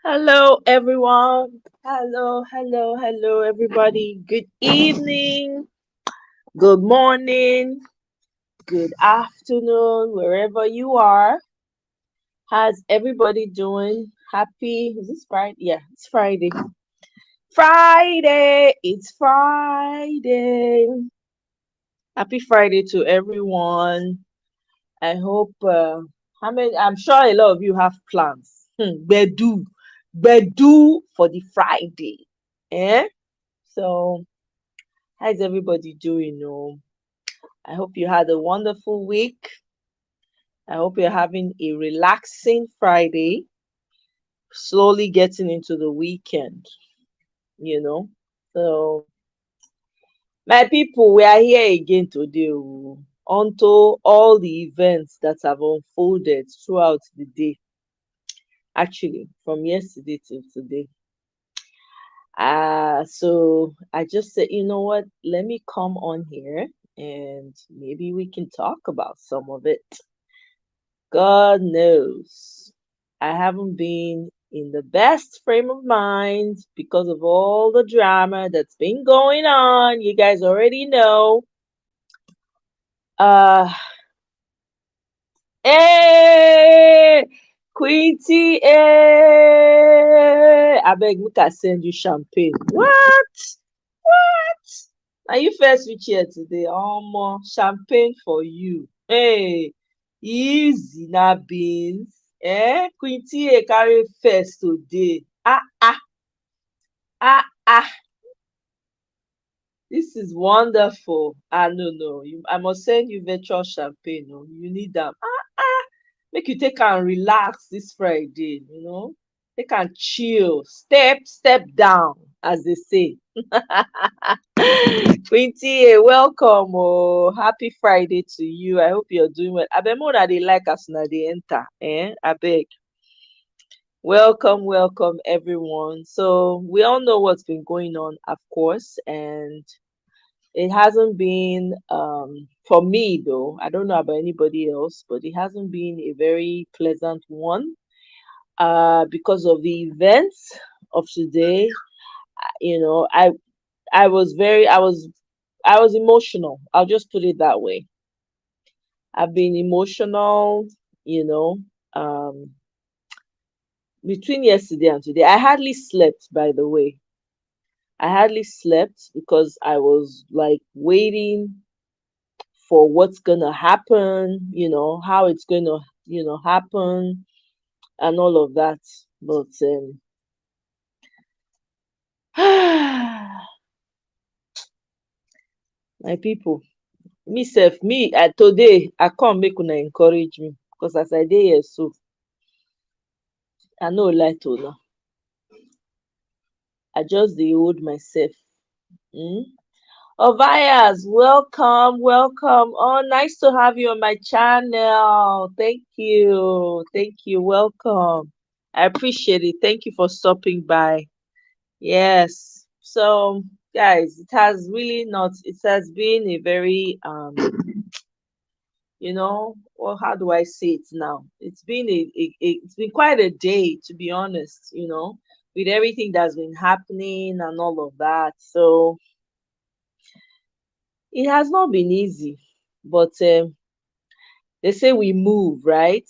Hello, everyone. Hello, everybody. Good evening, good morning, good afternoon, wherever you are. How's everybody doing? Happy, is this Friday? Yeah, it's Friday. It's Friday. Happy Friday to everyone. I hope, I'm sure a lot of you have plans. Bedu for the Friday. Eh? So, how's everybody doing? I hope you had a wonderful week. I hope you're having a relaxing Friday, slowly getting into the weekend, you know. So, my people, we are here again today onto all the events that have unfolded throughout the day, actually, from yesterday till today. So I just said, you know what, let me come on here and maybe we can talk about some of it. God knows I haven't been in the best frame of mind because of all the drama that's been going on. You guys already know. Uh hey Quinty, I beg make I send you champagne. What? What? Are you first reach here today? More champagne for you. Hey, easy na beans. Quinty carry first today. Ah. This is wonderful. No. I must send you virtual champagne. No, you need them. Make you take and relax this Friday. Take and chill. Step down, as they say. Quinty, welcome. Oh, happy Friday to you. I hope you're doing well. I bet more that they like us now they enter. I beg. Welcome, everyone. So we all know what's been going on, of course, and it hasn't been for me though. I don't know about anybody else, but it hasn't been a very pleasant one. Because of the events of today. You know, I was very I was emotional. I'll just put it that way. I've been emotional, you know, um, between yesterday and today. I hardly slept, by the way. I hardly slept because I was like waiting for what's gonna happen, how it's gonna, happen and all of that. But my people, today I come make una encourage me because as I dey here so I no lie to una. I just dey hold myself. Mm? Ovias, welcome. Oh, nice to have you on my channel. Thank you. Welcome. I appreciate it. Thank you for stopping by. Yes. So, guys, it has really not. It has been a very well, how do I say it now? It's been it's been quite a day, to be honest. With everything that's been happening and all of that. So it has not been easy, but they say we move, right?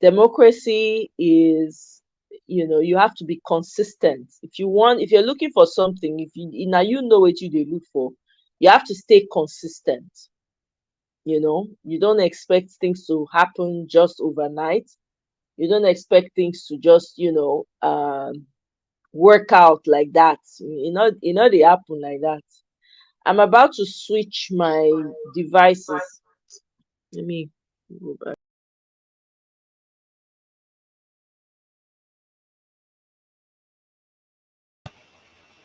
Democracy is, you have to be consistent. If you're looking for something, if you now you know what they look for, you have to stay consistent. You don't expect things to happen just overnight. You don't expect things to just, work out like that. They happen like that. I'm about to switch my devices. Let me go back.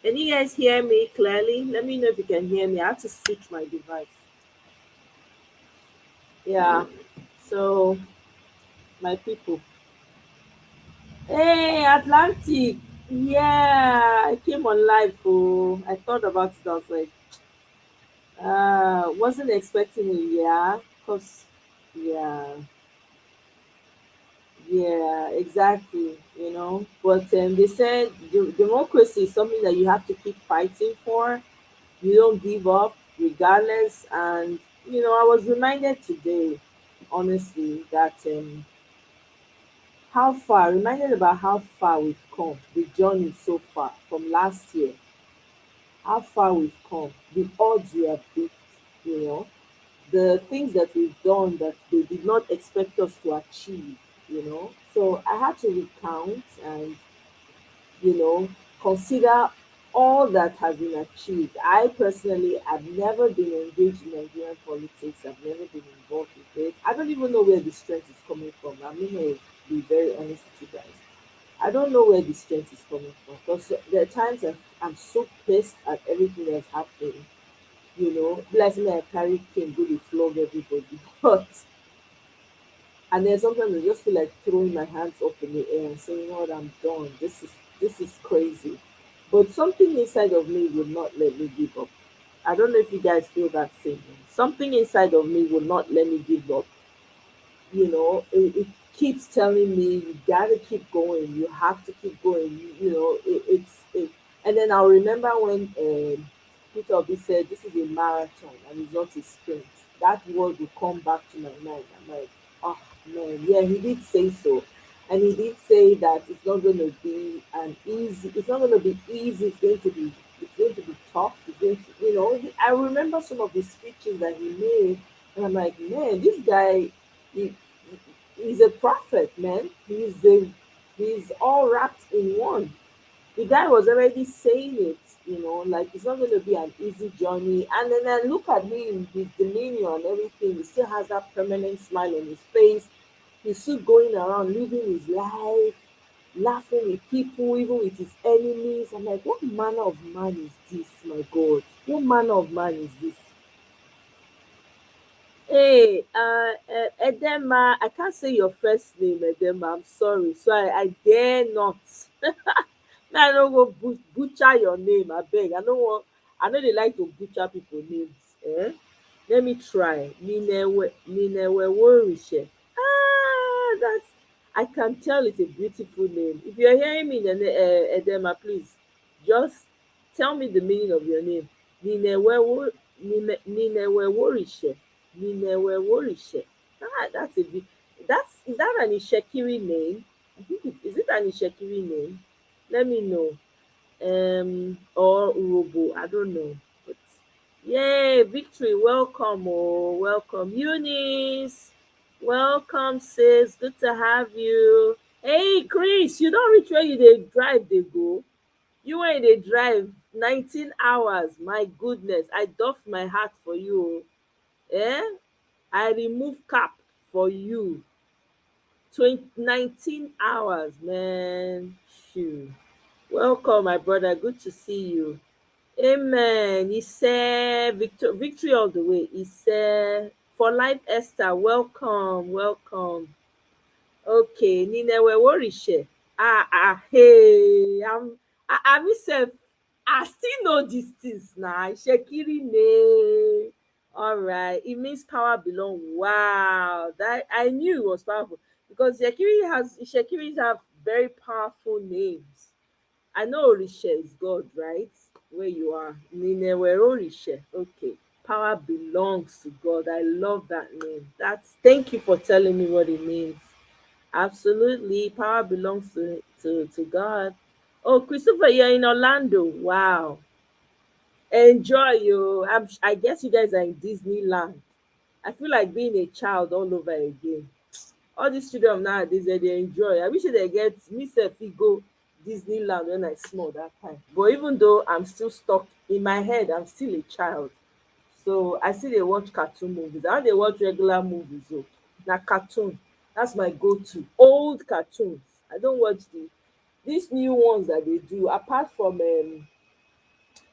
Can you guys hear me clearly? Let me know if you can hear me. I have to switch my device. Yeah. So, my people. Hey, Atlantic. Yeah, I came on live. Oh, I thought about it. I was like, wasn't expecting it. Yeah, cause, yeah, Yeah, exactly. But they said democracy is something that you have to keep fighting for. You don't give up regardless. And I was reminded today, honestly, that reminded about how far we've come, the journey so far from last year, how far we've come, the odds we have beat, you know, the things that we've done that they did not expect us to achieve. So I had to recount and you know, consider all that has been achieved. I personally have never been engaged in Nigerian politics. I've never been involved with it. I don't even know where the strength is coming from. I'm going to be very honest with you guys. I don't know where the strength is coming from because there are times I'm so pissed at everything that's happening. Bless me, I carry cane, go to flog everybody. But and then sometimes I just feel like throwing my hands up in the air and saying, you know what, I'm done. This is crazy. But something inside of me would not let me give up. I don't know if you guys feel that same way. Something inside of me would not let me give up. It keeps telling me you gotta keep going, you have to keep going. And then I'll remember when Peter Obi said this is a marathon and it's not a sprint. That word will come back to my mind. I'm like, oh man, yeah, he did say so. And he did say that it's not gonna be easy, it's going to be tough. I remember some of the speeches that he made, and I'm like, man, this guy, he, he's a prophet, man. He's all wrapped in one. The guy was already saying it, like it's not going to be an easy journey. And then I look at him, his demeanor and everything. He still has that permanent smile on his face. He's still going around living his life, laughing with people, even with his enemies. I'm like, what manner of man is this, my God? What manner of man is this? Hey, Edema, I can't say your first name, Edema. I'm sorry. So I dare not. Now I don't go butcher your name. I beg. I don't want. I know they like to butcher people names. Let me try. Ninewe Worishe. That's. I can tell it's a beautiful name. If you're hearing me, then Edema, please just tell me the meaning of your name. Ninewe Ninewe Worishe. Ninewe Worishe. That's a bit. Is that an Ishekiri name? I think is it an Ishekiri name? Let me know. Or Urobo, I don't know. But yay, Victory, welcome, welcome. Eunice, welcome, sis. Good to have you. Hey, Chris, you don't reach where you dey drive, they go. You when they drive 19 hours. My goodness, I doff my hat for you. Eh? I remove cap for you. 19 hours, man. Phew. Welcome, my brother. Good to see you. Amen. He said, victory all the way. He said, for life, Esther, welcome, welcome. Okay, Ninewe Worishe. Hey, I myself, I still know these things now. Shekiri ne. All right, it means power belong. Wow, that I knew it was powerful because Shekiri have very powerful names. I know Orisha is God, right? Where you are. Ninewere Orisha. Okay. Power belongs to God. I love that name. Thank you for telling me what it means. Absolutely. Power belongs to God. Oh, Christopher, you're in Orlando. Wow. Enjoy you. I guess you guys are in Disneyland. I feel like being a child all over again. All these children nowadays they enjoy. I wish they get me sef fit go Disneyland when I small that time. But even though I'm still stuck in my head, I'm still a child. So I still dey watch cartoon movies. I no dey watch regular movies o. Na cartoon. That's my go-to. Old cartoons. I don't watch these new ones that they do. Apart from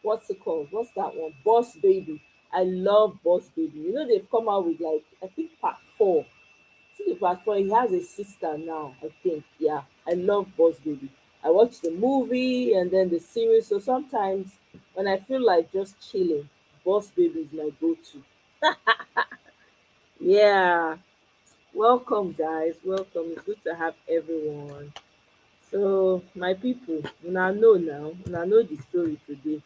what's it called? What's that one? Boss Baby. I love Boss Baby. They've come out with like I think part four. See the platform, he has a sister now, I think. Yeah, I love Boss Baby. I watch the movie and then the series. So sometimes when I feel like just chilling, Boss Baby is my go-to. Yeah. Welcome, guys. Welcome. It's good to have everyone. So, my people, una know now. Una know the story today.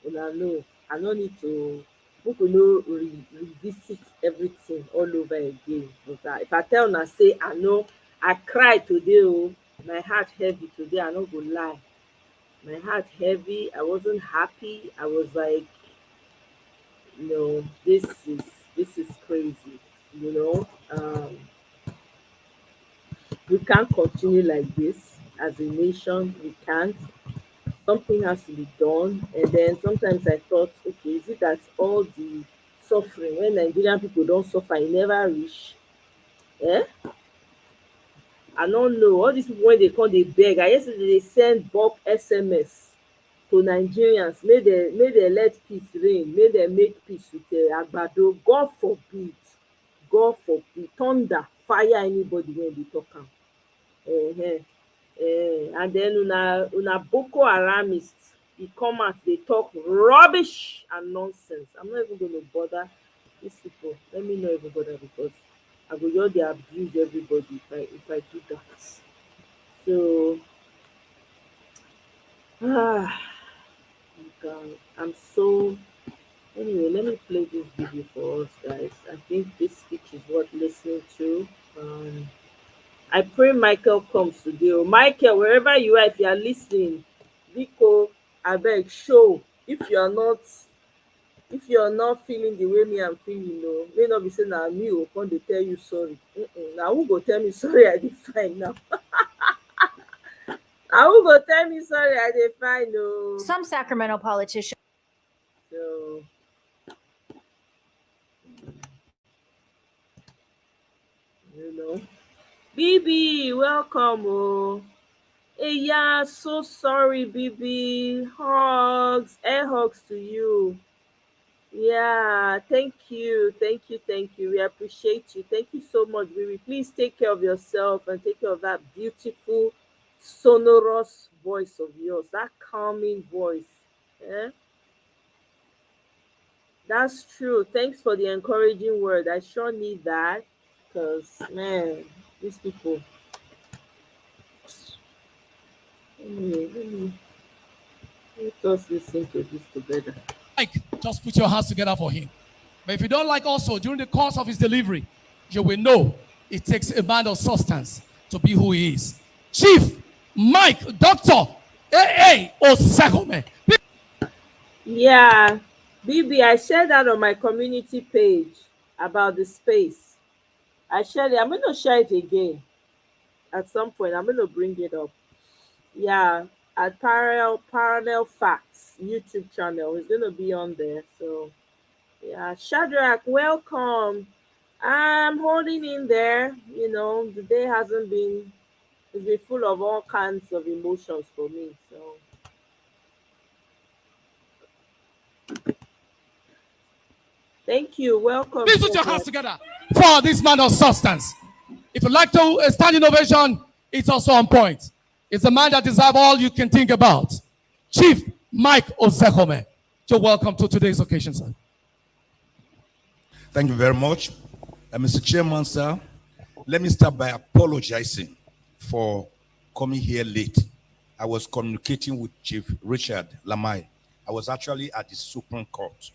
Una know. I no need to. People no revisit everything all over again. But if I tell una say I know, I cry today. Oh, my heart heavy today. I no go lie. My heart heavy. I wasn't happy. I was like, this is crazy. You know. We can't continue like this as a nation. We can't. Something has to be done. And then sometimes I thought, okay, is it that all the suffering when Nigerian people don't suffer, e never reach? Eh? I don't know. All these people when they come, they beg. I yesterday they send bulk SMS to Nigerians. May they let peace reign. May they make peace with Agbado. God forbid. God forbid. Thunder, fire anybody when they talk am. And then una Boko Haramists e come out dey talk rubbish and nonsense. I'm not even gonna bother these people. Let me not even bother because I go just dey abuse everybody if I do that. So my God, I'm so anyway, let me play this video for us guys. I think this speech is worth listening to. I pray Michael comes today. Oh, Michael, wherever you are, if you are listening, Biko, abeg show. If you are not feeling the way me I'm feeling, no, may not be say na me go come dey tell you sorry. Na who go tell me sorry I dey fine now? Na who go tell me sorry I dey fine oo? Some Sacramento politicians. So BB, welcome oh. Hey, yeah, so sorry, BB. Hugs, air hugs to you. Yeah, thank you, thank you, thank you. We appreciate you. Thank you so much, baby. Please take care of yourself and take care of that beautiful, sonorous voice of yours, that calming voice. Yeah, that's true. Thanks for the encouraging word. I sure need that because, man, these people. Anyway, let us listen to this together. Like, just put your hands together for him. But if you don't like also, during the course of his delivery, you will know it takes a man of substance to be who he is. Chief Mike, Dr. A.A. Osakome. Yeah, BB, I shared that on my community page about the space. I shared it. I'm going to share it again at some point. I'm going to bring it up. Yeah, at Parallel Facts YouTube channel. It's going to be on there. So, yeah, Shadrach, welcome. I'm holding in there. The day hasn't been, it's been full of all kinds of emotions for me. So, thank you. Welcome. Please put your hands together for this man of substance. If you like to stand in ovation, it's also on point. It's a man that deserves all you can think about. Chief Mike Ozekome. So welcome to today's occasion, sir. Thank you very much. Mr. Chairman, sir, let me start by apologizing for coming here late. I was communicating with Chief Richard Lamai. I was actually at the Supreme Court,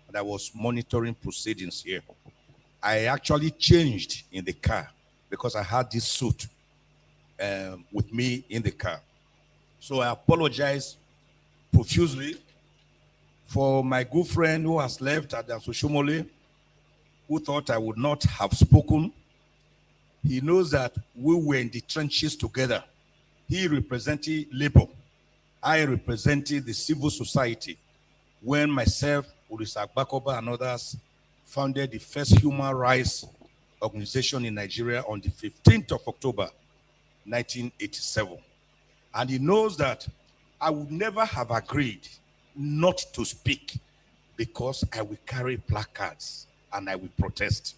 and I was monitoring proceedings here. I actually changed in the car because I had this suit with me in the car. So I apologize profusely for my good friend who has left at the Soshomole, who thought I would not have spoken. He knows that we were in the trenches together. He represented labor. I represented the civil society when myself, Urisa Bakoba, and others founded the first human rights organization in Nigeria on the 15th of October, 1987. And he knows that I would never have agreed not to speak because I will carry placards and I will protest.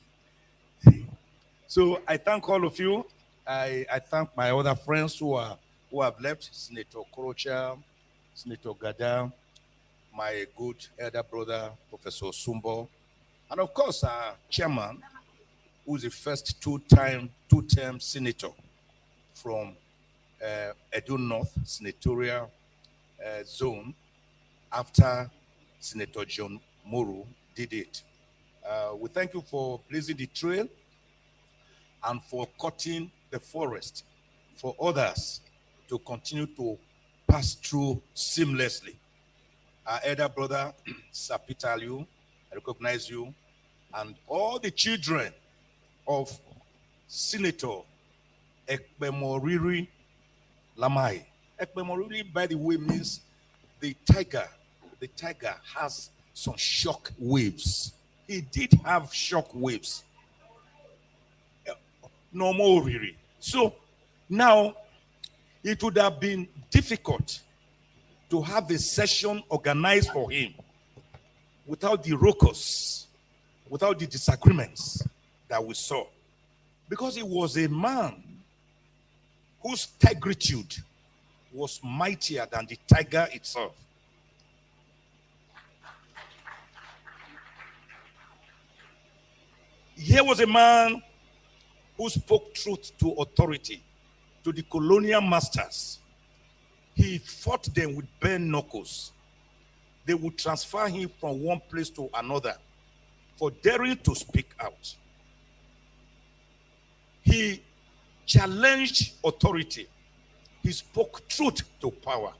So I thank all of you. I thank my other friends who have left, Senator Korocha, Senator Gada, my good elder brother, Professor Sumbo, and of course, our chairman, who is the first two-term senator from Edo North senatorial zone after Senator John Moro did it. We thank you for blazing the trail and for cutting the forest for others to continue to pass through seamlessly. Our elder brother, Sir Peter Aliu, I recognize you, and all the children of Senator Ekpemoriri Lamai. Ekpemoriri, by the way, means the tiger. The tiger has some shock waves. He did have shock waves. No more really. So now it would have been difficult to have a session organized for him without the ruckus, without the disagreements that we saw. Because he was a man whose tigritude was mightier than the tiger itself. Here was a man who spoke truth to authority, to the colonial masters. He fought them with bare knuckles. They would transfer him from one place to another for daring to speak out. He challenged authority. He spoke truth to power.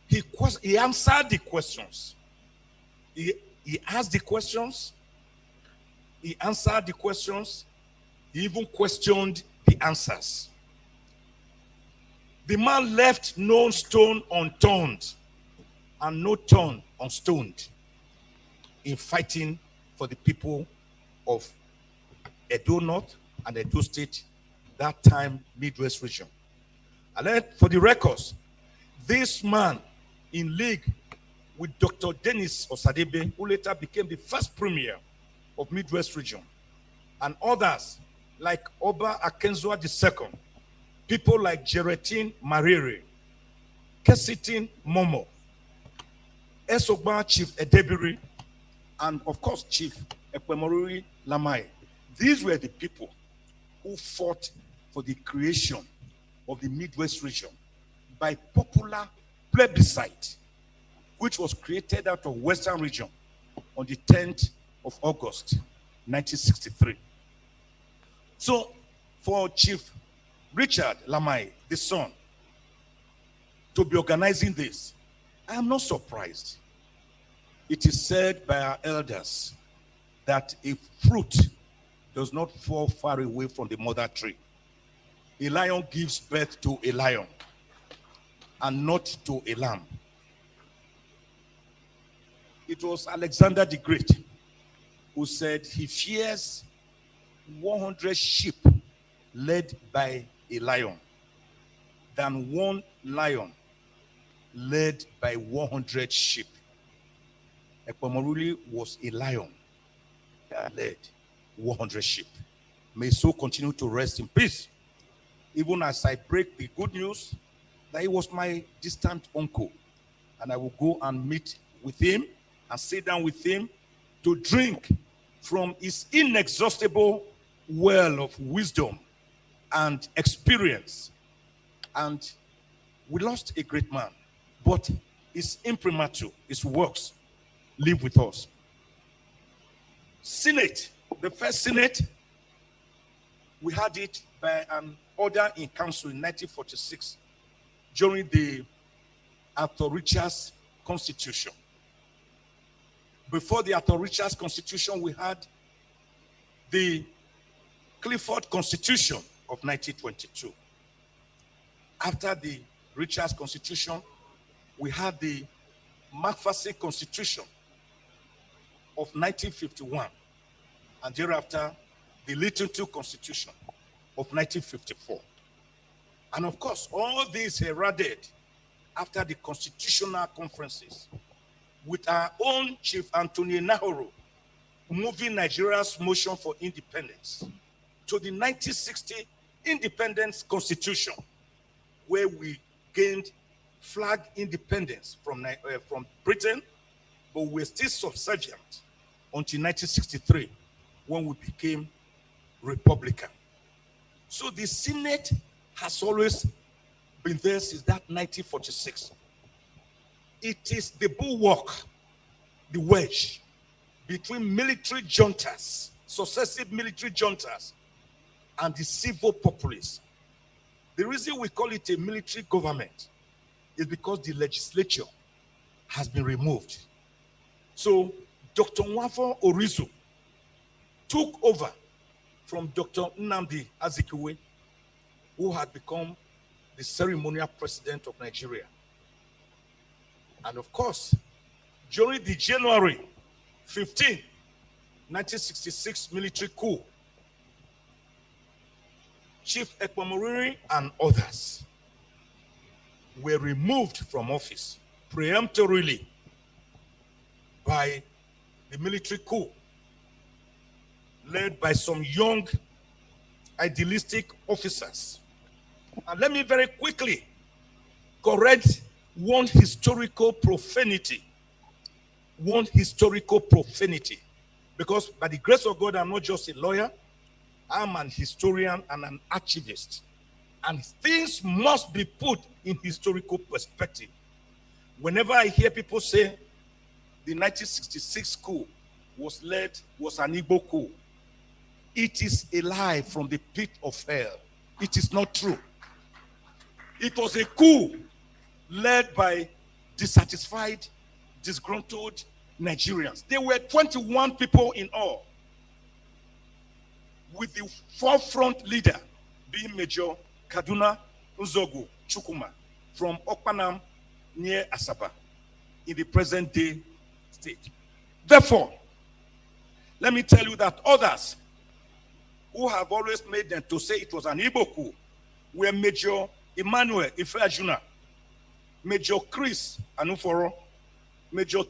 He answered the questions. He asked the questions. He answered the questions. He even questioned the answers. The man left no stone unturned and no turn unstoned in fighting for the people of Edo North and Edo State, that time Midwest region. And then for the records, this man in league with Dr. Dennis Osadebe, who later became the first premier of Midwest region, and others like Oba Akenzua II, people like Jeretin Mariri, Kesitin Momo, Esogba Chief Edebiri, and of course Chief Ekpemoriri Lamai. These were the people who fought for the creation of the Midwest region by popular plebiscite, which was created out of Western region on the 10th of August, 1963. So for Chief Richard Lamai, the son, to be organizing this, I am not surprised. It is said by our elders that a fruit does not fall far away from the mother tree. A lion gives birth to a lion and not to a lamb. It was Alexander the Great who said he fears 100 sheep led by a lion than one lion led by 100 sheep. Ekpemoriri was a lion that led 100 sheep. May so continue to rest in peace. Even as I break the good news that he was my distant uncle, and I will go and meet with him and sit down with him to drink from his inexhaustible well of wisdom and experience. And we lost a great man, but his imprimatur, his works, live with us. Senate, the first Senate, we had it by an order in council in 1946 during the Arthur Richards Constitution. Before the Arthur Richards Constitution, we had the Clifford Constitution of 1922. After the Richards Constitution, we had the McPherson Constitution of 1951, and thereafter the Littleton Constitution of 1954. And of course, all these heralded after the constitutional conferences with our own Chief Anthony Nahoro moving Nigeria's motion for independence to the 1960 Independence Constitution, where we gained flag independence from Britain, but we're still subservient until 1963, when we became Republican. So the Senate has always been there since that 1946. It is the bulwark, the wedge between military juntas, successive military juntas, and the civil populace. The reason we call it a military government is because the legislature has been removed. So Dr. Nwafo Orizu took over from Dr. Nnamdi Azikiwe, who had become the ceremonial president of Nigeria. And of course, during the January 15, 1966 military coup, Chief Ekpomoriri and others were removed from office preemptorily by the military coup led by some young idealistic officers. And let me very quickly correct one historical profanity. One historical profanity. Because by the grace of God, I'm not just a lawyer, I'm an historian and an archivist. And things must be put in historical perspective. Whenever I hear people say the 1966 coup was an Igbo coup, it is a lie from the pit of hell. It is not true. It was a coup led by dissatisfied, disgruntled Nigerians. There were 21 people in all, with the forefront leader being Major Kaduna Nzogu Chukwuma from Okpanam near Asaba in the present day state. Therefore, let me tell you that others who have always made them to say it was an Igbo coup were Major Emmanuel Ifeajuna, Major Chris Anuforo, Major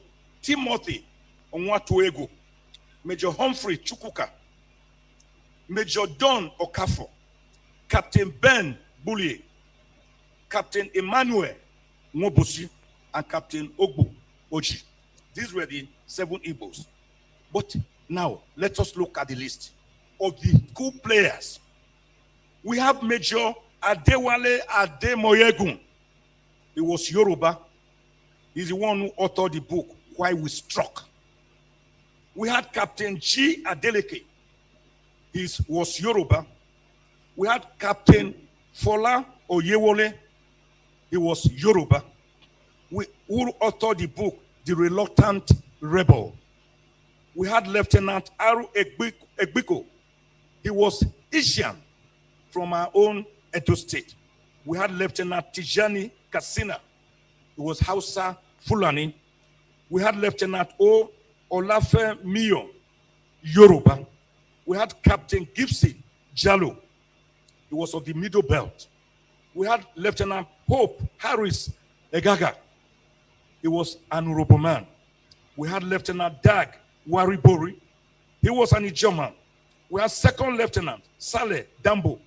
Timothy Onwatuego, Major Humphrey Chukwuka, Major Don Okafo, Captain Ben Bullier, Captain Emmanuel Ngobosi, and Captain Ogbo Oji. These were the 7 Igbos. But now, let us look at the list of the coup players. We have Major Adewale Ademoyegun. He was Yoruba. He's the one who authored the book, Why We Struck. We had Captain G. Adeleke. He was Yoruba. We had Captain Fola Oyewole. He was Yoruba. Who authored the book, The Reluctant Rebel. We had Lieutenant Aru Egbiko. He was Asian from our own Edo State. We had Lieutenant Tijani Kasina. He was Hausa Fulani. We had Lieutenant O. Olafe Miyo, Yoruba. We had Captain Gibson Jalo. He was of the Middle Belt. We had Lieutenant Hope Harris Egaga. He was an Urobo man. We had Lieutenant Dag Waribori. He was an Ijaman. We had Second Lieutenant Saleh Dambo.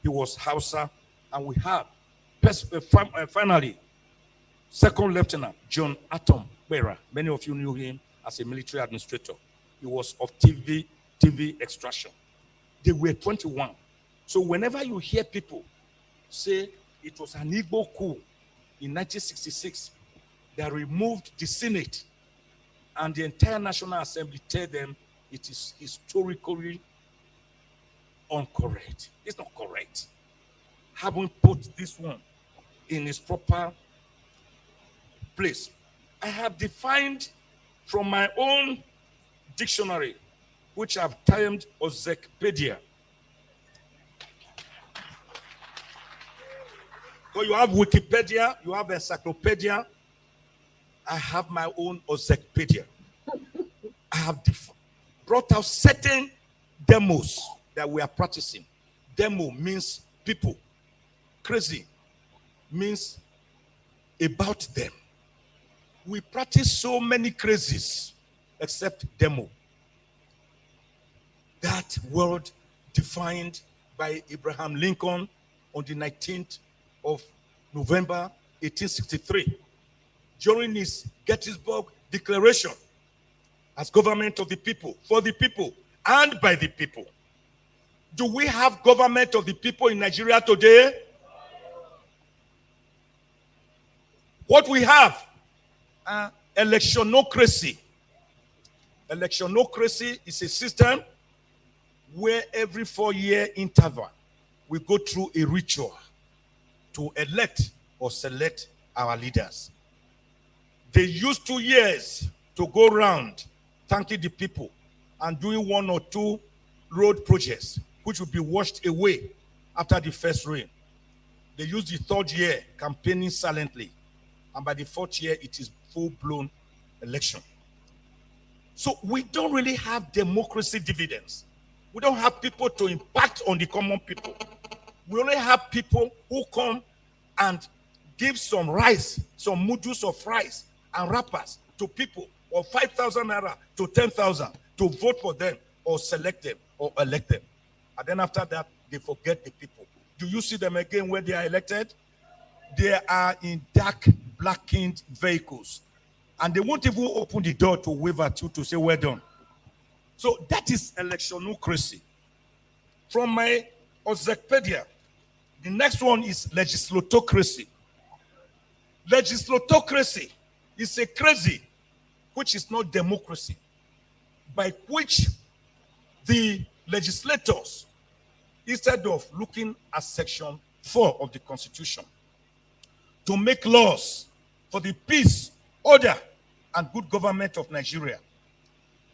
He was Hausa. And we had, finally, Second Lieutenant John Atom Bera. Many of you knew him as a military administrator. He was of TV extraction. They were 21. So whenever you hear people say it was an Igbo coup in 1966 that removed the Senate and the entire National Assembly, tell them it is historically incorrect. It's not correct. Haven't put this one in its proper place. I have defined from my own dictionary, which I've termed Ozekpedia. So you have Wikipedia, you have Encyclopedia. I have my own Ozekpedia. I have brought out certain demos that we are practicing. Demo means people. Crazy means about them. We practice so many crazes except demo. That word defined by Abraham Lincoln on the 19th of November 1863 during his Gettysburg Declaration as government of the people, for the people, and by the people. Do we have government of the people in Nigeria today? What we have, electionocracy. Electionocracy is a system where every 4-year interval we go through a ritual to elect or select our leaders. They use 2 years to go around thanking the people and doing 1 or 2 road projects, which will be washed away after the first reign. They use the 3rd year campaigning silently, and by the 4th year, it is full-blown election. So we don't really have democracy dividends. We don't have people to impact on the common people. We only have people who come and give some rice, some modules of rice and wrappers to people, or 5,000 naira to 10,000 to vote for them or select them or elect them. And then after that, they forget the people. Do you see them again when they are elected? They are in dark, blackened vehicles. And they won't even open the door to wave at you to say, well done. So that is electionocracy. From my Ozekpedia, the next one is legislatocracy. Legislatocracy is a crazy, which is not democracy, by which the legislators, instead of looking at Section 4 of the Constitution to make laws for the peace, order, and good government of Nigeria,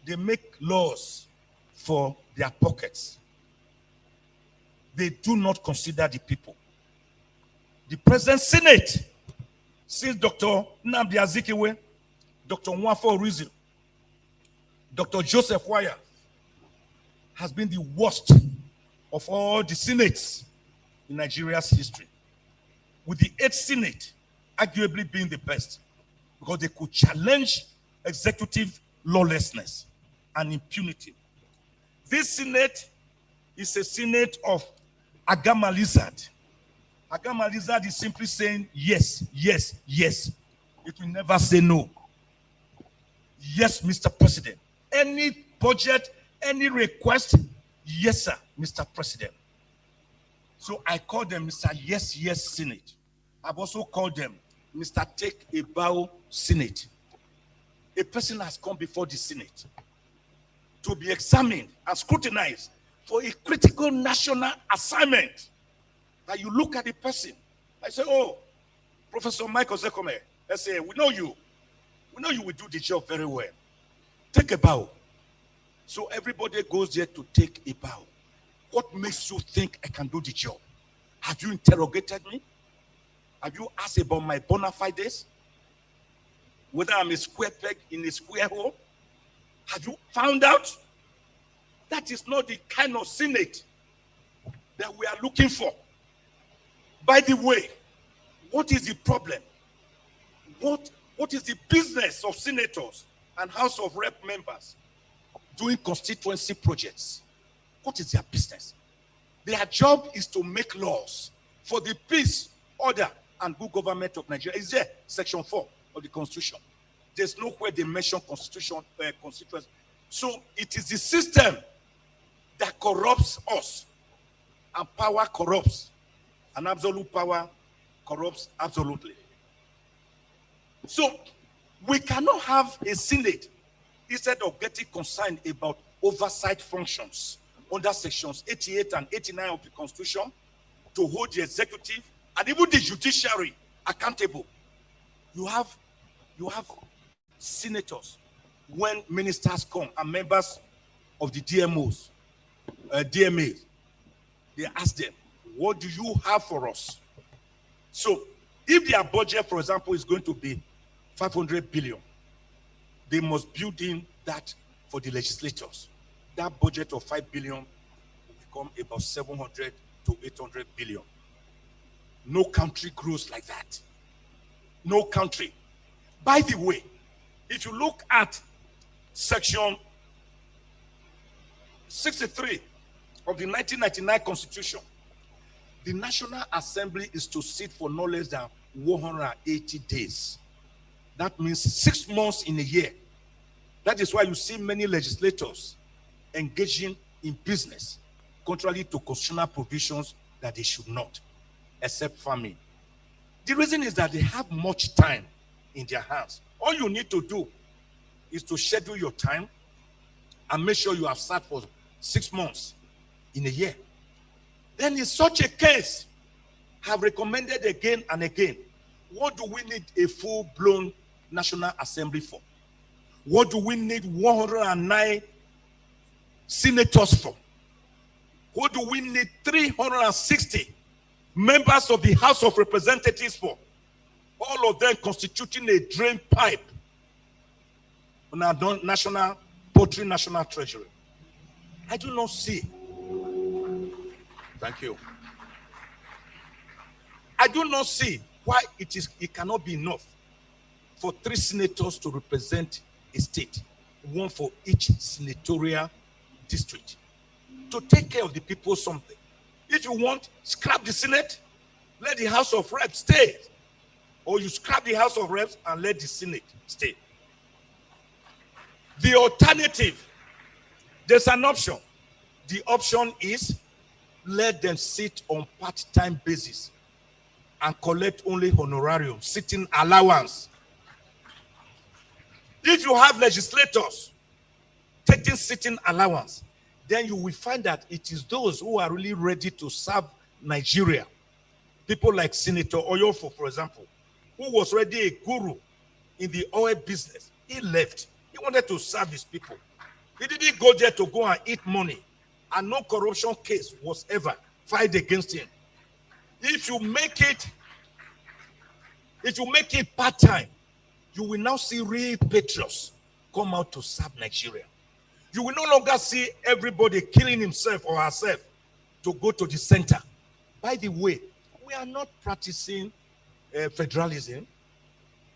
they make laws for their pockets. They do not consider the people. The present Senate, since Dr. Nnamdi Azikiwe, Dr. Nwafo Orizu, Dr. Joseph Waya, has been the worst of all the senates in Nigeria's history, with the 8th Senate arguably being the best, because they could challenge executive lawlessness and impunity. This Senate is a Senate of Agama Lizard. Agama Lizard is simply saying yes, yes, yes. It will never say no. Yes, Mr. President. Any budget, any request, yes, sir, Mr. President. So I call them Mr. Yes, Yes Senate. I've also called them Mr. Take a Bow Senate. A person has come before the Senate to be examined and scrutinized for a critical national assignment. That you look at the person, I say, oh, Professor Michael Zekome, I say, we know you. We know you will do the job very well. Take a bow. So everybody goes there to take a bow. What makes you think I can do the job? Have you interrogated me? Have you asked about my bona fides? Whether I'm a square peg in a square hole? Have you found out? That is not the kind of Senate that we are looking for. By the way, what is the problem? What is the business of senators and House of Rep members doing constituency projects? What is their business? Their job is to make laws for the peace, order, and good government of Nigeria. Is there Section 4 of the Constitution? There's nowhere they mention constituency. So it is the system that corrupts us, and power corrupts, and absolute power corrupts absolutely. So we cannot have a Senate, instead of getting concerned about oversight functions under sections 88 and 89 of the Constitution, to hold the executive and even the judiciary accountable. You have senators, when ministers come and members of the DMAs, they ask them, what do you have for us? So if their budget, for example, is going to be 500 billion, they must build in that for the legislators. That budget of 5 billion will become about 700 to 800 billion. No country grows like that. No country. By the way, if you look at Section 63 of the 1999 Constitution, the National Assembly is to sit for no less than 180 days. That means 6 months in a year. That is why you see many legislators engaging in business contrary to constitutional provisions that they should not, except farming. The reason is that they have much time in their hands. All you need to do is to schedule your time and make sure you have sat for 6 months in a year. Then in such a case, I have recommended again and again, what do we need a full-blown National Assembly for? What do we need 109 senators for? What do we need 360 members of the House of Representatives for? All of them constituting a drain pipe on our national treasury. I do not see. Thank you. I do not see why it cannot be enough for 3 senators to represent a state, 1 for each senatorial district, to take care of the people something. If you want, scrap the Senate, let the House of Reps stay. Or you scrap the House of Reps and let the Senate stay. The alternative, there's an option. The option is let them sit on part-time basis and collect only honorarium, sitting allowance. If you have legislators taking sitting allowance, then you will find that it is those who are really ready to serve Nigeria. People like Senator Oyofo, for example, who was already a guru in the oil business. He left. He wanted to serve his people. He didn't go there to go and eat money, and no corruption case was ever filed against him. If you make it part-time, you will now see real patriots come out to serve Nigeria. You will no longer see everybody killing himself or herself to go to the center. By the way, we are not practicing federalism.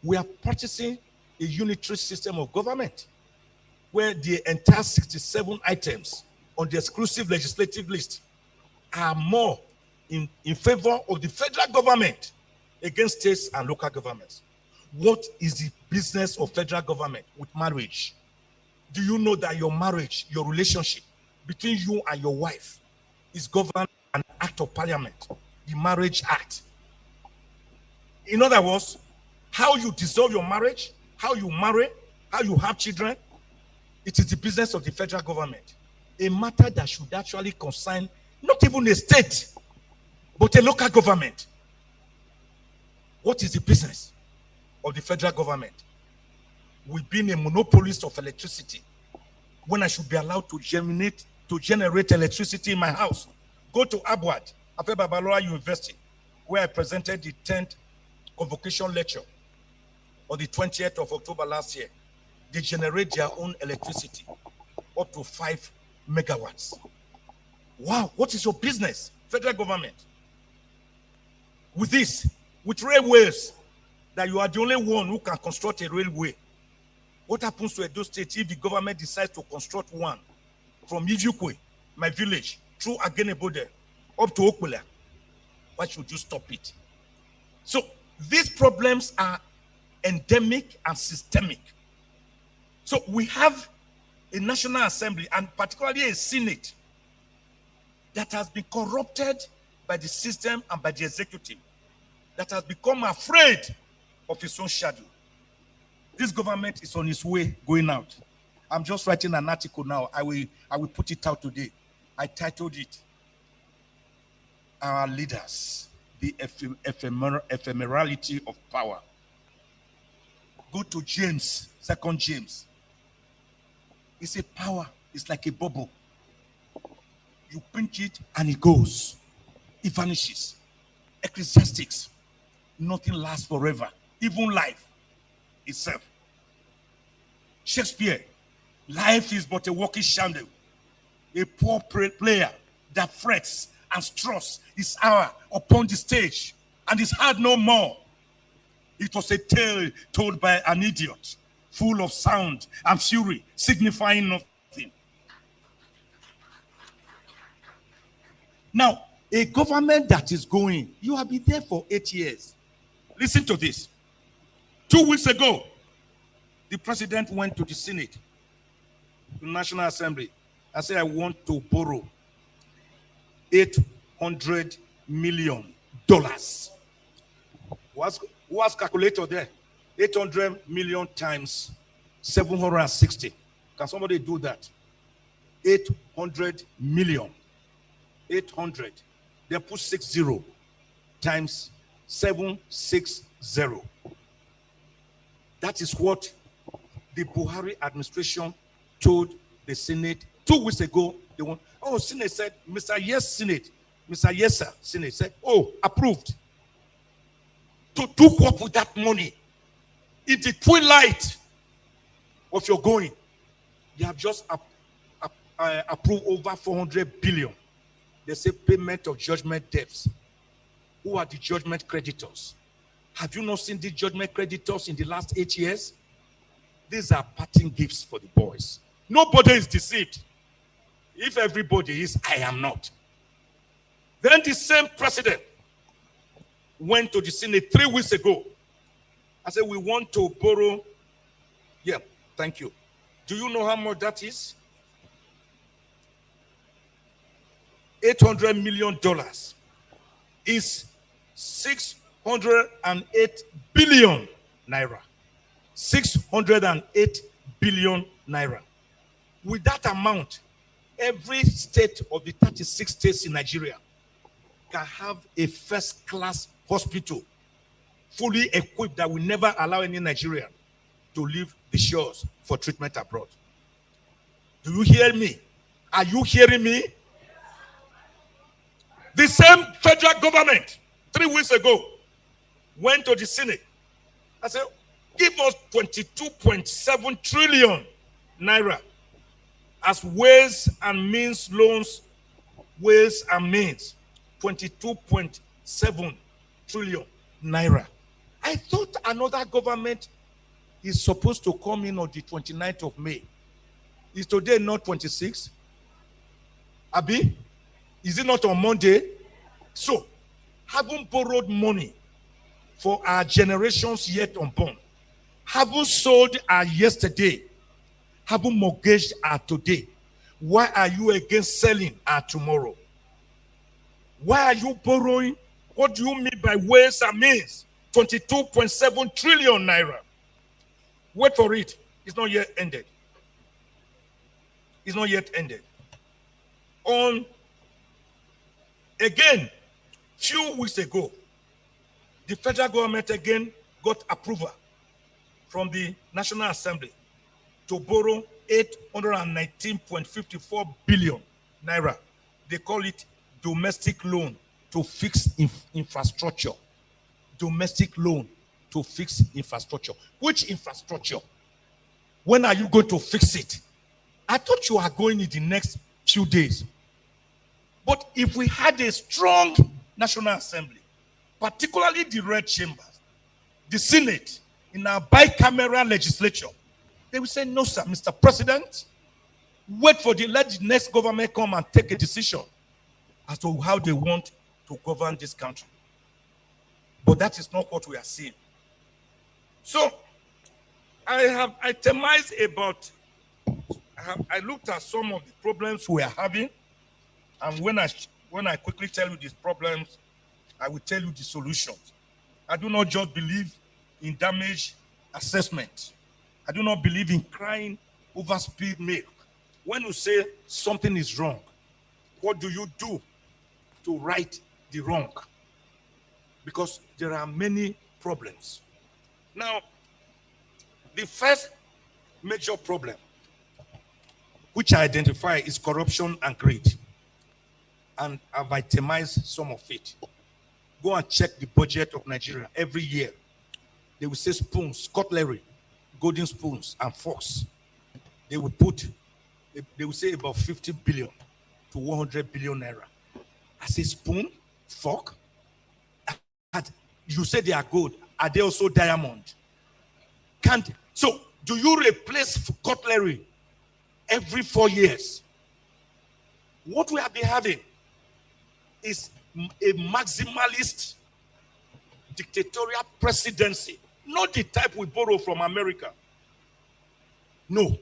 We are practicing a unitary system of government where the entire 67 items on the exclusive legislative list are more in favor of the federal government against states and local governments. What is the business of federal government with marriage? Do you know that your marriage, your relationship between you and your wife is governed by an act of parliament, the Marriage Act? In other words, how you dissolve your marriage, how you marry, how you have children, it is the business of the federal government. A matter that should actually concern not even a state, but a local government. What is the business of the federal government? We've been a monopolist of electricity when I should be allowed to generate electricity in my house. Go to Abuad, Afe Babalola University, where I presented the 10th convocation lecture on the 20th of October last year. They generate their own electricity up to 5 megawatts. Wow, what is your business, federal government? With this, with railways, that you are the only one who can construct a railway. What happens to Edo State if the government decides to construct one from Ijukwe, my village, through Agenebode, up to Okwela? Why should you stop it? So these problems are endemic and systemic. So we have a National Assembly, and particularly a Senate, that has been corrupted by the system and by the executive, that has become afraid of its own shadow. This government is on its way going out. I'm just writing an article now. I will put it out today. I titled it, Our Leaders, the Ephemerality of Power. Go to James, 2 James. It's a power. It's like a bubble. You pinch it and it goes. It vanishes. Ecclesiastics. Nothing lasts forever. Even life itself. Shakespeare. Life is but a walking shadow. A poor player that frets and struts his hour upon the stage and is heard no more. It was a tale told by an idiot, full of sound and fury, signifying nothing. Now, a government that is going, you have been there for 8 years. Listen to this. 2 weeks ago, the president went to the Senate, the National Assembly, and said, I want to borrow $800 million. Who has calculator there? 800 million times 760. Can somebody do that? 800 million. 800. Then put 60 times 760. That is what the Buhari administration told the Senate 2 weeks ago. They want, oh, Senate said, Mr. Yes, Senate. Mr. Yes, sir. Senate said, oh, approved. To do what with that money? In the twilight of your going, they have just approved over 400 billion. They say payment of judgment debts. Who are the judgment creditors? Have you not seen the judgment creditors in the last 8 years? These are parting gifts for the boys. Nobody is deceived. If everybody is, I am not. Then the same president went to the Senate 3 weeks ago. I said, we want to borrow. Yeah, thank you. Do you know how much that is? $800 million is 608 billion naira. 608 billion naira. With that amount, every state of the 36 states in Nigeria can have a first-class hospital fully equipped that will never allow any Nigerian to leave the shores for treatment abroad. Do you hear me? Are you hearing me? The same federal government 3 weeks ago went to the Senate. I said, give us 22.7 trillion naira as ways and means loans, ways and means. 22.7 trillion naira. I thought another government is supposed to come in on the 29th of May. Is today not 26? Abi? Is it not on Monday? So, haven't borrowed money for our generations yet unborn. Haven't sold our yesterday. Haven't mortgaged our today. Why are you against selling our tomorrow? Why are you borrowing? What do you mean by ways and means? 22.7 trillion naira. Wait for it. It's not yet ended. It's not yet ended. On again, few weeks ago, the federal government again got approval from the National Assembly to borrow 819.54 billion naira. They call it domestic loan to fix infrastructure. Domestic loan to fix infrastructure. Which infrastructure? When are you going to fix it? I thought you are going in the next few days. But if we had a strong National Assembly, particularly the red chambers, the Senate, in our bicameral legislature, they will say, no, sir, Mr. President, let the next government come and take a decision as to how they want to govern this country. But that is not what we are seeing. So, I have itemized about, I looked at some of the problems we are having, and when I quickly tell you these problems, I will tell you the solutions. I do not just believe in damage assessment. I do not believe in crying over spilled milk. When you say something is wrong, what do you do to right the wrong? Because there are many problems. Now, the first major problem which I identify is corruption and greed. And I've itemized some of it. Go and check the budget of Nigeria every year. They will say spoons, cutlery, golden spoons, and forks. They will say about 50 billion to 100 billion naira. I say spoon, fork. And you say they are gold. Are they also diamond? So do you replace cutlery every 4 years? What we have been having is a maximalist dictatorial presidency, not the type we borrow from America. No,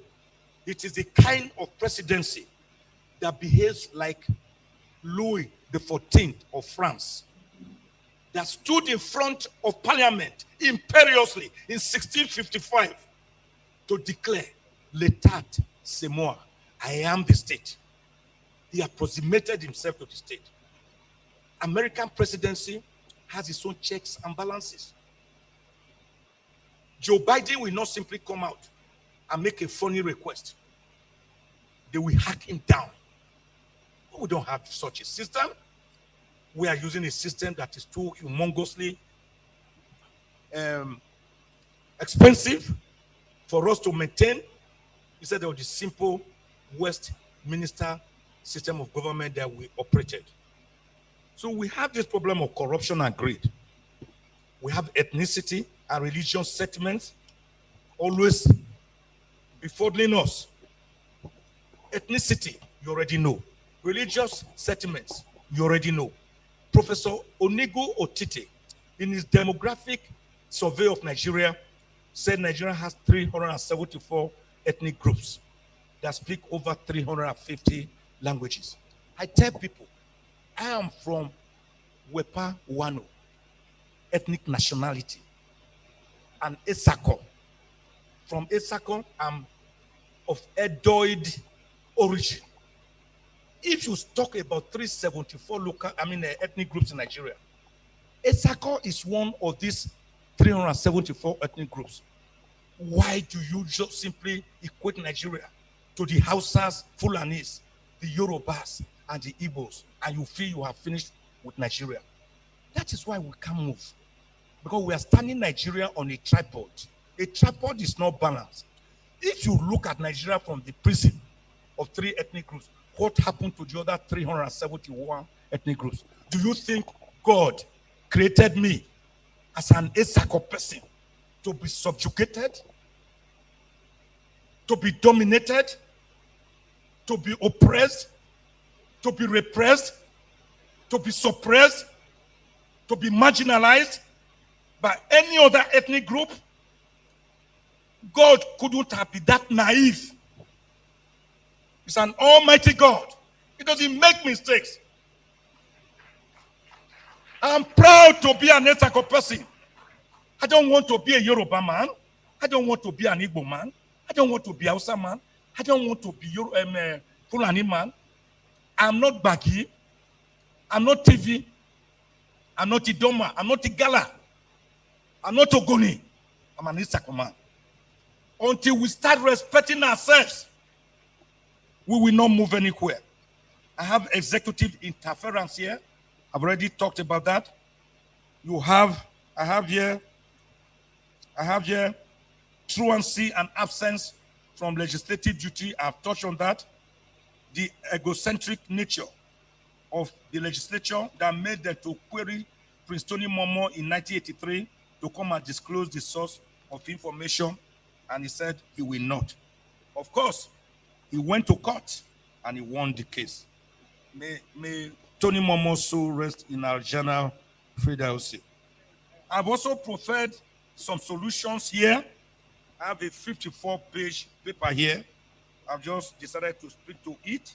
it is the kind of presidency that behaves like Louis the 14th of France, that stood in front of Parliament imperiously in 1655 to declare, L'État, c'est moi, I am the state. He approximated himself to the state. American presidency has its own checks and balances. Joe Biden will not simply come out and make a funny request. They will hack him down. We don't have such a system. We are using a system that is too humongously expensive for us to maintain. Instead of the simple Westminster system of government that we operated. So we have this problem of corruption and greed. We have ethnicity and religion settlements always befuddling us. Ethnicity, you already know. Religious settlements, you already know. Professor Onigo Otite, in his demographic survey of Nigeria, said Nigeria has 374 ethnic groups that speak over 350 languages. I tell people, I am from Wepa Wano, ethnic nationality, and Esako. From Esako, I'm of Edoid origin. If you talk about 374 ethnic groups in Nigeria, Esako is one of these 374 ethnic groups. Why do you just simply equate Nigeria to the Hausas, Fulanis, the Yorubas, and the Igbos, and you feel you have finished with Nigeria? That is why we can't move. Because we are standing Nigeria on a tripod. A tripod is not balanced. If you look at Nigeria from the prism of 3 ethnic groups, what happened to the other 371 ethnic groups? Do you think God created me as an Esako person to be subjugated, to be dominated, to be oppressed, to be repressed, to be suppressed, to be marginalized by any other ethnic group? God couldn't have been that naive. He's an almighty God. He doesn't make mistakes. I'm proud to be an Esako person. I don't want to be a Yoruba man. I don't want to be an Igbo man. I don't want to be a Hausa man. I don't want to be Fulani man. I'm not Bagi. I'm not TV. I'm not Idoma. I'm not Igala. I'm not Ogoni. I'm an Esako man. Until we start respecting ourselves, we will not move anywhere. I have executive interference here. I've already talked about that. I have here truancy and absence from legislative duty. I've touched on that. The egocentric nature of the legislature that made them to query Prince Tony Momo in 1983 to come and disclose the source of information, and he said he will not. Of course, he went to court and he won the case. May Tony Momo so rest in our journal, Fidelity. I've also preferred some solutions here. I have a 54-page paper here. I've just decided to speak to it.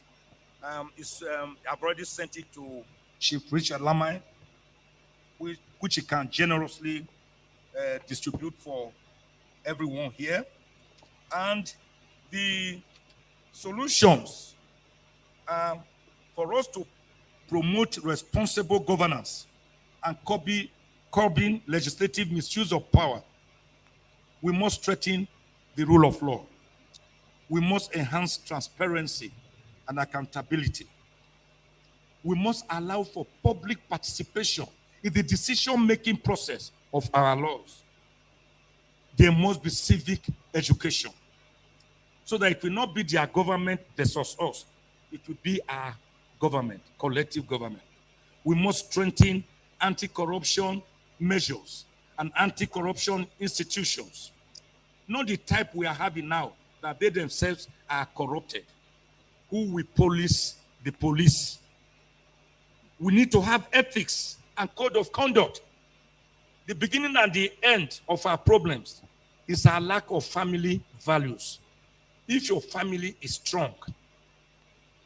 I've already sent it to Chief Richard Lamai, which he can generously distribute for everyone here. And the solutions are for us to promote responsible governance and curbing legislative misuse of power. We must strengthen the rule of law. We must enhance transparency and accountability. We must allow for public participation in the decision-making process of our laws. There must be civic education, so that it will not be their government versus us. It will be our government, collective government. We must strengthen anti-corruption measures and anti-corruption institutions. Not the type we are having now, that they themselves are corrupted. Who will police the police? We need to have ethics and code of conduct. The beginning and the end of our problems is our lack of family values. If your family is strong,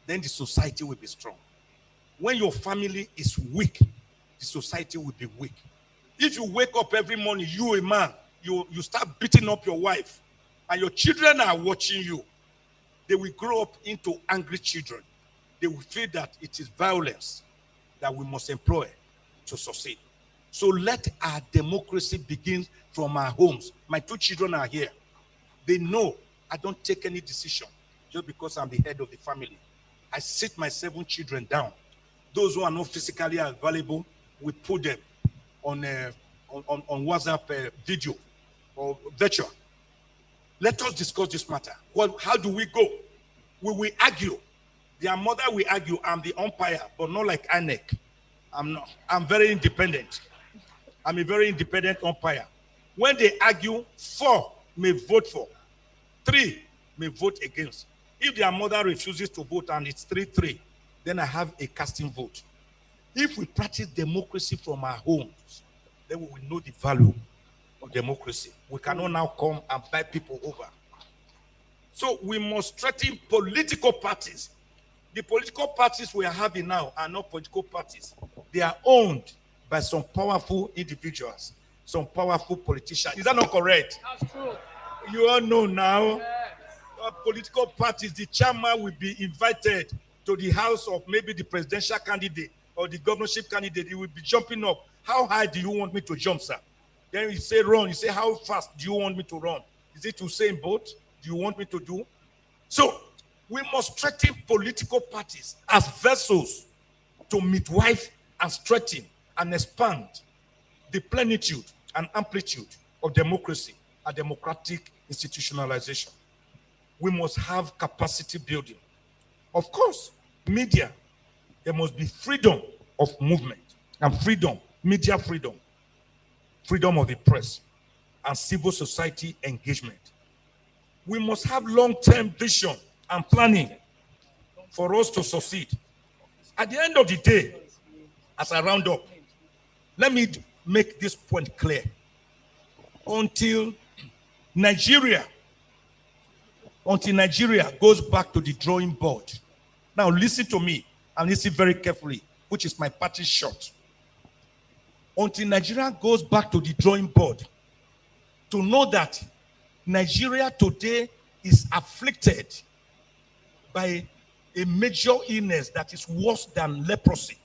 then the society will be strong. When your family is weak, the society will be weak. If you wake up every morning, you a man, you start beating up your wife, and your children are watching you, they will grow up into angry children. They will feel that it is violence that we must employ to succeed. So let our democracy begin from our homes. My 2 children are here. They know I don't take any decision just because I'm the head of the family. I sit my 7 children down. Those who are not physically available, we put them on WhatsApp video or virtual. Let us discuss this matter. How do we go? We will argue. Their mother will argue. I'm the umpire, but not like INEC. I'm very independent. I'm a very independent umpire. When they argue, 4 may vote for, 3 may vote against. If their mother refuses to vote and it's 3-3, then I have a casting vote. If we practice democracy from our homes, then we will know the value of democracy. We cannot now come and buy people over. So we must strengthen political parties. The political parties we are having now are not political parties. They are owned by some powerful individuals, some powerful politicians. Is that not correct? That's true. You all know now, political parties, the chairman will be invited to the house of maybe the presidential candidate or the governorship candidate. He will be jumping up. How high do you want me to jump, sir? Then you say run. You say, how fast do you want me to run? Is it Usain Bolt? Do you want me to do? So we must strengthen political parties as vessels to midwife and strengthen and expand the plenitude and amplitude of democracy and democratic institutionalization. We must have capacity building. Of course, media, there must be freedom of movement and freedom, media freedom, freedom of the press, and civil society engagement. We must have long-term vision and planning for us to succeed. At the end of the day, as I round up, let me make this point clear. Until Nigeria goes back to the drawing board. Now listen to me and listen very carefully, which is my party shot. Until Nigeria goes back to the drawing board, to know that Nigeria today is afflicted by a major illness that is worse than leprosy.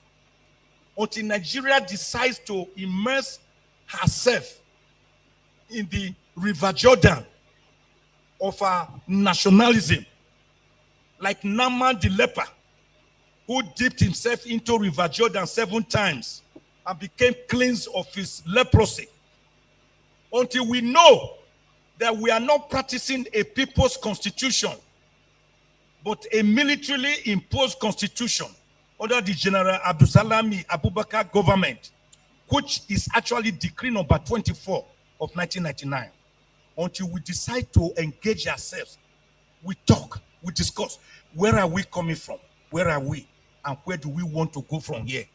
Until Nigeria decides to immerse herself in the River Jordan of our nationalism, like Naaman the leper, who dipped himself into River Jordan 7 times and became cleansed of his leprosy. Until we know that we are not practicing a people's constitution, but a militarily imposed constitution under the General Abdusalami Abubakar government, which is actually Decree number 24 of 1999. Until we decide to engage ourselves, we talk, we discuss, where are we coming from? Where are we? And where do we want to go from here?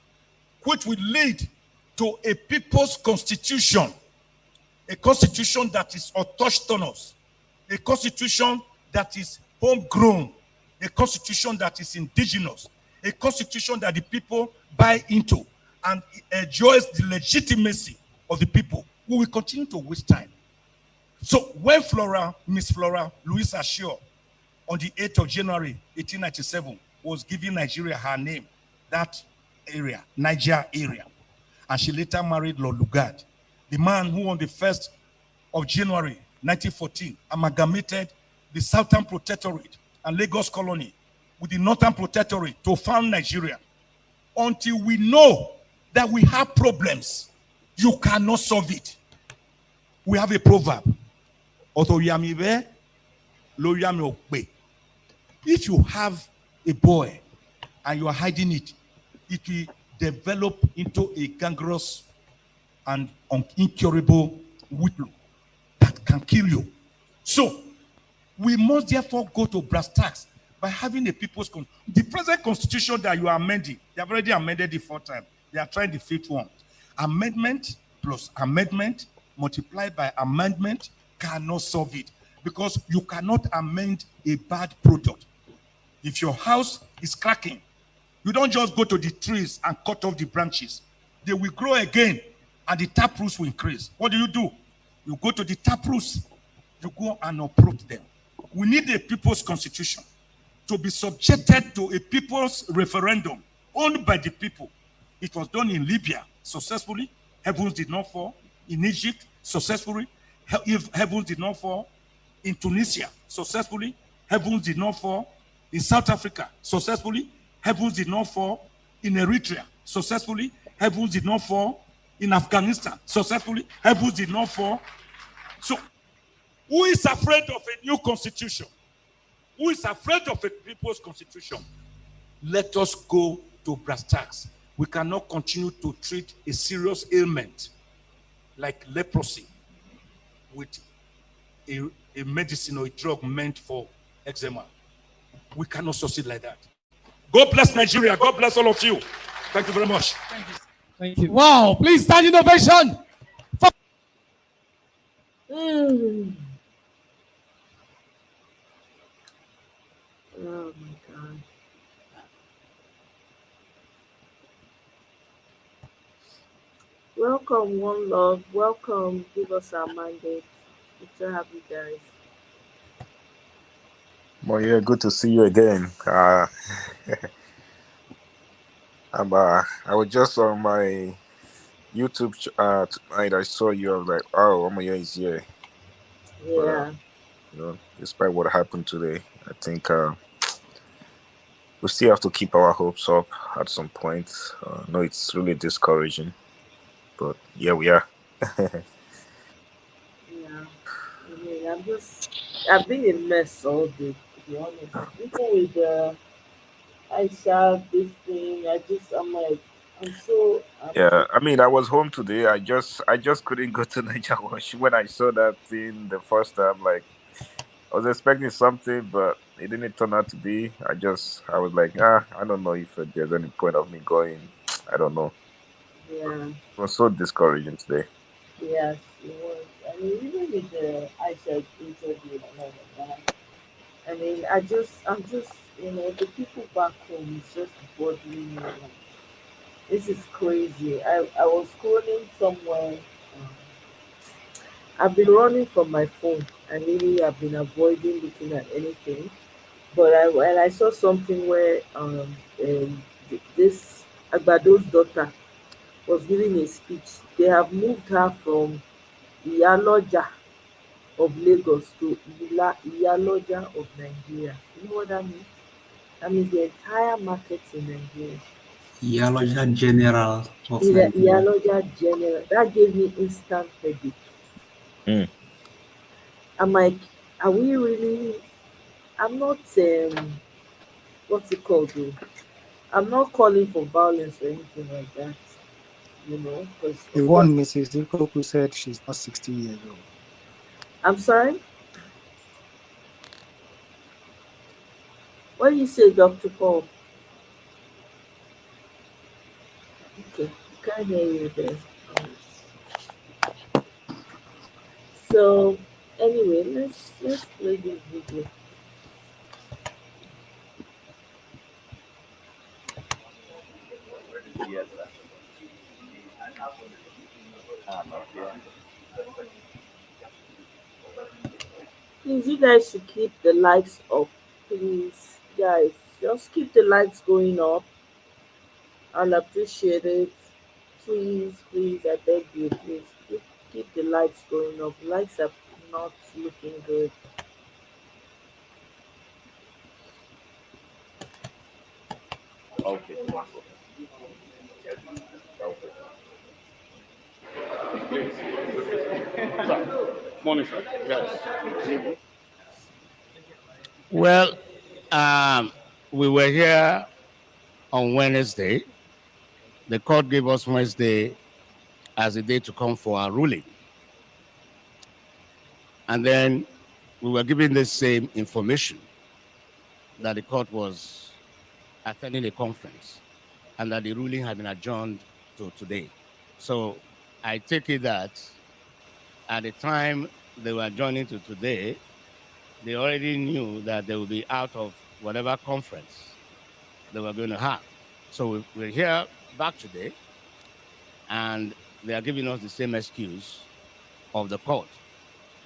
Which will lead to a people's constitution, a constitution that is autochthonous, a constitution that is homegrown, a constitution that is indigenous, a constitution that the people buy into and enjoys the legitimacy of the people. We will continue to waste time. So when Miss Flora Louisa Shaw, on the 8th of January 1897, was giving Nigeria her name, that area, Niger area, and she later married Lord Lugard, the man who on the 1st of January 1914 amalgamated the Southern Protectorate and Lagos Colony with the Northern Protectorate to found Nigeria. Until we know that we have problems, you cannot solve it. We have a proverb. If you have a boy and you are hiding it, it will develop into a gangrenous and incurable whitlow that can kill you. So we must therefore go to brass tacks by having a people's the present constitution that you are amending. They have already amended it 4 times. They are trying the 5th one. Amendment plus amendment multiplied by amendment cannot solve it, because you cannot amend a bad product. If your house is cracking, You don't just go to the trees and cut off the branches. They will grow again, and the tap roots will increase. What do? You go to the tap roots, you go and uproot them. We need a people's constitution to be subjected to a people's referendum owned by the people. It was done in Libya successfully. Heavens did not fall. In Egypt, successfully. Heavens did not fall. In Tunisia, successfully. Heavens did not fall. In South Africa, successfully. Heavens did not fall. In Eritrea, successfully. Heavens did not fall. In Afghanistan, successfully. Heavens did not fall. So, who is afraid of a new constitution? Who is afraid of a people's constitution? Let us go to brass tacks. We cannot continue to treat a serious ailment like leprosy with a medicine or a drug meant for eczema. We cannot succeed like that. God bless Nigeria. God bless all of you. Thank you very much. Thank you. Thank you. Wow. Please stand in ovation. Oh my God. Welcome, One Love. Welcome. Give us our mandate. Good to have you guys. Well, yeah, good to see you again. I was just on my YouTube tonight. I saw you. I was like, oh, Omoye is here. Yeah. But, despite what happened today, I think we still have to keep our hopes up at some point. No, it's really discouraging, but yeah, we are. Yeah. I mean, I've been a mess all day, to be honest. Even with the Aisha, this thing, Yeah, I mean, I was home today. I just couldn't go to Nigeria when I saw that thing the first time. Like, I was expecting something, but it didn't turn out to be. I was like, I don't know if there's any point of me going. I don't know. yeah, It was so discouraging today. yes, it was. I mean, even with the Aisha interview and all of that, I mean, I'm just, the people back home is just bothering me. Like, this is crazy. I was scrolling somewhere. Um, I've been running from my phone. I really have been avoiding looking at anything. But when I saw something where this Agbado's daughter was giving a speech, they have moved her from Iyaloja of Lagos to Iyaloja of Nigeria. You know what that means? That means the entire market in Nigeria. Iyaloja General of Nigeria. Iyaloja General. That gave me instant headache. Mm. I'm like, are we really? I'm not. What's it called? Though? I'm not calling for violence or anything like that. Because The of one course. Mrs. Ikoku said she's not 60 years old. I'm sorry. What do you say, Dr. Paul? Okay, can't hear you there. So anyway, let's play this video. Please, you guys should keep the likes up. Please, guys, just keep the likes going up. I'll appreciate it. Please, please, I beg you, please keep the likes going up. Likes are not looking good. Morning, sir. Yes. Well, we were here on Wednesday. The court gave us Wednesday as a day to come for our ruling. And then we were given the same information that the court was attending a conference and that the ruling had been adjourned to today. So I take it that at the time they were adjourning to today, they already knew that they would be out of whatever conference they were going to have. So we're here back today, and they are giving us the same excuse of the court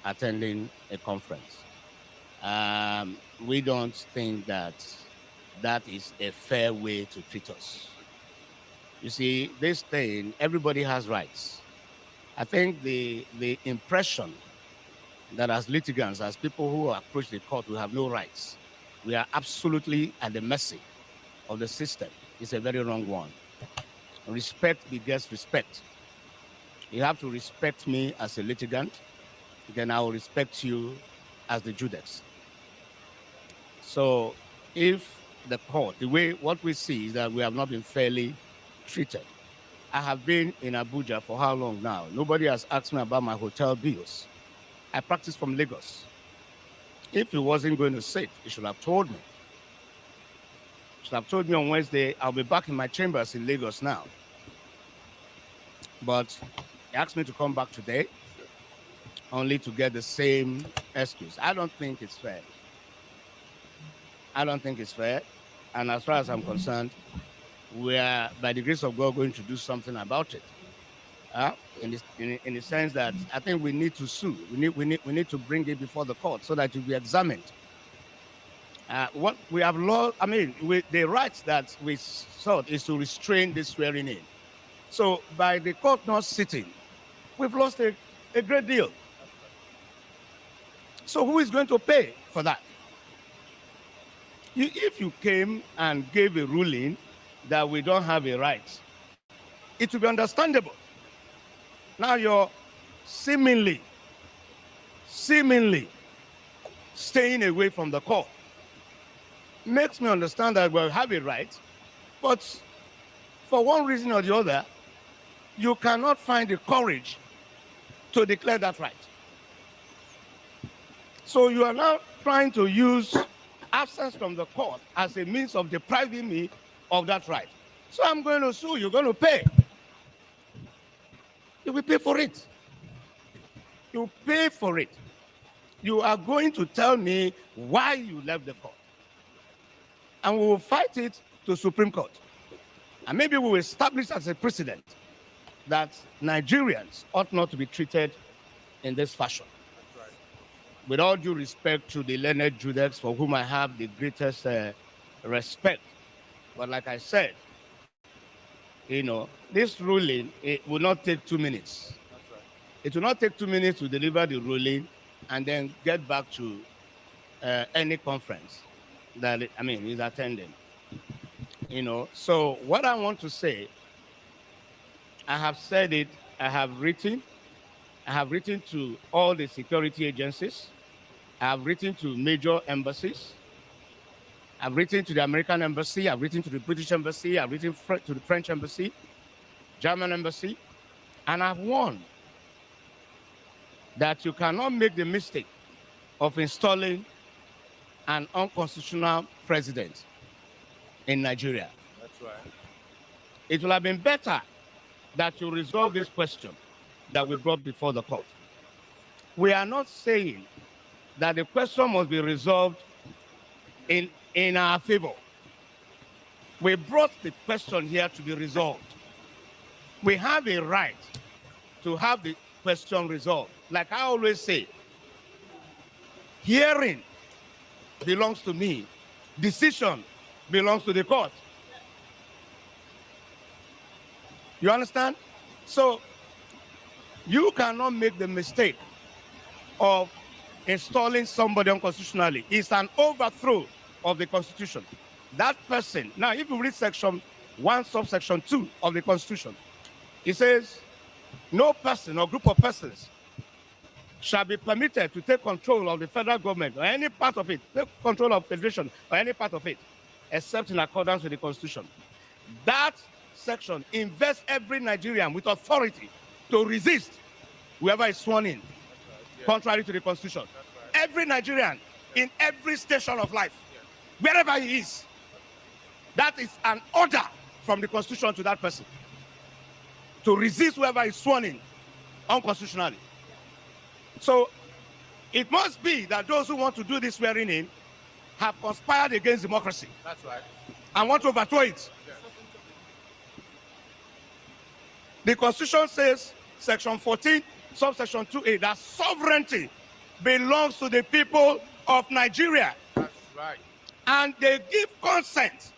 attending a conference. We don't think that that is a fair way to treat us. You see, this thing, everybody has rights. I think the impression that as litigants, as people who approach the court, we have no rights. We are absolutely at the mercy of the system. It's a very wrong one. Respect begets respect. You have to respect me as a litigant, then I will respect you as the judex. So if the court, what we see is that we have not been fairly treated. I have been in Abuja for how long now? Nobody has asked me about my hotel bills. I practice from Lagos. If he wasn't going to sit, he should have told me. He should have told me on Wednesday, I'll be back in my chambers in Lagos now. But he asked me to come back today, only to get the same excuse. I don't think it's fair. I don't think it's fair. And as far as I'm concerned, we are, by the grace of God, going to do something about it. In the sense that I think we need to sue. We need to bring it before the court so that it will be examined. What we have lost, the rights that we sought is to restrain the swearing in. So by the court not sitting, we've lost a great deal. So who is going to pay for that? If you came and gave a ruling that we don't have a right, it will be understandable. Now you're seemingly staying away from the court. Makes me understand that we have a right, but for one reason or the other, you cannot find the courage to declare that right. So you are now trying to use absence from the court as a means of depriving me of that right. So I'm going to sue, you're going to pay. You will pay for it. You pay for it. You are going to tell me why you left the court. And we will fight it to Supreme Court. And maybe we will establish as a precedent that Nigerians ought not to be treated in this fashion. That's right. With all due respect to the learned Judex, for whom I have the greatest respect. But like I said, this ruling, it will not take 2 minutes. That's right. It will not take 2 minutes to deliver the ruling and then get back to any conference that is attending. So what I want to say, I have said it, I have written to all the security agencies, I have written to major embassies, I've written to the American embassy, I've written to the British embassy, I've written to the French embassy, German embassy, and I've warned that you cannot make the mistake of installing an unconstitutional president in Nigeria. That's right. It will have been better that you resolve this question that we brought before the court. We are not saying that the question must be resolved in our favor. We brought the question here to be resolved. We have a right to have the question resolved. Like I always say, hearing belongs to me, decision belongs to the court. You understand? So you cannot make the mistake of installing somebody unconstitutionally. It's an overthrow of the Constitution. That person, now if you read section 1, subsection 2 of the Constitution, it says, no person or group of persons shall be permitted to take control of the federal government or any part of it, take control of federation or any part of it, except in accordance with the Constitution. That section invests every Nigerian with authority to resist whoever is sworn in, contrary to the Constitution. Right. Every Nigerian in every station of life, wherever he is, that is an order from the Constitution to that person to resist whoever is sworn in unconstitutionally. So it must be that those who want to do this swearing in have conspired against democracy. That's right. And want to overthrow it. The Constitution says, Section 14, subsection 2A, that sovereignty belongs to the people of Nigeria. That's right. And they give consent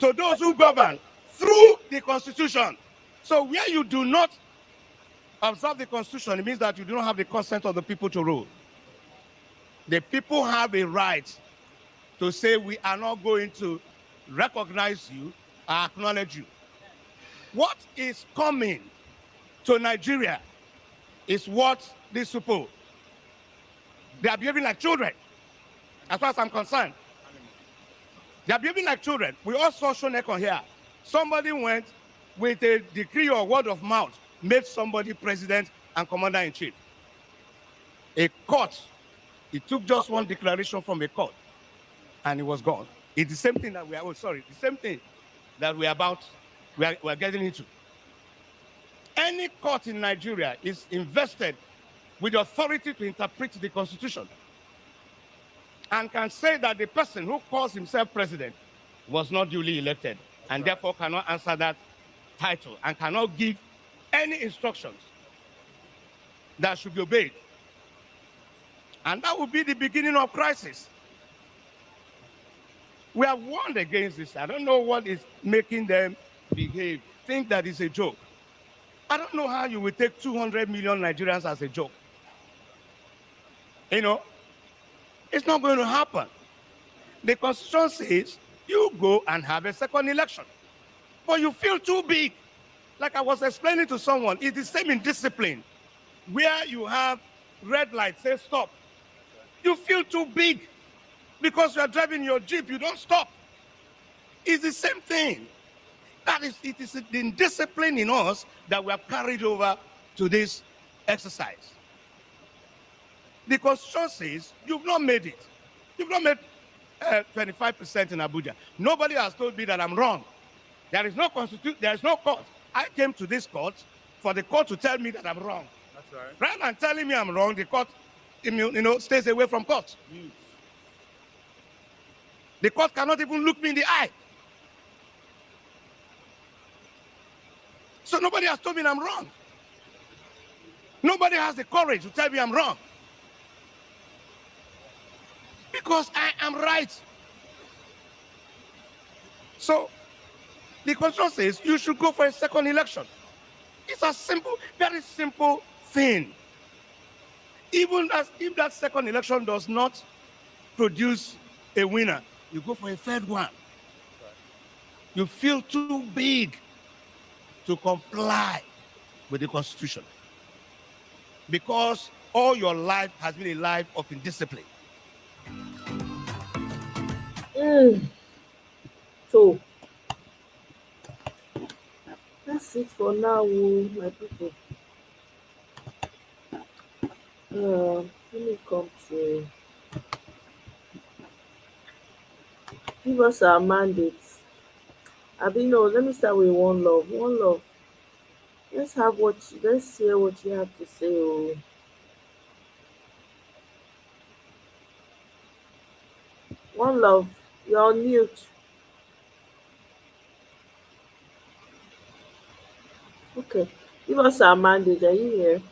to those who govern through the Constitution. So where you do not observe the Constitution, it means that you do not have the consent of the people to rule. The people have a right to say, we are not going to recognize you or acknowledge you. What is coming to Nigeria is what these people, they are behaving like children, as far as I'm concerned. They are behaving like children. We all saw Shonek on here. Somebody went with a decree or word of mouth, made somebody president and commander-in-chief. A court, it took just one declaration from a court, and it was gone. It's the same thing that we are, the same thing that we are getting into. Any court in Nigeria is invested with the authority to interpret the Constitution and can say that the person who calls himself president was not duly elected and therefore cannot answer that title and cannot give any instructions that should be obeyed. And that would be the beginning of crisis. We have warned against this. I don't know what is making them behave, think that it's a joke. I don't know how you will take 200 million Nigerians as a joke. You know, it's not going to happen. The Constitution says you go and have a second election, but you feel too big. Like I was explaining to someone, it's the same in discipline, where you have red light, say stop. You feel too big because you are driving your Jeep, you don't stop. It's the same thing. It is the discipline in us that we have carried over to this exercise. The Constitution says you've not made it. You've not made 25% in Abuja. Nobody has told me that I'm wrong. There is no constitution. There is no court. I came to this court for the court to tell me that I'm wrong. That's right. Rather than telling me I'm wrong, the court, stays away from court. Yes. The court cannot even look me in the eye. So nobody has told me I'm wrong. Nobody has the courage to tell me I'm wrong. Because I am right. So the Constitution says you should go for a second election. It's a simple, very simple thing. Even if that second election does not produce a winner, you go for a third one. You feel too big to comply with the Constitution because all your life has been a life of indiscipline. So that's it for now, my people. Let me come to give us our mandates. Let me start with one love. One love. Let's hear what you have to say. Oh. One love, you're on mute. Okay. Give us our mandate. Are you here?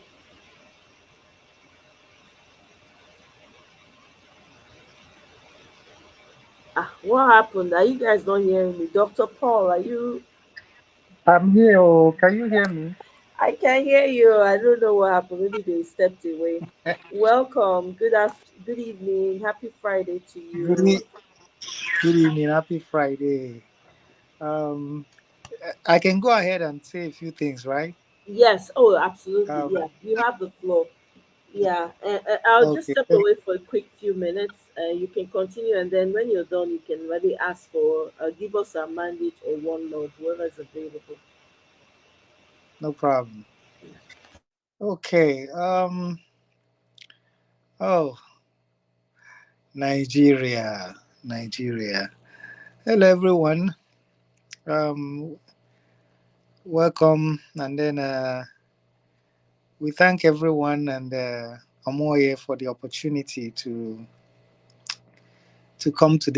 What happened? Are you guys not hearing me? Dr. Paul, are you? I'm here. Oh, can you hear me? I can hear you. I don't know what happened. Maybe they stepped away. Welcome. Good evening. Happy Friday to you. Good evening. Happy Friday. I can go ahead and say a few things, right? Yes. Oh, absolutely. Yeah. You have the floor. Yeah. I'll just step away for a quick few minutes. You can continue, and then when you're done, you can really ask for give us a mandate or one love, whoever is available. No problem. Okay. Oh, Nigeria. Hello, everyone. Welcome, and then we thank everyone and Amoye for the opportunity to come to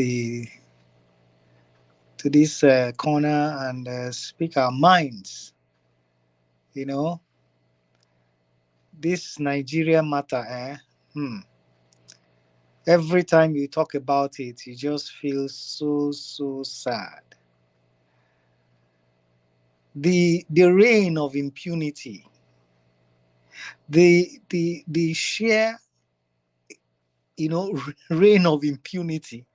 this corner and speak our minds You know, this Nigerian matter, every time you talk about it, you just feel so sad. The reign of impunity, the sheer, reign of impunity,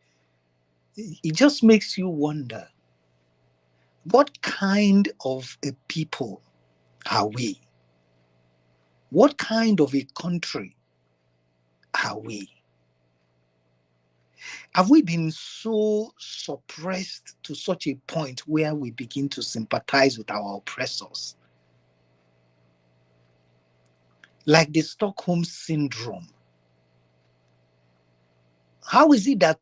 it just makes you wonder, what kind of a people are we? What kind of a country are we? Have we been so suppressed to such a point where we begin to sympathize with our oppressors? Like the Stockholm Syndrome. How is it that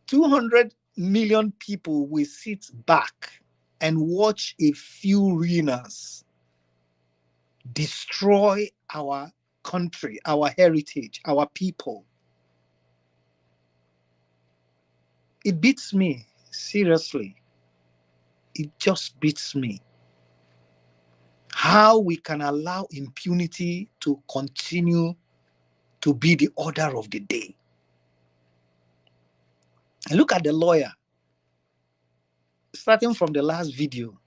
200 million people will sit back and watch a few ruiners destroy our country, our heritage, our people? It beats me, seriously. It just beats me. How we can allow impunity to continue to be the order of the day. And look at the lawyer. Starting from the last video,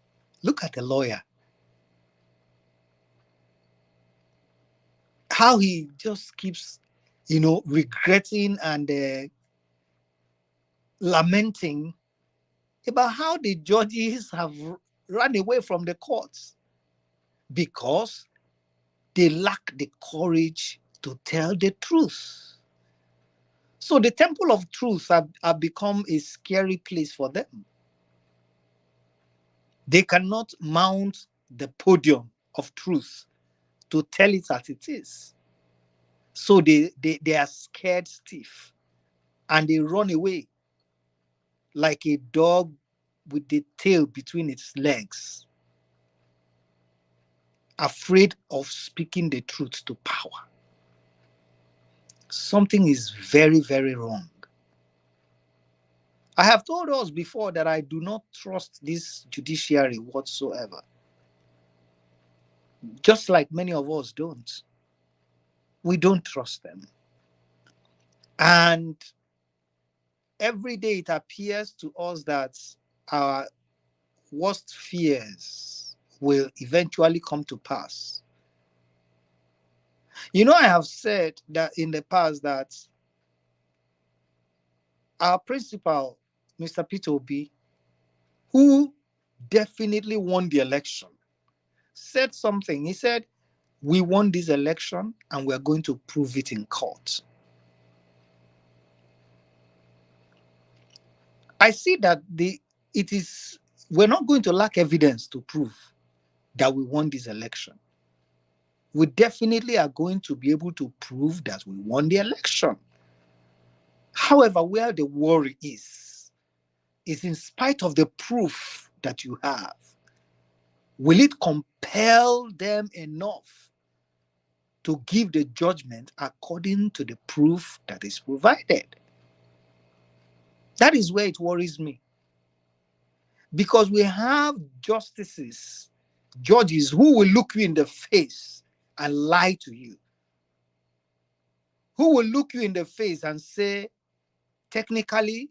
look at the lawyer. How he just keeps, regretting and lamenting about how the judges have run away from the courts because they lack the courage to tell the truth. So the temple of truth have become a scary place for them. They cannot mount the podium of truth to tell it as it is. So they are scared stiff and they run away like a dog with the tail between its legs, afraid of speaking the truth to power. Something is very, very wrong. I have told us before that I do not trust this judiciary whatsoever. Just like many of us don't. We don't trust them. And every day it appears to us that our worst fears will eventually come to pass. I have said that in the past that our principal, Mr. Peter Obi, who definitely won the election, said something. He said, "We won this election and we're going to prove it in court." I see that we're not going to lack evidence to prove that we won this election. We definitely are going to be able to prove that we won the election. However, where the worry is in spite of the proof that you have, will it compel them enough to give the judgment according to the proof that is provided? That is where it worries me. Because we have judges who will look you in the face and lie to you, who will look you in the face and say, technically,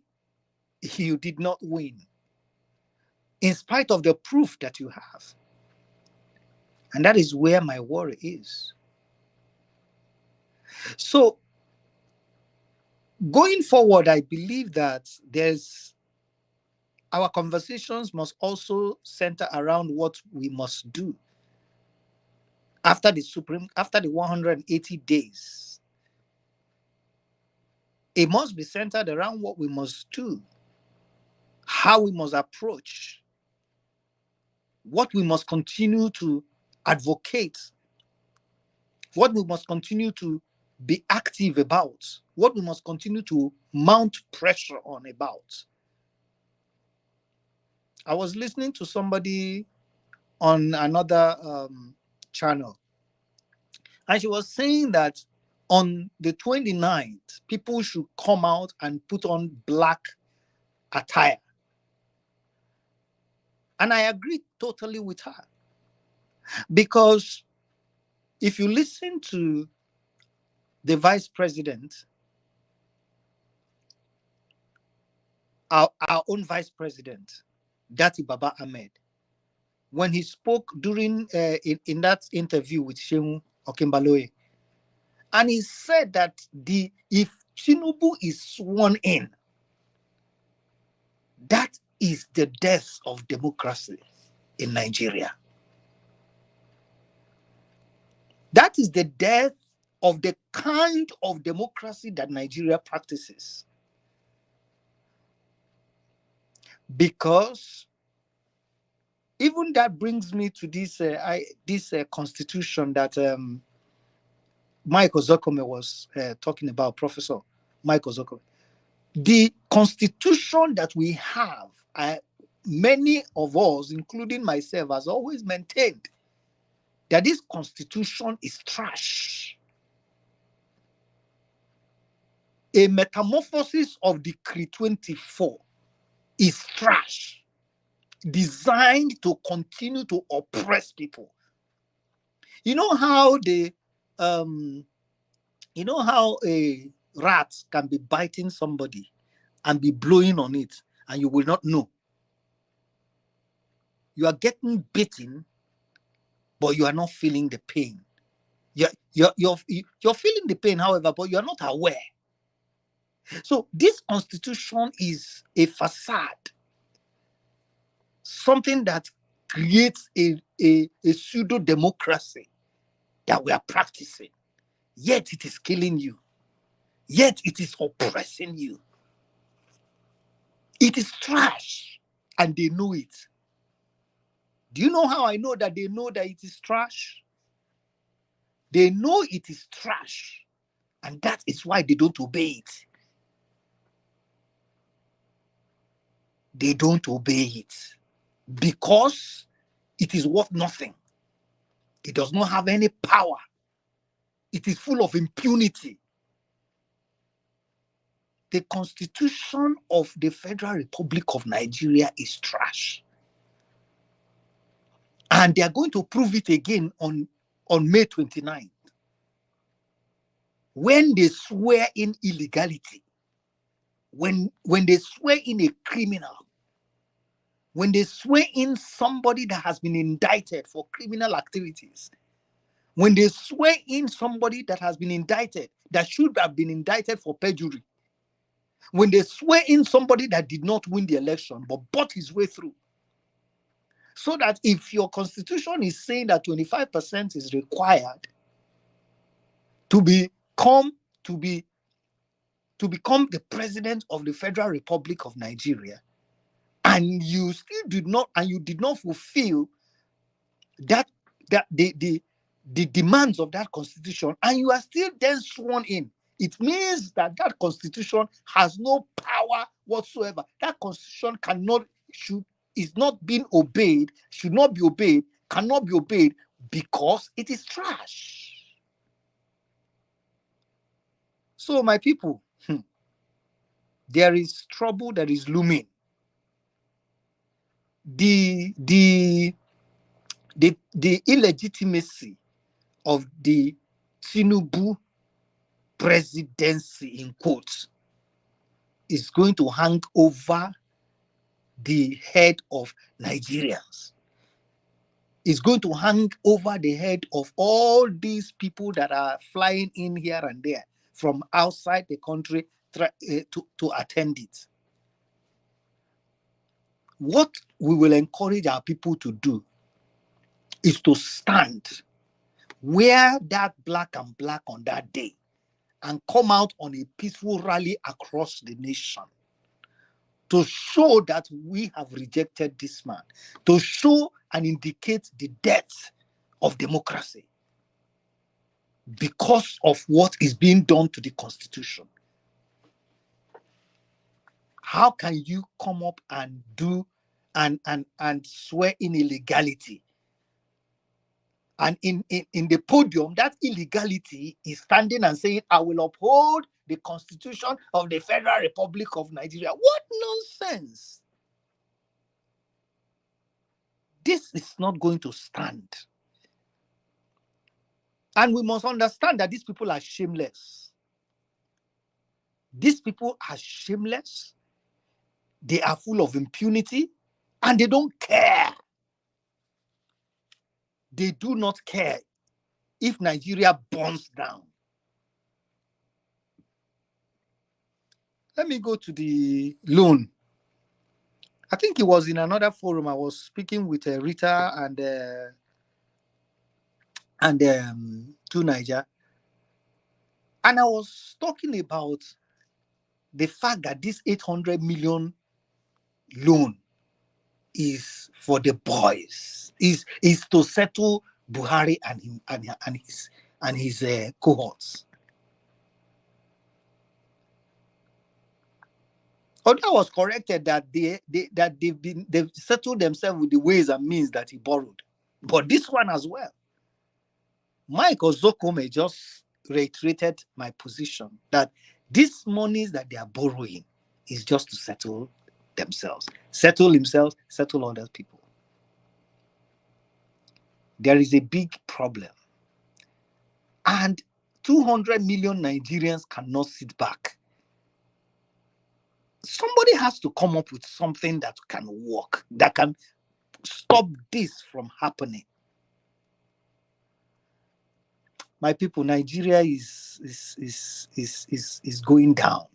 you did not win, in spite of the proof that you have. And that is where my worry is. So, going forward, I believe that our conversations must also center around what we must do after the 180 days. It must be centered around what we must do, how we must approach, what we must continue to advocate, what we must continue to be active about, what we must continue to mount pressure on about. I was listening to somebody on another channel, and she was saying that on the 29th, people should come out and put on black attire. And I agree totally with her. Because if you listen to the vice president, our own vice president, Dati Baba Ahmed, when he spoke during in that interview with Shehu Okimbaloye, and he said that if Tinubu is sworn in, that is the death of democracy in Nigeria. That is the death of the kind of democracy that Nigeria practices. Because even that brings me to this constitution that Mike Ozokome was talking about, Professor Mike Ozokome. The constitution that we have, many of us, including myself, has always maintained that this constitution is trash. A metamorphosis of Decree 24 is trash, designed to continue to oppress people. You know how a rat can be biting somebody and be blowing on it, and you will not know. You are getting bitten, but you are not feeling the pain. You're feeling the pain, however, but you are not aware. So this constitution is a facade, something that creates a pseudo democracy that we are practicing. Yet it is killing you. Yet it is oppressing you. It is trash, and they know it. Do you know how I know that they know that it is trash? They know it is trash, and that is why they don't obey it. They don't obey it because it is worth nothing. It does not have any power. It is full of impunity. The Constitution of the Federal Republic of Nigeria is trash. And they are going to prove it again on May 29th. When they swear in illegality, when they swear in a criminal, when they swear in somebody that has been indicted for criminal activities, when they swear in somebody that has been indicted, that should have been indicted for perjury, when they swear in somebody that did not win the election but bought his way through, so that if your constitution is saying that 25% is required to become the president of the Federal Republic of Nigeria, and you still did not fulfill that the demands of that constitution, and you are still then sworn in, it means that constitution has no power whatsoever. That constitution is not being obeyed, should not be obeyed, cannot be obeyed, because it is trash. So, my people, there is trouble that is looming. The illegitimacy of the Tinubu presidency, in quotes, is going to hang over the head of Nigerians. It's going to hang over the head of all these people that are flying in here and there from outside the country to attend it. What we will encourage our people to do is to stand, wear that black and black on that day, and come out on a peaceful rally across the nation to show that we have rejected this man, to show and indicate the death of democracy because of what is being done to the Constitution. How can you come up and do and swear in illegality? And in the podium, that illegality is standing and saying, I will uphold the Constitution of the Federal Republic of Nigeria. What nonsense! This is not going to stand. And we must understand that these people are shameless. These people are shameless. They are full of impunity and they don't care. They do not care if Nigeria burns down. Let me go to the loan. I think it was in another forum. I was speaking with Rita and to Niger, and I was talking about the fact that this 800 million loan is for the boys, is to settle Buhari and him and his cohorts. Although I was corrected that they've settled themselves with the ways and means that he borrowed, but this one as well. Mike Ozokome just reiterated my position that these monies that they are borrowing is just to settle themselves, settle himself, settle other people. There is a big problem. And 200 million Nigerians cannot sit back. Somebody has to come up with something that can work, that can stop this from happening. My people, Nigeria is going down.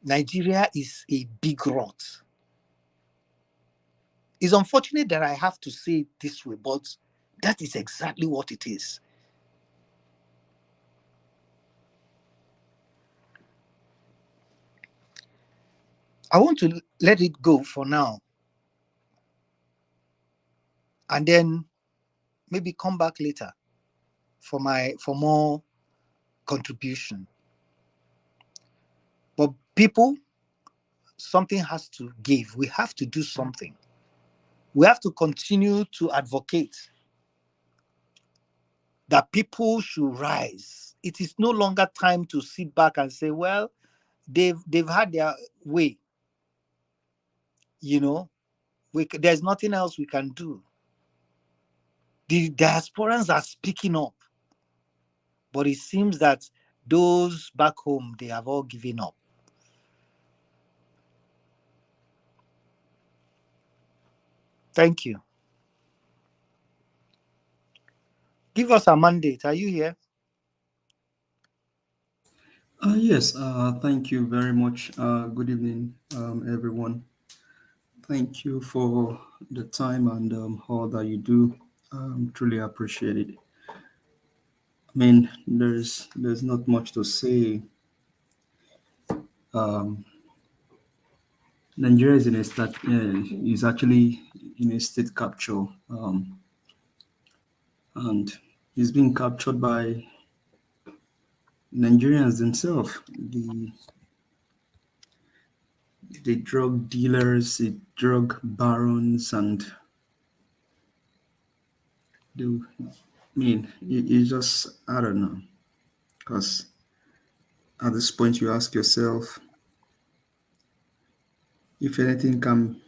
Nigeria is a big rot. It's unfortunate that I have to say it this way, but that is exactly what it is. I want to let it go for now. And then maybe come back later for more contribution. But people, something has to give. We have to do something. We have to continue to advocate that people should rise. It is no longer time to sit back and say, well, they've had their way. You know, there's nothing else we can do. The diasporans are speaking up. But it seems that those back home, they have all given up. Thank you. Give us a mandate. Are you here? Yes, thank you very much. Good evening, everyone. Thank you for the time and all that you do. Truly appreciate it. I mean, there's not much to say. Um, Nigeria is in a state is actually in a state capture, and it's being captured by Nigerians themselves. The drug dealers, the drug barons, and the I mean, it's just I don't know, because at this point you ask yourself if anything can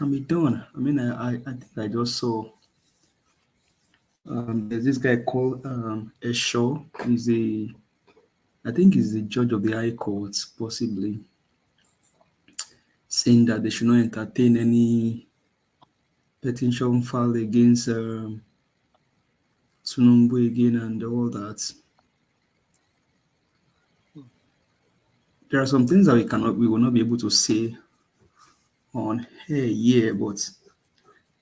be done. I mean, I think I just saw there's this guy called Esho. I think he's the judge of the High Court, possibly saying that they should not entertain any petition filed against Sunumbu again and all that. There are some things that we will not be able to say on hey yeah, but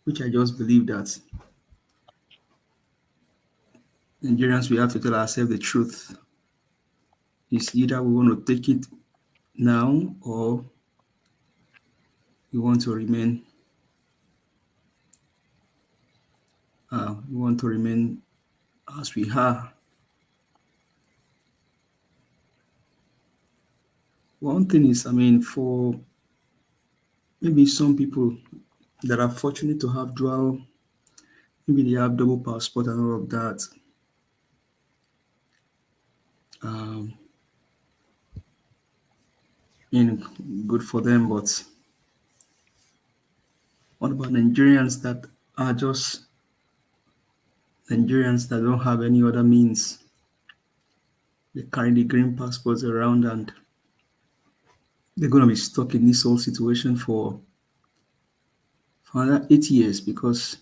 which I just believe that Nigerians, we have to tell ourselves the truth. It's either we want to take it now or we want to remain as we are. One thing is, I mean, for maybe some people that are fortunate to have dual, maybe they have double passport and all of that. Um, good for them, but what about Nigerians that are just Nigerians that don't have any other means. They carry the green passports around and they're going to be stuck in this whole situation for another 8 years, because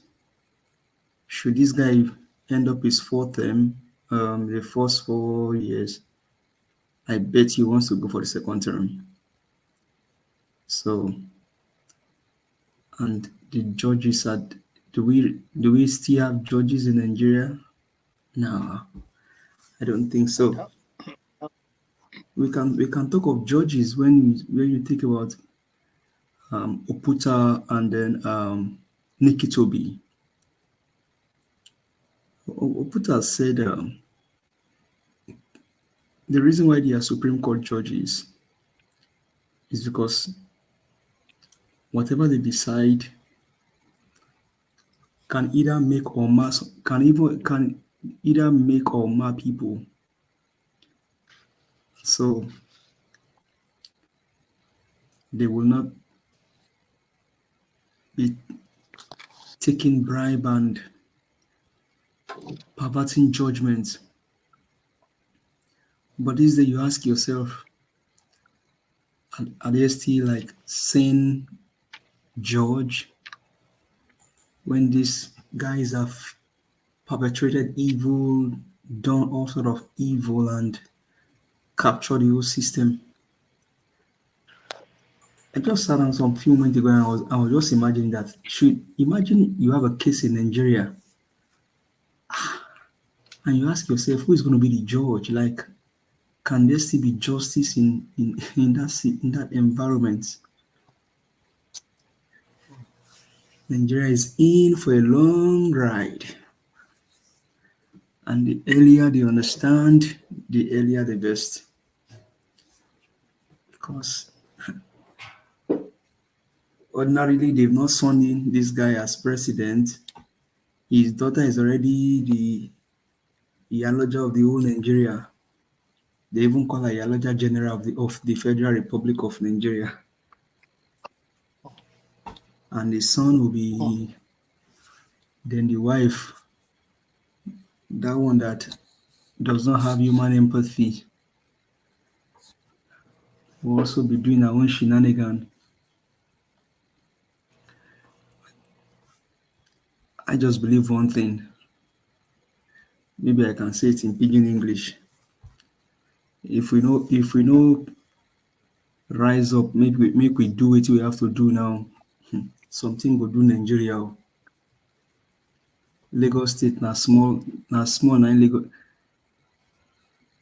should this guy end up his fourth term, the first 4 years, I bet he wants to go for the second term. So, and the judges are, do we still have judges in Nigeria? No, I don't think so. We can talk of judges when you think about Oputa and then Nikitobi. Oputa said the reason why they are Supreme Court judges is because whatever they decide can either make or can either make or mar people. So they will not be taking bribe and perverting judgments. But this day you ask yourself, are they still like sane judge when these guys have perpetrated evil, done all sort of evil and captured the whole system? I just sat down some few moments ago and I was just imagining that. Imagine you have a case in Nigeria and you ask yourself, who is going to be the judge? Like, can there still be justice in that environment? Nigeria is in for a long ride. And the earlier they understand, the earlier the best. Because ordinarily they've not sworn in this guy as president. His daughter is already the Iyaloja of the whole Nigeria. They even call her Iyaloja General of the Federal Republic of Nigeria. And the son will be then the wife, that one that does not have human empathy, will also be doing her own shenanigan. I just believe one thing. Maybe I can say it in pidgin English. If we know rise up, make we do what we have to do now. Something will do Nigeria. Lagos State na small na in Lagos.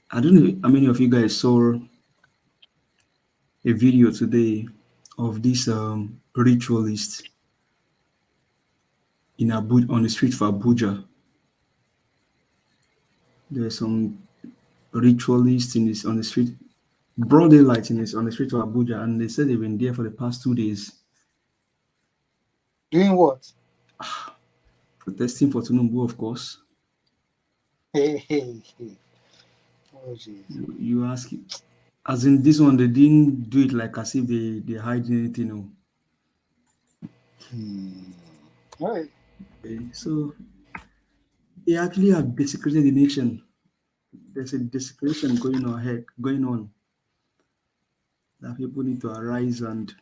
I don't know how many of you guys saw a video today of this ritualist in Abuja, on the street for Abuja. There's some ritualists on the street, broad daylight on the street of Abuja, and they said they've been there for the past 2 days. Doing what? Protesting for Tinubu, of course. Hey. Oh, jeez. You ask, as in this one, they didn't do it like as if they hide anything. All right. Okay, so they actually have desecrated the nation. There's a desecration going on. That people need to arise and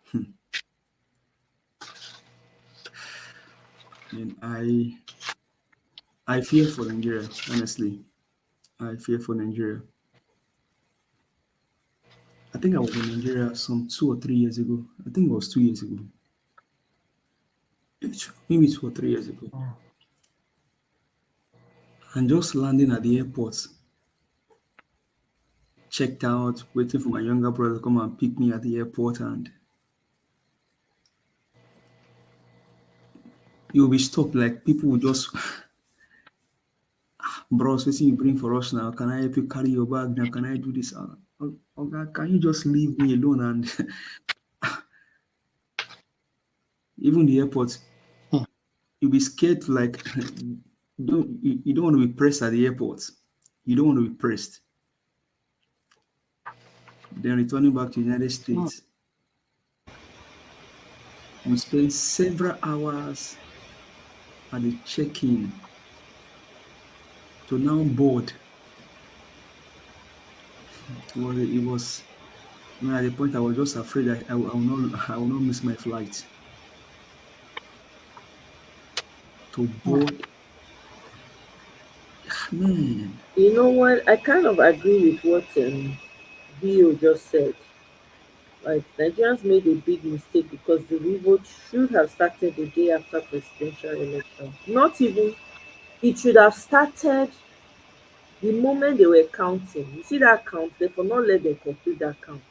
I fear for Nigeria, honestly. I fear for Nigeria. I think I was in Nigeria some 2 or 3 years ago. I think it was 2 years ago. Maybe 2 or 3 years ago. And just landing at the airport, checked out, waiting for my younger brother to come and pick me at the airport, and you'll be stopped. Like, people will just, bros, what you bring for us now? Can I help you carry your bag now? Can I do this? Oh God, can you just leave me alone? And even the airport, you'll be scared to, like, you don't want to be pressed at the airport. You don't want to be pressed. Then returning back to the United States, we spent several hours at the check-in. to now board. It was I mean, at the point I was just afraid I will not miss my flight. To board, man. You know what? I kind of agree with what Bio just said. Like Nigerians made a big mistake because the revote should have started the day after presidential election. Not even, it should have started the moment they were counting. You see that count, they for not let them complete that count.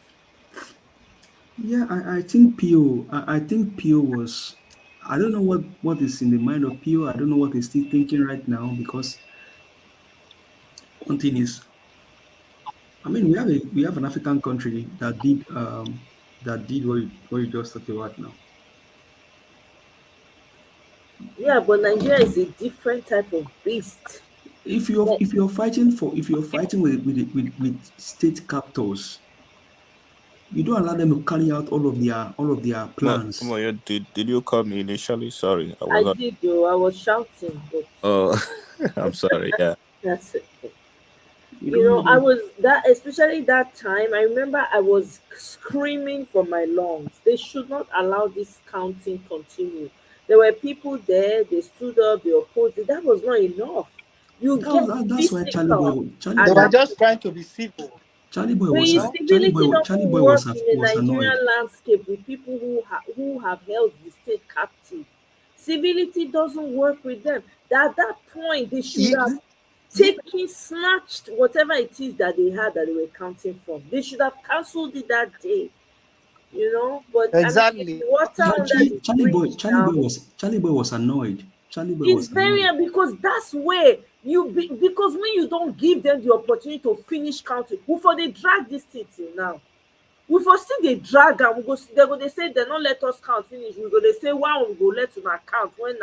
Yeah, I think PO. I think PO was. I don't know what is in the mind of PO. I don't know what he's still thinking right now because one thing is, I mean, we have an African country that did what you just talked about now. Yeah, but Nigeria is a different type of beast. Like, If you're fighting with state captors, you don't allow them to carry out all of their Come plans. on, did you call me initially? Sorry, I I was. did though, I was shouting, but Oh, I'm sorry. Yeah. that's it. You You don't know, let I them. was that, especially that time. I remember I was screaming from my lungs. They should not allow this counting continue. There were people there. They stood up. They opposed it. That was not enough. You get That's why physical They at were that just point. trying to be civil, When you you know. civility Charlie doesn't Boy work in a was annoyed. Nigerian landscape with people who have held the state captive. Civility doesn't work with them. At that point, they should have Ye- ye- taken, snatched whatever it is that they had that they were counting from. They should have cancelled it that day, you know. But I mean, it's exactly. water under the bridge now. Charlie Boy was annoyed. Charlie Boy It's was very annoyed. because that's where because when you don't give them the opportunity to finish counting, who for they drag this thing till now. We for still dey drag am, we go dey go dey say dem no let us count finish, we go dey say why we go let una count when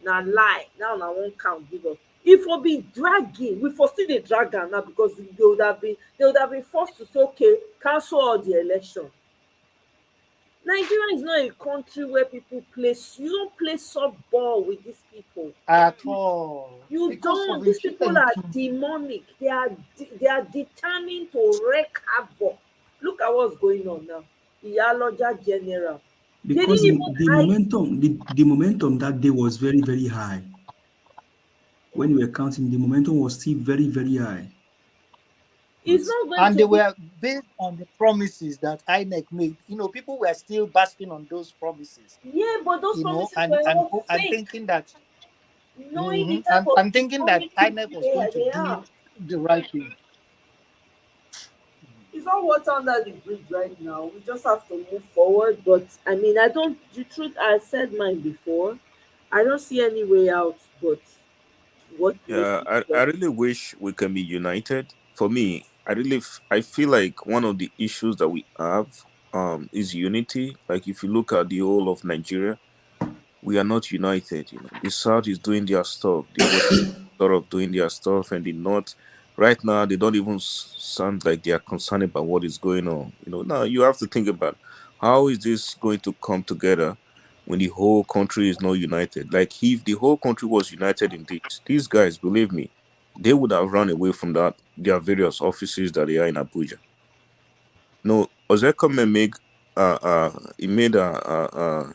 na lie, now una wan count give us. E for be dragging, we for still dey drag am now because they would have been forced to say okay, cancel all the election. Nigeria is not a country where people play, you don't play softball with these people. At all. You Because of don't. These people are insecurity. demonic. They are determined to wreak havoc. Look at what's going on now. Iyaloja General. They Because didn't even hide. the momentum that day was very, very high. When we were counting, the momentum was still very, very high. It's But not going And to they be. were based on the promises that INEC made. You know, people were still basking on those promises, Yeah, but those you know, promises were all and fake. thinking that Knowing the type of and thinking that demonic INEC people was going to they do are. the right thing. It's not water under the bridge right now. We just have to move forward. But I mean, I don't. The truth, I said mine before. I don't see any way out. But what needs Yeah, to be I done. really wish we can be united. For me, I feel like one of the issues that we have is unity. Like if you look at the whole of Nigeria, we are not united. The South is doing their stuff, the West sort of doing their stuff, and the North right now they don't even sound like they are concerned about what is going on. Now you have to think about how is this going to come together when the whole country is not united. Like if the whole country was united in this, these guys, believe me, they would have run away from that their various offices that they are in Abuja. No, Ozekome make he made a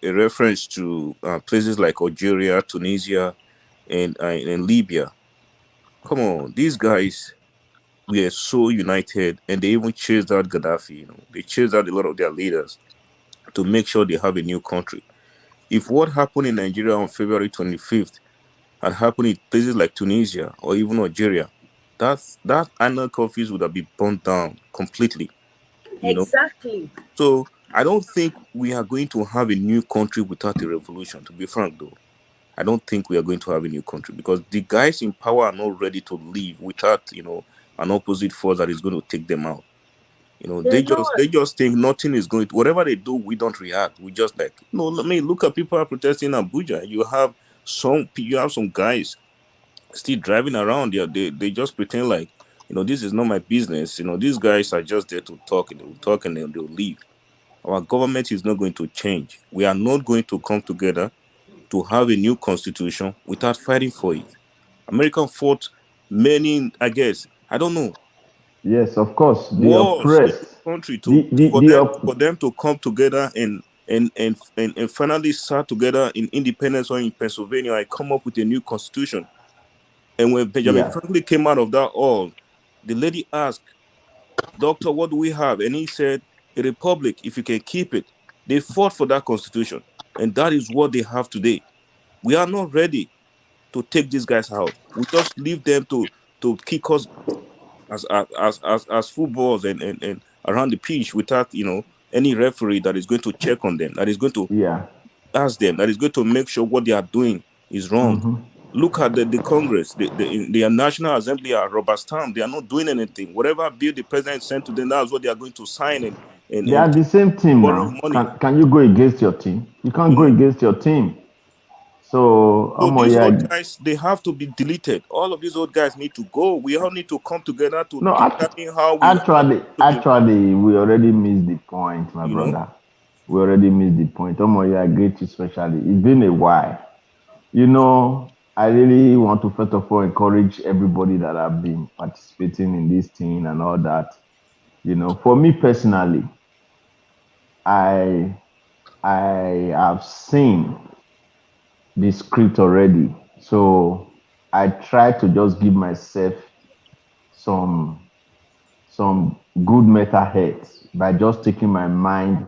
reference to places like Algeria, Tunisia, and Libya. Come on, these guys were so united, and they even chased out Gaddafi. They chased out a lot of their leaders to make sure they have a new country. If what happened in Nigeria on February 25th had happened in places like Tunisia or even Algeria, that anarch office would have been burnt down completely. You know, Exactly. so I don't think we are going to have a new country without a revolution. To be frank, though, I don't think we are going to have a new country because the guys in power are not ready to leave without, an opposite force that is going to take them out. They're They not. just think nothing is going to, whatever they do, we don't react. We just like, no, let me look at people are protesting in Abuja. You have some guys still driving around there. They just pretend like, this is not my business. These guys are just there to talk and they'll talk and then they'll leave. Our government is not going to change. We are not going to come together to have a new constitution without fighting for it. America fought many, I guess, I don't know, Yes, of course. The wars in oppressed. this country The for them to come together and finally start together in independence or in Pennsylvania and come up with a new constitution. And when Benjamin yeah. Franklin came out of that all, the lady asked, "Doctor, what do we have?" And he said, "A republic, if you can keep it." They fought for that constitution, and that is what they have today. We are not ready to take these guys out. We just leave them to kick us as footballs and around the pitch without any referee that is going to check on them, that is going to Yeah. ask them, that is going to make sure what they are doing is wrong. Look at the Congress, the National Assembly are rubber stamp. They are not doing anything. Whatever bill the president sent to them, that's what they are going to sign They and are keep the same team borrowing now. money. Can you go against your team? You can't You go know. against your team. So So these yeah. old guys, they have to be deleted. All of these old guys need to go. We all need to come together to No, determine how we want actually, to be run. we already missed the point, my You know. brother. We already missed the point. Yeah, I greet you especially. It's been a while. I really want to first of all encourage everybody that have been participating in this thing and all that. For me personally, I have seen the script already. So I try to just give myself some good mental heads by just taking my mind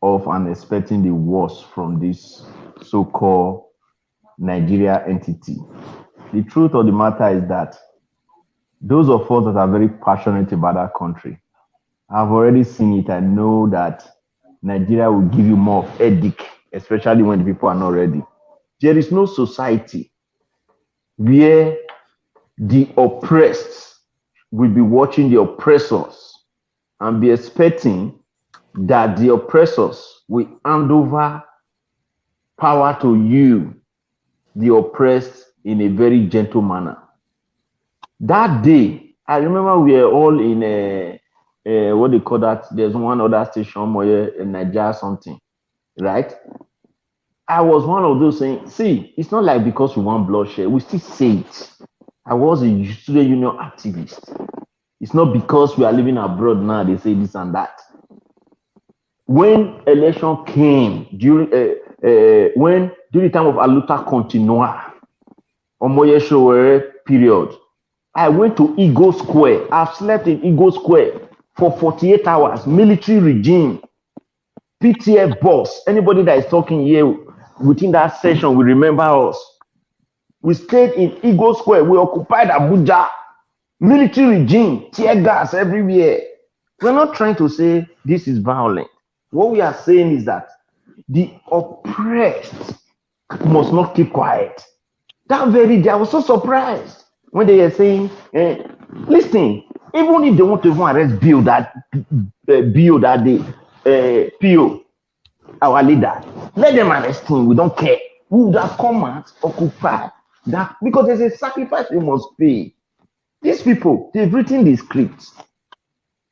off and expecting the worst from this so-called Nigeria entity. The truth of the matter is that those of us that are very passionate about that country, I've already seen it. I know that Nigeria will give you more of headache, especially when the people are not ready. There is no society where the oppressed will be watching the oppressors and be expecting that the oppressors will hand over power to you, the oppressed, in a very gentle manner. That day, I remember we were all in what they call that. There's one other station where in Nigeria something, right? I was one of those saying, see, it's not like because we want bloodshed, we still say it. I was a student union activist. It's not because we are living abroad now, they say this and that. When election came, during the time of Aluta Continua, Omoye Sowore period, I went to Eagle Square. I've slept in Eagle Square for 48 hours. Military regime, PTF boss. Anybody that is talking here within that session will remember us. We stayed in Eagle Square. We occupied Abuja. Military regime, tear gas everywhere. We're not trying to say this is violent. What we are saying is that the oppressed must not keep quiet. That very day, I was so surprised when they were saying, listen, even if they want to even arrest Bill that day, Pio, our leader, let them arrest him. We don't care. We would have come out, occupy that, because there's a sacrifice we must pay. These people, they've written the scripts.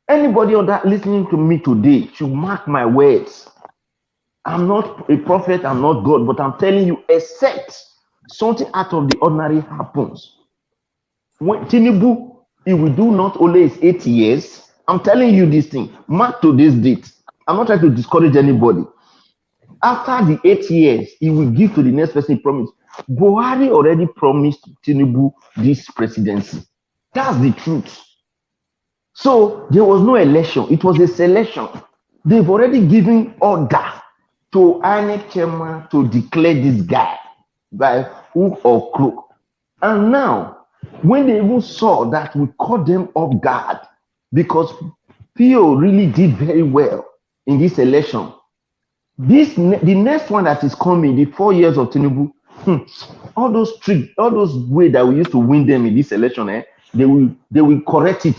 Anybody on that listening to me today should mark my words. I'm not a prophet, I'm not God, but I'm telling you, except something out of the ordinary happens. When Tinubu, he will do not only his 8 years, I'm telling you this thing, mark to this date. I'm not trying to discourage anybody. After the 8 years, he will give to the next person he promised. Buhari already promised Tinubu this presidency. That's the truth. So there was no election, it was a selection. They've already given order to INEC chairman to declare this guy by hook or crook. And now, when they even saw that we caught them off guard, because Pio really did very well in this election. The next one that is coming, the 4 years of Tinubu, all those tricks, all those ways that we used to win them in this election, they will correct it.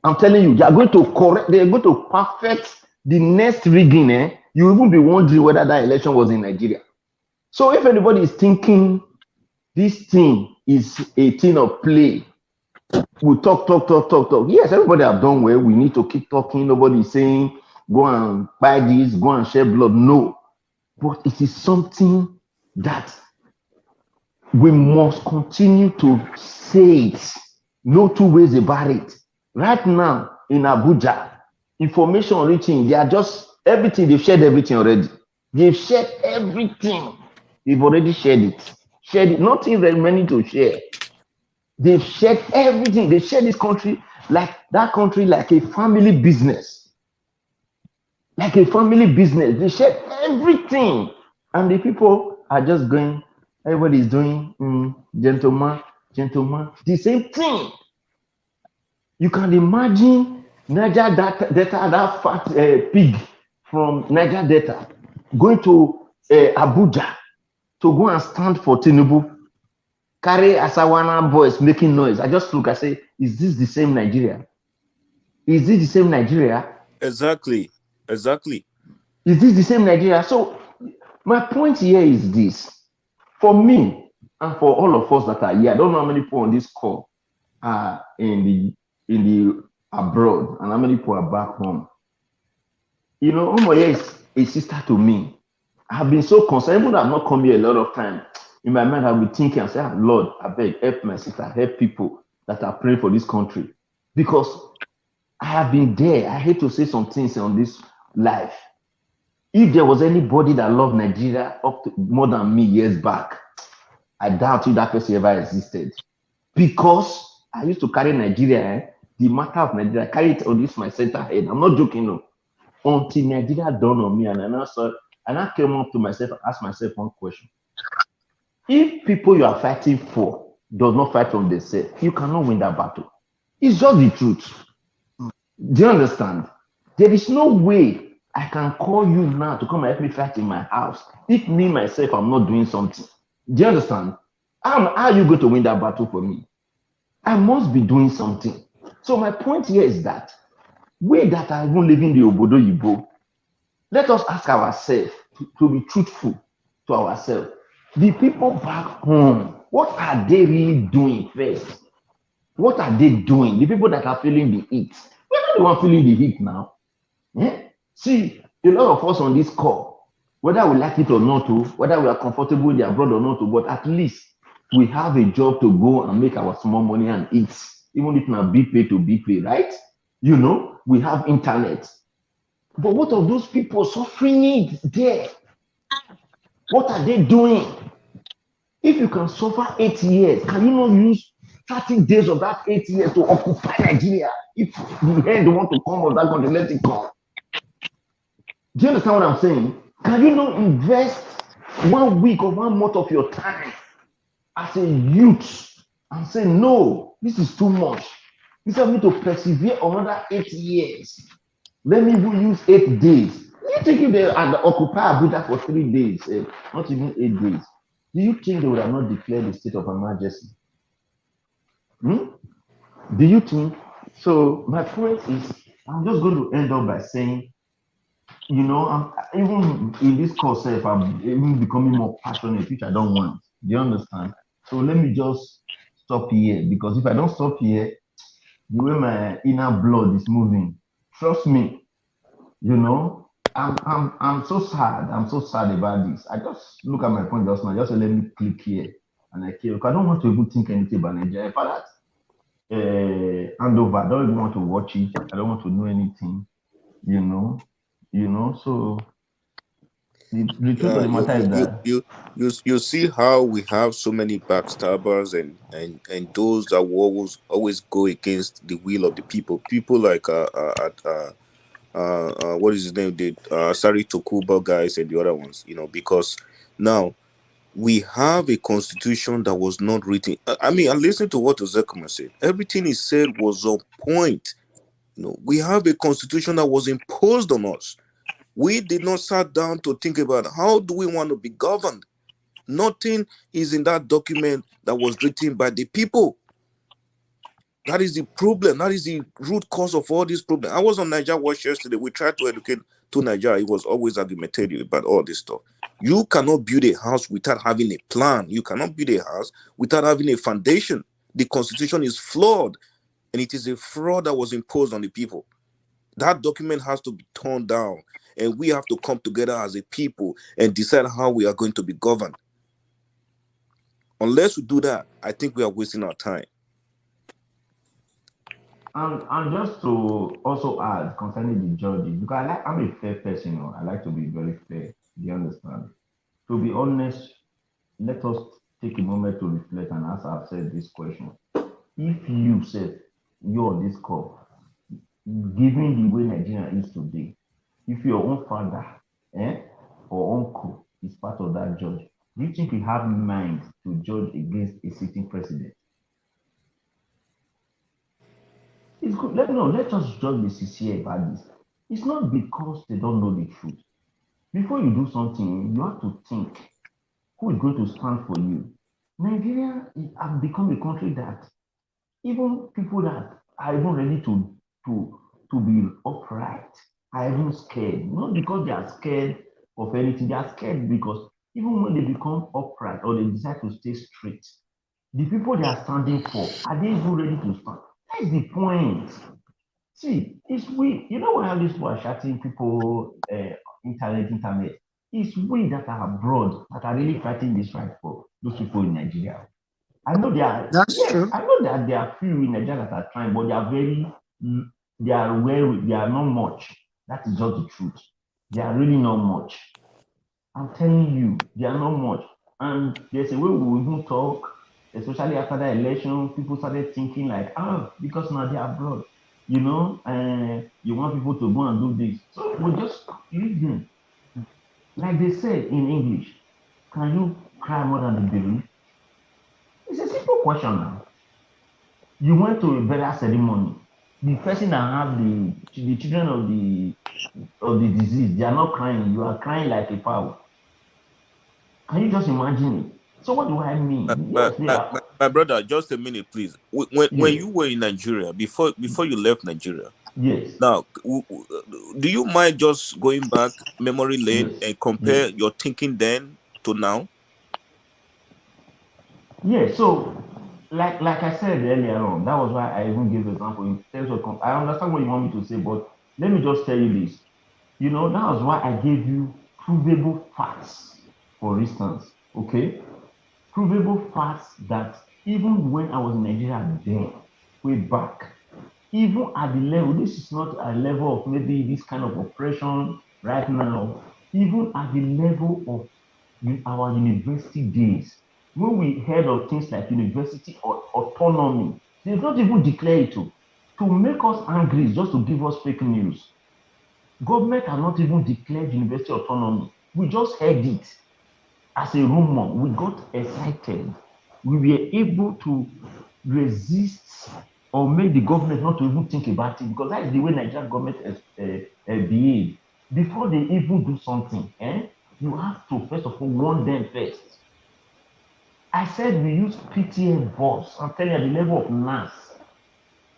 I'm telling you, they are going to correct, they are going to perfect the next rigging. You will even be wondering whether that election was in Nigeria. So if anybody is thinking this thing is a thing of play, we talk. Yes, everybody have done well. We need to keep talking. Nobody is saying go and buy this, go and share blood. No, but it is something that We must continue to say it. No two ways about it. Right now in Abuja, information reaching, they are just everything, they've shared everything already. They've shared everything. They've already shared it. Shared it, nothing remaining to share. They've shared everything. They share this country like that country, like a family business. Like a family business. They share everything. And the people are just going, everybody's doing gentleman, the same thing. You can imagine Niger Delta, that fat pig from Niger Delta going to Abuja to go and stand for Tinubu, carry Asawana boys making noise. I just look, I say, is this the same Nigeria? Is this the same Nigeria? Exactly. Exactly. Is this the same Nigeria? So my point here is this. For me and for all of us that are here, I don't know how many people on this call are in the abroad and how many people are back home. You know, Omoye is a sister to me. I have been so concerned, even though I've not come here a lot of time. In my mind, I'll be thinking and say, Lord, I beg, help my sister, help people that are praying for this country. Because I have been there. I hate to say some things on this life. If there was anybody that loved Nigeria up to more than me years back, I doubt if that person ever existed. Because I used to carry Nigeria, the matter of Nigeria, carry it on this my center head. I'm not joking, no. Until Nigeria dawned on me, and I came up to myself and asked myself one question. If people you are fighting for does not fight from themselves, you cannot win that battle. It's just the truth. Do you understand? There is no way I can call you now to come and help me fight in my house if me myself I'm not doing something. Do you understand? How are you going to win that battle for me? I must be doing something. So my point here is that we that are even living the Obodo Yibo, let us ask ourselves to be truthful to ourselves. The people back home, what are they really doing first? What are they doing? The people that are feeling the heat. We're not the one feeling the heat now. See, a lot of us on this call, whether we like it or not, whether we are comfortable with the abroad or not, but at least we have a job to go and make our small money and eat, even if not be paid to be paid, right? You know, we have internet. But what of those people suffering it there? What are they doing? If you can suffer 8 years, can you not use 30 days of that 8 years to occupy Nigeria? If the end want to come of that country, let it come. Do you understand what I'm saying? Can you not invest 1 week or 1 month of your time as a youth and say, no, this is too much. Instead of me to persevere another 8 years, let me even use 8 days. You think if they had occupy Abuja for 3 days, not even 8 days, do you think they would have not declared the state of emergency? Do you think? So my point is, I'm just going to end up by saying, you know, I'm even in this course, if I'm even becoming more passionate, which I don't want. Do you understand? So let me just stop here, because if I don't stop here, the way my inner blood is moving, trust me, you know, I'm so sad. I'm so sad about this. I just look at my phone just now, just let me click here, and I care. I don't want to even think anything about Nigeria. For that handover, I don't even want to watch it. I don't want to know anything. You know. So the truth of the matter is that You see how we have so many backstabbers and those that will always go against the will of the people. People like what is his name? The Sari Tokuba guys and the other ones. You know, because now we have a constitution that was not written. I mean, I listened to what Ozekuma said. Everything he said was on point. You know, we have a constitution that was imposed on us. We did not sit down to think about how do we want to be governed. Nothing is in that document that was written by the people. That is the problem. That is the root cause of all these problems. I was on Niger Watch yesterday. We tried to educate to Nigeria. It was always argumentative about all this stuff. You cannot build a house without having a plan. You cannot build a house without having a foundation. The constitution is flawed, and it is a fraud that was imposed on the people. That document has to be torn down, and we have to come together as a people and decide how we are going to be governed. Unless we do that, I think we are wasting our time. And just to also add concerning the judges, because I'm a fair person, I like to be very fair. Do you understand? To be honest, let us take a moment to reflect and ask ourselves this question. If you said you're on this call, given the way Nigeria is today, if your own father or uncle is part of that judge, do you think we have mind to judge against a sitting president? It's good. Let us just be sincere about this. It's not because they don't know the truth. Before you do something, you have to think who is going to stand for you. Nigeria has become a country that even people that are even ready to be upright are even scared. Not because they are scared of anything, they are scared because even when they become upright or they decide to stay straight, the people they are standing for, are they even ready to stand? That's the point. See, it's we, why all these people are shouting people, internet. It's we that are abroad that are really fighting this fight for those people in Nigeria. I know they are, That's yes, true. I know that there are few in Nigeria that are trying, but they are they are not much. That is just the truth. They are really not much. I'm telling you, they are not much. And there's a way we will even talk, especially after the election, people started thinking like, because now they are abroad, you want people to go and do this. So we just leave them. Like they said in English, can you cry more than the baby? It's a simple question now. You went to a burial ceremony. The person that have the children of the disease, they are not crying. You are crying like a fowl. Can you just imagine it? So what do I mean? Yes, they are. My brother, just a minute, please. When Yes, you were in Nigeria, before you left Nigeria, yes, now, do you mind just going back memory lane yes, and yes, compare your thinking then to now? yes. So, like I said earlier on, that was why I even gave the example in terms of. I understand what you want me to say, but let me just tell you this. That was why I gave you provable facts, for instance. Okay, provable facts that even when I was in Nigeria then, way back, even at the level, this is not a level of maybe this kind of oppression right now, even at the level of our university days, when we heard of things like university or autonomy, they've not even declared it to make us angry, just to give us fake news. Government has not even declared university autonomy. We just heard it as a rumor. We got excited. We were able to resist or make the government not to even think about it, because that is the way Nigerian government behave. Before they even do something, you have to first of all warn them first. I said we use PTF bus. I'm telling you, at the level of NAS.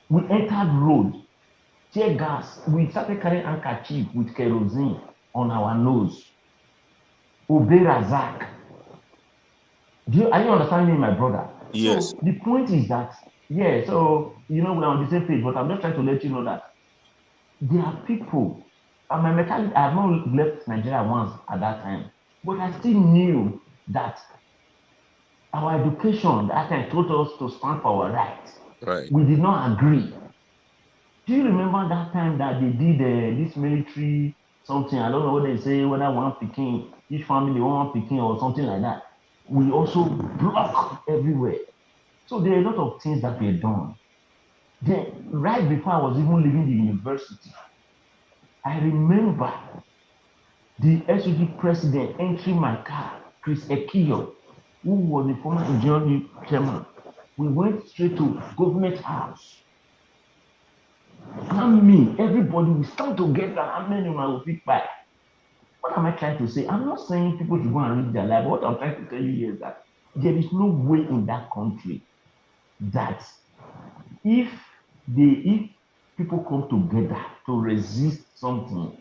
We entered road, tear gas. We started carrying handkerchief with kerosene on our nose. Obey Razak. Are you understanding me, my brother? Yes. So the point is that, yeah, so we're on the same page, but I'm just trying to let you know that there are people. My mechanic, I have not left Nigeria once at that time, but I still knew that our education that time told us to stand for our rights. Right. We did not agree. Do you remember that time that they did this military something? I don't know what they say, whether one picking, each family one picking or something like that. We also block everywhere. So there are a lot of things that were done. Then, right before I was even leaving the university, I remember the SOG president entering my car, Chris Ekiyo, who was the former Nigerian chairman. We went straight to government house. Not me, everybody, we stand together. How many will pick by? What am I trying to say? I'm not saying people should go and live their life. What I'm trying to tell you here is that there is no way in that country that if if people come together to resist something,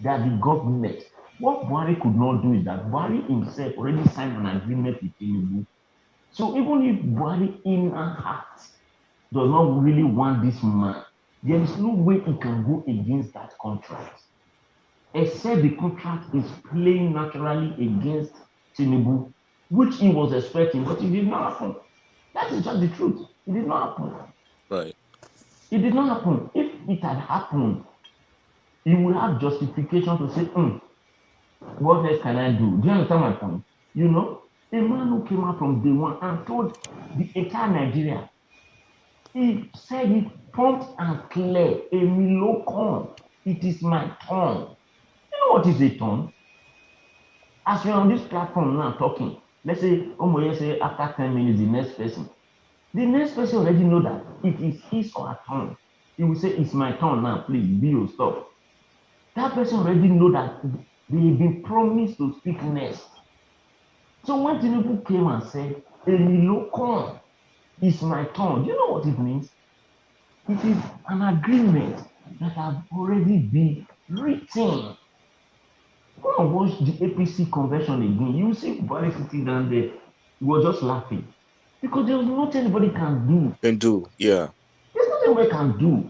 that the government, what Buhari could not do is that Buhari himself already signed an agreement with Tinubu. So even if Buhari in her heart does not really want this man, there is no way he can go against that contract, except the contract is playing naturally against Tinubu. which he was expecting, but it did not happen. That is just the truth. It did not happen. Right. It did not happen. If it had happened, he would have justification to say, what else can I do? Do you understand my point? You know, a man who came out from day one and told the entire Nigeria, he said it prompt and clear, a milocon. It is my turn. You know what is a turn? As you're on this platform now talking, let's say, say after 10 minutes, the next person already know that it is his or her turn. He will say, it's my turn now, please, Bill, stop. That person already know that they've been promised to speak next. So when Tinubu came and said, Emilokon, it's my turn, do you know what it means? It is an agreement that has already been written. Go and watch the APC convention again. You see Buhari sitting down there. He was just laughing. Because there was nothing anybody can do. Can do. Yeah. There's nothing we can do.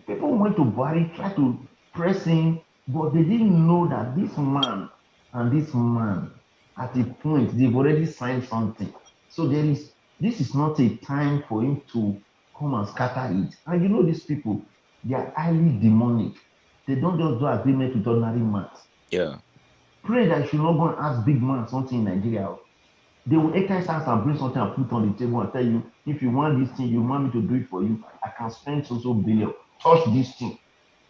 People went to Buhari, tried to press him, but they didn't know that this man and this man, at a point, they've already signed something. So this is not a time for him to come and scatter it. And you know these people, they are highly demonic. They don't just do agreement with ordinary man. Yeah. Pray that you should not go and ask big man something in Nigeria. They will exercise and bring something and put on the table and tell you, if you want this thing, you want me to do it for you, I can spend so billion. Touch this thing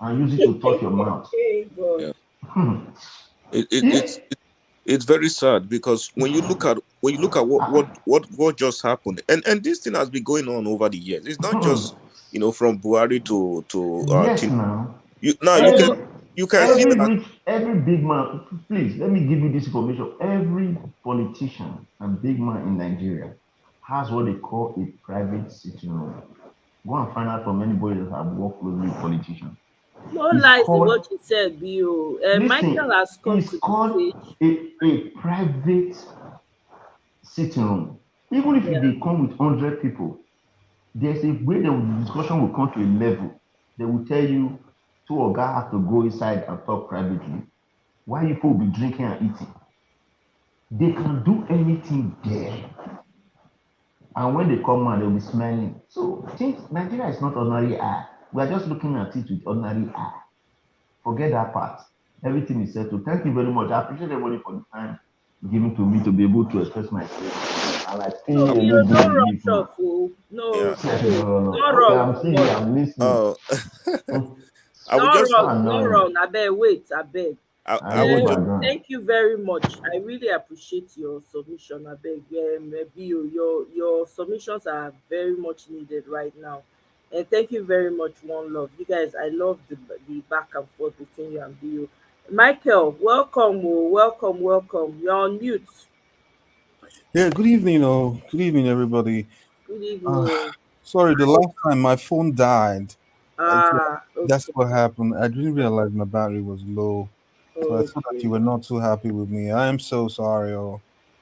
and use it to touch your mouth. Hey, God. Yeah. Hmm. It's very sad because when you look at what just happened, and this thing has been going on over the years. It's not just from Buhari to Yes, now. you Every can see that. every big man, please let me give you this information. Every politician and big man in Nigeria has what they call a private sitting room. Go and find out from anybody that have worked closely with politicians. No It's lies in called what you said, Bill. Michael listen, has come it's to the called stage. a private sitting room. Even if Yeah. they come with 100 people, there's a way the discussion will come to a level. They will tell you, two or guy have to go inside and talk privately. Why you people will be drinking and eating? They can do anything there. And when they come out, they'll be smiling. So things Nigeria is not ordinary eye. We are just looking at it with ordinary eye. Forget that part. Everything is settled. Thank you very much. I appreciate everybody for the time given to me to be able to express myself. I like seeing No, a Bill, little no bit rush relief now. off. Oh. Yeah. No, No, Bill. no, no. Not Okay, wrong. I'm still here. But I'm listening. Uh, I would not just So wrong. Not annoying. wrong. I beg. Wait. I beg. I I would beg just my God. Thank you very much. I really appreciate your submission. I beg. Bill, your submissions are very much needed right now. And thank you very much, One Love. You guys, I love the back and forth between you and Bill. Michael, welcome. Oh, welcome, welcome. You're on mute. Yeah, good evening, good evening, everybody. Good Uh, evening. Sorry, the last time my phone died. So that's Okay. what happened. I didn't realize my battery was low, so I thought that Okay. you were not too happy with me. I am so sorry.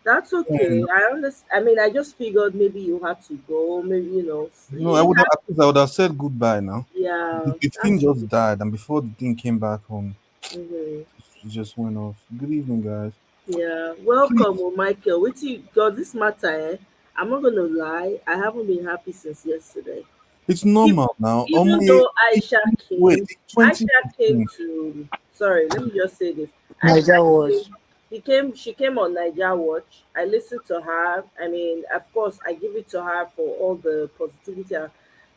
That's okay. And I understand. I mean, I just figured maybe you had to go. Maybe no, I would have, at least I would have said goodbye now. yeah. The thing That's just died, and before the thing came back home, mhm. it just went off. Good evening, guys. Yeah. Welcome, oh, Michael. With you, God, this matter. I'm not gonna lie. I haven't been happy since yesterday. It's Even, normal now. even though Wait, it's Aisha came 2015. to. Sorry, let me just say this. Niger Came, was. She came on Niger Watch. I listened to her. I mean, of course, I give it to her for all the positivity,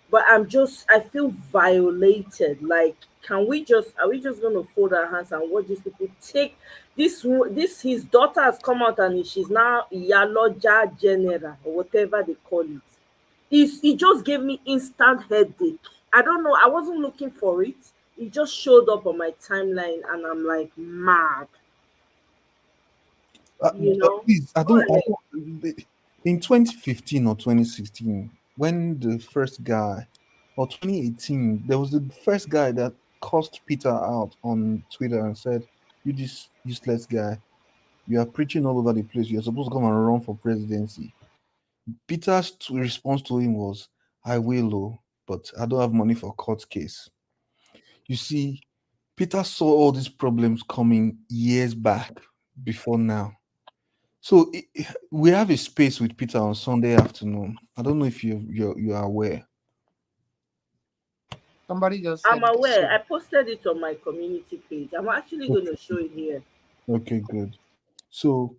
but I feel violated. Like, are we just gonna fold our hands and watch these people take his daughter has come out and she's now Yaloja General or whatever they call it. It just gave me instant headache. I don't know. I wasn't looking for it. It just showed up on my timeline and I'm like mad. You know? Please, Go ahead. in 2015 or 2016, when the first guy, or 2018, there was the first guy that cussed Peter out on Twitter and said, "You this useless guy, you are preaching all over the place. You're supposed to come and run for presidency." Peter's response to him was, "I will, oh, but I don't have money for court case." You see, Peter saw all these problems coming years back before now. So we have a space with Peter on Sunday afternoon. I don't know if you are aware. Somebody just I'm said it. aware. So I posted it on my community page. I'm actually going to show it here. Okay, good. So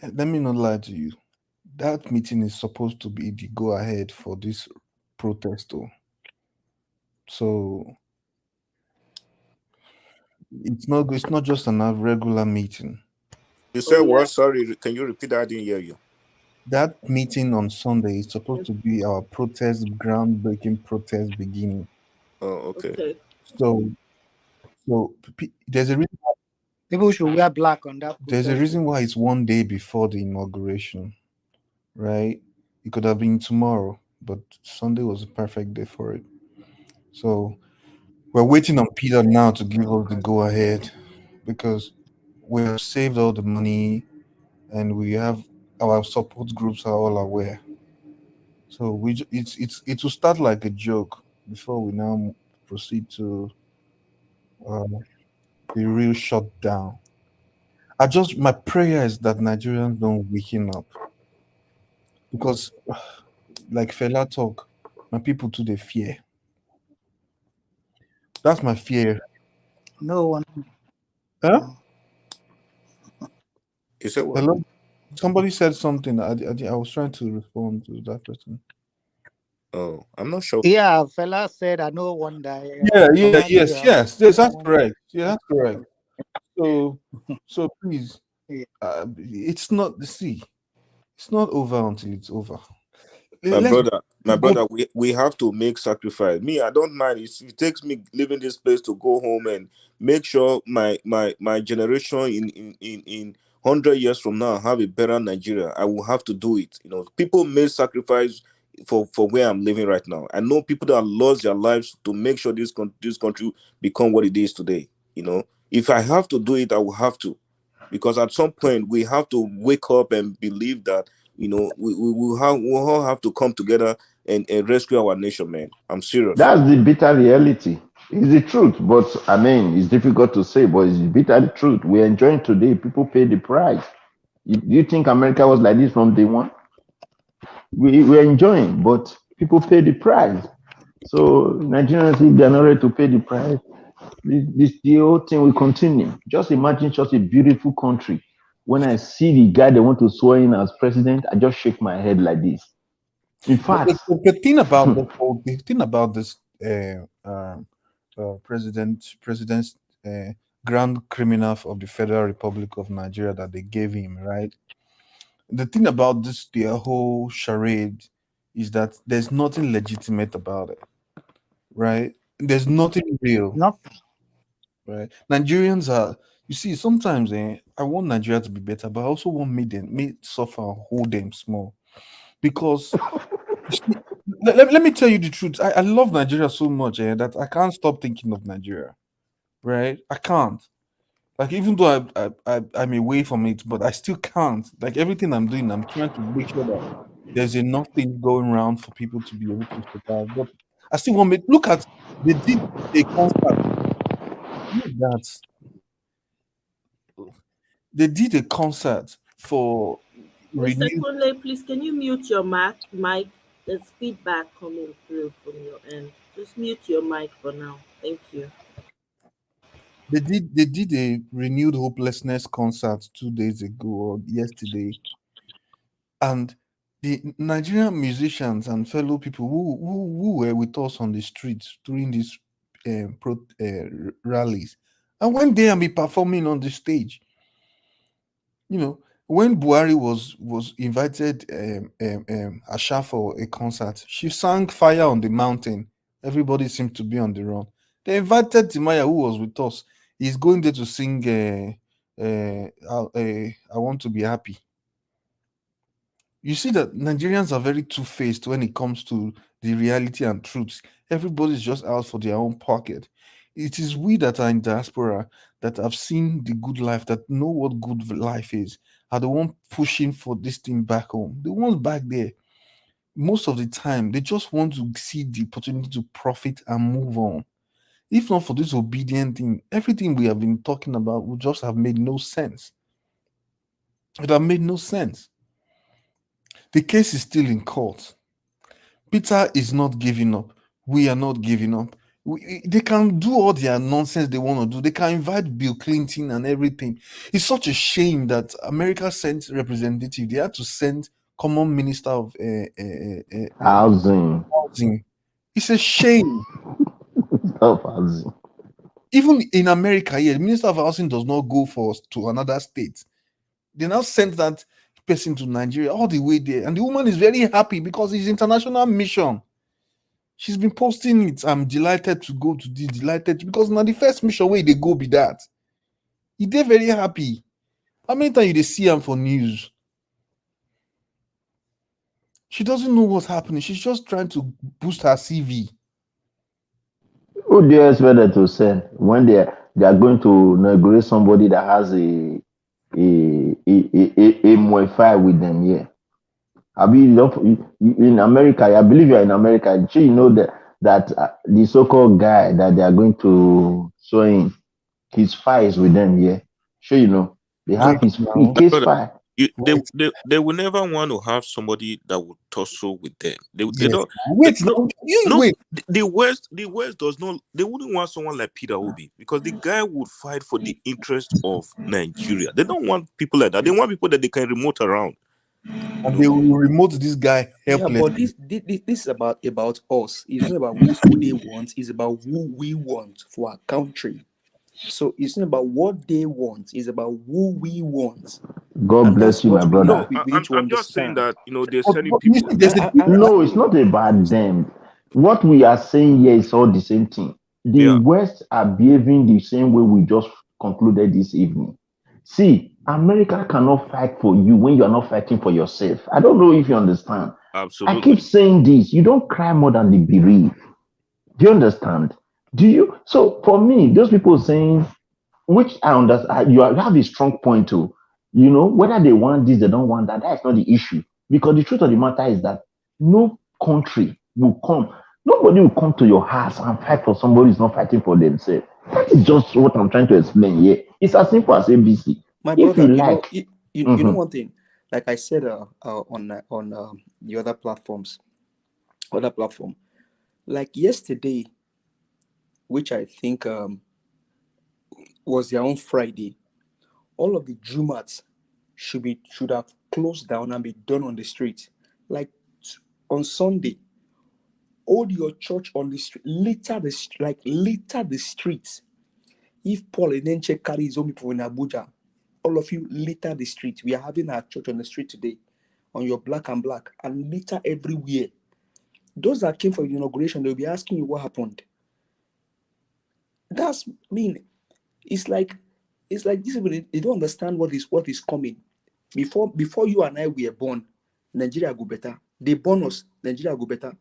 let me not lie to you. That meeting is supposed to be the go ahead for this protest, though. So it's not just an regular meeting. You Oh said yeah. what? Sorry, can you repeat that? I didn't hear you. That meeting on Sunday is supposed to be our protest, groundbreaking protest beginning. Oh, okay. Okay. So, there's a reason, people should wear black on that protest day. why it's one day before the inauguration, right? It could have been tomorrow, but Sunday was a perfect day for it. So we're waiting on Peter now to give us the go ahead because we have saved all the money and we have our support groups are all aware. So it will start like a joke before we now proceed to uh, the real shutdown. My prayer is that Nigerians don't waken up because, like Fela talk, my people too they fear. That's my fear. No one. Huh? You said what? Hello. Somebody said something. I was trying to respond to that person. Oh, I'm not sure. Yeah, fella said, I know one die. Yeah, yeah, Normally, yes, yes, yes. That's someone. correct. Yeah, that's correct. So, please, Yeah. it's not the sea. It's not over until it's over. My Let's brother, my go. brother, we have to make sacrifice. Me, I don't mind. It takes me leaving this place to go home and make sure my generation in 100 years from now have a better Nigeria. I will have to do it. People made sacrifice for where I'm living right now. I know people that lost their lives to make sure this country become what it is today. If I have to do it, I will have to, because at some point we have to wake up and believe that we all have to come together and rescue our nation, man. I'm serious. That's the bitter reality. It's the truth, but I mean, it's difficult to say, but it's the bitter truth. We're enjoying today. People pay the price. You think America was like this from day one? We're enjoying, but people pay the price. So Nigerians, if they're not ready to pay the price, the whole thing will continue. Just imagine such a beautiful country. When I see the guy they want to swear in as president, I just shake my head like this. In But fact, the thing about this president's grand criminal of the Federal Republic of Nigeria that they gave him, right? The thing about their whole charade is that there's nothing legitimate about it, right? There's nothing real, Nothing. right? Nigerians are, you see, sometimes I want Nigeria to be better, but I also want me suffer and hold them small because you see, let me tell you the truth. I love Nigeria so much that I can't stop thinking of Nigeria, right? I can't. Like, even though I'm away from it, but I still can't. Like, everything I'm doing, I'm trying to make sure that there's enough things going around for people to be able to survive. But I still want me look at they did a concert. Look at that. They did a concert for Mr. renewed. Kunle, please can you mute your mic? There's feedback coming through from your end. Just mute your mic for now. Thank you. They did a renewed hopelessness concert 2 days ago or yesterday, and the Nigerian musicians and fellow people who were with us on the streets during these rallies, and when they and be performing on the stage, when Buhari was invited Asha for a concert, she sang "Fire on the Mountain." Everybody seemed to be on the run. They invited Timaya, who was with us. He's going there to sing "I Want to Be Happy." You see that Nigerians are very two-faced when it comes to the reality and truth. Everybody's just out for their own pocket. It is we that are in diaspora that have seen the good life, that know what good life is, are the one pushing for this thing back home. The ones back there, most of the time, they just want to see the opportunity to profit and move on. If not for this obedient thing, everything we have been talking about would just have made no sense. It have made no sense. The case is still in court. Peter is not giving up. We are not giving up. They can do all their nonsense they want to do. They can invite Bill Clinton and everything. It's such a shame that America sent representative. They had to send common minister of Housing. housing. It's a shame. Of housing. Even in America, yeah, the minister of housing does not go to another state. They now sent that person to Nigeria all the way there, and the woman is very happy because it's international mission. She's been posting it. I'm delighted to go to this, delighted because now the first mission where they go be that. They're very happy. How many times they see him for news? She doesn't know what's happening. She's just trying to boost her CV. Who do you expect them to send when they are going to inaugurate somebody that has a Wi-Fi with them here? I mean, in America, I believe you're in America. Sure, you know that the so-called guy that they are going to show in, his file is with them here. Sure, you know they have his case Brother, file. they will never want to have somebody that would tussle with them. They Yes. don't. Wait, wait. The West does not. They wouldn't want someone like Peter Obi because the guy would fight for the interest of Nigeria. They don't want people like that. They want people that they can remote around. And they will remote this guy Yeah, helpless. but this is about us. It's not about who they want. It's about who we want for our country. So it's not about what they want. It's about who we want. God And bless that's you, what my we brother. need to I'm just saying understand. that they're sending But you people. see, there's a No, it's not about them. What we are saying here is all the same thing. The Yeah. West are behaving the same way we just concluded this evening. See, America cannot fight for you when you are not fighting for yourself. I don't know if you understand. Absolutely. I keep saying this. You don't cry more than they bereave. Do you understand? Do you? So for me, those people saying, which I understand, you have a strong point too. You know, whether they want this, they don't want that, that's not the issue. Because the truth of the matter is that no country will come, nobody will come to your house and fight for somebody who's not fighting for themselves. That is just what I'm trying to explain here. It's as simple as ABC. My If brother, you like, you know one thing. Like I said on the other platform, like yesterday, which I think was their own Friday, all of the Jumats should have closed down and be done on the street. Like on Sunday, hold your church on the street, litter the streets. If Paul Enenche carries his own people in Abuja, all of you litter the street. We are having our church on the street today, on your black and black, and litter everywhere. Those that came for the inauguration, they'll be asking you what happened. It's like these people, they don't understand what is coming. Before you and I were born, Nigeria go better. They born us, Nigeria go better.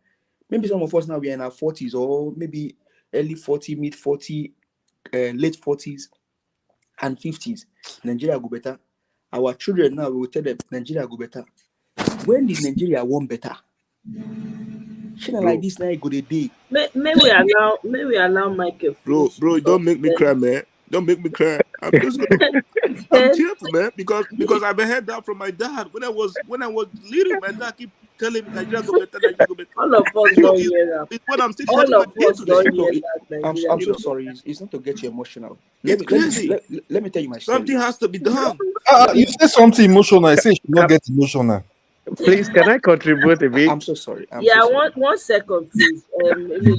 Maybe some of us now we are in our 40s or maybe early 40, mid 40, late 40s and 50s. Nigeria go better. Our children now, we will tell them Nigeria go better. When did Nigeria want better? Shouldn't like this now go the day. May we allow Michael Bro, finish. don't make me cry, man. Don't make me cry. I'm just gonna I'm tearful, man, because I've heard that from my dad. When I was little, my dad keep telling me Nigeria go better, Nigeria go better. All of us So don't hear that. it's what I'm still All telling my of kid us today. don't hear that. Nigeria I'm so go sorry. better. It's not to get you emotional. It's crazy. Let me tell you my story. Something has to be done. You say something emotional. I say you should not get emotional. Please, can I contribute a bit? I'm so sorry. One second, please.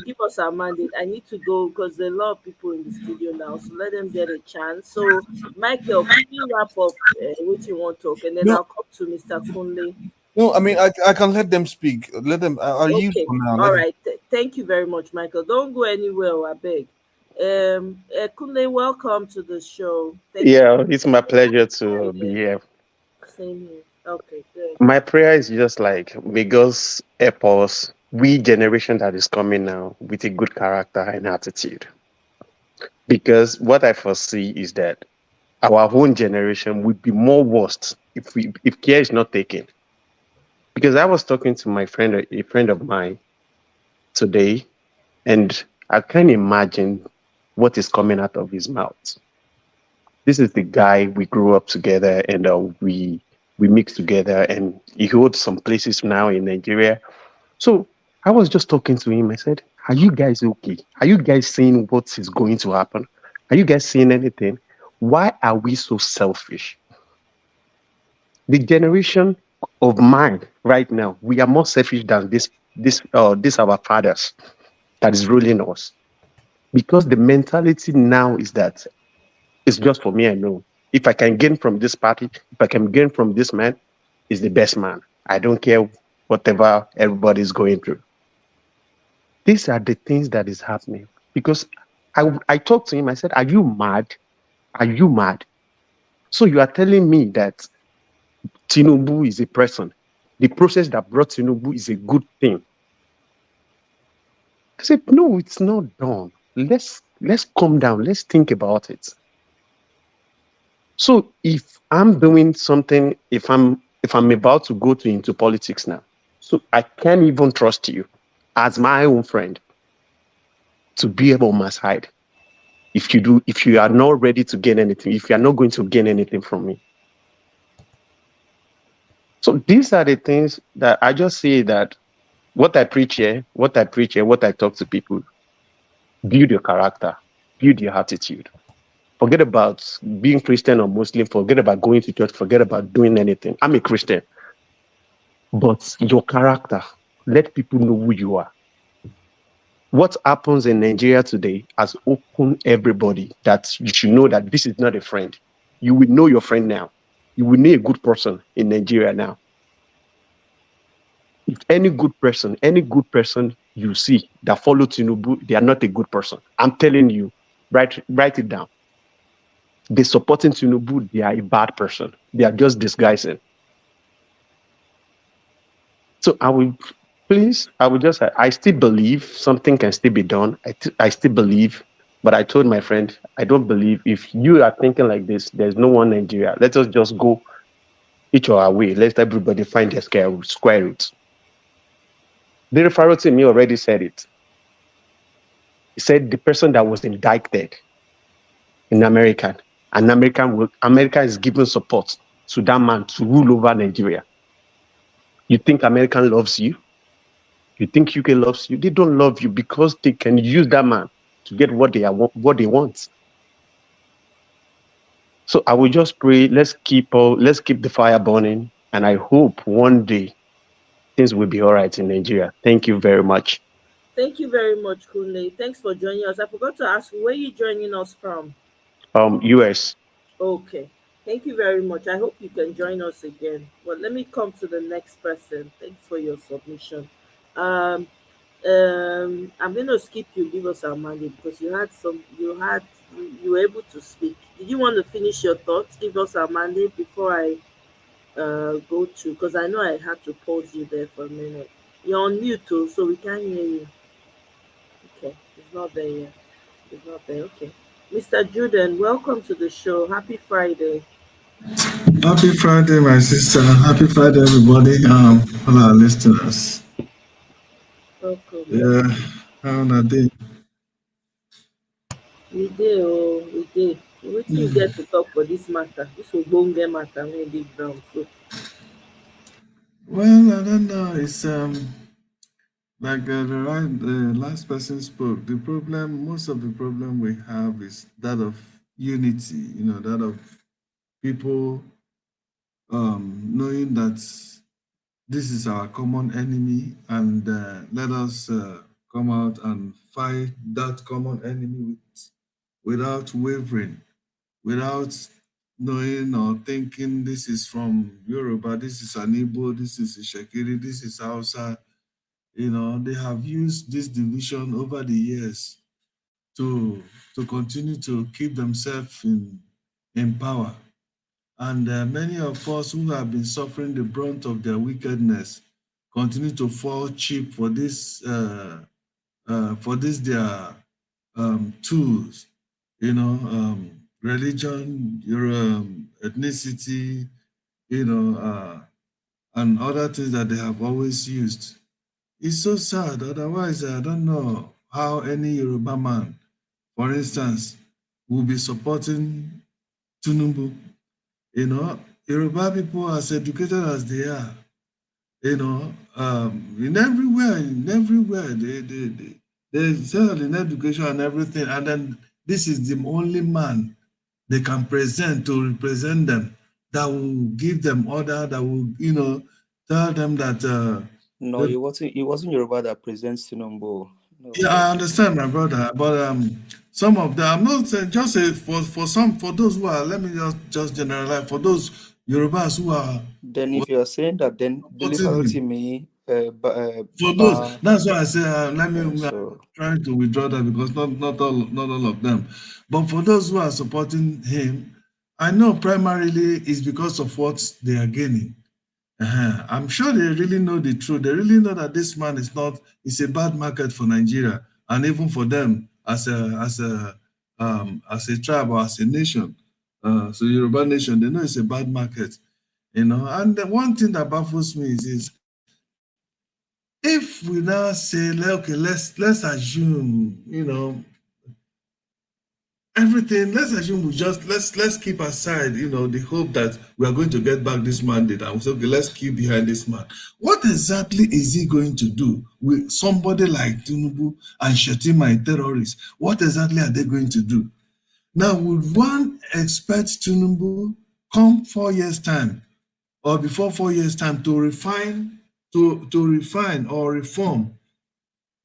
Give us a mandate. I need to go because there are a lot of people in the studio now, so let them get a chance. So, Michael, quickly wrap up what you want to talk, and then I'll come to Mr. Kunle. No, I mean I can let them speak. Let them. Are you Okay. for now? All right. Thank you very much, Michael. Don't go anywhere, I beg. Kunle, welcome to the show. Thank you. It's my pleasure to be here. Same here. Okay, good. My prayer is just like, may God's help us, we generation that is coming now, with a good character and attitude. Because what I foresee is that our own generation would be more worst if care is not taken. Because I was talking to a friend of mine today, and I can't imagine what is coming out of his mouth. This is the guy we grew up together, and we mix together, and he holds some places now in Nigeria. So I was just talking to him. I said, "Are you guys okay? Are you guys seeing what is going to happen? Are you guys seeing anything? Why are we so selfish? The generation of mine right now, we are more selfish than this our fathers that is ruling us, because the mentality now is that it's just for me alone. If I can gain from this party, if I can gain from this man, is the best man. I don't care whatever everybody is going through." These are the things that is happening, because I talked to him. I said, "Are you mad? Are you mad? So you are telling me that Tinubu is a person. The process that brought Tinubu is a good thing." I said, "No, it's not done. Let's calm down. Let's think about it." So if I'm doing something, if I'm about to go into politics now, so I can't even trust you as my own friend to be able on my side. If you are not ready to gain anything, if you are not going to gain anything from me. So these are the things that I just say that what I preach here, what I preach here, what I talk to people, build your character, build your attitude. Forget about being Christian or Muslim, forget about going to church, forget about doing anything. I'm a Christian, but your character, let people know who you are. What happens in Nigeria today has opened everybody that you should know that this is not a friend. You will know your friend now. You will know a good person in Nigeria now. If any good person you see that follow Tinubu, they are not a good person. I'm telling you, write it down. They supporting Tinubu, they are a bad person. They are just disguising. So I still believe something can still be done. I still believe, but I told my friend, I don't believe if you are thinking like this, there's no one Nigeria. Let us just go each our way. Let everybody find their square roots. The referral to me already said it. He said the person that was indicted in America, and America is giving support to that man to rule over Nigeria. You think American loves you? You think UK loves you? They don't love you because they can use that man to get what they want. So I will just pray. Let's keep the fire burning, and I hope one day things will be all right in Nigeria. Thank you very much. Thank you very much, Kunle. Thanks for joining us. I forgot to ask you, where you joining us from? US. Okay. Thank you very much. I hope you can join us again. Well, let me come to the next person. Thanks for your submission. Um, I'm going to skip you. Give us our mandate because you were able to speak. Did you want to finish your thoughts? Give us our mandate before I go to, because I know I had to pause you there for a minute. You're on mute too, so we can't hear you. Okay, it's not there yet. It's not there. Okay. Mr. Juden, welcome to the show. Happy Friday. Happy Friday, my sister. Happy Friday, everybody. All our listeners. Welcome. Yeah, how are they? We did, oh, we did. What you get to talk for this matter? This will get matter, may big ground. So, Well, I don't know. It's like the last person spoke. The problem, most of the problem we have is that of unity. That of people knowing that this is our common enemy, and let us come out and fight that common enemy without wavering, without knowing or thinking this is from Yoruba, this is an Igbo, this is a Shekiri, this is Hausa. They have used this division over the years to continue to keep themselves in power. And many of us who have been suffering the brunt of their wickedness continue to fall cheap for this their tools, religion, your ethnicity, and other things that they have always used. It's so sad. Otherwise, I don't know how any Yoruba man, for instance, will be supporting Tinubu. You know, Yoruba people as educated as they are, you know, in everywhere, they excel in education and everything. And then this is the only man they can present to represent them, that will give them order, that will, you know, tell them that. No, it wasn't Yoruba that presents Tinubu. Yeah, No. I understand, my brother, but some of them, I'm not saying, just say for those who are, let me just generalize, for those Yorubas who are Then if you're saying that, then supporting deliberately him, me, for those, bar, that's why I say, let me, I'm so trying to withdraw that, because not all of them, but for those who are supporting him, I know primarily it's because of what they are gaining. I'm sure they really know the truth. They really know that this man it's a bad market for Nigeria, and even for them as a tribe or as a nation. So Yoruba nation, they know it's a bad market, you know. And the one thing that baffles me is if we now say, okay, let's assume, you know, everything, let's assume let's keep aside, you know, the hope that we are going to get back this mandate, and we say, okay, let's keep behind this man. What exactly is he going to do with somebody like Tinubu and Shetima, a terrorist? What exactly are they going to do? Now, would one expect Tinubu come 4 years time or before 4 years time to refine or reform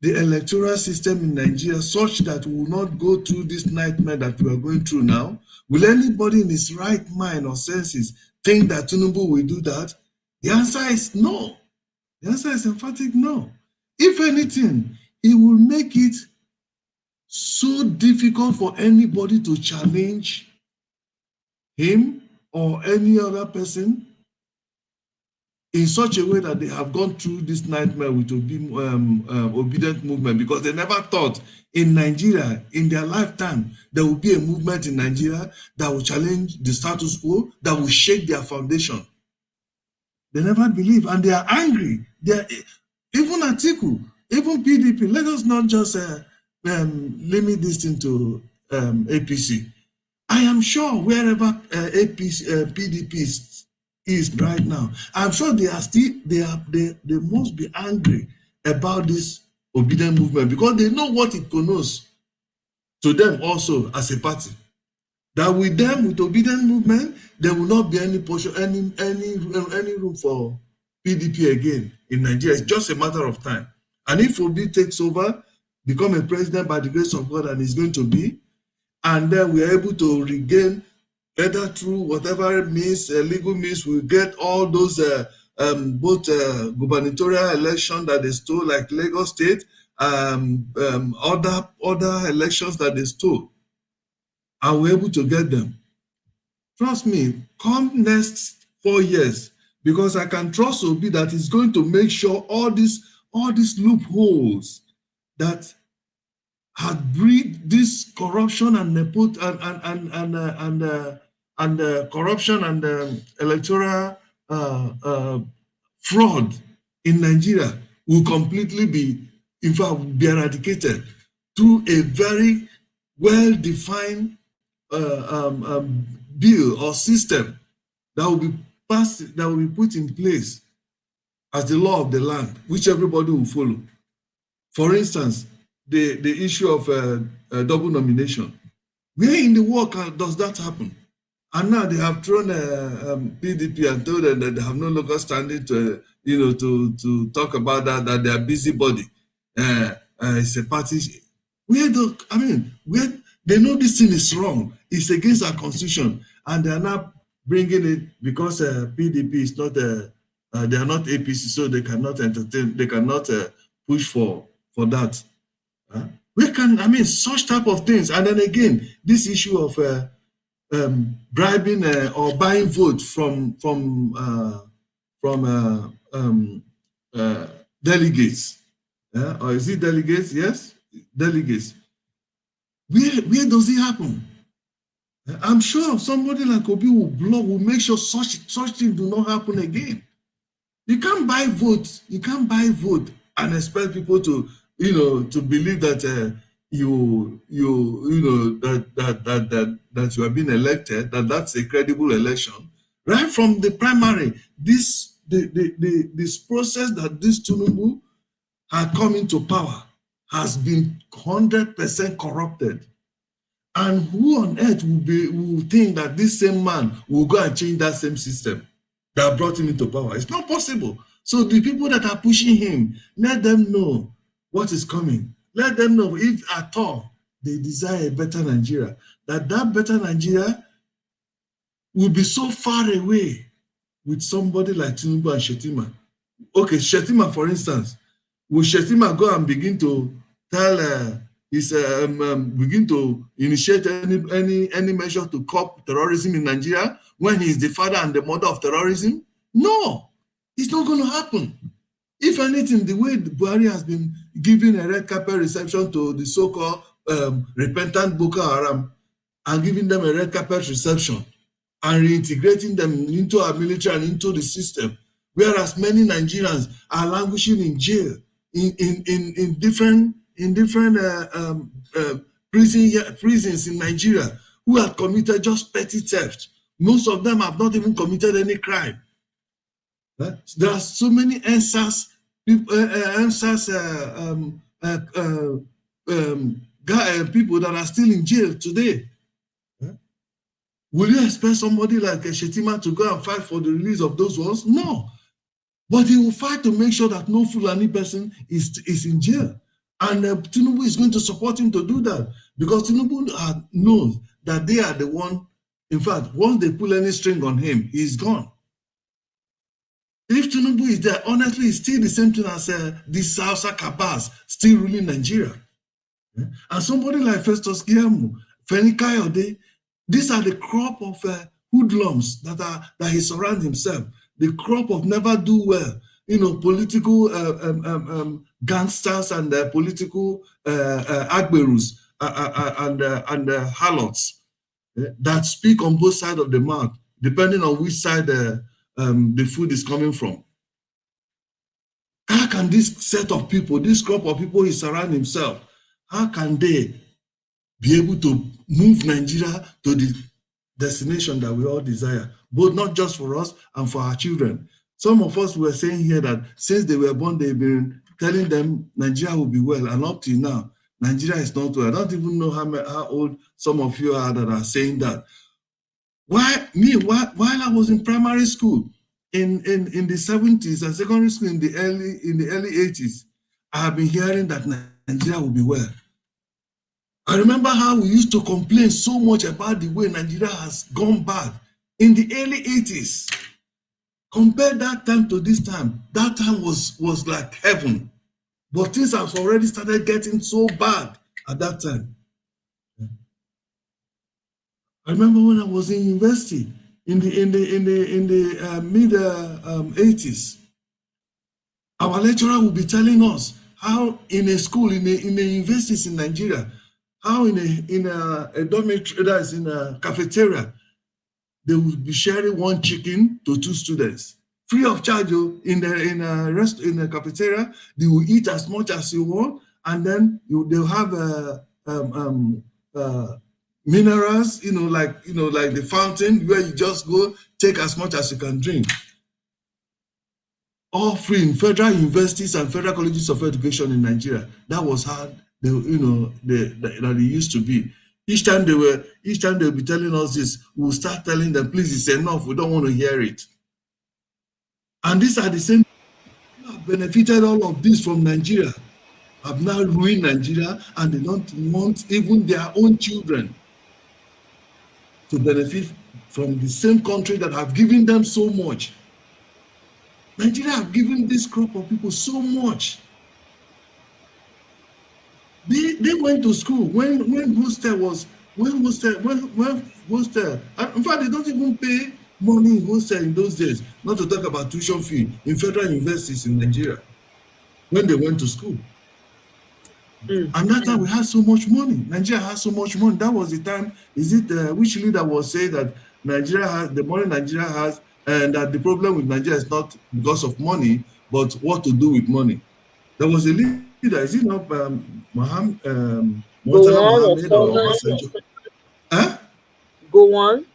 the electoral system in Nigeria such that we will not go through this nightmare that we are going through now? Will anybody in his right mind or senses think that Tinubu will do that? The answer is no. The answer is emphatic no. If anything, it will make it so difficult for anybody to challenge him or any other person in such a way that they have gone through this nightmare with obedient movement, because they never thought in Nigeria, in their lifetime, there will be a movement in Nigeria that will challenge the status quo, that will shake their foundation. They never believe, and they are angry. They are, even Atiku, even PDP. Let us not just limit this thing to APC. I am sure wherever PDP is right now, I'm sure they must be angry about this obedient movement, because they know what it connotes to them also as a party. That with them, with obedient movement, there will not be any portion, any room for PDP again in Nigeria. It's just a matter of time. And if Obi takes over, become a president by the grace of God, and is going to be, and then we are able to regain, either through whatever means, legal means, we get all those both gubernatorial election that they stole, like Lagos State, other elections that they stole, and we're able to get them. Trust me, come next 4 years, because I can trust Obi that he's going to make sure all these loopholes that had breed this corruption and corruption and electoral fraud in Nigeria will completely be, in fact, be eradicated through a very well-defined bill or system that will be passed, that will be put in place as the law of the land, which everybody will follow. For instance, the issue of double nomination. Where in the world does that happen? And now they have thrown PDP and told them that they have no longer standing to, to talk about that they are busybody. It's a party. Where they know this thing is wrong, it's against our constitution, and they are now bringing it because PDP is not, they are not APC, so they cannot entertain, they cannot push for that. Such type of things. And then again, this issue of bribing or buying votes from delegates. Or is it delegates? Yes, delegates. Where does it happen? I'm sure somebody like Obi will make sure such things do not happen again. You can't buy votes. You can't buy vote and expect people to, to believe that you know that you have been elected, that's a credible election. Right from the primary, this process that this Tinubu had come into power has been 100% corrupted. And who on earth will think that this same man will go and change that same system that brought him into power? It's not possible. So the people that are pushing him, let them know what is coming. Let them know, if at all they desire a better Nigeria, that better Nigeria will be so far away with somebody like Tinubu and Shetima. Okay, Shetima, for instance, will Shetima go and begin to tell begin to initiate any measure to curb terrorism in Nigeria when he is the father and the mother of terrorism? No, it's not going to happen. If anything, the way Buhari has been giving a red carpet reception to the so-called repentant Boko Haram and giving them a red carpet reception and reintegrating them into our military and into the system, whereas many Nigerians are languishing in jail in different prisons in Nigeria, who have committed just petty theft. Most of them have not even committed any crime. There are so many NSAS people that are still in jail today. Will you expect somebody like Shetima to go and fight for the release of those ones? No. But he will fight to make sure that no Fulani person is in jail. And Tinubu is going to support him to do that, because Tinubu knows that they are the one. In fact, once they pull any string on him, he's gone. If Tinubu is there, honestly, it's still the same thing as this Hausa Kabas still ruling Nigeria. And somebody like Festus Keyamo, Femi Kayode, these are the crop of hoodlums that he surrounds himself. The crop of never do well, political gangsters and political agberus and harlots that speak on both sides of the mouth, depending on which side the food is coming from. How can this set of people, this crop of people he surrounds himself, how can they be able to move Nigeria to the destination that we all desire, both not just for us and for our children? Some of us were saying here that since they were born, they've been telling them Nigeria will be well, and up till now, Nigeria is not well. I don't even know how old some of you are that are saying that. While I was in primary school in the 70s and secondary school in the early 80s, I have been hearing that Nigeria will be well. I remember how we used to complain so much about the way Nigeria has gone bad in the early 80s. Compare that time to this time. That time was like heaven. But things have already started getting so bad at that time. I remember when I was in university in the mid 80s, our lecturer would be telling us how in a school, in the universities in Nigeria, how in a dormitory, that is in a cafeteria, they would be sharing one chicken to two students, free of charge. In a cafeteria, they will eat as much as you want, and then they'll have minerals, like the fountain where you just go take as much as you can drink. All free in federal universities and federal colleges of education in Nigeria. That was how that it used to be. Each time they'll be telling us this, we'll start telling them, please, it's enough. We don't want to hear it. And these are the same who have benefited all of this from Nigeria, have now ruined Nigeria, and they don't want even their own children to benefit from the same country that have given them so much. Nigeria have given this group of people so much. They went to school when hostel, in fact, they don't even pay money in hostel in those days, not to talk about tuition fee in federal universities in Nigeria when they went to school. And that time we had so much money. Nigeria has so much money. That was the time. Is it which leader was saying that Nigeria has the money Nigeria has, and that the problem with Nigeria is not because of money, but what to do with money? There was a leader. Is it not Go Murtala on or Mohammed or someone. Obasanjo. Huh? Go on.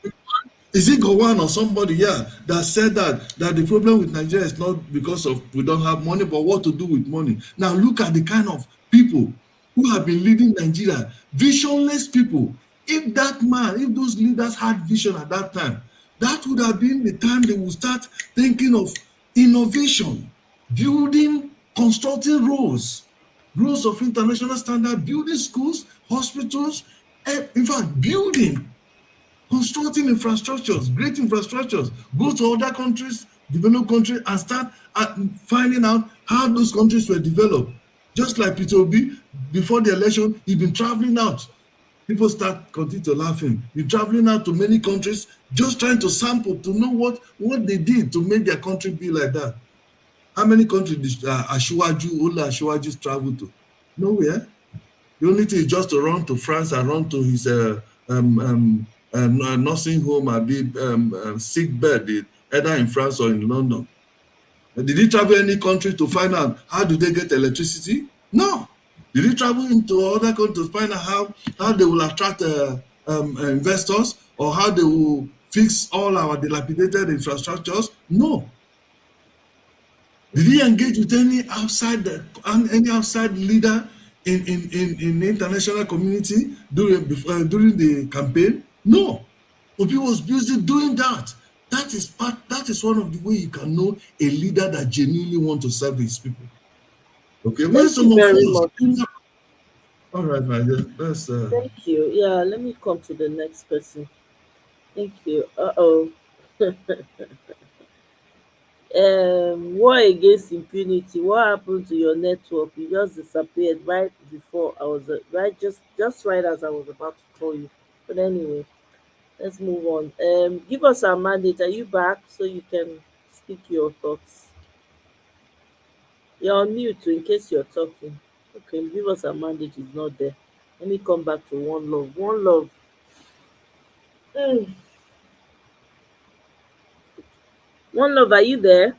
Is it Gowon or somebody, yeah, that said that the problem with Nigeria is not because of we don't have money, but what to do with money. Now look at the kind of people who have been leading Nigeria, visionless people. If that man, if those leaders had vision at that time, that would have been the time they would start thinking of innovation, building, constructing roads of international standard, building schools, hospitals, in fact, building, constructing infrastructures, great infrastructures, go to other countries, developed countries, and start finding out how those countries were developed. Just like Peter Obi, before the election, he'd been traveling out. People start continue to laugh him. He's traveling out to many countries, just trying to sample to know what they did to make their country be like that. How many countries did Ola Ashwaju travel to? Nowhere. The only thing is just to run to France and run to his nursing home and be sick bed, either in France or in London. Did he travel any country to find out how do they get electricity? No. Did he travel into other countries to find out how they will attract investors or how they will fix all our dilapidated infrastructures? No. Did he engage with any outside leader in the international community during the campaign? No. Obi was busy doing that. That is one of the way you can know a leader that genuinely wants to serve his people. Okay, when Thank you some of very us, much. all right, my dear, that's Thank you. Yeah, let me come to the next person. Thank you. Uh-oh. War against impunity. What happened to your network? You just disappeared right before I was right just right as I was about to call you. But anyway, let's move on. Give us our mandate. Are you back so you can speak your thoughts? You're on mute in case you're talking. Okay, give us our mandate is not there. Let me come back to one love. One love. Mm. One love, are you there?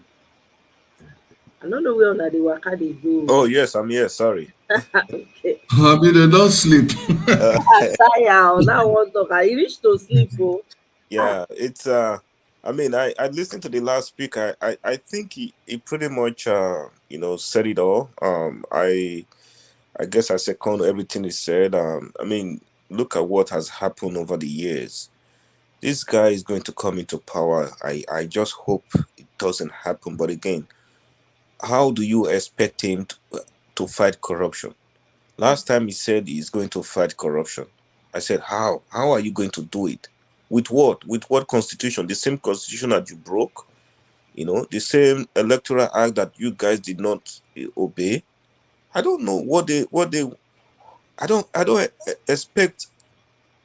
I don't know where on the waka they go. Oh yes, I'm here. Sorry. Okay. I mean, they don't sleep. Uh, Ah, tire. Now I want talk. I reach to sleep. Oh. Ah, yeah, it's I mean, I listened to the last speaker. I think he pretty much said it all. I guess I second everything he said. I mean, look at what has happened over the years. This guy is going to come into power. I just hope it doesn't happen. But again, how do you expect him to fight corruption? Last time he said he's going to fight corruption. I said, how? How are you going to do it? With what? With what constitution? The same constitution that you broke? The same electoral act that you guys did not obey? I don't know I don't expect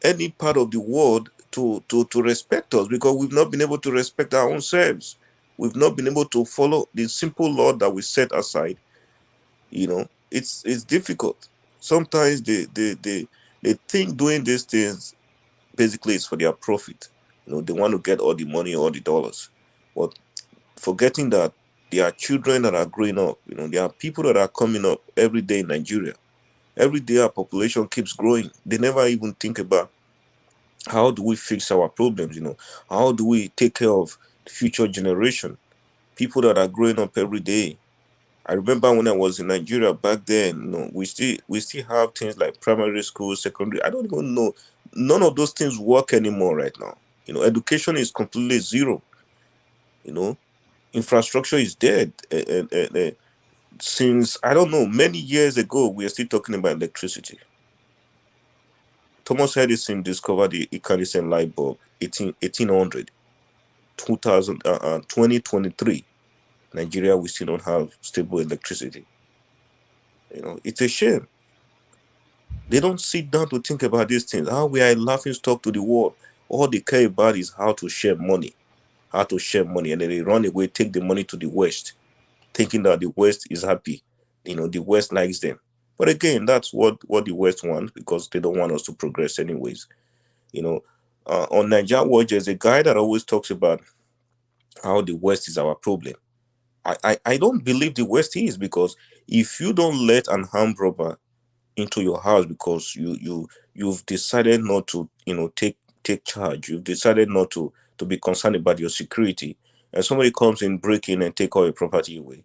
any part of the world to respect us because we've not been able to respect our own selves. We've not been able to follow the simple law that we set aside. It's difficult. Sometimes they think doing these things basically is for their profit. They want to get all the money, all the dollars. But forgetting that there are children that are growing up, there are people that are coming up every day in Nigeria. Every day our population keeps growing. They never even think about how do we fix our problems, how do we take care of the future generation, people that are growing up every day. I remember when I was in Nigeria back then, we still have things like primary school, secondary. I don't even know. None of those things work anymore right now. Education is completely zero. You know, infrastructure is dead. Since I don't know, many years ago, we are still talking about electricity. Thomas Edison discovered the incandescent light bulb 1800, 2023. Nigeria, we still don't have stable electricity. It's a shame. They don't sit down to think about these things. How we are a laughing stock to the world. All they care about is how to share money. How to share money. And then they run away, take the money to the West, thinking that the West is happy. The West likes them. But again, that's what the West wants because they don't want us to progress anyways. On Nigeria Watch, there's a guy that always talks about how the West is our problem. I don't believe the West is because if you don't let an armed robber into your house because you've decided not to, take charge. You've decided not to be concerned about your security, and somebody comes in, break in, and take all your property away.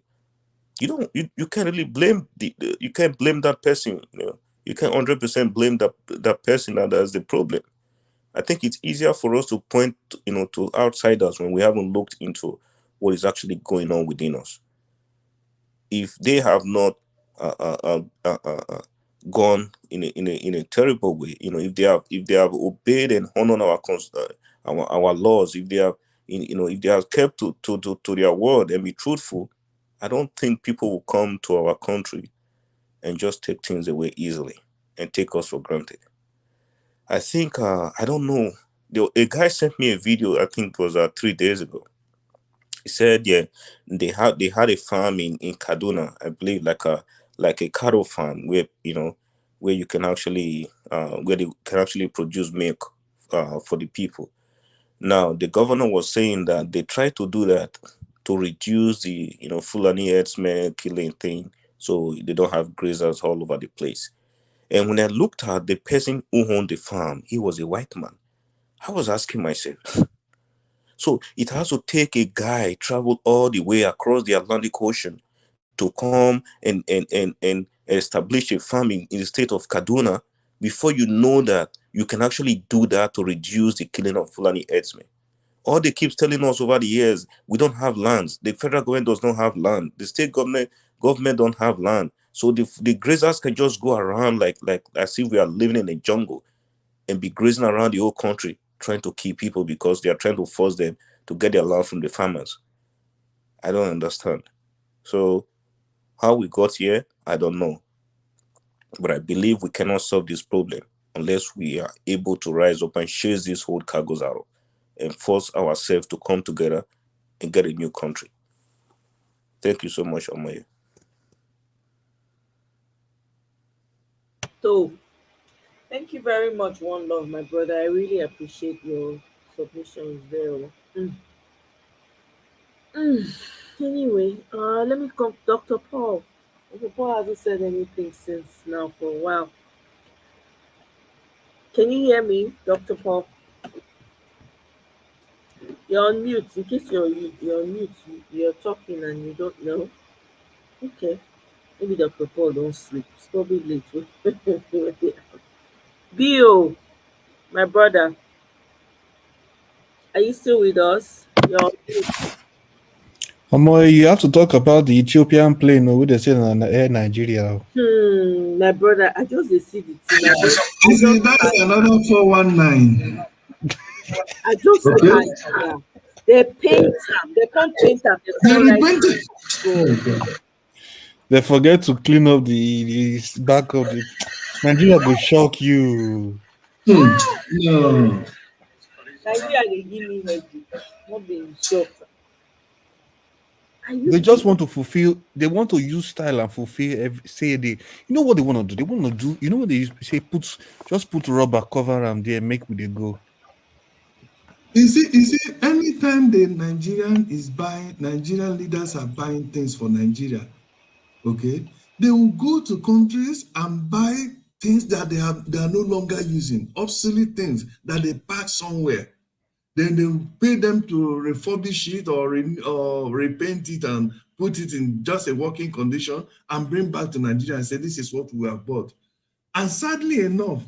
You can't really blame you can't blame that person. You can't 100% blame that person that's the problem. I think it's easier for us to point, to outsiders when we haven't looked into what is actually going on within us. If they have not uh, uh, uh, uh, uh, uh, gone in a terrible way, if they have obeyed and honored our laws, if they have if they have kept to their word and be truthful, I don't think people will come to our country and just take things away easily and take us for granted. I think I don't know. A guy sent me a video. I think it was 3 days ago. He said, yeah, they had a farm in Kaduna, I believe, like a cattle farm where you can actually where they can actually produce milk for the people. Now the governor was saying that they try to do that to reduce the Fulani herdsmen killing thing, so they don't have grazers all over the place. And when I looked at the person who owned the farm, he was a white man. I was asking myself, so it has to take a guy travel all the way across the Atlantic Ocean to come and establish a farm in the state of Kaduna before you know that you can actually do that to reduce the killing of Fulani herdsmen. All they keep telling us over the years, we don't have lands. The federal government does not have land. The state government don't have land. So the grazers can just go around like as if we are living in a jungle and be grazing around the whole country trying to kill people because they are trying to force them to get their land from the farmers. I don't understand. So how we got here, I don't know. But I believe we cannot solve this problem unless we are able to rise up and chase these old cargoes out and force ourselves to come together and get a new country. Thank you so much, Omoye. So, thank you very much, One Love, my brother. I really appreciate your submissions there. Mm. Mm. Anyway, let me come, Dr. Paul. Dr. Paul hasn't said anything since now for a while. Can you hear me, Dr. Paul? You're on mute. In case you're on mute, you're talking and you don't know. Okay, maybe Dr. Paul don't sleep. It's probably late. Bill, my brother, are you still with us? You're on mute. Omo, you have to talk about the Ethiopian plane wey they say na Air Nigeria. My brother, I just dey see the thing. You see, that's another 419. I just see Okay. idea. They paint am. They can't paint am. They They can't write repainted. God. They forget to clean up the back of the Nigeria go shock you. No. Nigeria dey give me headache. Not being shocked. They just want to fulfill. They want to use style and fulfill. Say they. You know what they want to do? They want to do. You know what they say? Just put rubber cover them there. Make with they go. You see, anytime the Nigerian leaders are buying things for Nigeria, okay, they will go to countries and buy things that they are no longer using, obsolete things that they pack somewhere. Then they will pay them to refurbish it or repaint it and put it in just a working condition and bring back to Nigeria and say, this is what we have bought. And sadly enough,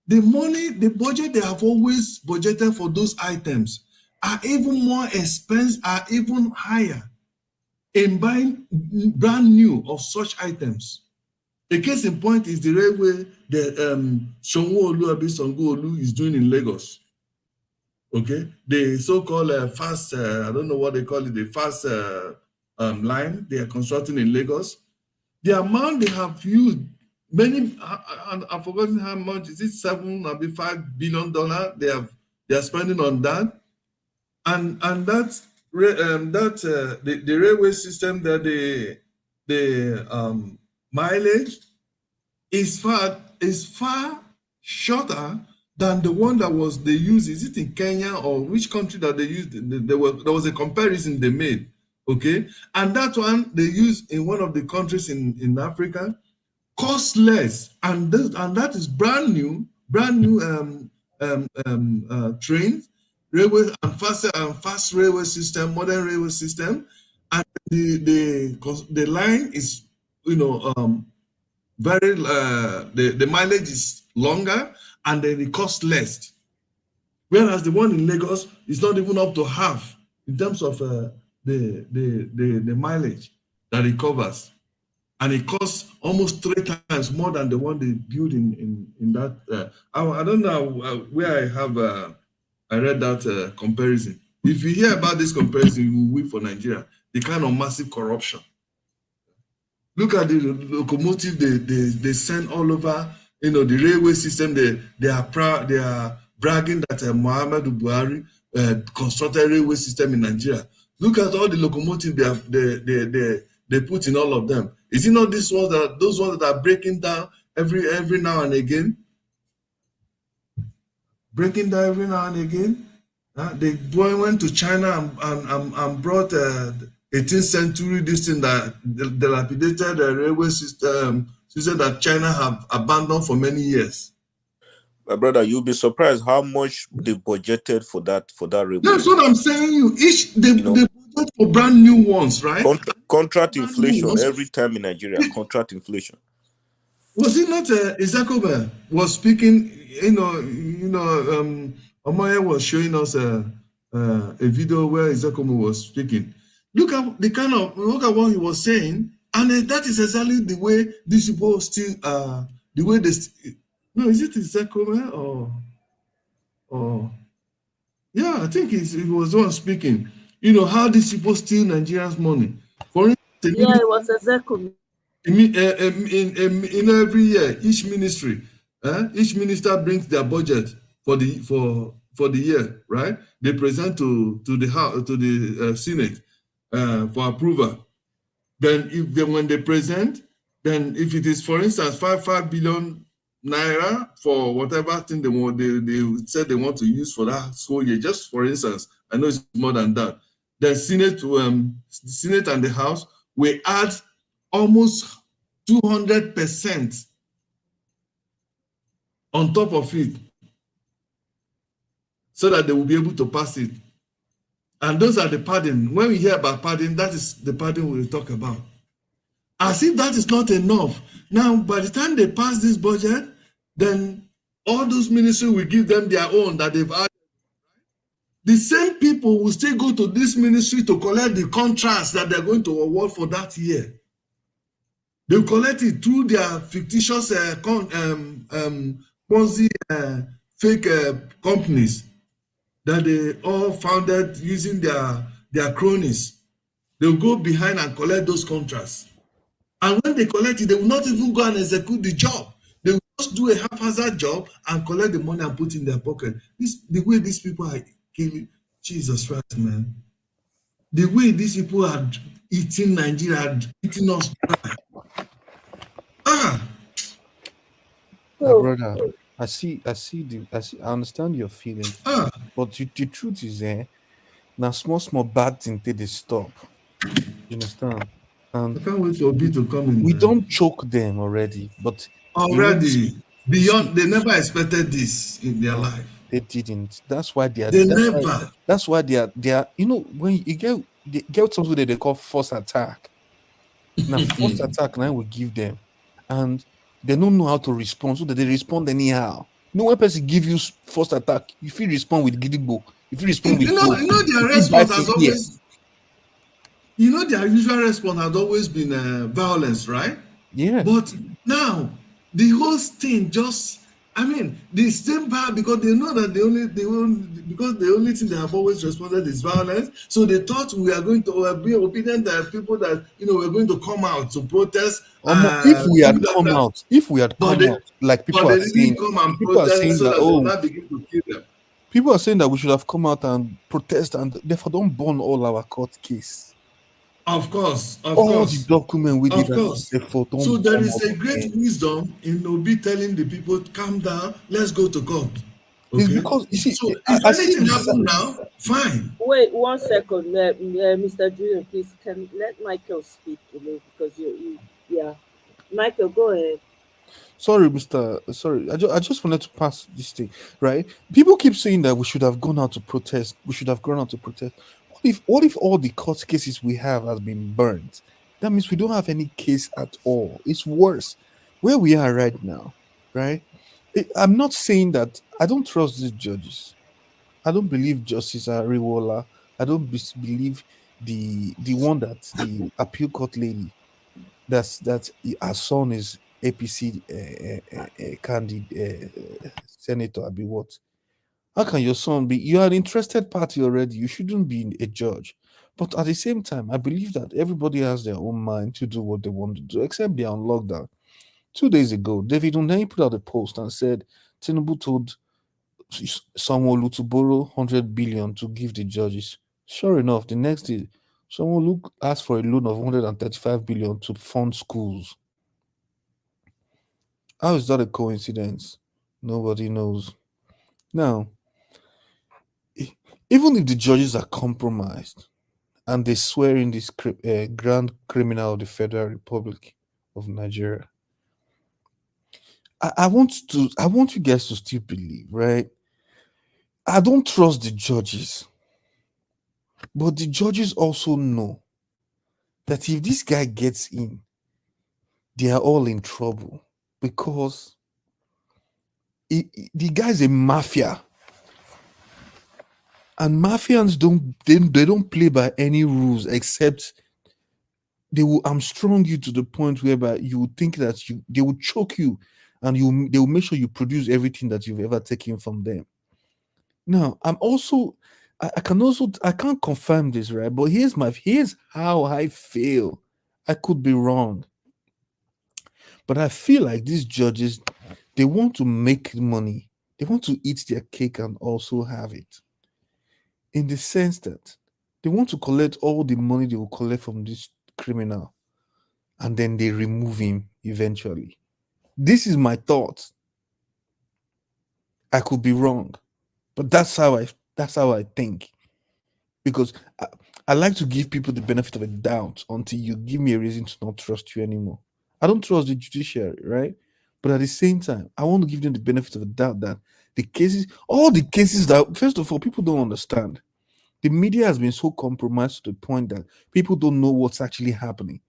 the money, the budget they have always budgeted for those items are even more expensive, are even higher in buying brand new of such items. A case in point is the railway that Sango-Olu is doing in Lagos. Okay, the so-called fast, I don't know what they call it, the fast line they are constructing in Lagos. The amount they have used, I've forgotten how much, is it $7.5 billion they are spending on that, and that's the railway system that the mileage is far shorter than the one that they used. Is it in Kenya or which country that they used? There was a comparison they made, okay? And that one they used in one of the countries in Africa. cost less, and that is brand new trains, railway, and fast railway system, modern railway system, and the line is, very the mileage is longer, and then it costs less. Whereas the one in Lagos is not even up to half in terms of the mileage that it covers, and it costs almost 3 times more than the one they built in that. I don't know where I have I read that comparison. If you hear about this comparison, you will weep for Nigeria. The kind of massive corruption. Look at the locomotive they send all over. The railway system. They are proud. They are bragging that Muhammadu Buhari constructed railway system in Nigeria. Look at all the locomotive they put in all of them. Is it not those ones that are breaking down every now and again? Breaking down every now and again. They went to China and brought 18th century this thing that dilapidated railway system that China have abandoned for many years. My brother, you'll be surprised how much they budgeted for that railway. That's what I'm saying. They budget for brand new ones, right? Contract inflation every time in Nigeria. Contract inflation. Was it not Izakoba was speaking? Omoye was showing us a video where Izakoba was speaking. Look at what he was saying, and that is exactly the way these people still the way they. No, is it Izakoba or? Yeah, I think he was the one speaking. How these people steal Nigerians' money. For instance, yeah, it was Ezekiel. In every year, each minister brings their budget for the year, right? They present to the House, to the Senate for approval. Then when they present, then if it is, for instance, 5 billion naira for whatever thing they said they want to use for that whole year, just for instance, I know it's more than that. The Senate and the House will add almost 200% on top of it, so that they will be able to pass it. And those are the pardon. When we hear about pardon, that is the pardon we will talk about. As if that is not enough. Now, by the time they pass this budget, then all those ministries will give them their own that they've added. The same people will still go to this ministry to collect the contracts that they're going to award for that year. They will collect it through their fictitious Ponzi fake companies that they all founded using their cronies. They'll go behind and collect those contracts. And when they collect it, they will not even go and execute the job. They will just do a haphazard job and collect the money and put it in their pocket. The way these people are killing, Jesus Christ, man. The way these people are eating Nigeria, eating us dry. Brother, I understand your feeling. But the truth is, now small bad thing they stop. You understand? And I can't wait for Obi to come in. We don't choke them already, but already beyond, they never expected this in their life. They didn't. That's why they are. That's why they are. When you get something that they call force attack. Now force attack now we give them, and they don't know how to respond, so that they respond anyhow. No one person give you force attack. If you respond with gidigbo, if you respond with their response has always. Their usual response has always been violence, right? Yeah. But now the whole thing just. They stay back because they know that the only thing they have always responded is violence. So they thought we are going to be obedient to people that we're going to come out to protest. If we had come out, like people are saying, people are saying that people are saying that we should have come out and protest, and therefore don't burn all our court case. Of course, all the document we did. So there is a great wisdom in Obi telling the people, calm down, let's go to court. Okay? It's because you see, so if anything happens now, fine. Wait 1 second, Mr. Julian, please let Michael speak, because yeah. Michael, go ahead. sorry, Mr. Sorry, I just wanted to pass this thing, right? People keep saying that we should have gone out to protest. We should have gone out to protest. What if all the court cases we have has been burnt? That means we don't have any case at all. It's worse where we are right now, right? I'm not saying that I don't trust these judges. I don't believe Justice Ariwola. I don't believe the one that the appeal court lady that her son is APC candidate senator. Be what? How can your son be? You are an interested party already. You shouldn't be a judge. But at the same time, I believe that everybody has their own mind to do what they want to do, except they are on lockdown. 2 days ago, David Unai put out a post and said Tinubu told Sanwo-Olu to borrow 100 billion to give the judges. Sure enough, the next day, Sanwo-Olu asked for a loan of 135 billion to fund schools. How is that a coincidence? Nobody knows. Now, even if the judges are compromised and they swear in this grand criminal of the Federal Republic of Nigeria, I want you guys to still believe, right? I don't trust the judges, but the judges also know that if this guy gets in, they are all in trouble because the guy's a mafia, and mafians they don't play by any rules except they will hamstrung you to the point whereby you will think that they will choke you, and they will make sure you produce everything that you've ever taken from them. Now, I can't confirm this, right? But here's how I feel. I could be wrong, but I feel like these judges, they want to make money. They want to eat their cake and also have it. In the sense that they want to collect all the money they will collect from this criminal and then they remove him eventually. This is my thought. I could be wrong, but that's how I think. Because I like to give people the benefit of a doubt until you give me a reason to not trust you anymore. I don't trust the judiciary, right? But at the same time, I want to give them the benefit of a doubt that all the cases that, first of all, people don't understand. The media has been so compromised to the point that people don't know what's actually happening.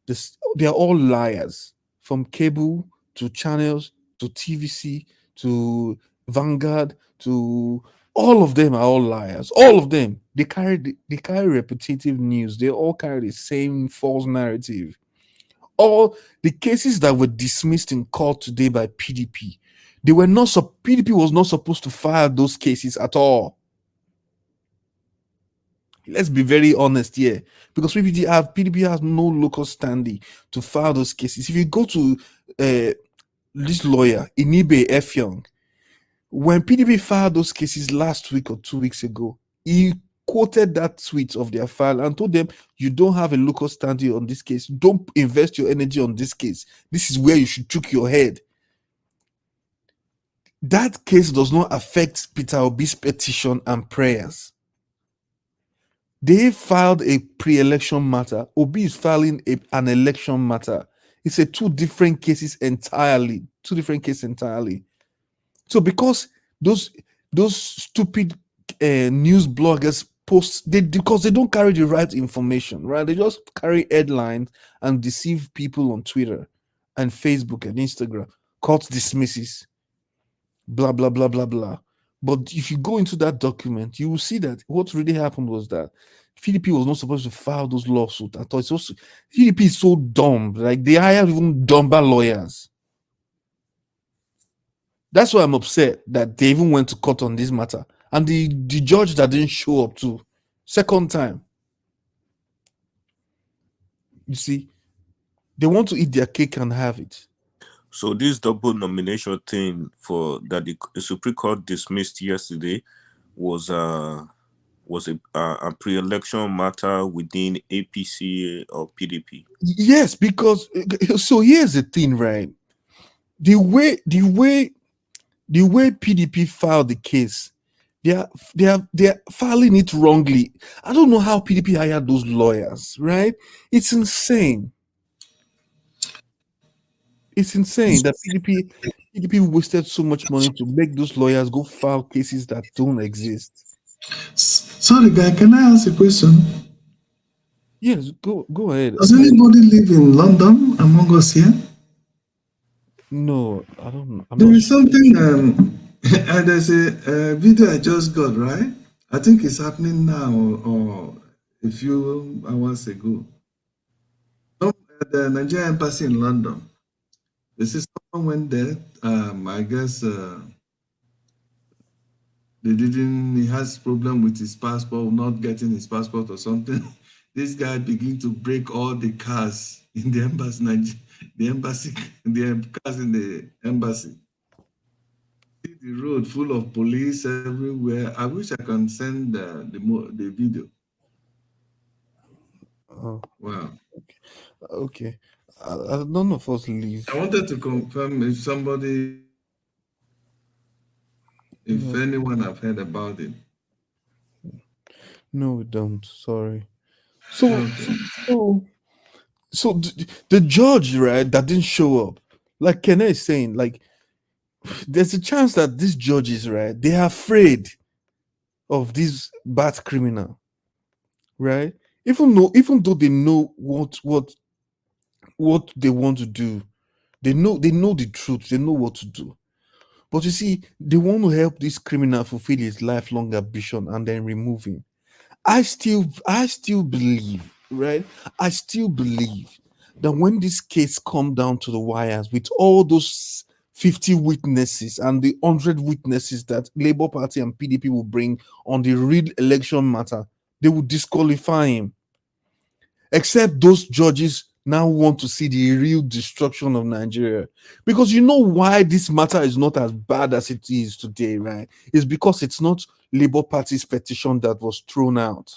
They are all liars, from cable to channels to TVC to Vanguard to all of them are all liars. All of them. They carry repetitive news. They all carry the same false narrative. All the cases that were dismissed in court today by PDP, PDP was not supposed to file those cases at all. Let's be very honest here, because PDP has no local standing to file those cases. If you go to this lawyer, Inibe Effiong, when PDP filed those cases last week or 2 weeks ago, he quoted that tweet of their file and told them, you don't have a local standing on this case. Don't invest your energy on this case. This is where you should chuck your head. That case does not affect Peter Obi's petition and prayers. They filed a pre-election matter. Obi is filing an election matter. It's two different cases entirely. So because those stupid news bloggers post, because they don't carry the right information, right? They just carry headlines and deceive people on Twitter and Facebook and Instagram. Court dismisses, blah blah blah blah blah. But if you go into that document, you will see that what really happened was that PDP was not supposed to file those lawsuits. I thought PDP is so dumb. Like they hire even dumber lawyers. That's why I'm upset that they even went to court on this matter. And the judge that didn't show up too, second time. You see, they want to eat their cake and have it. So this double nomination thing for that the Supreme Court dismissed yesterday was a pre-election matter within APC or PDP. Yes, because so here's the thing, right? The way PDP filed the case, they are filing it wrongly. I don't know how PDP hired those lawyers, right? It's insane. It's insane that PDP wasted so much money to make those lawyers go file cases that don't exist. Sorry, guy, can I ask a question? Yes, go ahead. Does anybody live in London among us here? No, I don't. I'm There not is sure. something, and there's a video I just got, right? I think it's happening now or a few hours ago. At the Nigerian embassy in London, they say someone went there. I guess he has problem with his passport, not getting his passport or something. This guy begin to break all the cars in the embassy, the embassy, the cars in the embassy. See the road full of police everywhere. I wish I can send the video. Oh, Wow. okay. None of us live. I wanted to confirm if somebody, if No, anyone have heard about it. no, we don't. Sorry. So, Okay. so, so the judge, right, that didn't show up. Like Kenneth is saying, like there's a chance that these judges, right, they are afraid of this bad criminal, right? Even though they know what they want to do, they know the truth, they know what to do. But you see, they want to help this criminal fulfill his lifelong ambition and then remove him. I still believe, right? I still believe that when this case come down to the wires with all those 50 witnesses and the 100 witnesses that Labour Party and PDP will bring on the real election matter, they will disqualify him. Except those judges now want to see the real destruction of Nigeria. Because you know why this matter is not as bad as it is today, right? It's because it's not Labour Party's petition that was thrown out.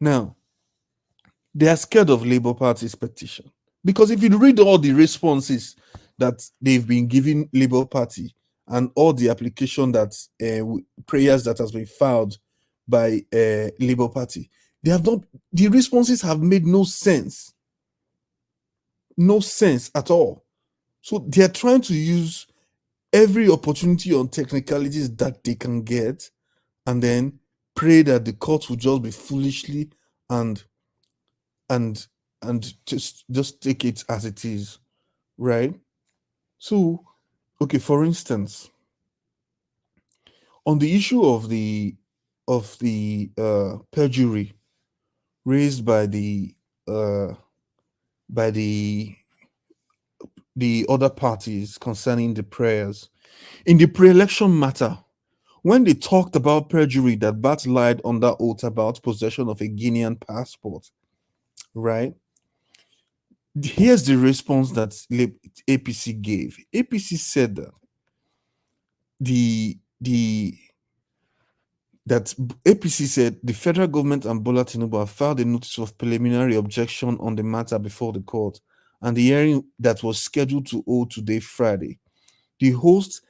Now, they are scared of Labour Party's petition. Because if you read all the responses that they've been giving Labour Party and all the application that prayers that has been filed by Labour Party, they have not the responses have made no sense. No sense at all. So they are trying to use every opportunity on technicalities that they can get and then pray that the court will just be foolishly and and just take it as it is, right? So, okay, for instance, on the issue of the perjury raised by uh by the other parties concerning the prayers in the pre-election matter, when they talked about perjury that Bat lied under oath about possession of a Guinean passport, right? Here's the response that APC gave. APC said that the that APC said the federal government and Bola Tinubu have filed a notice of preliminary objection on the matter before the court, and the hearing that was scheduled to hold today, Friday. The host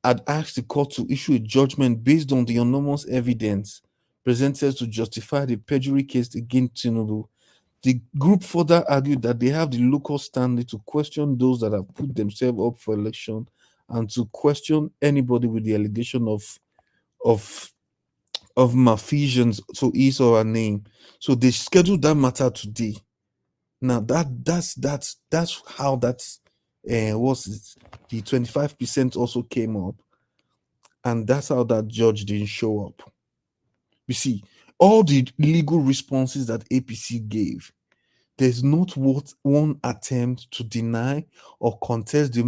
had asked the court to issue a judgment based on the enormous evidence presented to justify the perjury case against Tinubu. The group further argued that they have the local standing to question those that have put themselves up for election and to question anybody with the allegation of malfeasance to his or her name. So they scheduled that matter today. Now that's how that's was it? The 25% also came up, and that's how that judge didn't show up. You see, all the legal responses that APC gave, there's not one attempt to deny or contest the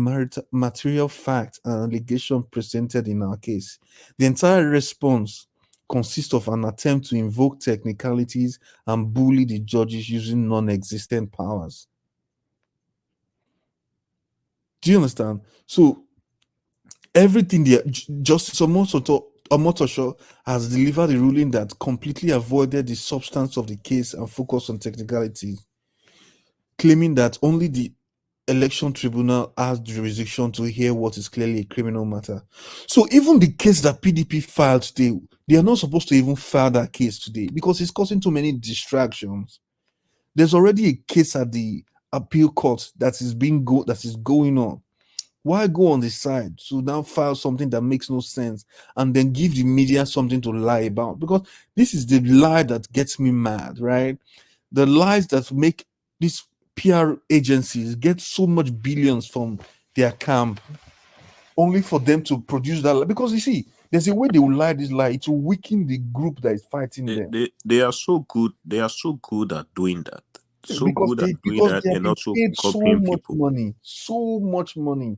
material fact and allegation presented in our case. The entire response consists of an attempt to invoke technicalities and bully the judges using non-existent powers. Do you understand? So everything there, Justice Omotosho has delivered a ruling that completely avoided the substance of the case and focused on technicalities, claiming that only the election tribunal has jurisdiction to hear what is clearly a criminal matter. So even the case that PDP filed today, they are not supposed to even file that case today because it's causing too many distractions. There's already a case at the appeal court that is going on. Why go on the side to now file something that makes no sense and then give the media something to lie about? Because this is the lie that gets me mad, right? The lies that make these PR agencies get so much billions from their camp, only for them to produce that lie. Because you see, there's a way they will lie this lie to weaken the group that is fighting them. They are so good. They are so good at doing that. So Because good at doing because that, they have and been also paid so copying much people. money, so much money.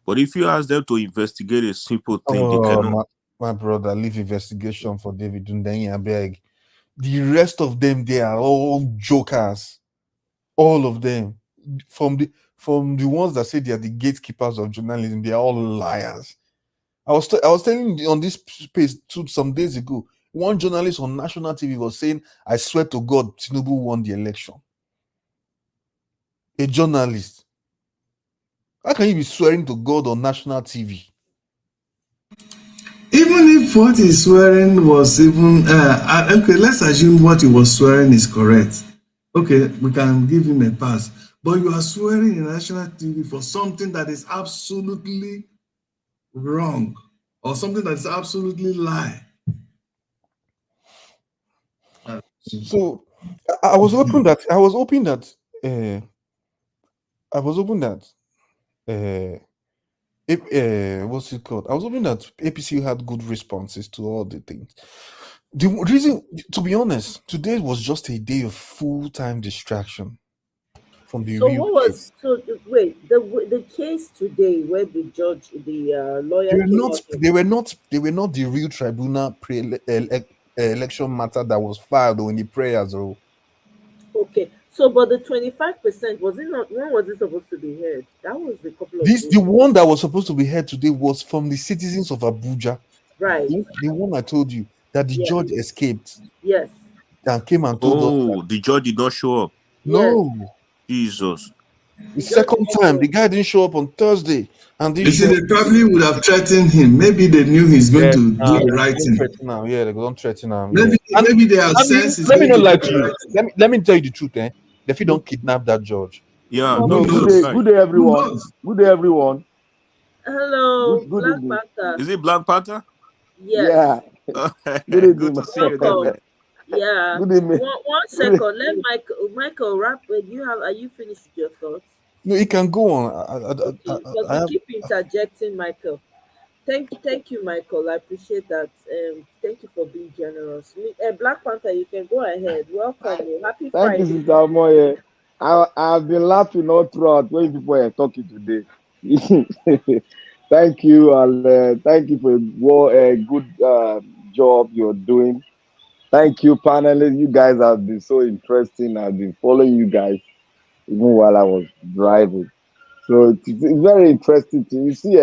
But if you ask them to investigate a simple thing, they Oh, cannot. my brother, leave investigation for David Dundein, I beg. The rest of them, they are all jokers. All of them. From the ones that say they are the gatekeepers of journalism, they are all liars. I was telling you on this space some days ago, one journalist on national TV was saying, I swear to God, Tinubu won the election. A journalist. How can you be swearing to God on national TV? Even if what he's swearing was even okay, let's assume what he was swearing is correct. Okay, we can give him a pass. But you are swearing in national TV for something that is absolutely wrong, or something that is absolutely lie. So I was hoping that I was hoping that what's it called? I was hoping that APC had good responses to all the things. The reason, to be honest, today was just a day of full-time distraction from the So real what was case. so wait the case today where the judge the They lawyer were came not. out and They were not. They were not the real tribunal election matter that was filed in the prayers. Oh, okay, so but the 25%, was it not, when was it supposed to be heard? That was a couple of the days ago. one that was supposed to be heard today was from the citizens of Abuja. Right. The one I told you that the Yeah. judge escaped Yes. and came and told us that Oh, the judge did not show up. Yes. no, Jesus. the The judge second didn't time show the up. guy didn't show up on Thursday and didn't You see, show up. they probably would have threatened him. Maybe they knew he's going Yeah, to do the right don't thing. threaten now. Yeah, they don't threaten now. Yeah, Maybe they have and sense is let me going not to lie do to the you. right thing. Let me tell you the truth. If you don't kidnap that judge, Yeah, Who no, No, this good is knows? day, right. good day, Who everyone. knows? Good day, everyone. Hello, Good Black evening. Panther. Is it Black Panther? Yes. Yeah, good Good evening. to see you again, Welcome. man. Yeah. Good evening. One Good second. Let Michael wrap. Are you finished with your thoughts? no, it can go on. Okay, because I we have. keep interjecting, Michael. Thank you, Michael. I appreciate that. Thank you for being generous. Black Panther, you can go ahead. Welcome. Happy Thank you, Friday Sister to you. Moye. I've been laughing all throughout when people are talking today. Thank you, and thank you for a good job you're doing. Thank you, panelists. You guys have been so interesting. I've been following you guys even while I was driving. So it's very interesting to you see.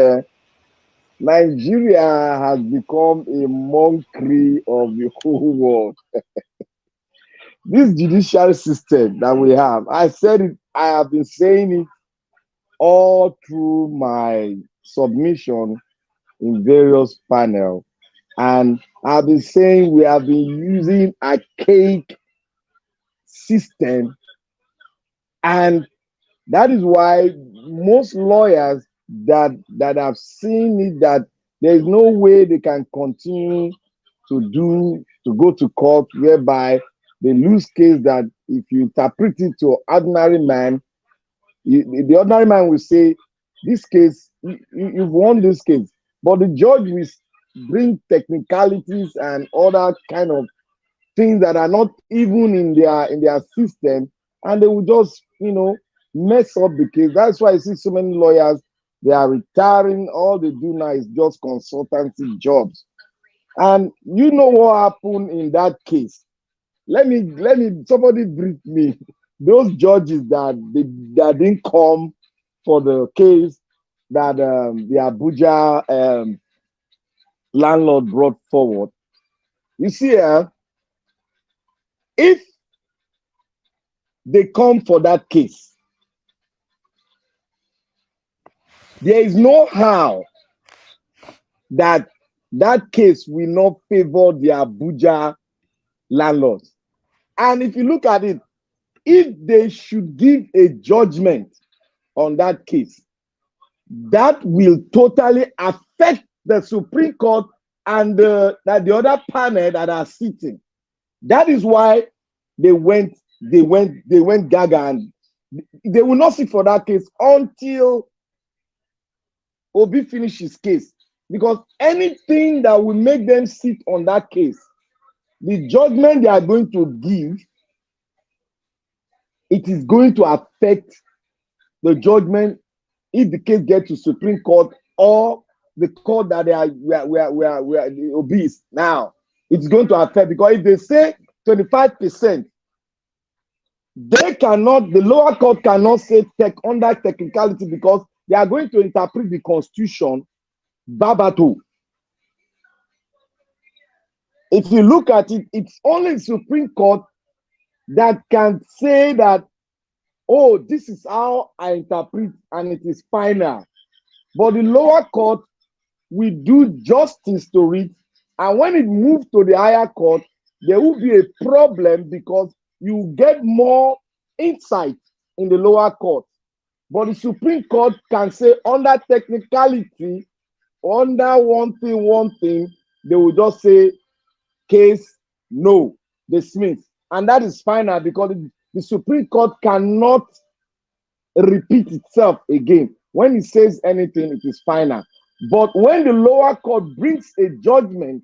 Nigeria has become a mockery of the whole world. This judicial system that we have, I said it, I have been saying it all through my submission in various panels. And I've been saying we have been using archaic system, and that is why most lawyers that have seen it that there is no way they can continue to go to court whereby they lose case that if you interpret it to ordinary man, the ordinary man will say, this case, you've won this case. But the judge will bring technicalities and other kind of things that are not even in their system, and they will just mess up the case. That's why I see so many lawyers, they are retiring. All they do now is just consultancy jobs. And you know what happened in that case. Let me somebody brief me. Those judges that didn't come for the case that the Abuja landlord brought forward. You see, if they come for that case, there is no how that case will not favor the Abuja landlords. And if you look at it, if they should give a judgment on that case, that will totally affect the Supreme Court and the other panel that are sitting. That is why they went gaga, and they will not sit for that case until Obi finishes his case. Because anything that will make them sit on that case, the judgment they are going to give, it is going to affect the judgment if the case gets to Supreme Court or the court that they are the obese now. It's going to affect, because if they say 25%, they cannot, the lower court cannot say under technicality, because they are going to interpret the Constitution verbatim. If you look at it, it's only the Supreme Court that can say that, oh, this is how I interpret, and it is final. But the lower court will do justice to it, and when it moves to the higher court, there will be a problem, because you get more insight in the lower court. But the Supreme Court can say under technicality, under one thing, they will just say case no, dismiss, and that is final, because the Supreme Court cannot repeat itself again. When it says anything, it is final. But when the lower court brings a judgment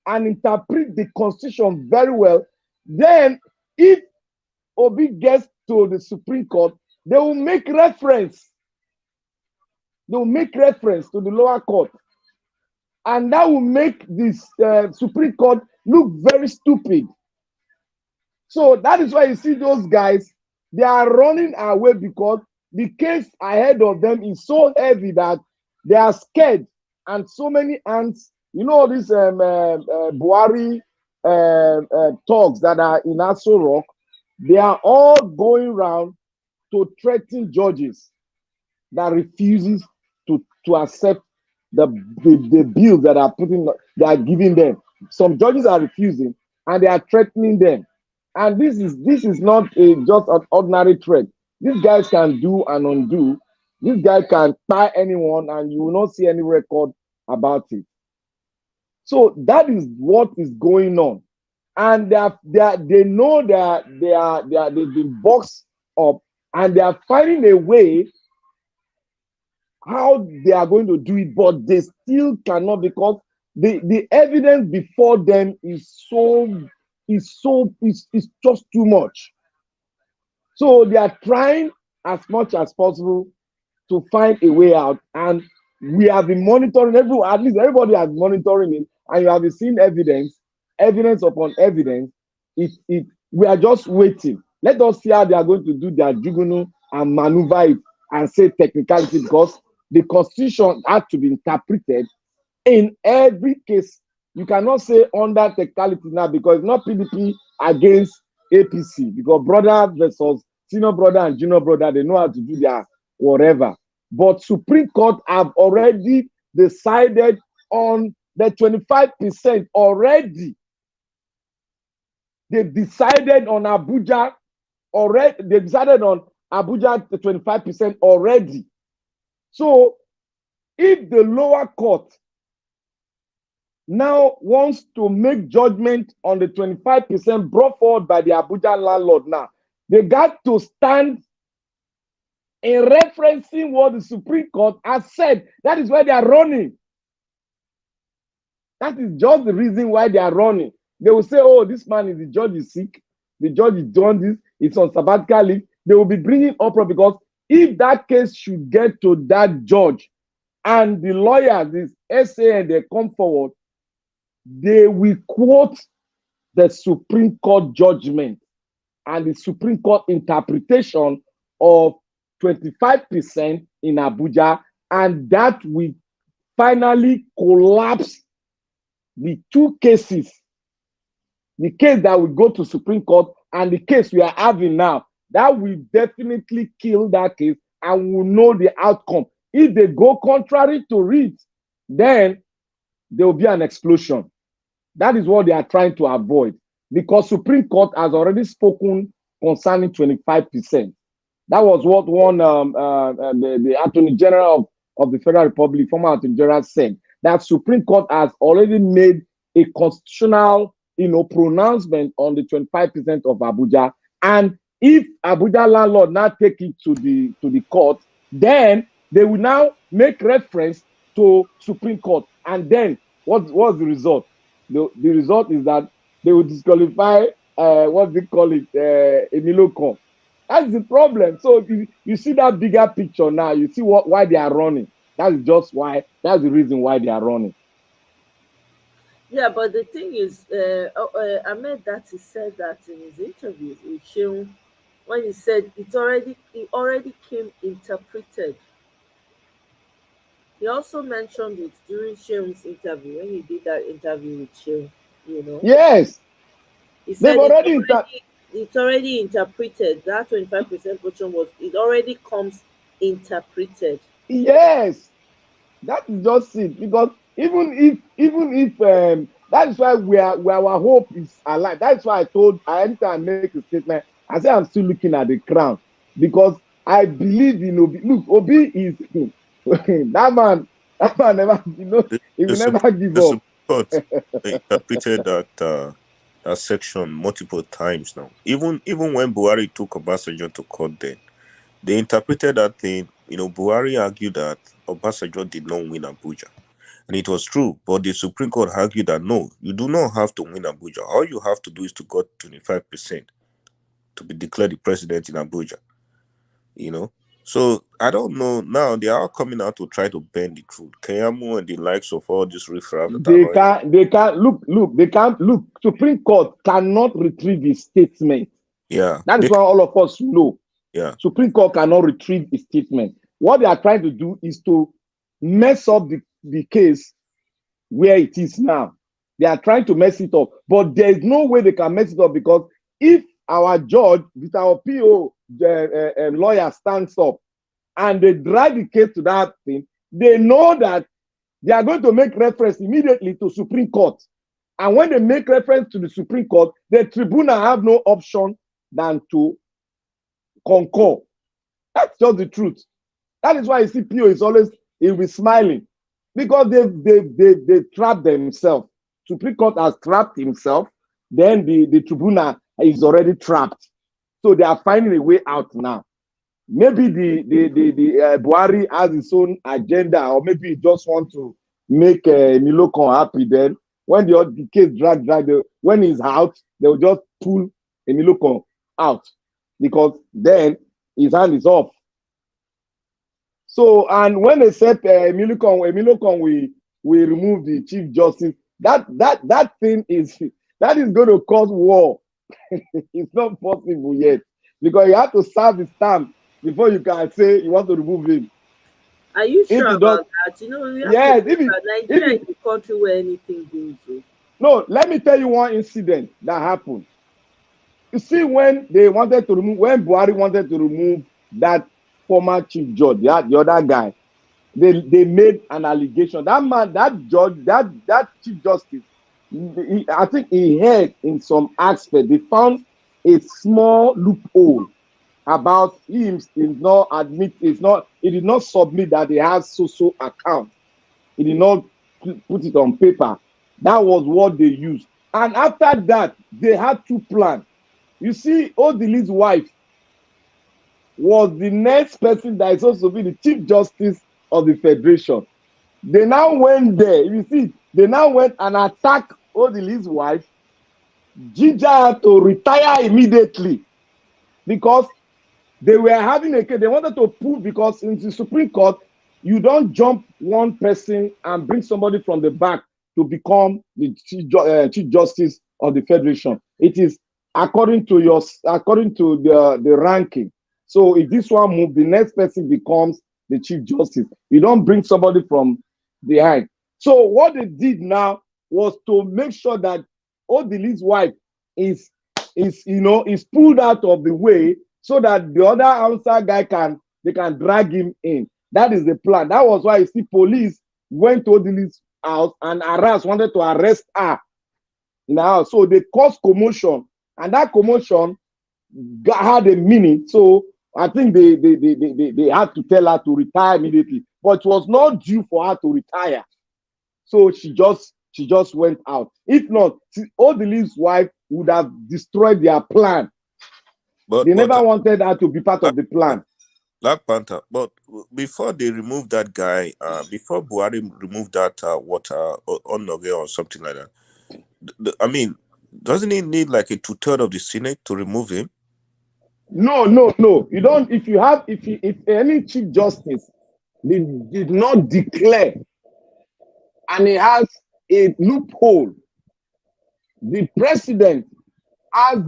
and interprets the Constitution very well, then if Obi gets to the Supreme Court, they will make reference. They will make reference to the lower court, and that will make this Supreme Court look very stupid. So that is why you see those guys, they are running away, because the case ahead of them is so heavy that they are scared. And so many ants, you know, these Buhari talks that are in Aso Rock, they are all going around to threaten judges that refuses to accept the bills that are giving them. Some judges are refusing, and they are threatening them. And this is not just an ordinary threat. These guys can do and undo. This guy can tie anyone, and you will not see any record about it. So that is what is going on, and they know that they've been boxed up, and they are finding a way how they are going to do it, but they still cannot, because the evidence before them is just too much. So they are trying as much as possible to find a way out, and we have been monitoring. At least everybody has been monitoring it, and you have been seeing evidence upon evidence. We are just waiting. Let us see how they are going to do their jugunu and maneuver it and say technicality, because the Constitution had to be interpreted in every case. You cannot say under technicality now, because it's not PDP against APC, because brother versus senior brother and junior brother, they know how to do their whatever. But Supreme Court have already decided on the 25% already. They've decided on Abuja already. They decided on Abuja the 25% already. So if the lower court now wants to make judgment on the 25% brought forward by the Abuja landlord, now they got to stand in referencing what the Supreme Court has said. That is why they are running. That is just the reason why they are running. They will say, oh, this man the judge is sick, the judge is doing this, it's on sabbatical leave. They will be bringing uproar, because if that case should get to that judge and the lawyers, this SAN, they come forward, they will quote the Supreme Court judgment and the Supreme Court interpretation of 25% in Abuja, and that will finally collapse the two cases. The case that will go to Supreme Court and the case we are having now, that will definitely kill that case, and we'll know the outcome. If they go contrary to it, then there will be an explosion. That is what they are trying to avoid, because Supreme Court has already spoken concerning 25%. That was what one the Attorney General of the Federal Republic, former Attorney General, said, that Supreme Court has already made a constitutional, pronouncement on the 25% of Abuja. And if Abuja landlord now take it to the court, then they will now make reference to Supreme Court. And then what's the result? The result is that they will disqualify what they call it, Emiloko. That's the problem. So you see that bigger picture now. You see why they are running. That's just why. That's the reason why they are running. Yeah, but the thing is, Ahmed Dati said that in his interview with Sheung, when he said it already came interpreted. He also mentioned it during Sheung's interview, when he did that interview with Sheung, Yes. He said already it's already interpreted. That 25% portion it already comes interpreted. Yes, that is just it. Because even if that is why where our hope is alive. That's why anytime I make a statement, I say I'm still looking at the crown, because I believe in Obi. Look, Obi is that man. That man never, he will never give up. Supreme Court interpreted that section multiple times now. Even when Buhari took Obasanjo to court, then they interpreted that thing. Buhari argued that Obasanjo did not win Abuja. And it was true, but the Supreme Court argued that no, you do not have to win Abuja. All you have to do is to get 25% to be declared the president in Abuja. So I don't know. Now they are coming out to try to bend the truth. Kayamu and the likes of all this riffraff that they can't look. Supreme Court cannot retrieve his statement. Yeah. That is why all of us know. Yeah. Supreme Court cannot retrieve his statement. What they are trying to do is to mess up the case where it is now. They are trying to mess it up, but there is no way they can mess it up, because if our judge, with our PO lawyer, stands up and they drag the case to that thing, they know that they are going to make reference immediately to Supreme Court. And when they make reference to the Supreme Court, the tribunal have no option than to concur. That's just the truth. That is why you see PO is always, he'll be smiling, because they trapped themselves. Supreme Court has trapped himself, then the tribunal is already trapped. So they are finding a way out now. Maybe the Buhari has his own agenda, or maybe he just want to make Miloko happy. Then when the case drag, when he's out, they will just pull Miloko out, because then his hand is off. So, and when they said Miloko we remove the Chief Justice, that thing is going to cause war. It's not possible yet, because you have to serve his term before you can say you want to remove him. Are you sure about that? Yes, Nigeria is the country where anything goes. No, let me tell you one incident that happened. You see, when Buhari wanted to remove that former chief judge, the other guy, they made an allegation. That man, that judge, that chief justice, I think he heard in some aspect, they found a small loophole about him. He did not submit that he has so account. He did not put it on paper. That was what they used. And after that, they had two plans. You see, Odili's wife was the next person that is supposed to be the Chief Justice of the Federation. They now went there. You see, they now went and attacked Odili's wife. Jinja had to retire immediately, because they were having a case. They wanted to prove, because in the Supreme Court, you don't jump one person and bring somebody from the back to become the Chief Justice of the Federation. It is according to the ranking. So if this one moves, the next person becomes the Chief Justice. You don't bring somebody from behind. So what they did now was to make sure that Odili's wife is pulled out of the way, so that the other outside guy can drag him in. That is the plan. That was why you see police went to Odili's house and wanted to arrest her in the house. So they caused commotion, and that commotion, had a minute, so I think they had to tell her to retire immediately. But it was not due for her to retire, so she just went out. If not, Odili's wife would have destroyed their plan. But They never wanted her to be part of the plan. Black Panther. But before they removed that guy, before Buhari removed that water on Noge or something like that, I mean, doesn't he need like a 2/3 of the Senate to remove him? No. You don't. If any Chief Justice did not declare and he has a loophole, the president has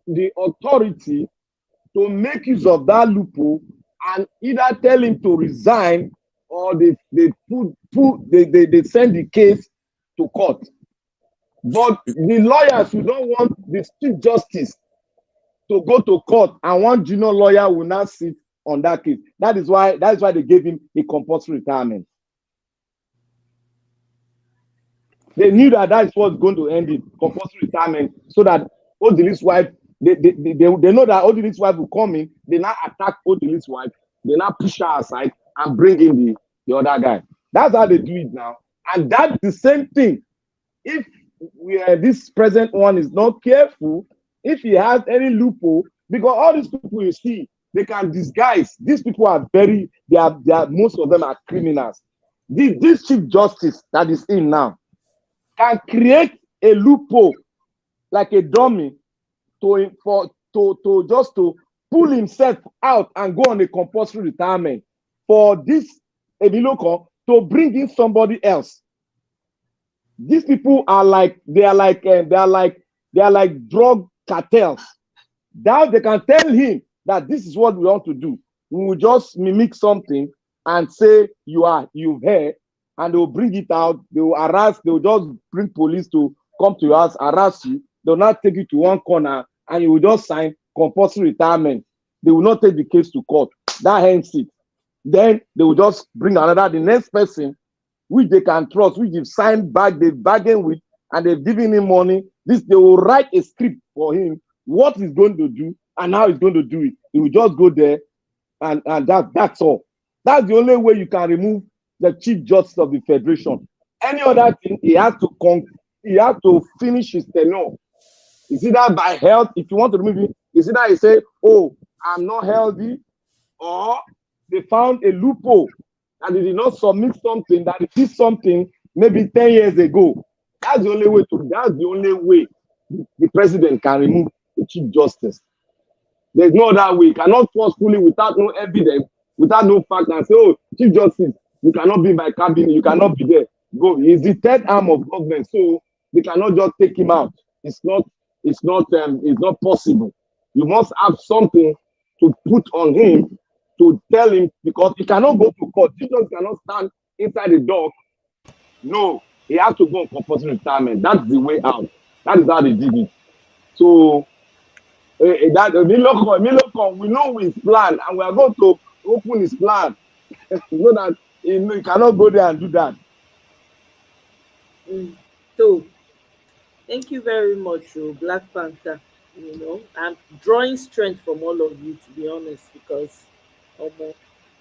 the authority to make use of that loophole and either tell him to resign or they send the case to court. But the lawyers who don't want the Chief Justice to go to court and one junior lawyer will now sit on that case. That is why they gave him a compulsory retirement. They knew that was going to end it, compulsory retirement, so that Odili's wife, they know that Odili's wife will come in, they now attack Odili's wife, they now push her aside and bring in the other guy. That's how they do it now. And that's the same thing. If this present one is not careful, if he has any loophole, because all these people you see, they can disguise. These people are most of them are criminals. This Chief Justice that is in now can create a loophole like a dummy to pull himself out and go on a compulsory retirement for this Ebiloko to bring in somebody else. These people are like drug cartels. Now they can tell him that this is what we want to do. We will just mimic something and say you've heard, and they will bring it out. They will harass. They will just bring police to come to your house, harass you. They will not take you to one corner, and you will just sign compulsory retirement. They will not take the case to court. That ends it. Then they will just bring the next person, which they can trust, which they've signed back, they've bargained with, and they've given him money. They will write a script for him, what he's going to do, and how he's going to do it. He will just go there, and that's all. That's the only way you can remove the Chief Justice of the Federation. Any other thing, he has to finish his tenure. It's either by health, if you want to remove it, it's either he say, oh, I'm not healthy, or they found a loophole and they did not submit something that it is something maybe 10 years ago. That's the only way the president can remove the Chief Justice. There's no other way. You cannot forcefully, without no evidence, without no fact, and say, oh, Chief Justice, you cannot be in my cabinet, you cannot be there. Go. He's the third arm of government, so they cannot just take him out. It's not possible. You must have something to put on him to tell him, because he cannot go to court. Chief Justice cannot stand inside the dock. No, he has to go on compulsory retirement. That's the way out. That is how they did it. So that Milocom, we know his plan, and we are going to open his plan so that he cannot go there and do that. So, thank you very much, Black Panther. I'm drawing strength from all of you, to be honest, because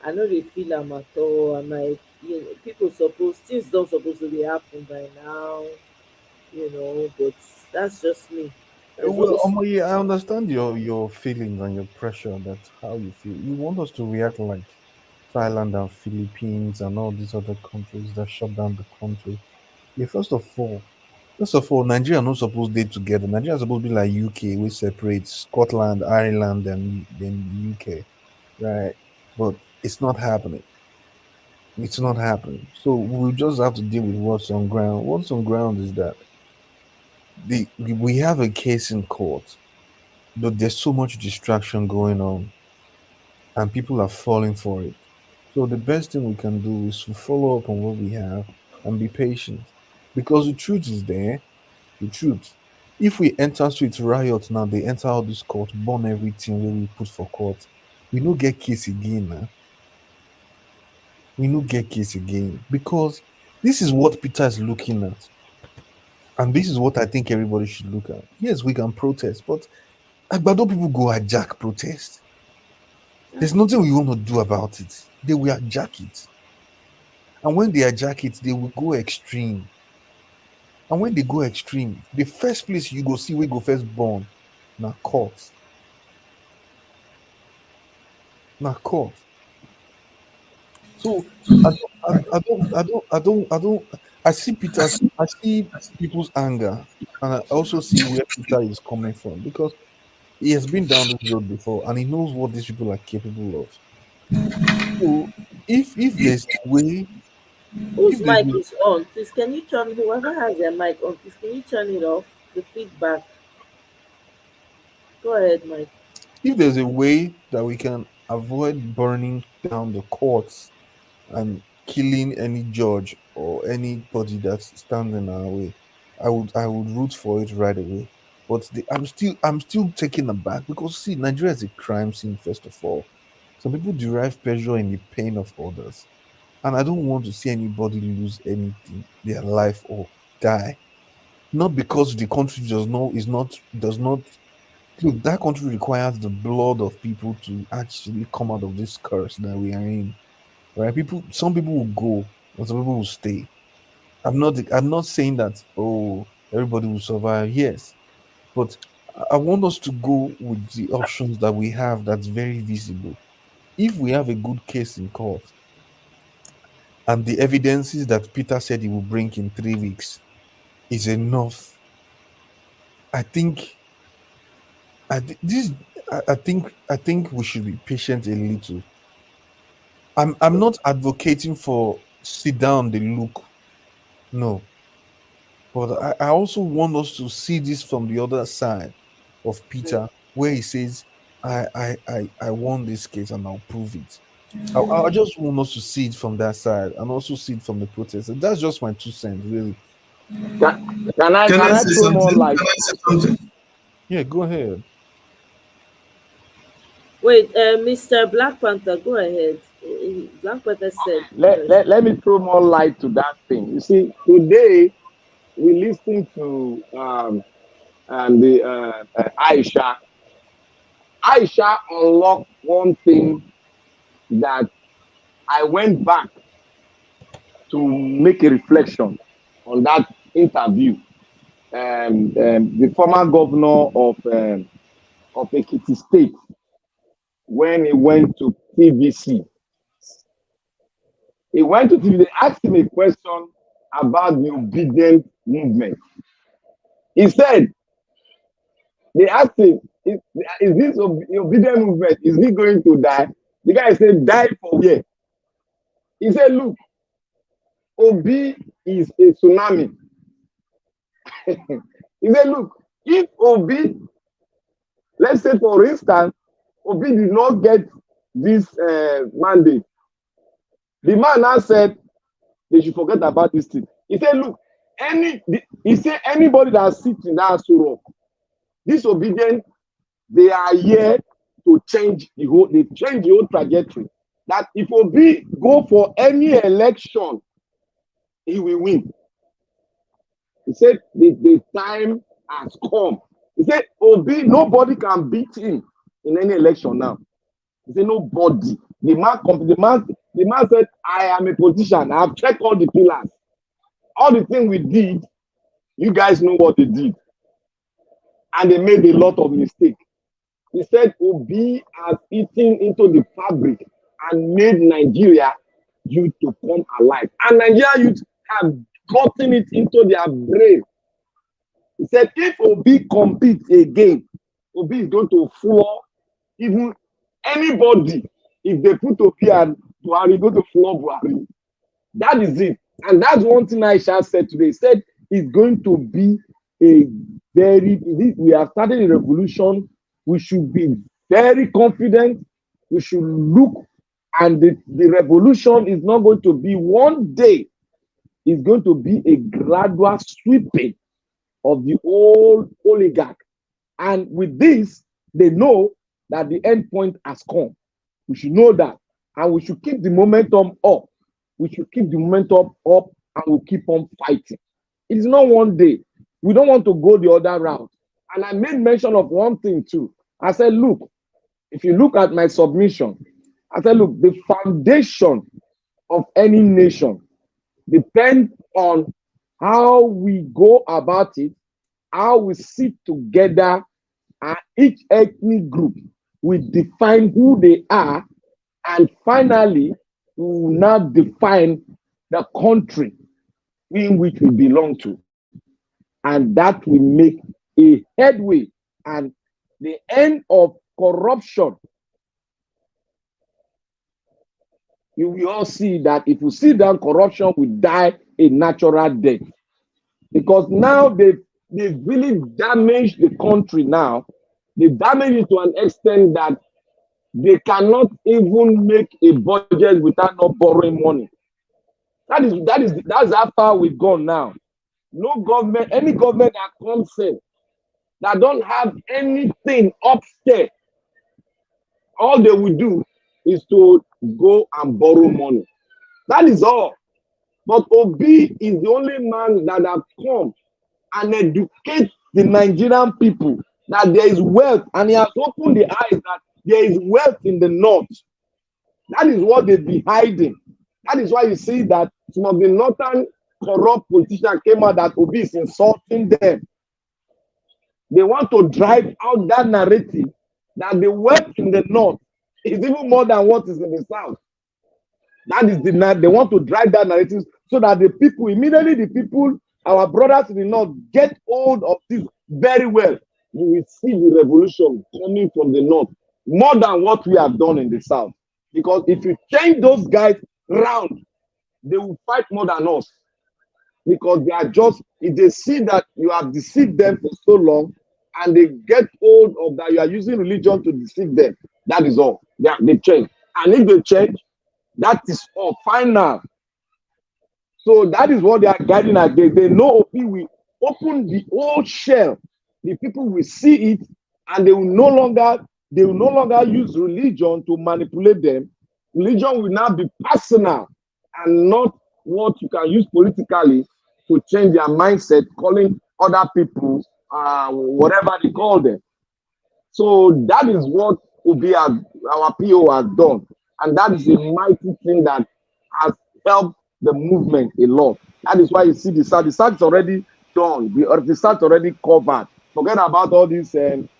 I know they feel I'm at all. I'm like, things don't supposed to be happening by now, but that's just me. Well, Omoye, I understand your feelings and your pressure. That's how you feel. You want us to react like Thailand and Philippines and all these other countries that shut down the country. Yeah, first of all, Nigeria not supposed to be together. Nigeria supposed to be like UK, we separate Scotland, Ireland, and then UK, right? But it's not happening. It's not happening. So we just have to deal with what's on ground. What's on ground is that we have a case in court, but there's so much distraction going on, and people are falling for it. So the best thing we can do is to follow up on what we have and be patient, because the truth is there. The truth. If we enter street riot now, they enter all this court, burn everything where we put for court. We no get case again now. We no get case again, because this is what Peter is looking at. And this is what I think everybody should look at. Yes, we can protest, but Agbado people go hijack protest. There's nothing we want to do about it. They will hijack it. And when they hijack it, they will go extreme. And when they go extreme, the first place you go see we go first born, na court. Na court. So I see I see people's anger, and I also see where Peter is coming from because he has been down this road before and he knows what these people are capable of. So if there's a way, Whose if there's mic a, is on? Please, can you turn whoever has their mic on? Please, can you turn it off? The feedback. Go ahead, Mike. if there's a way that we can avoid burning down the courts and killing any judge or anybody that stands in our way, I would root for it right away. But I'm still taken aback because see, Nigeria is a crime scene. First of all, some people derive pleasure in the pain of others, and I don't want to see anybody lose anything, their life or die. Not because the country does not look. That country requires the blood of people to actually come out of this curse that we are in. Right? Some people will go, and some people will stay. I'm not saying that, oh, everybody will survive. Yes, but I want us to go with the options that we have that's very visible. If we have a good case in court and the evidences that Peter said he will bring in 3 weeks is enough, I think I thi- this I think we should be patient a little. I'm not advocating for sit down the look. No. But I also want us to see this from the other side of Peter, where he says, I won this case and I'll prove it. I just want us to see it from that side and also see it from the protest. And that's just my 2 cents, really. Can I Can can I I say throw more something? light? Can I say something? Yeah, go ahead. Wait, Mr. Black Panther, go ahead. Black Panther said, Let me throw more light to that thing. You see, today we listened to the Aisha. Aisha unlocked one thing that I went back to make a reflection on that interview. The former governor of Ekiti State, when he went to TVC, they asked him a question about the obedient movement. He said, they asked him, is this obedient movement, is he going to die? The guy said, die for where? He said, look, Obi is a tsunami. He said, look, if Obi, let's say for instance, Obi did not get this mandate, the man now said they should forget about this thing. He said, look, he said anybody that sits in that rock, disobedient, they are here to change the whole trajectory. That if Obi go for any election, he will win. He said the time has come. He said Obi, nobody can beat him in any election now. He said nobody. The man said, I am a politician. I have checked all the pillars. All the things we did, you guys know what they did. And they made a lot of mistakes. He said Obi has eaten into the fabric and made Nigeria youth to come alive. And Nigeria youth have gotten it into their brain. He said if Obi competes again, Obi is going to floor even anybody. If they put Obi and Buhari, go to floor Buhari. That is it. And that's one thing Aisha said today. He said it's going to be we have started a revolution. We should be very confident. We should look, and the revolution is not going to be one day. It's going to be a gradual sweeping of the old oligarch. And with this, they know that the end point has come. We should know that. And we should keep the momentum up. We should keep the momentum up and we'll keep on fighting. It's not one day. We don't want to go the other route. And I made mention of one thing too. I said, look, if you look at my submission, I said, look, the foundation of any nation depends on how we go about it, how we sit together, and each ethnic group will define who they are, and finally, we will now define the country in which we belong to. And that will make a headway and the end of corruption. You will all see that if you see that corruption will die a natural death. Because now they've really damaged the country now. They damaged it to an extent that they cannot even make a budget without not borrowing money. That's how far we've gone now. No government, any government that comes in that don't have anything upstairs, all they will do is to go and borrow money. That is all. But Obi is the only man that has come and educate the Nigerian people that there is wealth, and he has opened the eyes that there is wealth in the north. That is what they've been hiding. That is why you see that some of the northern corrupt politicians came out that Obi is insulting them. They want to drive out that narrative that the wealth in the north is even more than what is in the south. That is they want to drive that narrative so that the people, immediately the people, our brothers in the north, get hold of this very well. You will see the revolution coming from the north more than what we have done in the south. Because if you change those guys round, they will fight more than us. Because they are just, if they see that you have deceived them for so long, and they get hold of that you are using religion to deceive them, that is all. They change. And if they change, that is all final. So that is what they are guiding against. They know Obi will open the old shell. The people will see it, and they will no longer use religion to manipulate them. Religion will now be personal and not what you can use politically to change their mindset, calling other people whatever they call them. So that is what Obi our PO has done. And that is a mighty thing that has helped the movement a lot. That is why you see the SAT. The SAT is already done. The SAT already covered. Forget about all this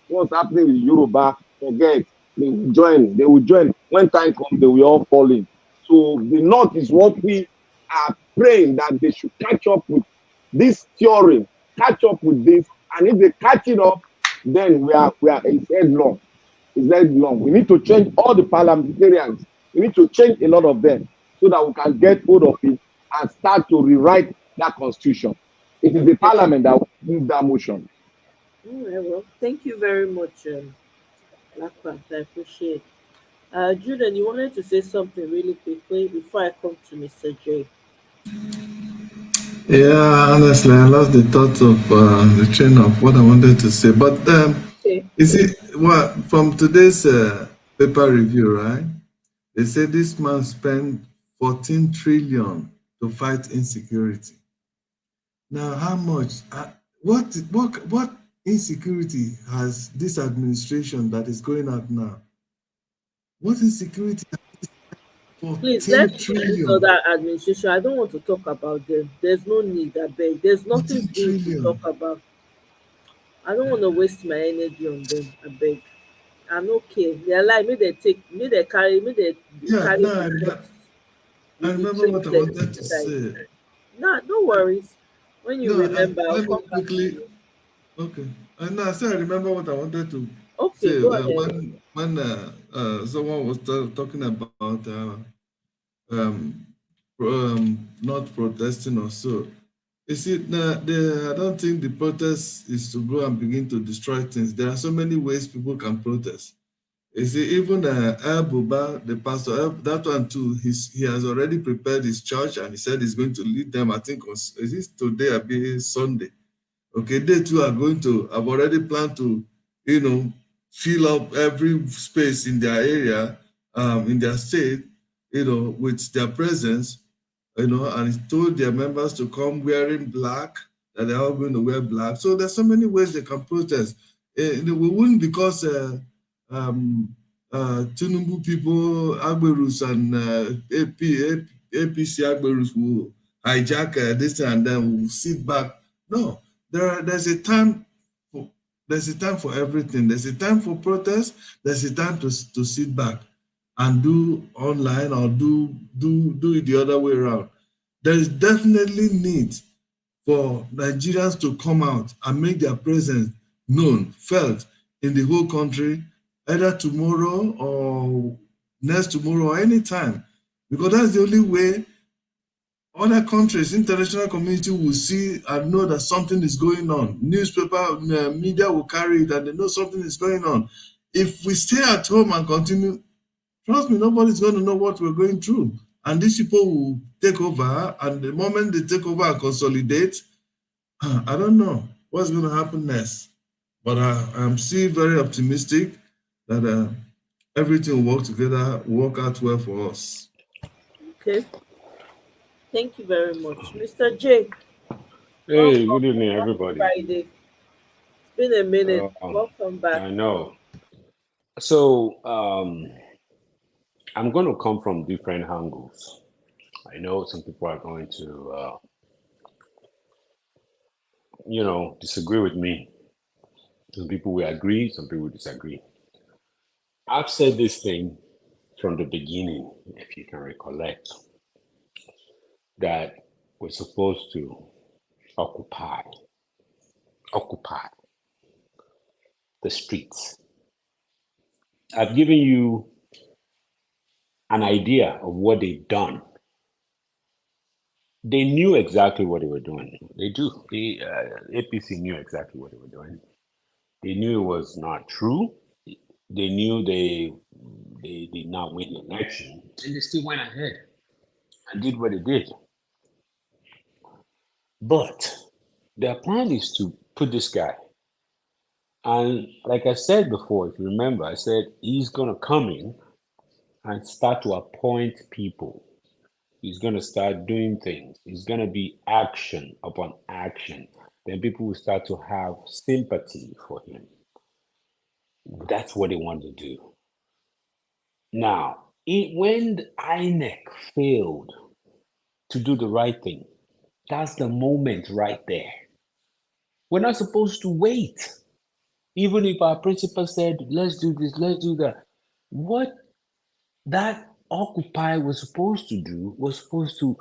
what's happening with Yoruba. Forget. They will join. When time comes, they will all fall in. So the North is what we are praying that they should catch up with this theory, catch up with this. And if they catch it up, then we are it's headlong. It's headlong. We need to change all the parliamentarians. We need to change a lot of them so that we can get hold of it and start to rewrite that constitution. It is the parliament that will move that motion. All right, well, thank you very much, Blackpanther. I appreciate it. Julian, you wanted to say something really quickly before I come to Mr. J. Yeah, honestly, I lost the thought of the train of what I wanted to say. But Okay. you see, from today's paper review, right? They say this man spent 14 trillion to fight insecurity. Now, how much? What insecurity has this administration that is going out now? What insecurity? Please 14 let's leave this trillion. other administration. I don't want to talk about them. There's no need, I beg. There's nothing 14 good to trillion. talk about. I don't want to waste my energy on them, I beg. I'm okay. They're like, may they carry Yeah, no, the rest I with the remember what I triplets wanted to inside. say. Nah, no worries. When you No, remember, I'll let me come back to quickly. you. Okay. No, I still remember what I wanted to Okay, say go ahead. when someone was talking about um, not protesting or so. You see, I don't think the protest is to go and begin to destroy things. There are so many ways people can protest. You see, even El Buba, the pastor, that one too, he has already prepared his church and he said he's going to lead them, I think, is it today or be Sunday? Okay, they too are going to, I've already planned to, fill up every space in their area, in their state, with their presence, and he told their members to come wearing black, that they're all going to wear black. So there's so many ways they can protest. We wouldn't, because Tinubu people, Agberus and APC Agberus will hijack this and then will sit back. No, there's a time for everything. There's a time for protest. There's a time to sit back and do online or do it the other way around. There is definitely need for Nigerians to come out and make their presence known, felt in the whole country, either tomorrow or next tomorrow or anytime. Because that's the only way other countries, international community will see and know that something is going on. Newspaper, media will carry it and they know something is going on. If we stay at home and continue, trust me, nobody's going to know what we're going through. And these people will take over, and the moment they take over and consolidate, I don't know what's going to happen next. But I'm still very optimistic that everything will work together, work out well for us. Okay. Thank you very much. Mr. J, Hey, welcome. good evening, Happy everybody. Friday. It's been a minute. Uh, Welcome back. I know. So, I'm going to come from different angles. I know some people are going to, disagree with me. Some people will agree, some people will disagree. I've said this thing from the beginning, if you can recollect, that we're supposed to occupy the streets. I've given you an idea of what they've done. They knew exactly what they were doing. They do. The APC knew exactly what they were doing. They knew it was not true. They knew they did not win the election, and they still went ahead and did what they did. But their plan is to put this guy. And like I said before, if you remember, I said he's going to come in and start to appoint people. He's going to start doing things. It's going to be action upon action. Then people will start to have sympathy for him. That's what they want to do. Now, when the INEC failed to do the right thing, that's the moment right there. We're not supposed to wait. Even if our principal said, let's do this, let's do that. What that Occupy was supposed to do was supposed to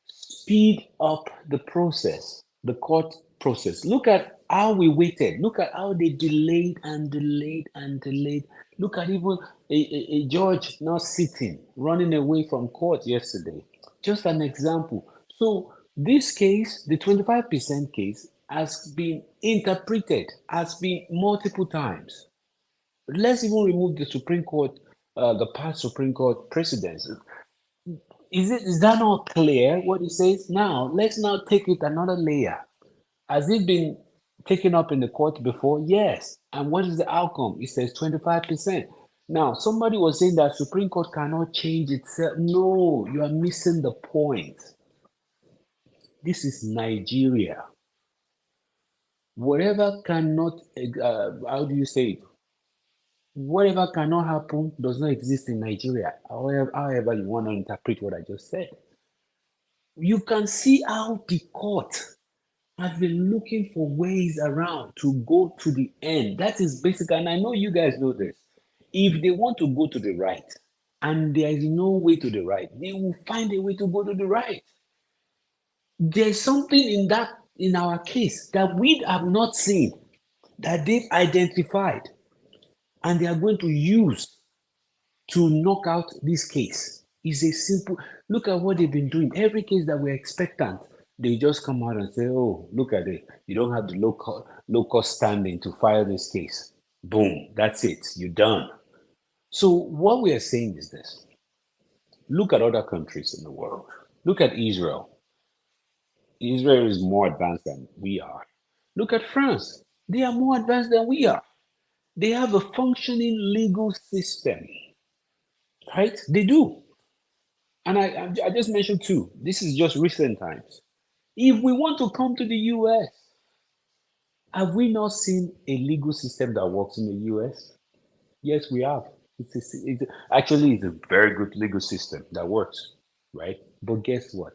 speed up the process, the court process. Look at how we waited. Look at how they delayed and delayed and delayed. Look at even a judge not sitting, running away from court yesterday. Just an example. So this case, the 25% case, has been interpreted, has been multiple times. Let's even remove the Supreme Court, the past Supreme Court precedents. Is that not clear what it says? Now, let's now take it another layer. Has it been taken up in the court before? Yes. And what is the outcome? It says 25%. Now, somebody was saying that Supreme Court cannot change itself. No, you are missing the point. This is Nigeria. Whatever cannot, how do you say it? Whatever cannot happen does not exist in Nigeria. However you want to interpret what I just said. You can see how the court has been looking for ways around to go to the end. That is basic, and I know you guys know this. If they want to go to the right, and there is no way to the right, they will find a way to go to the right. There's something in our case that we have not seen, that they've identified, and they are going to use to knock out this case. Is a simple look at what they've been doing. Every case that we're expectant, they just come out and say, oh, look at it. You don't have the local standing to file this case. Boom, that's it. You're done. So what we are saying is this. Look at other countries in the world. Look at Israel. Israel is more advanced than we are. Look at France. They are more advanced than we are. They have a functioning legal system. Right? They do. And I just mentioned two. This is just recent times. If we want to come to the US, have we not seen a legal system that works in the US? Yes, we have. Actually, it's a very good legal system that works, right? But guess what?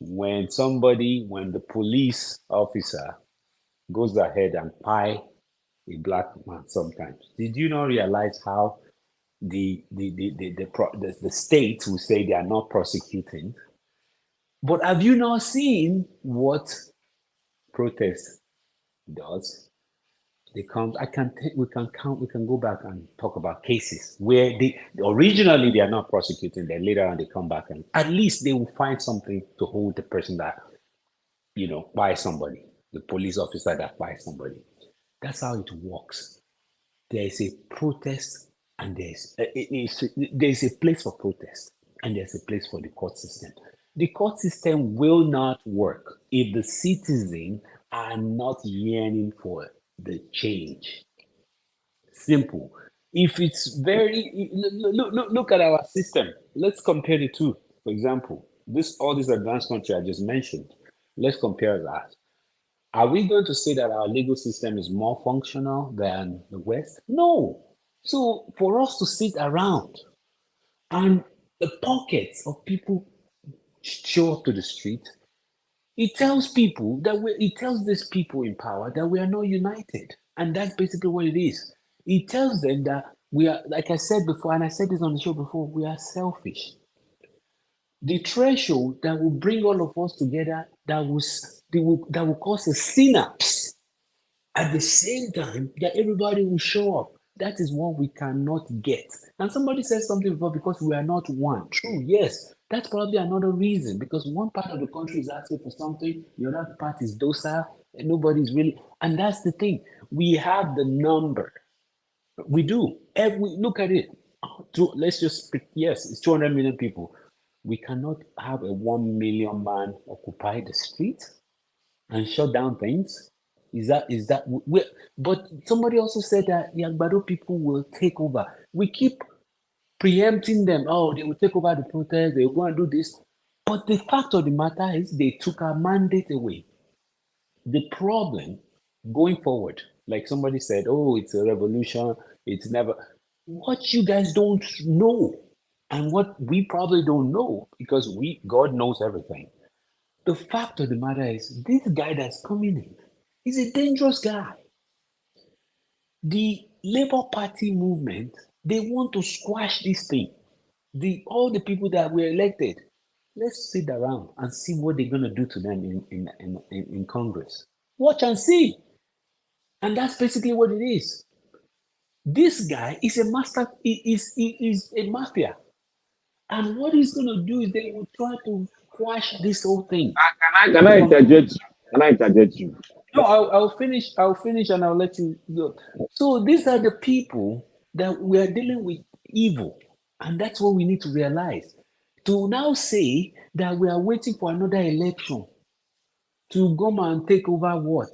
When the police officer goes ahead and pie a black man sometimes, did you not realize how the states will say they are not prosecuting? But have you not seen what protest does? They come. We can count. We can go back and talk about cases where they originally they are not prosecuting. Then later on they come back and at least they will find something to hold the person that buys somebody, the police officer that buys somebody. That's how it works. There is a protest, and there's a place for protest, and there's a place for the court system. The court system will not work if the citizens are not yearning for the change. Simple. If it's very look at our system. Let's compare the two. For example, all these advanced countries I just mentioned. Let's compare that. Are we going to say that our legal system is more functional than the West? No. So for us to sit around and the pockets of people show up to the street, it tells these people in power that we are not united. And that's basically what it is. It tells them that we are, like I said before, and I said this on the show before, we are selfish. The threshold that will bring all of us together, that will cause a synapse at the same time that everybody will show up. That is what we cannot get. And somebody said something before, because we are not one. True, yes. That's probably another reason, because one part of the country is asking for something, the other part is docile, and nobody's really. And that's the thing. We have the number. We do. Look at it. Let's just pick, yes, it's 200 million people. We cannot have a 1 million man occupy the street and shut down things. But somebody also said that the Agbado people will take over. We keep preempting them. Oh, they will take over the protest, they will go and do this. But the fact of the matter is they took our mandate away. The problem going forward, like somebody said, oh, it's a revolution, it's never. What you guys don't know, and what we probably don't know, because God knows everything. The fact of the matter is, this guy that's coming in is a dangerous guy. The Labour Party movement, they want to squash this thing. All the people that were elected, let's sit around and see what they're going to do to them in Congress. Watch and see. And that's basically what it is. This guy is a master, is a mafia. And what he's going to do is they will try to quash this whole thing. Can I interject you? Can I interject you? No, I'll finish. I'll finish and I'll let you go. So these are the people that we are dealing with evil. And that's what we need to realize. To now say that we are waiting for another election to come and take over what?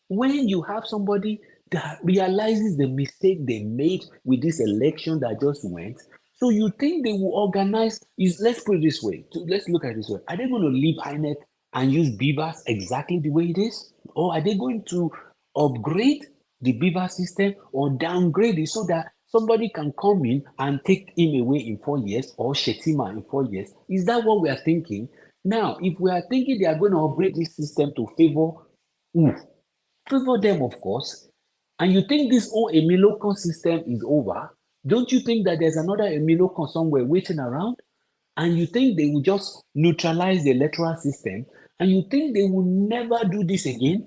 When you have somebody that realizes the mistake they made with this election that just went, so you think they will organize? Let's put it this way. Let's look at it this way. Are they going to leave INEC and use beavers exactly the way it is? Or are they going to upgrade the beaver system or downgrade it so that somebody can come in and take him away in 4 years, or Shetima in 4 years? Is that what we are thinking? Now, if we are thinking they are going to upgrade this system to favor them, of course, and you think this whole Emilocon system is over, don't you think that there's another Emilocon somewhere waiting around? And you think they will just neutralize the electoral system? And you think they will never do this again?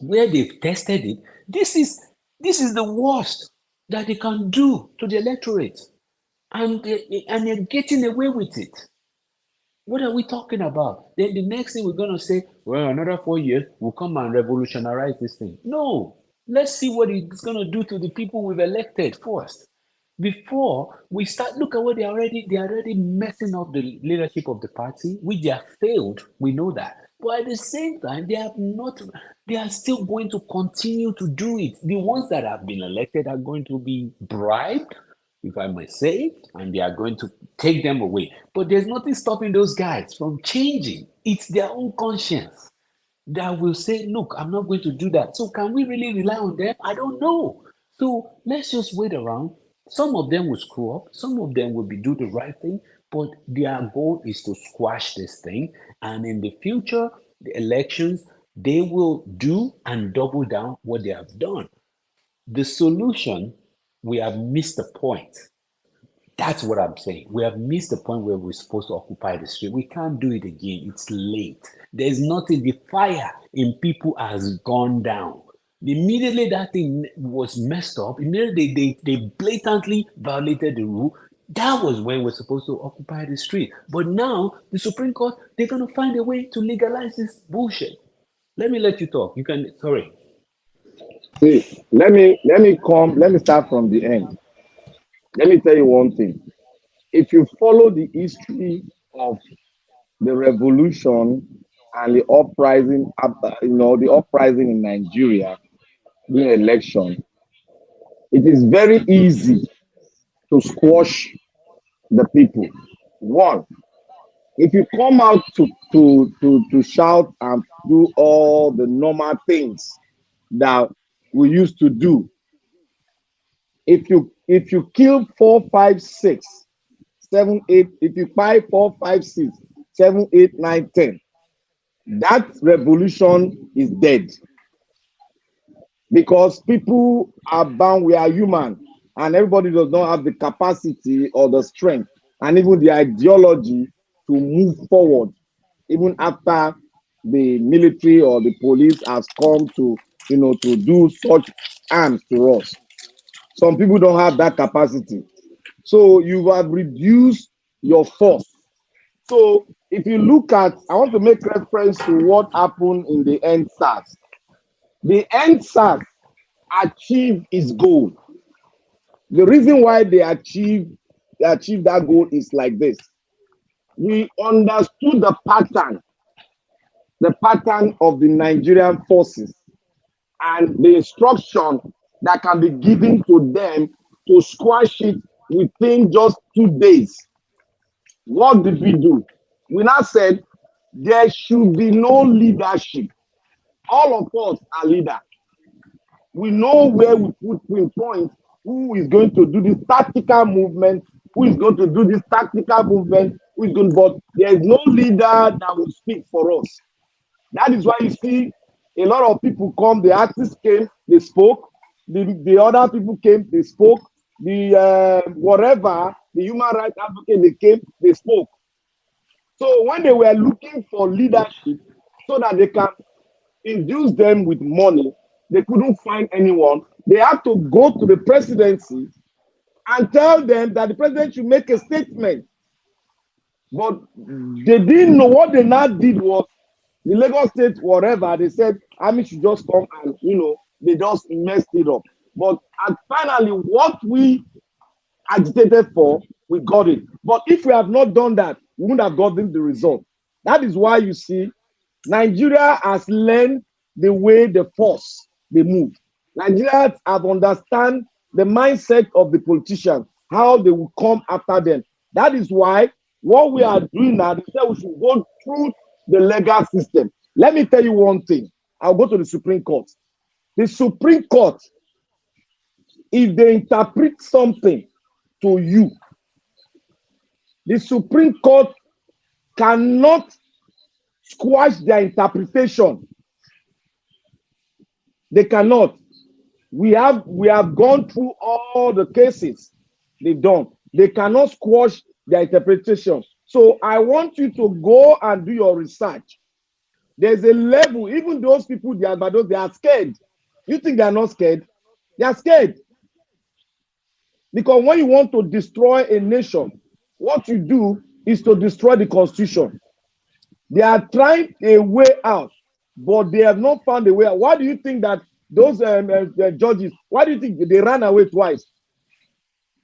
Where they've tested it, this is the worst that they can do to the electorate, and they're getting away with it. What are we talking about? Then the next thing we're going to say, well, another 4 years, we'll come and revolutionize this thing. No, let's see what it's going to do to the people we've elected first. Before we start, look at what they're already messing up the leadership of the party, which they have failed. We know that. But at the same time, they are still going to continue to do it. The ones that have been elected are going to be bribed, if I may say, and they are going to take them away. But there's nothing stopping those guys from changing. It's their own conscience that will say, look, I'm not going to do that. So can we really rely on them? I don't know. So let's just wait around. Some of them will screw up, some of them will do the right thing, but their goal is to squash this thing. And in the future, the elections, they will do and double down what they have done. The solution, we have missed the point. That's what I'm saying. We have missed the point where we're supposed to occupy the street. We can't do it again. It's late. There's nothing. The fire in people has gone down. Immediately that thing was messed up, immediately they blatantly violated the rule. That was when we're supposed to occupy the street. But now the Supreme Court, they're gonna find a way to legalize this bullshit. Let me let you talk. You can sorry. See, let me start from the end. Let me tell you one thing. If you follow the history of the revolution and the uprising, the uprising in Nigeria during election, it is very easy to squash the people. One, if you come out to shout and do all the normal things that we used to do, if you kill 4, 5, 6, 7, 8, if you buy 4, 5, 6, 7, 8, 9, 10, that revolution is dead. Because people are bound, we are human, and everybody does not have the capacity or the strength and even the ideology to move forward, even after the military or the police has come to, to do such harms to us. Some people don't have that capacity. So you have reduced your force. So if you look at, I want to make reference to what happened in the NSAS. The NSAS achieved its goal. The reason why they achieved that goal is like this. We understood the pattern of the Nigerian forces and the instruction that can be given to them to squash it within just 2 days. What did we do? We now said there should be no leadership. All of us are leaders. We know where we pinpoint who is going to do this tactical movement, who is going to do this tactical movement, who is going, but there is no leader that will speak for us. That is why you see a lot of people come, the artists came, they spoke, the other people came, they spoke, the whatever, the human rights advocate, they came, they spoke. So when they were looking for leadership so that they can induce them with money, they couldn't find anyone. They had to go to the presidency and tell them that the president should make a statement. But they didn't know. What they now did was the Lagos State, whatever, they said, army should just come and, they just messed it up. But finally, what we agitated for, we got it. But if we have not done that, we wouldn't have gotten the result. That is why you see Nigeria has learned the way the force they move. Nigerians have understand the mindset of the politicians, how they will come after them. That is why what we are doing now, they say we should go through the legal system. Let me tell you one thing. I'll go to the Supreme Court. The Supreme Court, if they interpret something to you, the Supreme Court cannot squash their interpretation. They cannot. We have gone through all the cases they've done. They cannot squash their interpretation. So I want you to go and do your research. There's a level, even those people, they are scared. You think they are not scared? They are scared. Because when you want to destroy a nation, what you do is to destroy the constitution. They are trying a way out, but they have not found a way out. Why do you think that those judges, why do you think they ran away twice?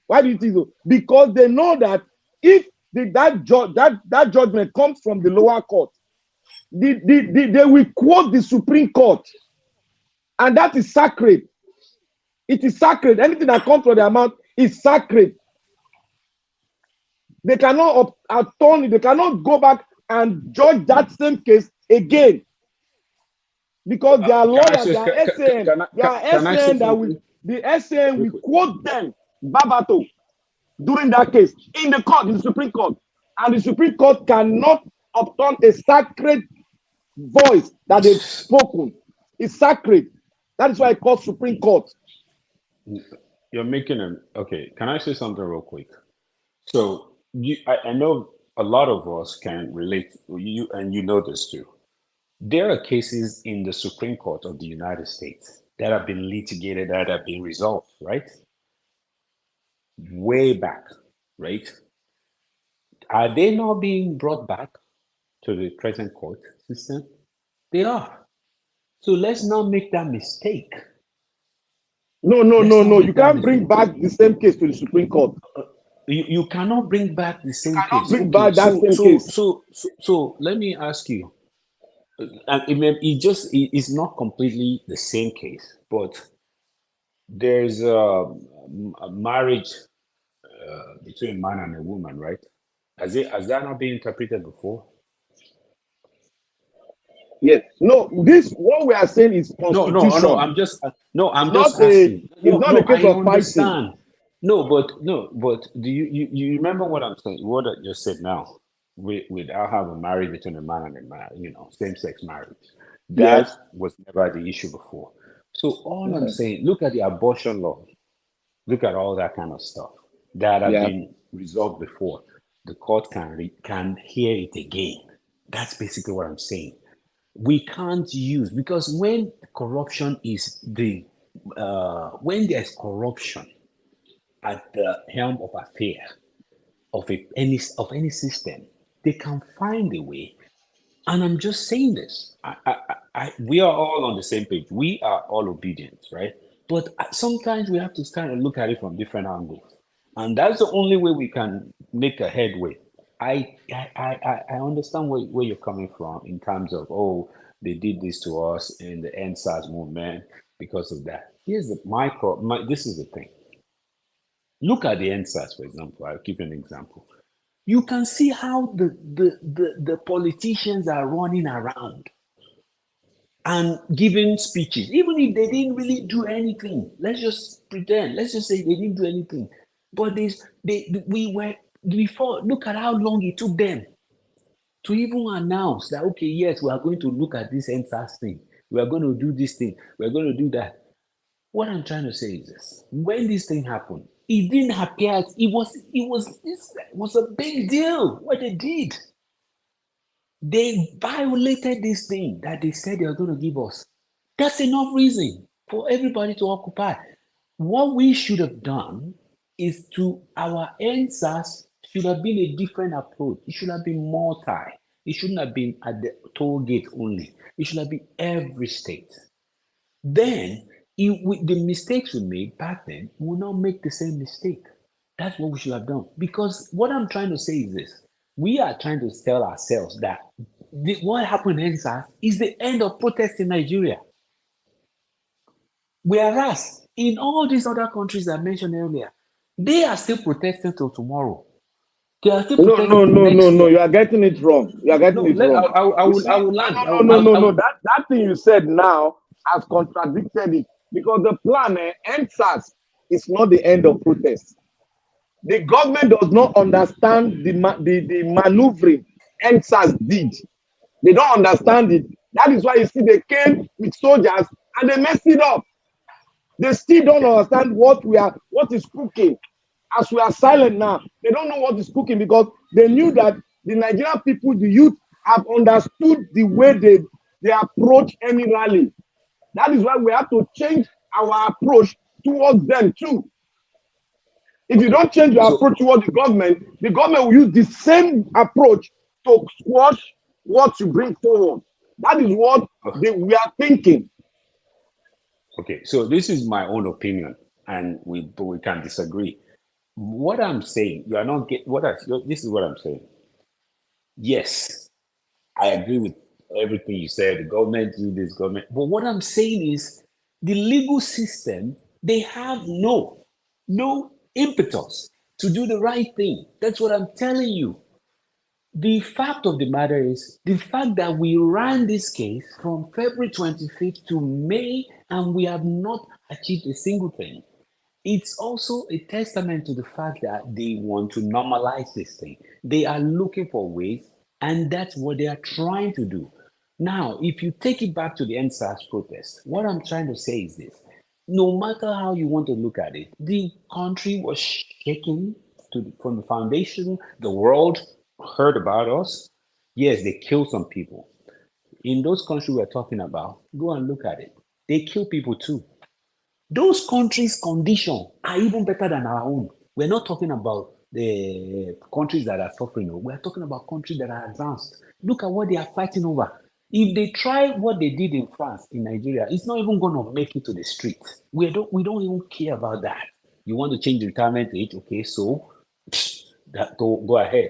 Why do you think so? Because they know that if that judgment comes from the lower court, they will quote the Supreme Court, and that is sacred. It is sacred. Anything that comes from their mouth is sacred. They cannot attorney, they cannot go back and judge that same case again. Because they are lawyers, they are SAN, they are SAN that will. The SAN will quote them verbatim during that case in the court, in the Supreme Court. And the Supreme Court cannot upturn a sacred voice that they've spoken. It's sacred. That is why I call Supreme Court. You're making a okay. Can I say something real quick? So I know a lot of us can relate. You and you know this too. There are cases in the Supreme Court of the United States that have been litigated, that have been resolved, right? Way back, right? Are they not being brought back to the present court system? They are. So let's not make that mistake. No. You can't bring back the same case to the Supreme Court. You cannot bring back the same Cannot case. bring back that same case. So let me ask you, and it's not completely the same case, but there's a marriage between a man and a woman, right? Has that not been interpreted before? Yes. No, this what we are saying is constitution. No. I'm just It's asking. not a case I of understand. fighting. But do you remember what I'm saying? What I just said now? Without having marriage between a man and a man, same-sex marriage. That Yes. was never the issue before. So all I'm saying, look at the abortion law. Look at all that kind of stuff that have Yeah. been resolved before. The court can hear it again. That's basically what I'm saying. We can't use, because when corruption is when there's corruption at the helm of affair of any system, they can find a way. And I'm just saying this. We are all on the same page. We are all obedient, right? But sometimes we have to kind of look at it from different angles, and that's the only way we can make a headway. I understand where you're coming from in terms of, oh, they did this to us in the NSAS movement because of that. Here's this is the thing. Look at the NSAS, for example. I'll give you an example. You can see how the politicians are running around and giving speeches, even if they didn't really do anything. Let's just pretend. Let's just say they didn't do anything. But we were before. Look at how long it took them to even announce that, okay, yes, we are going to look at this NSAS thing. We are going to do this thing. We are going to do that. What I'm trying to say is this: when this thing happened, it didn't appear. It was a big deal what they did. They violated this thing that they said they are going to give us. That's enough reason for everybody to occupy. What we should have done is our NSAS should have been a different approach. It should have been multi. It shouldn't have been at the toll gate only. It should have been every state. Then, with the mistakes we made back then, we will not make the same mistake. That's what we should have done. Because what I'm trying to say is this: we are trying to tell ourselves that what happened in NSAS is the end of protest in Nigeria. Whereas in all these other countries I mentioned earlier, they are still protesting till tomorrow. They are still protesting till next year. No. You are getting it wrong. You are getting it wrong. I will land. No. That thing you said now has contradicted it, because the plan, NSAS, is not the end of protest. The government does not understand the maneuvering NSAS did. They don't understand it. That is why you see they came with soldiers and they messed it up. They still don't understand what is cooking. As we are silent now, they don't know what is cooking, because they knew that the Nigerian people, the youth, have understood the way they approach any rally. That is why we have to change our approach towards them too. If you don't change your approach towards the government will use the same approach to squash what you bring forward. That is what we are thinking. Okay, so this is my own opinion, and we can disagree. What I'm saying, you are not get this is what I'm saying. Yes, I agree with everything you said. The government do this, government. But what I'm saying is the legal system, they have no impetus to do the right thing. That's what I'm telling you. The fact of the matter is the fact that we ran this case from February 25th to May and we have not achieved a single thing. It's also a testament to the fact that they want to normalize this thing. They are looking for ways, and that's what they are trying to do. Now, if you take it back to the NSAS protest, what I'm trying to say is this. No matter how you want to look at it, the country was shaken from the foundation. The world heard about us. Yes, they killed some people. In those countries we're talking about, go and look at it. They kill people too. Those countries' conditions are even better than our own. We're not talking about the countries that are suffering. We're talking about countries that are advanced. Look at what they are fighting over. If they try what they did in France, in Nigeria, it's not even going to make it to the streets. We don't even care about that. You want to change the retirement age? Okay, so go ahead.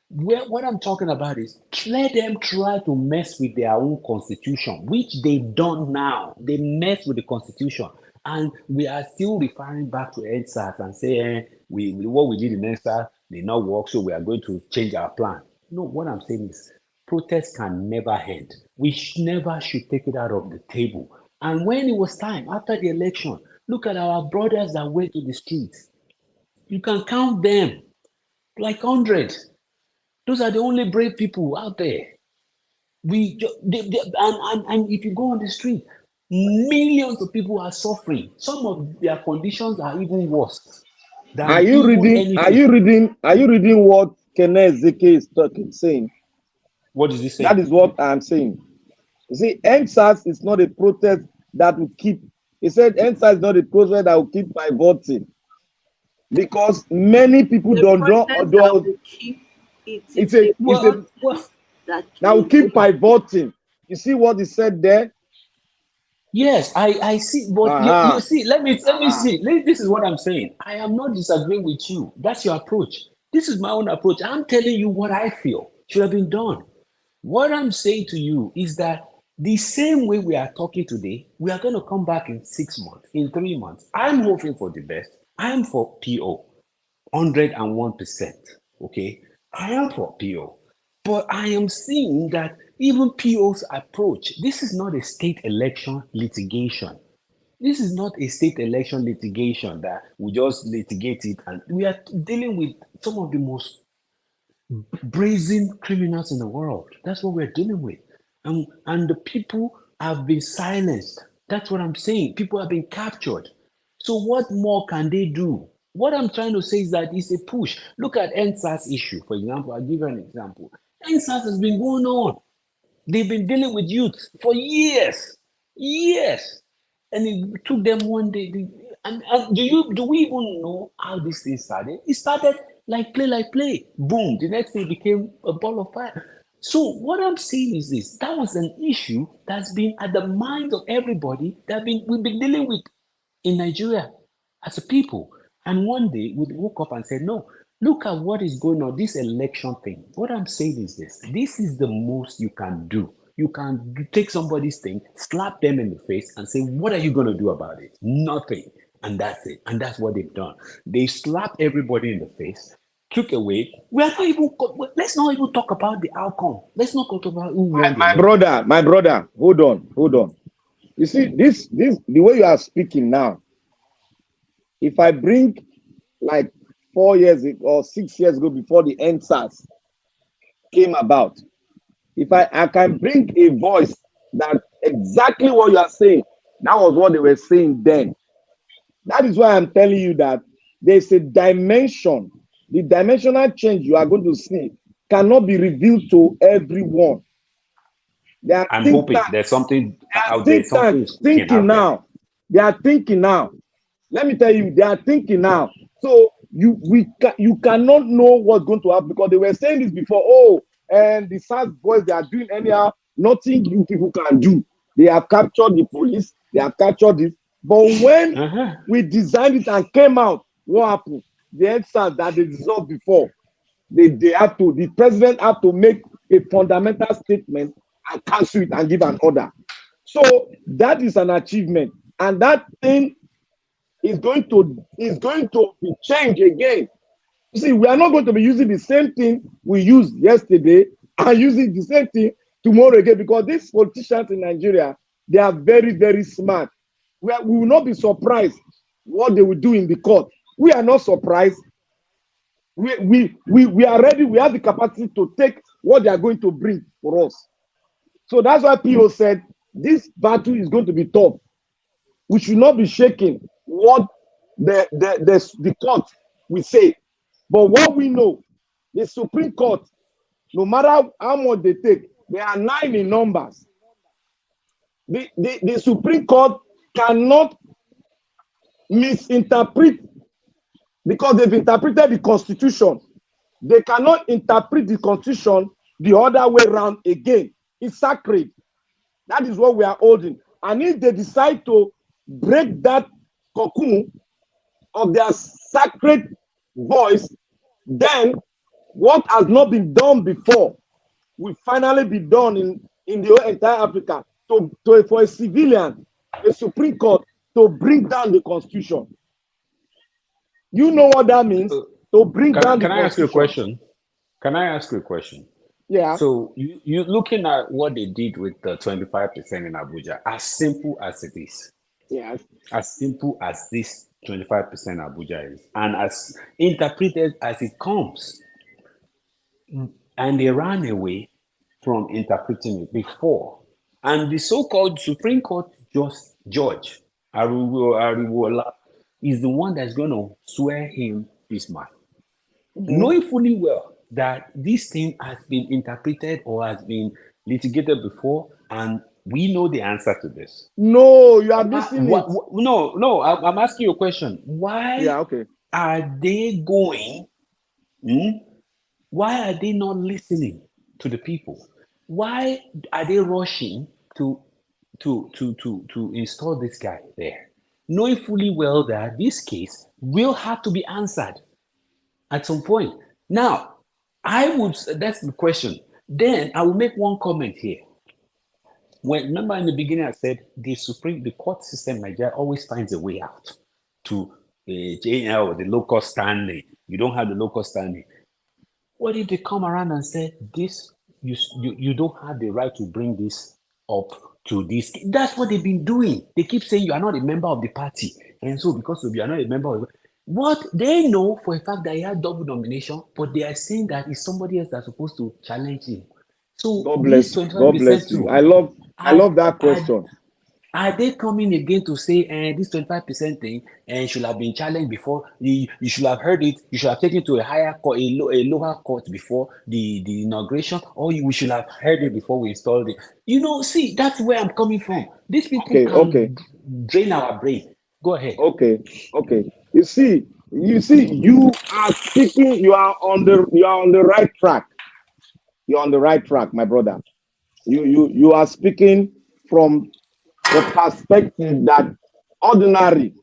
What I'm talking about is let them try to mess with their own constitution, which they've done now. They mess with the constitution. And we are still referring back to NSAS and saying what we did in NSAS did not work, so we are going to change our plan. No, what I'm saying is protest can never end. We never should take it out of the table. And when it was time, after the election, look at our brothers that went to the streets. You can count them like 100. Those are the only brave people out there. And if you go on the street, millions of people are suffering. Some of their conditions are even worse Are than you even reading? Are anything. you reading? Are you reading what Kenneth Zeke is saying? What is he That saying? is what I'm saying. You see, NSAS is not a protest that will keep. He said NSAS is not a protest that will keep by voting, because many people The don't. protest that will keep It's it's a a Well, protest that that will will keep by voting. You see what he said there? yes, I see. But you Uh-huh. see, let me see. This is what I'm saying. I am not disagreeing with you. That's your approach. This is my own approach. I'm telling you what I feel should have been done. What I'm saying to you is that the same way we are talking today, we are going to come back in 6 months, in 3 months. I'm hoping for the best. I'm for PO, 101%. Okay, I am for PO. But I am seeing that even PO's approach, this is not a state election litigation. This is not a state election litigation that we just litigate it, and we are dealing with some of the most brazen criminals in the world. That's what we're dealing with. And the people have been silenced. That's what I'm saying. People have been captured. So what more can they do? What I'm trying to say is that it's a push. Look at NSAS issue, for example. I'll give you an example. NSAS has been going on. They've been dealing with youth for years, years, and it took them one day. And do we even know how this thing started? It started like play. Boom! The next thing became a ball of fire. So what I'm saying is this: that was an issue that's been at the mind of everybody we've been dealing with in Nigeria as a people. And one day we woke up and said, no, look at what is going on, this election thing. What I'm saying is this is the most you can do. You can take somebody's thing, slap them in the face, and say, what are you going to do about it? Nothing. And that's it. And that's what they've done. They slapped everybody in the face, took away. Let's not even talk about the outcome. Let's not talk about who won the election. My brother, hold on. You see, this the way you are speaking now. If I bring like 4 years or 6 years ago, before the NSAS came about, if I can bring a voice that exactly what you are saying, that was what they were saying then. That is why I'm telling you that there's a dimension. The dimensional change you are going to see cannot be revealed to everyone. There are I'm think hoping tanks. there's something There are out there, think something tanks is cooking thinking out there. now. They are thinking now. Let me tell you, they are thinking now. So you cannot know what's going to happen, because they were saying this before. Oh, and the SARS boys, they are doing anyhow. Nothing you people can do. They have captured the police. They have captured this. But when we designed it and came out, what happened? The answer that they dissolved before, the president had to make a fundamental statement and cancel it and give an order. So that is an achievement, and that thing is going to be changed again. See, we are not going to be using the same thing we used yesterday and using the same thing tomorrow again, because these politicians in Nigeria, they are very, very smart. We will not be surprised what they will do in the court. We are not surprised. We are ready. We have the capacity to take what they are going to bring for us. So that's why PO said this battle is going to be tough. We should not be shaking what the court will say. But what we know, the Supreme Court, no matter how much they take, they are 9 in numbers. The Supreme Court cannot misinterpret, because they've interpreted the Constitution. They cannot interpret the Constitution the other way around again. It's sacred. That is what we are holding. And if they decide to break that cocoon of their sacred voice, then what has not been done before will finally be done in the entire Africa for a civilian, a Supreme Court, to bring down the Constitution. You know what that means? To bring down the Constitution. Can I ask you a question? Can I ask you a question? Yeah. So you looking at what they did with the 25% in Abuja, as simple as it is. Yes. As simple as this 25% Abuja is, and as interpreted as it comes. And they ran away from interpreting it before. And the so-called Supreme Court judge, Ariwola, is the one that's going to swear him this man. Knowing fully well that this thing has been interpreted or has been litigated before, and we know the answer to this. No, you are missing it. No, I'm asking you a question. Why are they going? Why are they not listening to the people? Why are they rushing to install this guy there, knowing fully well that this case will have to be answered at some point? Now, that's the question. Then I will make one comment here. Remember in the beginning I said the court system in Nigeria always finds a way out to the local standing. You don't have the local standing. What if they come around and say this? You don't have the right to bring this up to this. That's what they've been doing. They keep saying you are not a member of the party, and so because you are not a member of what they know for a fact that he had double nomination, but they are saying that it's somebody else that's supposed to challenge him. So God bless you. God bless you. I love that question. Are they coming again to say this 25% thing should have been challenged before? You should have heard it. You should have taken it to a higher court, a lower court before the inauguration, or we should have heard it before we installed it. See, that's where I'm coming from. These people can drain our brain. Go ahead. Okay. You see, you are speaking. You are on the right track. You're on the right track, my brother. You are speaking from the perspective that ordinary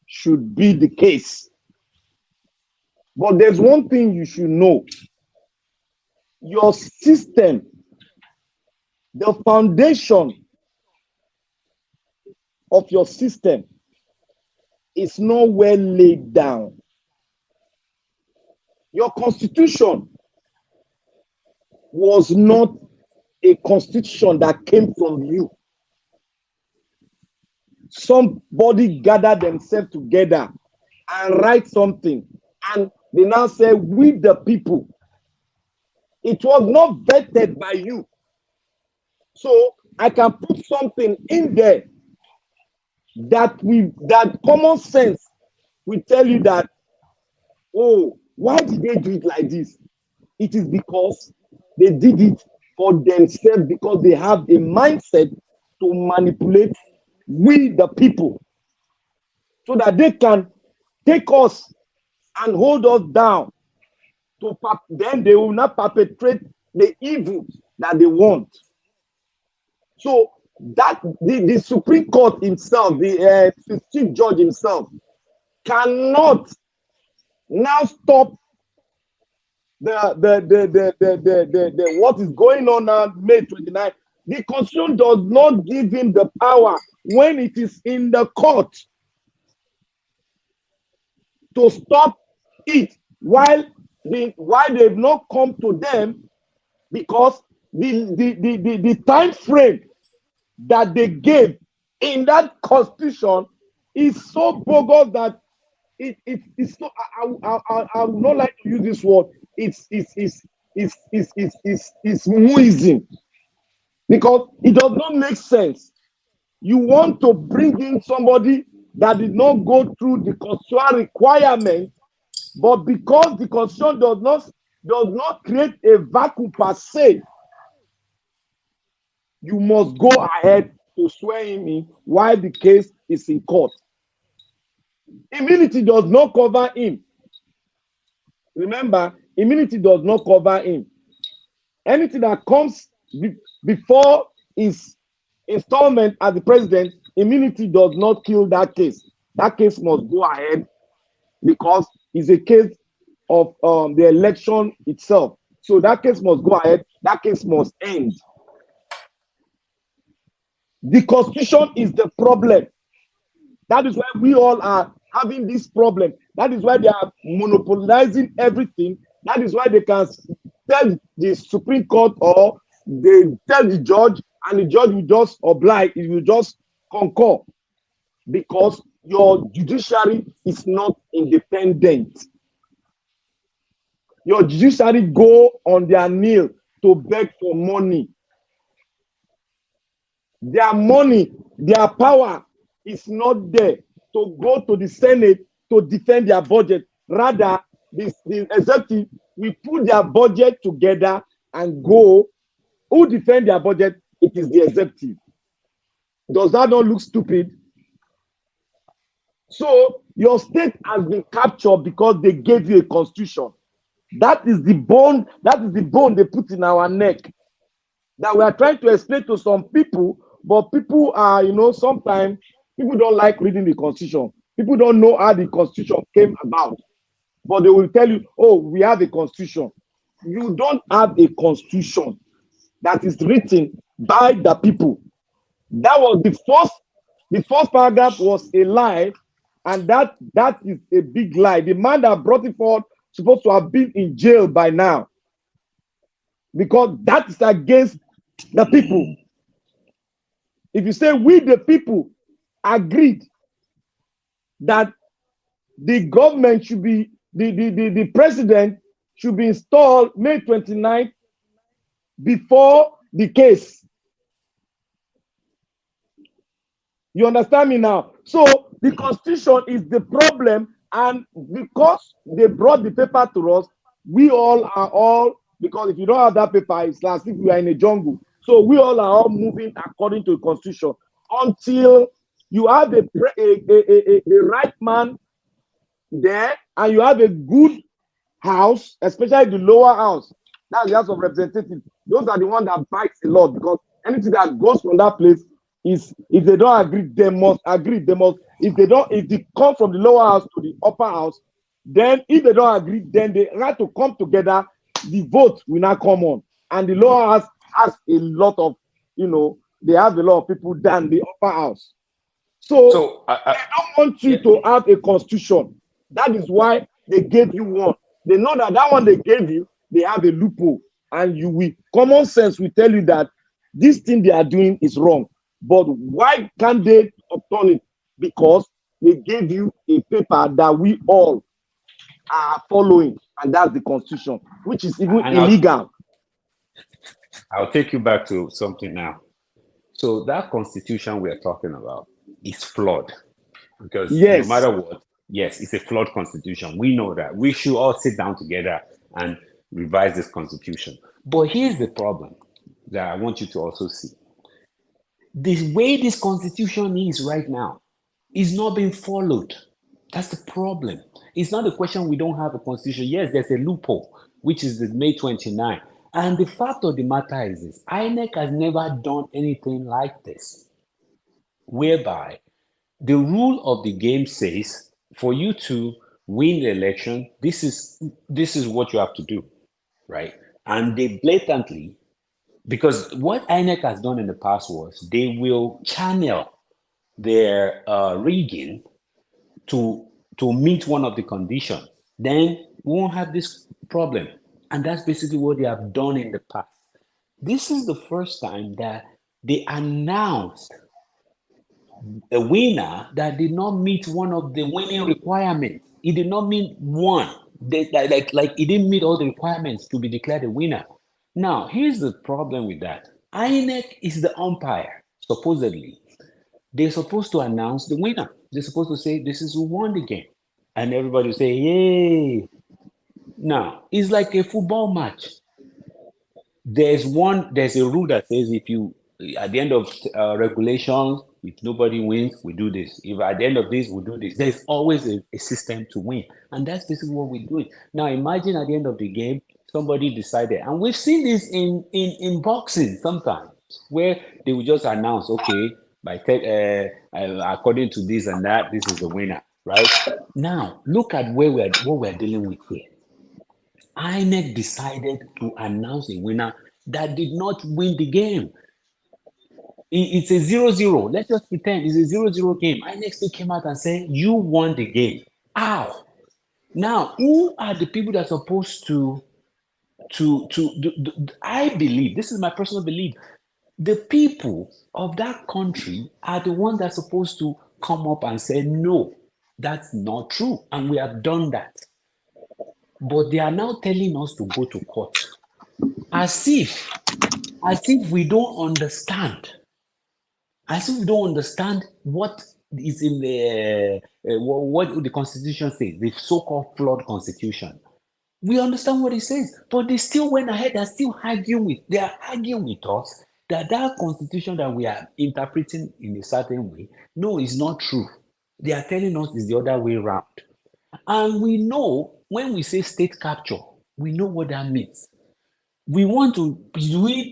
should be the case. But there's one thing you should know. Your system, the foundation of your system is not well laid down. Your constitution was not a constitution that came from you. Somebody gathered themselves together and write something, and they now say, we the people. It was not vetted by you. So I can put something in there that common sense will tell you that, oh, why did they do it like this? It is because they did it for themselves, because they have a mindset to manipulate we the people, so that they can take us and hold us down. Then they will not perpetrate the evil that they want. So that the Supreme Court himself, the Chief Judge himself, cannot now stop the what is going on now, May 29th. The Constitution does not give him the power when it is in the court to stop it while they've not come to them because the time frame that they gave in that constitution is so bogus that it's not. I would not like to use this word. It's muism, because it does not make sense. You want to bring in somebody that did not go through the constitutional requirement, but because the constitution does not create a vacuum per se, you must go ahead to swear him in while the case is in court. Immunity does not cover him. Remember, immunity does not cover him. Anything that comes before his installment as the president, immunity does not kill that case. That case must go ahead because it's a case of the election itself. So that case must go ahead. That case must end. The constitution is the problem. That is why we all are having this problem. That is why they are monopolizing everything. That is why they can tell the Supreme Court, or they tell the judge, and the judge will just oblige, he will just concur, because your judiciary is not independent. Your judiciary go on their knee to beg for money. Their money, their power is not there to go to the Senate to defend their budget. Rather, the executive will put their budget together and go. Who defend their budget? It is the executive. Does that not look stupid? So your state has been captured because they gave you a constitution. That is the bone. That is the bone they put in our neck. That we are trying to explain to some people, but people are, sometimes people don't like reading the constitution. People don't know how the constitution came about, but they will tell you, oh, we have a constitution. You don't have a constitution that is written by the people. That was the first paragraph was a lie, and that is a big lie. The man that brought it forward supposed to have been in jail by now, because that is against the people. If you say we the people agreed that the government should be, the president should be installed May 29th before the case. You understand me now? So the constitution is the problem, and because they brought the paper to us, we all are all, because if you don't have that paper, it's as if we are in a jungle. So we all are all moving according to the constitution until you have a right man there, and you have a good house, especially the lower house. That's the House of Representatives. Those are the ones that bites a lot, because anything that goes from that place is, if they don't agree, they must agree. They must, if they come from the lower house to the upper house, then if they don't agree, then they have to come together. The vote will not come on, and the lower house has a lot of, they have a lot of people than the upper house. So they don't want you to have a constitution. That is why they gave you one. They know that one they gave you, they have a loophole, and you will, common sense will tell you that this thing they are doing is wrong. But why can't they upturn it? Because they gave you a paper that we all are following, and that's the constitution, which is even illegal. I'll take you back to something now. So that constitution we are talking about is flawed, because no matter what, yes, it's a flawed constitution. We know that. We should all sit down together and revise this constitution. But here's the problem that I want you to also see. The way this constitution is right now is not being followed. That's the problem. It's not a question we don't have a constitution. Yes, there's a loophole, which is the May 29. And the fact of the matter is this: INEC has never done anything like this, whereby the rule of the game says for you to win the election, this is what you have to do, right? And they blatantly, because what INEC has done in the past was they will channel their rigging to meet one of the conditions. Then we won't have this problem. And that's basically what they have done in the past. This is the first time that they announced a winner that did not meet one of the winning requirements. It did not meet one. Like it didn't meet all the requirements to be declared a winner. Now, here's the problem with that. INEC is the umpire, supposedly. They're supposed to announce the winner. They're supposed to say, this is who won the game. And everybody will say, yay. Now, it's like a football match. There's a rule that says if you, at the end of regulations, if nobody wins, we do this. If at the end of this, we do this. There's always a system to win. And that's basically what we're doing. Now, imagine at the end of the game, somebody decided, and we've seen this in boxing sometimes, where they will just announce, okay, according to this and that, this is the winner, right? Now, look at what we're dealing with here. INEC decided to announce a winner that did not win the game. It's a 0-0. Let's just pretend it's a 0-0 game. INEC still came out and said, you won the game. Ow. Now, who are the people that are supposed to I believe, this is my personal belief, the people of that country are the ones that are supposed to come up and say, no, that's not true. And we have done that. But they are now telling us to go to court. As if we don't understand. As if we don't understand what is in what the Constitution says, the so-called flawed Constitution. We understand what it says, but they still went ahead and still they are arguing with us that Constitution that we are interpreting in a certain way, no, it's not true. They are telling us it's the other way around. And we know when we say state capture, we know what that means. We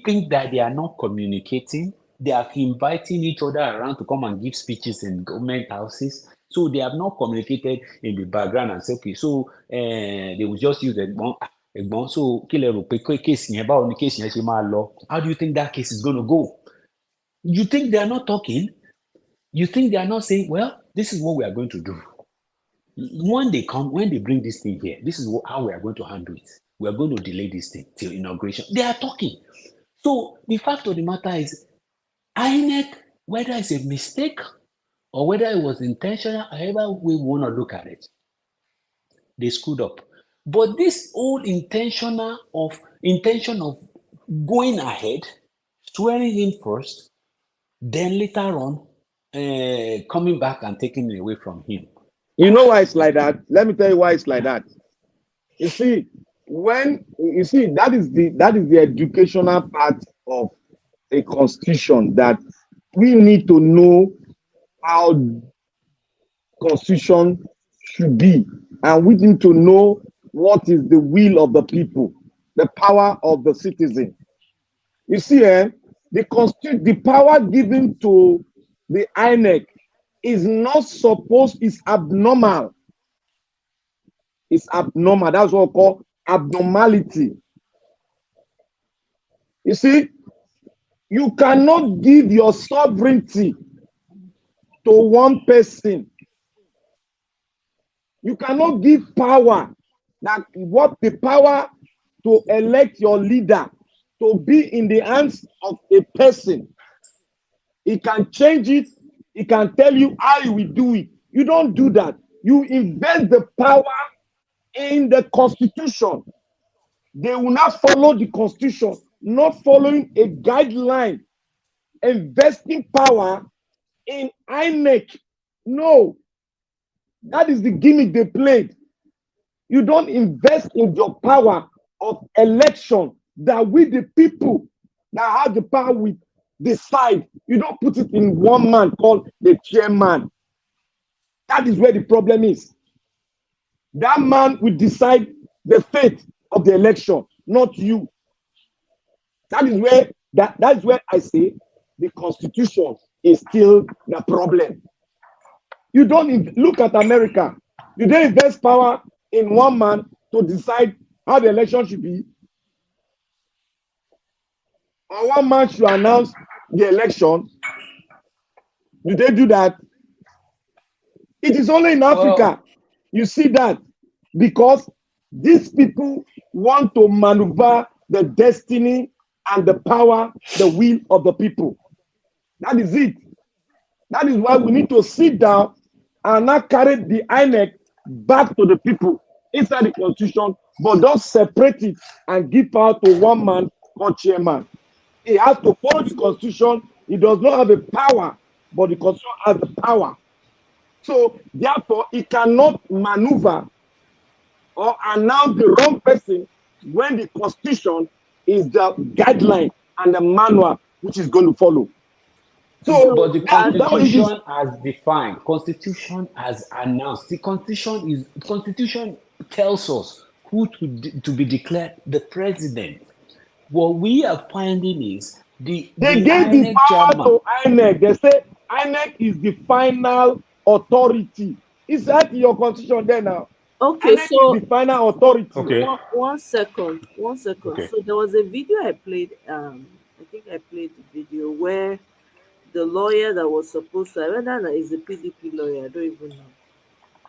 think that they are not communicating. They are inviting each other around to come and give speeches in government houses. So they have not communicated in the background and say, okay, so they will just use Egbon. So how do you think that case is going to go? You think they are not talking? You think they are not saying, well, this is what we are going to do. When they bring this thing here, this is how we are going to handle it. We are going to delay this thing till inauguration. They are talking. So the fact of the matter is, INEC, whether it's a mistake or whether it was intentional, however we want to look at it, they screwed up. But this whole intention of going ahead, swearing in first, then later on coming back and taking it away from him. You know why it's like that? Let me tell you why it's like that. You see, that is the educational part of a constitution, that we need to know how constitution should be, and we need to know what is the will of the people, the power of the citizen. You see, the power given to the INEC is abnormal. It's abnormal. That's what we call abnormality. You see, you cannot give your sovereignty to one person. You cannot give power, the power to elect your leader, to be in the hands of a person. He can change it. He can tell you how you will do it. You don't do that. You invest the power in the Constitution. They will not follow the Constitution, not following a guideline, investing power in INEC. No, that is the gimmick they played. You don't invest in your power of election that we, the people that have the power, with decide. You don't put it in one man called the chairman. That is where the problem is. That man will decide the fate of the election, not you. That is where I say the Constitution is still the problem. You don't look at America. You don't invest power in one man to decide how the election should be. Or one man should announce the election. Do they do that? It is only in Africa you see that, because These people want to maneuver the destiny and the power, the will of the people. That is it. That is why we need to sit down and not carry the INEC back to the people inside the constitution, but don't separate it and give power to one man called chairman. He has to follow the constitution. He does not have a power, but the constitution has the power. So therefore, he cannot maneuver or announce the wrong person when the constitution is the guideline and the manual which is going to follow. So But the that it is. constitution has defined, constitution has announced. The constitution tells us who to be declared the president. What we are finding is They gave the power to INEC. They say INEC is the final authority. Is that in your constitution there now? Okay, INEC so is the final authority. Okay. one second. Okay. So there was a video I played. I think I played the video where the lawyer that was supposed to, whether is a PDP lawyer, I don't even know.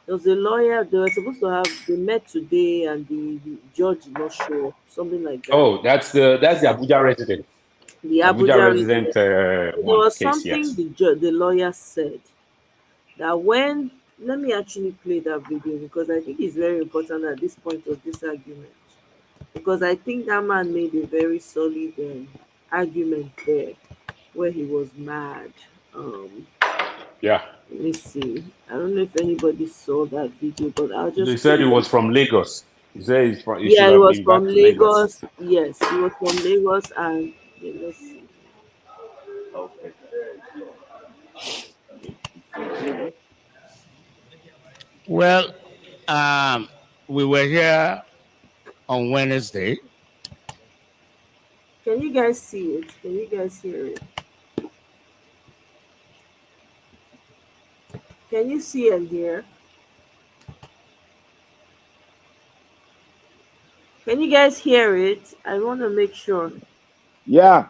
There was a lawyer they were supposed to have. They met today, and the judge did not show up. Something like that. Oh, that's the Abuja resident. The Abuja Abuja resident there one was case, something yes. the lawyer said that when let me actually play that video because I think it's very important at this point of this argument, because I think that man made a very solid argument there where he was mad. Yeah. Let me see. I don't know if anybody saw that video, but I'll just. They said he was from Lagos. He said he Yeah, should he have was been from back to Lagos. Lagos. Yes, he was from Lagos, and yeah, let's see. Well, we were here on Wednesday. Can you guys see it? Can you guys hear it? Can you see and hear? Can you guys hear it? I want to make sure. Yeah.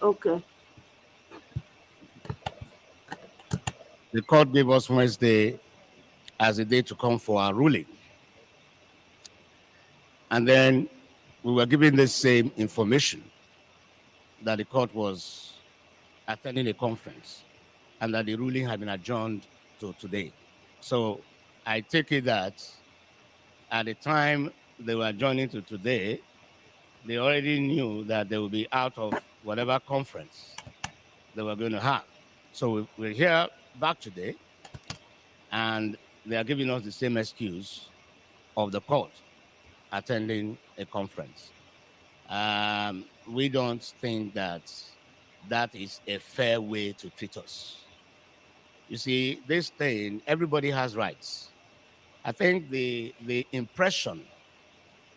Okay. The court gave us Wednesday as a day to come for our ruling. And then we were given the same information that the court was attending a conference and that the ruling had been adjourned to today. So I take it that at the time they were adjourning to today, they already knew that they would be out of whatever conference they were going to have. So we're here back today, and they are giving us the same excuse of the court attending a conference. We don't think that that is a fair way to treat us. You see, this thing, everybody has rights. I think the impression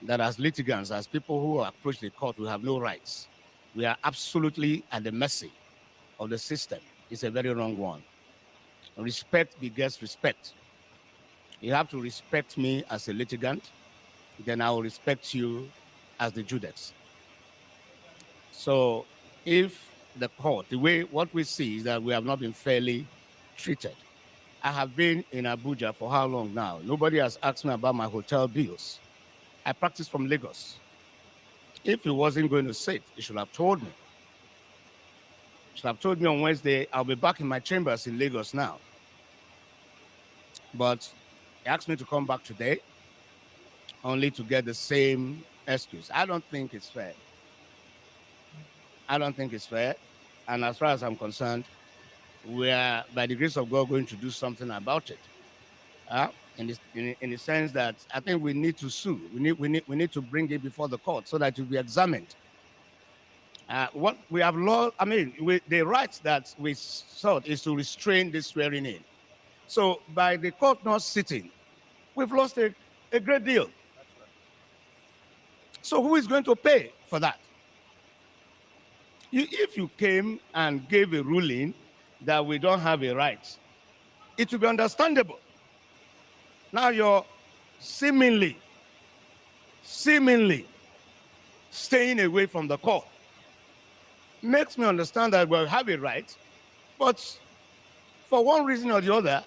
that as litigants, as people who approach the court, we have no rights, we are absolutely at the mercy of the system, is a very wrong one. Respect begets respect. You have to respect me as a litigant, then I will respect you as the judex. So if the court, what we see is that we have not been fairly treated. I have been in Abuja for how long now? Nobody has asked me about my hotel bills. I practice from Lagos. If he wasn't going to sit, he should have told me. He should have told me on Wednesday, I'll be back in my chambers in Lagos now. But he asked me to come back today, only to get the same excuse. I don't think it's fair. I don't think it's fair. And as far as I'm concerned, we are, by the grace of God, going to do something about it. In the sense that I think we need to sue. We need to bring it before the court so that it will be examined. What we have lost, the rights that we sought is to restrain this swearing in. So by the court not sitting, we've lost a great deal. So who is going to pay for that? If you came and gave a ruling that we don't have a right, it will be understandable. Now you're seemingly staying away from the court. Makes me understand that we have a right, but for one reason or the other,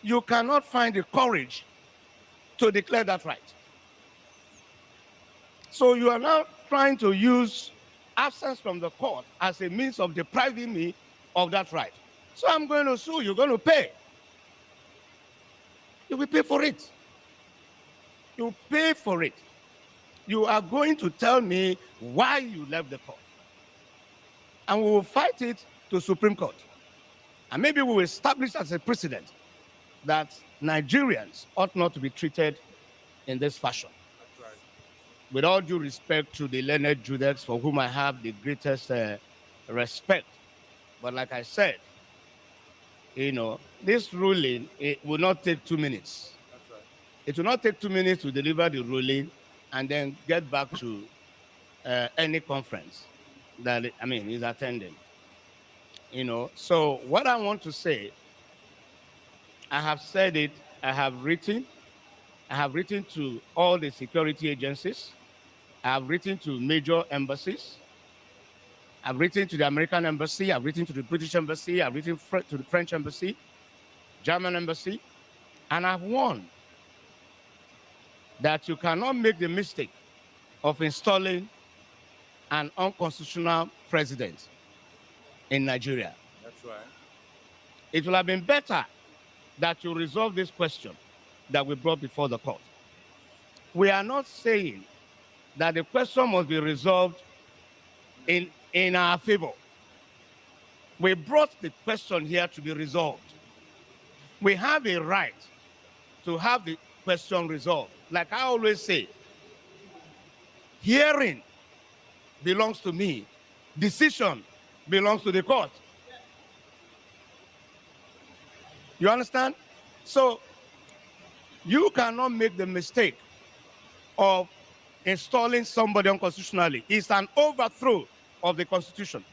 you cannot find the courage to declare that right. So you are now trying to use absence from the court as a means of depriving me of that right. So I'm going to sue. You're going to pay. You will pay for it. You pay for it. You are going to tell me why you left the court. And we will fight it to Supreme Court. And maybe we will establish as a precedent that Nigerians ought not to be treated in this fashion. Right. With all due respect to the learned Judex, for whom I have the greatest respect. But like I said, this ruling, it will not take 2 minutes. That's right. It will not take 2 minutes to deliver the ruling and then get back to any conference that, is attending. So what I want to say, I have said it, I have written to all the security agencies, I have written to major embassies, I've written to the American embassy, I've written to the British embassy, I've written to the French embassy, German embassy, and I've warned that you cannot make the mistake of installing an unconstitutional president in Nigeria. That's right. It will have been better that you resolve this question that we brought before the court. We are not saying that the question must be resolved in our favor. We brought the question here to be resolved. We have a right to have the question resolved. Like I always say, hearing belongs to me, decision belongs to the court. You understand? So you cannot make the mistake of installing somebody unconstitutionally. It's an overthrow of the Constitution.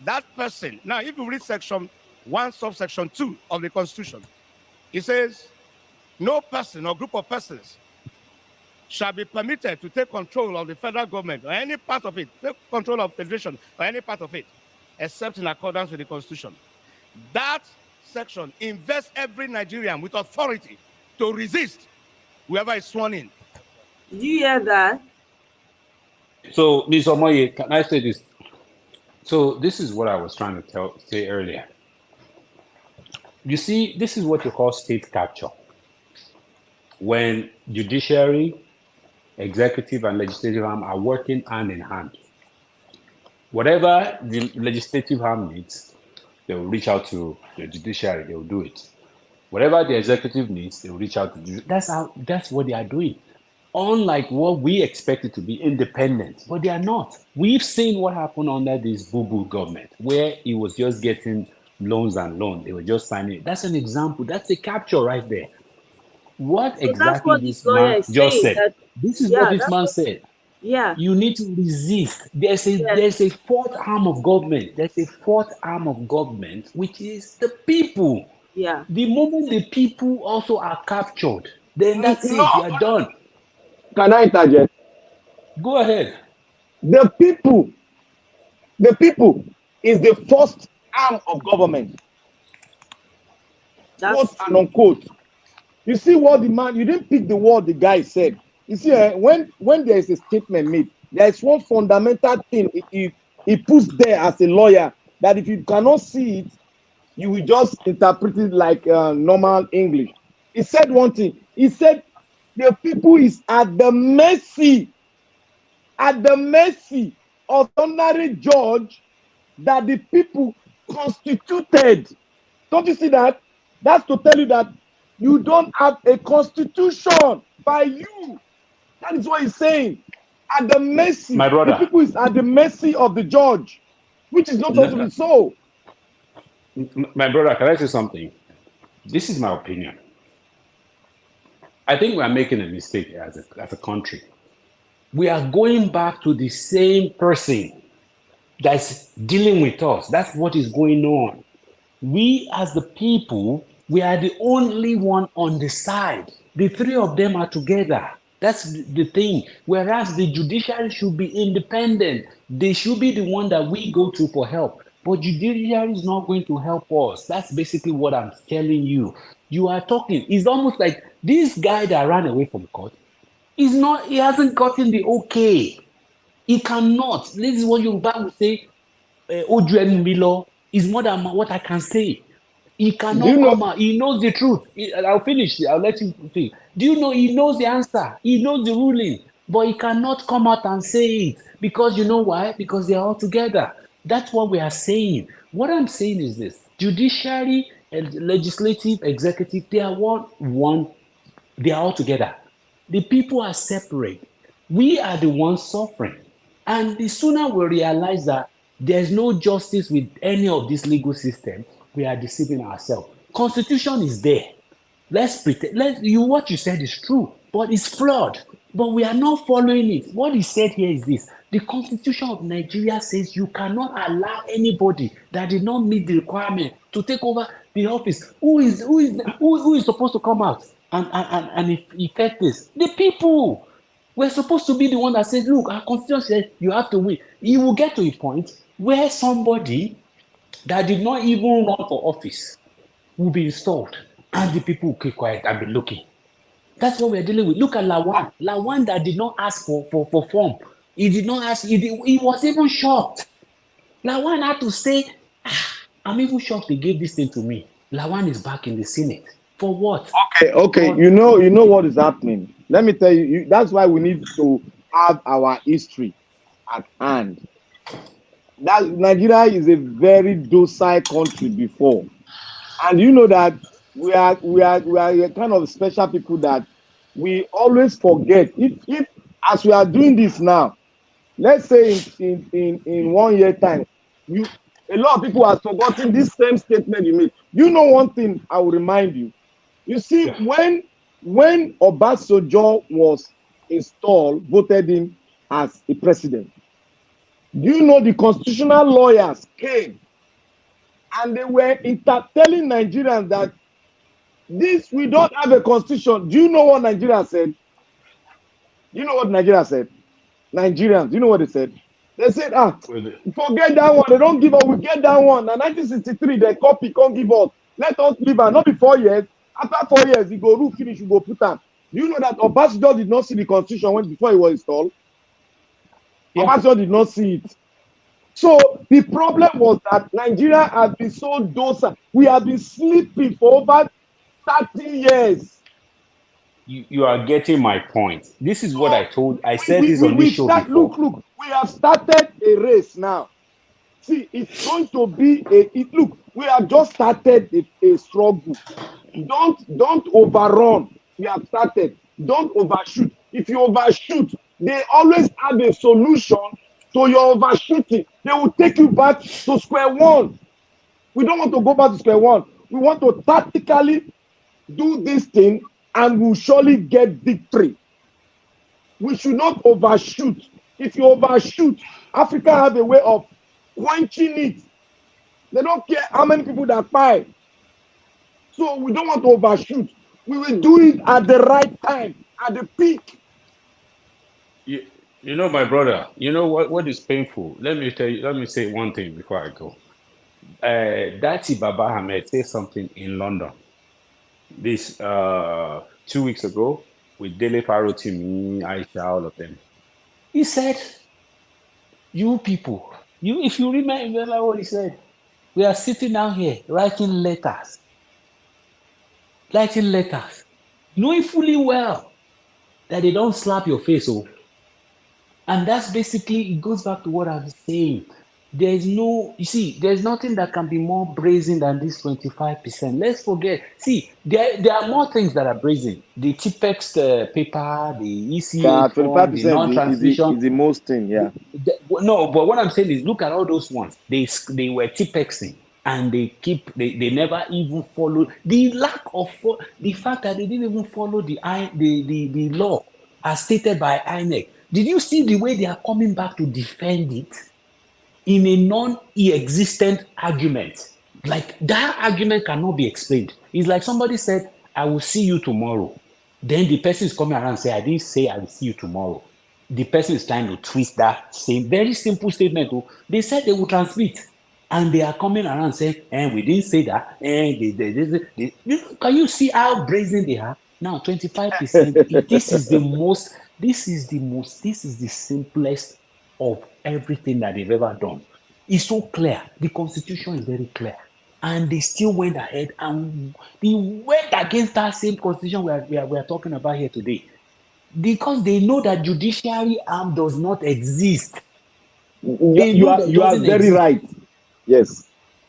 That person, now if you read section 1, subsection 2 of the Constitution, it says, no person or group of persons shall be permitted to take control of the federal government or any part of it, take control of federation or any part of it, except in accordance with the Constitution. That section invests every Nigerian with authority to resist whoever is sworn in. Did you hear that? So, Ms. Omoye, can I say this? So, this is what I was trying to say earlier. You see, this is what you call state capture. When judiciary, executive, and legislative arm are working hand in hand. Whatever the legislative arm needs, they will reach out to the judiciary, they will do it. Whatever the executive needs, they will reach out to the that's what they are doing. Unlike what we expected to be independent, but they are not. We've seen what happened under this boo-boo government, where it was just getting loans and loans. They were just signing it. That's an example. That's a capture right there. What So exactly that's what this this lawyer man is just saying. said. This is what this man said. Yeah. You need to resist. There's a fourth arm of government. There's a fourth arm of government, which is the people. Yeah. The moment the people also are captured, then that's it. You are done. Can I interject? Go ahead. The people is the first arm of government. Quote and unquote. You see what the man, you didn't pick the word the guy said. You see, when there is a statement made, there is one fundamental thing he puts there as a lawyer, that if you cannot see it, you will just interpret it like normal English. He said one thing. He said, the people is at the mercy of ordinary judge that the people constituted. Don't you see that? That's to tell you that you don't have a constitution by you. That is what he's saying. At the mercy. My brother. The people is at the mercy of the judge, which is not supposed to be so. My brother, can I say something? This is my opinion. I think we are making a mistake as a country. We are going back to the same person that's dealing with us. That's what is going on. We as the people, we are the only one on the side. The three of them are together. That's the thing. Whereas the judiciary should be independent. They should be the one that we go to for help. But judiciary is not going to help us. That's basically what I'm telling you. You are talking. It's almost like this guy that ran away from court, he hasn't gotten the okay. He cannot. This is what Yoruba will say. Ojuenu Milo is more than what I can say. He Do cannot you know? come out. He knows the truth. I'll finish. I'll let you finish. Do you know he knows the answer? He knows the ruling, but he cannot come out and say it because you know why? Because they are all together. That's what we are saying. What I'm saying is this: judiciary, and legislative, executive, they are one. They are all together. The people are separate. We are the ones suffering. And the sooner we realize that there's no justice with any of this legal system, we are deceiving ourselves. Constitution is there. Let's pretend. What you said is true, but it's flawed. But we are not following it. What he said here is this: the Constitution of Nigeria says you cannot allow anybody that did not meet the requirement to take over the office. Who is supposed to come out and effect this? The people. We're supposed to be the one that says, look, our constitution says you have to win. You will get to a point where somebody that did not even run for office will be installed, and the people will keep quiet and be looking. That's what we're dealing with. Look at Lawan. Lawan that did not ask for form. He did not ask. He was even shocked. Lawan had to say, I'm even shocked they gave this thing to me. Lawan is back in the Senate. For what? Okay. For, You know what is happening. Let me tell you. That's why we need to have our history at hand. That Nigeria is a very docile country before, and you know that we are a kind of special people that we always forget. If as we are doing this now, let's say in 1 year time, a lot of people have forgotten this same statement you made. You know one thing I will remind you. You see, when Obasanjo was installed, voted in as a president, you know the constitutional lawyers came and they were telling Nigerians that we don't have a constitution. Do you know what Nigeria said? You know what Nigeria said? Nigerians, do you know what they said? They said, forget that one. They don't give up. We get that one. Now 1963, they copy, can't give us. Let us leave and not be 4 years. After 4 years, he go rule finish, you go put am. Do you know that Obasanjo did not see the constitution before he was installed? Yeah. Obasanjo did not see it. So the problem was that Nigeria has been so docile. We have been sleeping for over 30 years. You are getting my point. This is what I said this on this show before. Look, we have started a race now. See, it's going to be look, we have just started a struggle. Don't overrun. We have started. Don't overshoot. If you overshoot, they always have a solution to your overshooting. They will take you back to square one. We don't want to go back to square one. We want to tactically do this thing and we'll surely get victory. We should not overshoot. If you overshoot, Africa have a way of quenching it. They don't care how many people that buy. So we don't want to overshoot. We will do it at the right time, at the peak. You know, my brother, you know what is painful? Let me say one thing before I go. Dati Baba Ahmed said something in London this 2 weeks ago with Dele Farotimi, Aisha, all of them. He said, you people, if you remember what he said, we are sitting down here writing letters, knowing fully well that they don't slap your face. And that's basically, it goes back to what I'm saying. There's nothing that can be more brazen than this 25%. Let's forget. See, there are more things that are brazen. The TPEX paper, the ECA form, the non-transmission. Is the most thing, yeah. No, but what I'm saying is, look at all those ones. They were TPEXing, and they never even followed the fact that they didn't even follow the law as stated by INEC. Did you see the way they are coming back to defend it in a non-existent argument? Like, that argument cannot be explained. It's like somebody said, I will see you tomorrow. Then the person is coming around and say, I didn't say I will see you tomorrow. The person is trying to twist that same very simple statement. They said they will transmit. And they are coming around saying, we didn't say that. Can you see how brazen they are? Now, 25%, this is the simplest of everything that they've ever done. It's so clear. The Constitution is very clear. And they still went ahead and they went against that same Constitution we are talking about here today. Because they know that judiciary arm does not exist. They know that it You are doesn't very exist. right. Yes.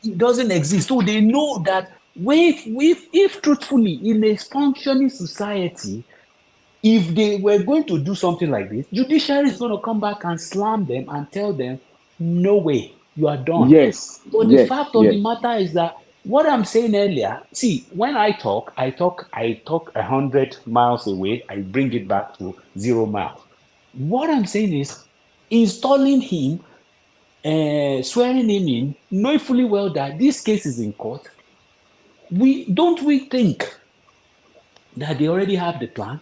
It doesn't exist. So they know that if truthfully, in a functioning society, if they were going to do something like this, judiciary is going to come back and slam them and tell them, no way, you are done. Yes. But the Yes. fact of Yes. the matter is that what I'm saying earlier, see, when I talk 100 miles away, I bring it back to 0 miles. What I'm saying is installing him, swearing him in, knowing fully well that this case is in court. We think that they already have the plan?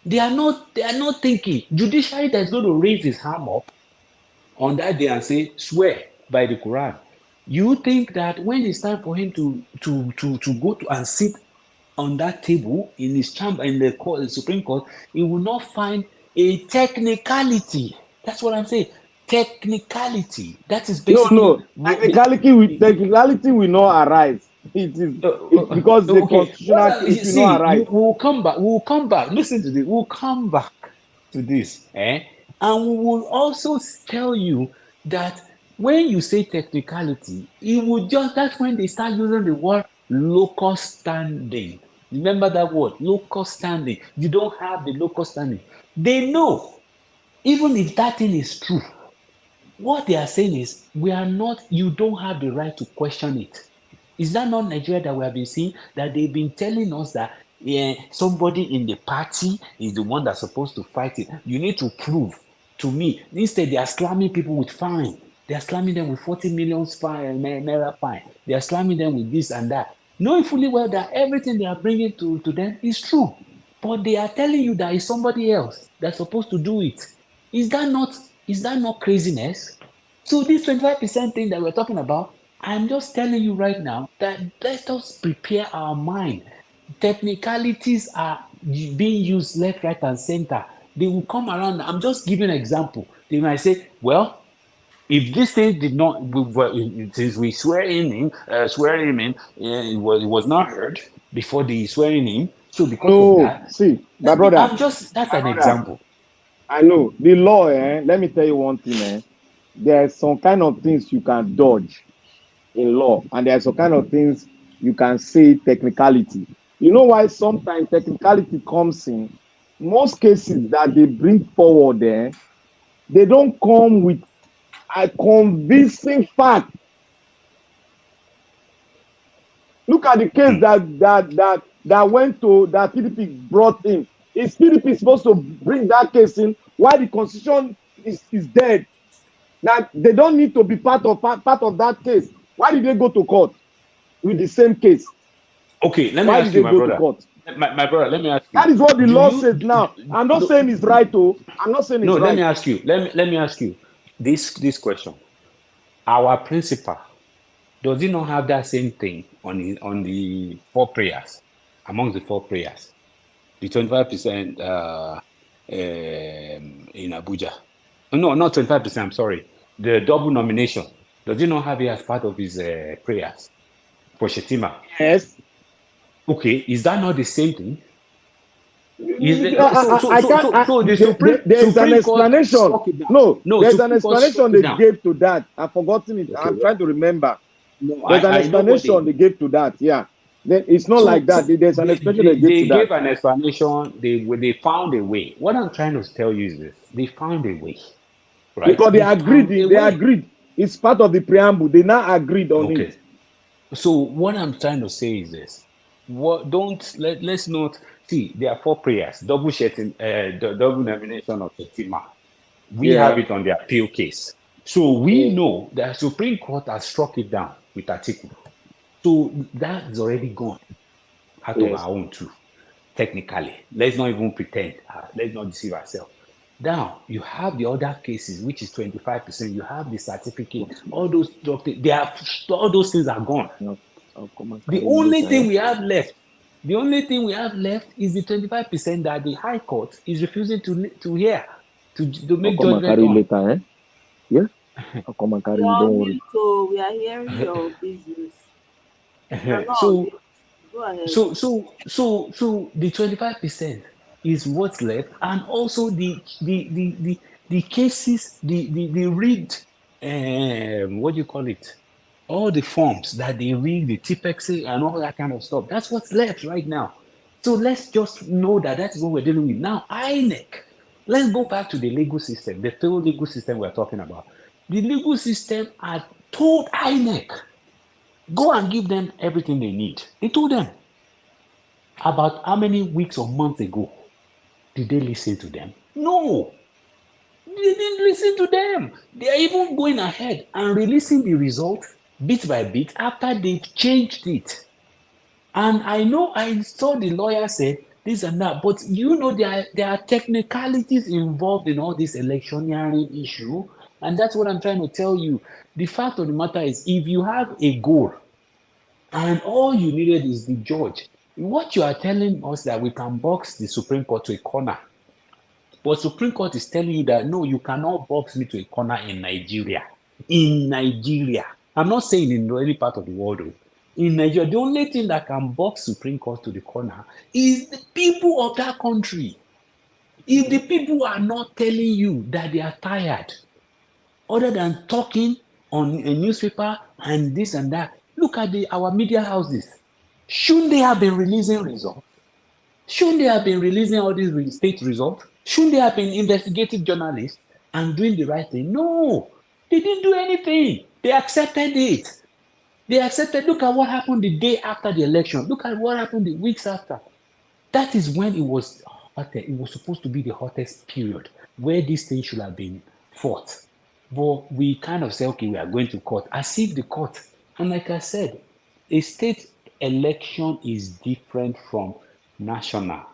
They are not thinking. Judiciary that's going to raise his arm up on that day and say, swear by the Quran. You think that when it's time for him to go to and sit on that table in his chamber in the court, the Supreme Court, he will not find a technicality. That's what I'm saying. Technicality. That is basically Technicality will not arise. It's because the okay. constitutional case will not arise. We'll come back. Listen to this. We'll come back to this. And we will also tell you that when you say technicality, that's when they start using the word local standing. Remember that word, local standing. You don't have the local standing. They know, even if that thing is true, what they are saying is, you don't have the right to question it. Is that not Nigeria that we have been seeing? That they've been telling us that somebody in the party is the one that's supposed to fight it. You need to prove to me. Instead, they are slamming people with fine. They are slamming them with 40 million naira fine. They are slamming them with this and that. Knowing fully well that everything they are bringing to them is true. But they are telling you that it's somebody else that's supposed to do it. Is that not craziness? So this 25% thing that we're talking about, I'm just telling you right now that let us prepare our mind. Technicalities are being used left, right, and center. They will come around. I'm just giving an example. They might say, well, if this thing did not, since we swearing him in, it was not heard before the swearing in. So because of that, see, my brother. That's an example. I know the law. Let me tell you one thing. There's some kind of things you can dodge in law, and there's some kind of things you can say technicality. You know why sometimes technicality comes in? Most cases that they bring forward they don't come with a convincing fact. Look at the case that went to that PDP brought in. Is PDP supposed to bring that case in? Why the constitution is dead? Now they don't need to be part of that case. Why did they go to court with the same case? Okay, let me ask you, my brother. My brother, let me ask you. That is what the law says now. I'm not saying it's right, though. I'm not saying it's right. No, let me ask you. Let me ask you this question. Our principal, does he not have that same thing on the 4 prayers, amongst the 4 prayers, the 25% in Abuja? No, not 25%. I'm sorry. The double nomination. Does he not have it as part of his prayers for Shetima? Yes. Okay, is that not the same thing? There's an explanation. There's an explanation they gave to that. I've forgotten it. I'm trying to remember. There's an explanation they gave to that. Yeah. Then it's not like that. There's an explanation they gave to that. They gave an explanation. They found a way. What I'm trying to tell you is this: they found a way, right? Because they agreed. They agreed. It's part of the preamble. They now agreed on it. So what I'm trying to say is this: let's not see. There are 4 prayers. Double nomination of Shetima. We have it on the appeal case. So we know that Supreme Court has struck it down with article. So that's already gone out of our own too. Technically, let's not even pretend. Let's not deceive ourselves. Now you have the other cases, which is 25%. You have the certificate. All those all those things are gone. The only thing we have left is the 25% that the High Court is refusing to hear to make judgment on. Yeah, I'll come and carry You're you. on Don't worry. mute, so we are hearing your business. You're not on so mute. Go ahead. so the 25% is what's left, and also the cases, the rigged, what do you call it, all the forms that they read, the TPEX and all that kind of stuff. That's what's left right now. So let's just know that that is what we're dealing with now. INEC. Let's go back to the legal system, the failed legal system we're talking about. The legal system had told INEC, go and give them everything they need. They told them. About how many weeks or months ago did they listen to them? No, they didn't listen to them. They are even going ahead and releasing the result bit by bit after they've changed it. And I know I saw the lawyer say this and that, but you know there are technicalities involved in all this electioneering issue. And that's what I'm trying to tell you. The fact of the matter is, if you have a goal and all you needed is the judge, what you are telling us that we can box the Supreme Court to a corner. But Supreme Court is telling you that no, you cannot box me to a corner in Nigeria. In Nigeria. I'm not saying in any part of the world. In Nigeria, the only thing that can box Supreme Court to the corner is the people of that country. If the people are not telling you that they are tired, other than talking on a newspaper and this and that, look at our media houses. Shouldn't they have been releasing results? Shouldn't they have been releasing all these state results? Shouldn't they have been investigative journalists and doing the right thing? No, they didn't do anything. They accepted it. They accepted. Look at what happened the day after the election. Look at what happened the weeks after. That is when it was hot. It was supposed to be the hottest period where this thing should have been fought. But we kind of say, okay, we are going to court, as if the court. And like I said, a state election is different from national.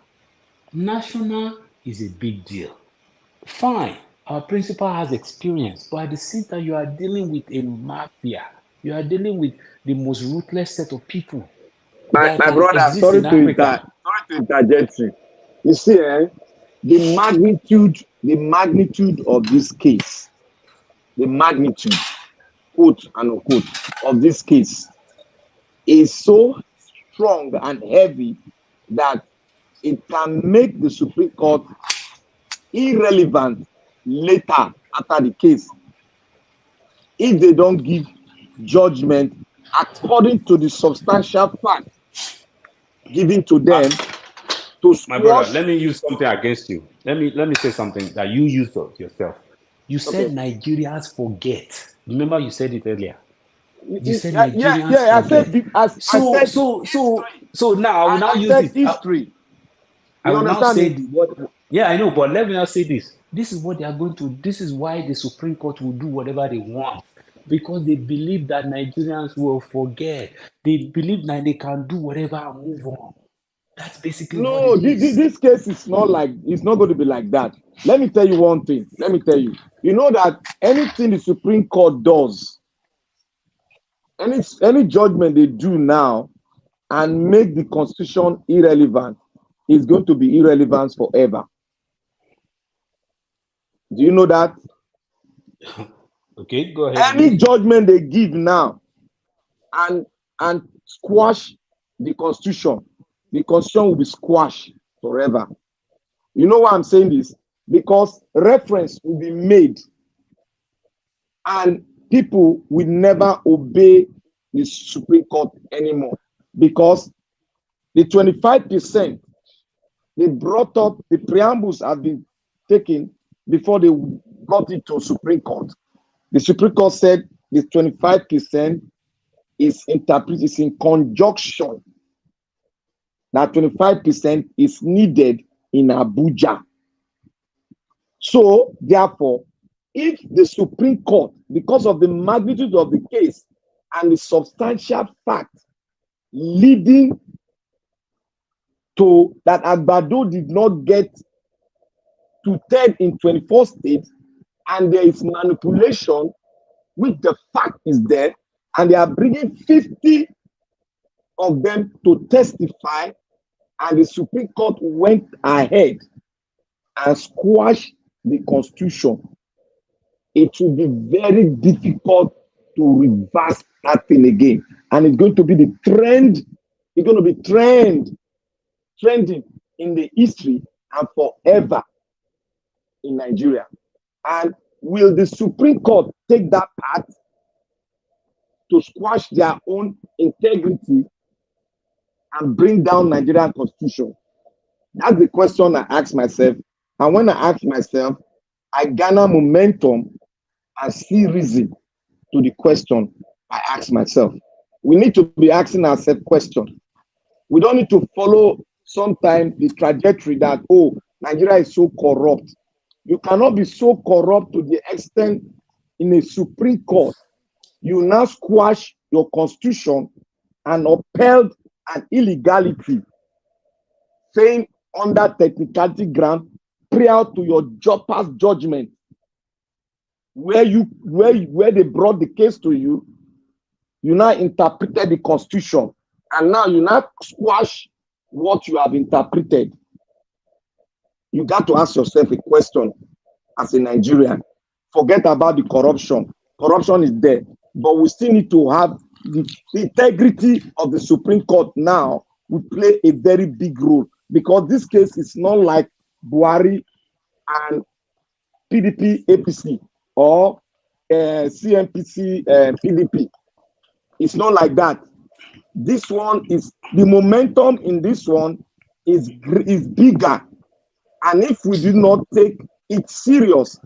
National is a big deal. Fine, our principal has experience, but at the same time, you are dealing with a mafia. You are dealing with the most ruthless set of people that My can brother, exist in Africa. sorry to interject you. You see, the magnitude of this case, the magnitude, quote and unquote, of this case is so strong and heavy that it can make the Supreme Court irrelevant later after the case if they don't give judgment according to the substantial fact given to them to My brother, squash. let me use something against you. Let me say something that you used yourself. You said Okay. Nigerians forget. Remember you said it earlier. You said Yeah. Nigerians I forget. I So said so so history. so now I will now I use said it. history. I You will now understand say me? what. Yeah, I know, but let me now say this. This is what they are going to. This is why the Supreme Court will do whatever they want, because they believe that Nigerians will forget. They believe that they can do whatever and move on. That's basically what No, it is. this case is not like, it's not going to be like that. Let me tell you one thing. Let me tell you. You know that anything the Supreme Court does, any judgment they do now and make the Constitution irrelevant is going to be irrelevant forever. Do you know that? Okay, go ahead, Any please. judgment they give now and squash the Constitution will be squashed forever. You know why I'm saying this? Because reference will be made and people will never obey the Supreme Court anymore because the 25% they brought up, the preambles have been taken before they got it to Supreme Court. The Supreme Court said the 25% is in conjunction. That 25% is needed in Abuja. So, therefore, if the Supreme Court, because of the magnitude of the case and the substantial fact leading to that Agbado did not get to third in 24 states, and there is manipulation, which the fact is there, and they are bringing 50 of them to testify, and the Supreme Court went ahead and squashed the Constitution. it will be very difficult to reverse that thing again. And it's going to be the trend, it's going to be trending in the history and forever in Nigeria. And will the Supreme Court take that path to squash their own integrity and bring down Nigerian constitution? That's the question I ask myself. And when I ask myself, I garner momentum and see reason to the question I ask myself. We need to be asking ourselves questions. We don't need to follow sometimes the trajectory that, oh, Nigeria is so corrupt. You cannot be so corrupt to the extent in a Supreme Court. You now squash your constitution and upheld an illegality, saying under technicality ground prior to your past judgment, where they brought the case to you, you now interpreted the constitution, and now you now squash what you have interpreted. You got to ask yourself a question as a Nigerian. Forget about the corruption. Corruption is there, but we still need to have the integrity of the Supreme Court now will play a very big role, because this case is not like Buhari and PDP APC or CMPC PDP. It's not like that. This one is, the momentum in this one is bigger. And if we did not take it serious,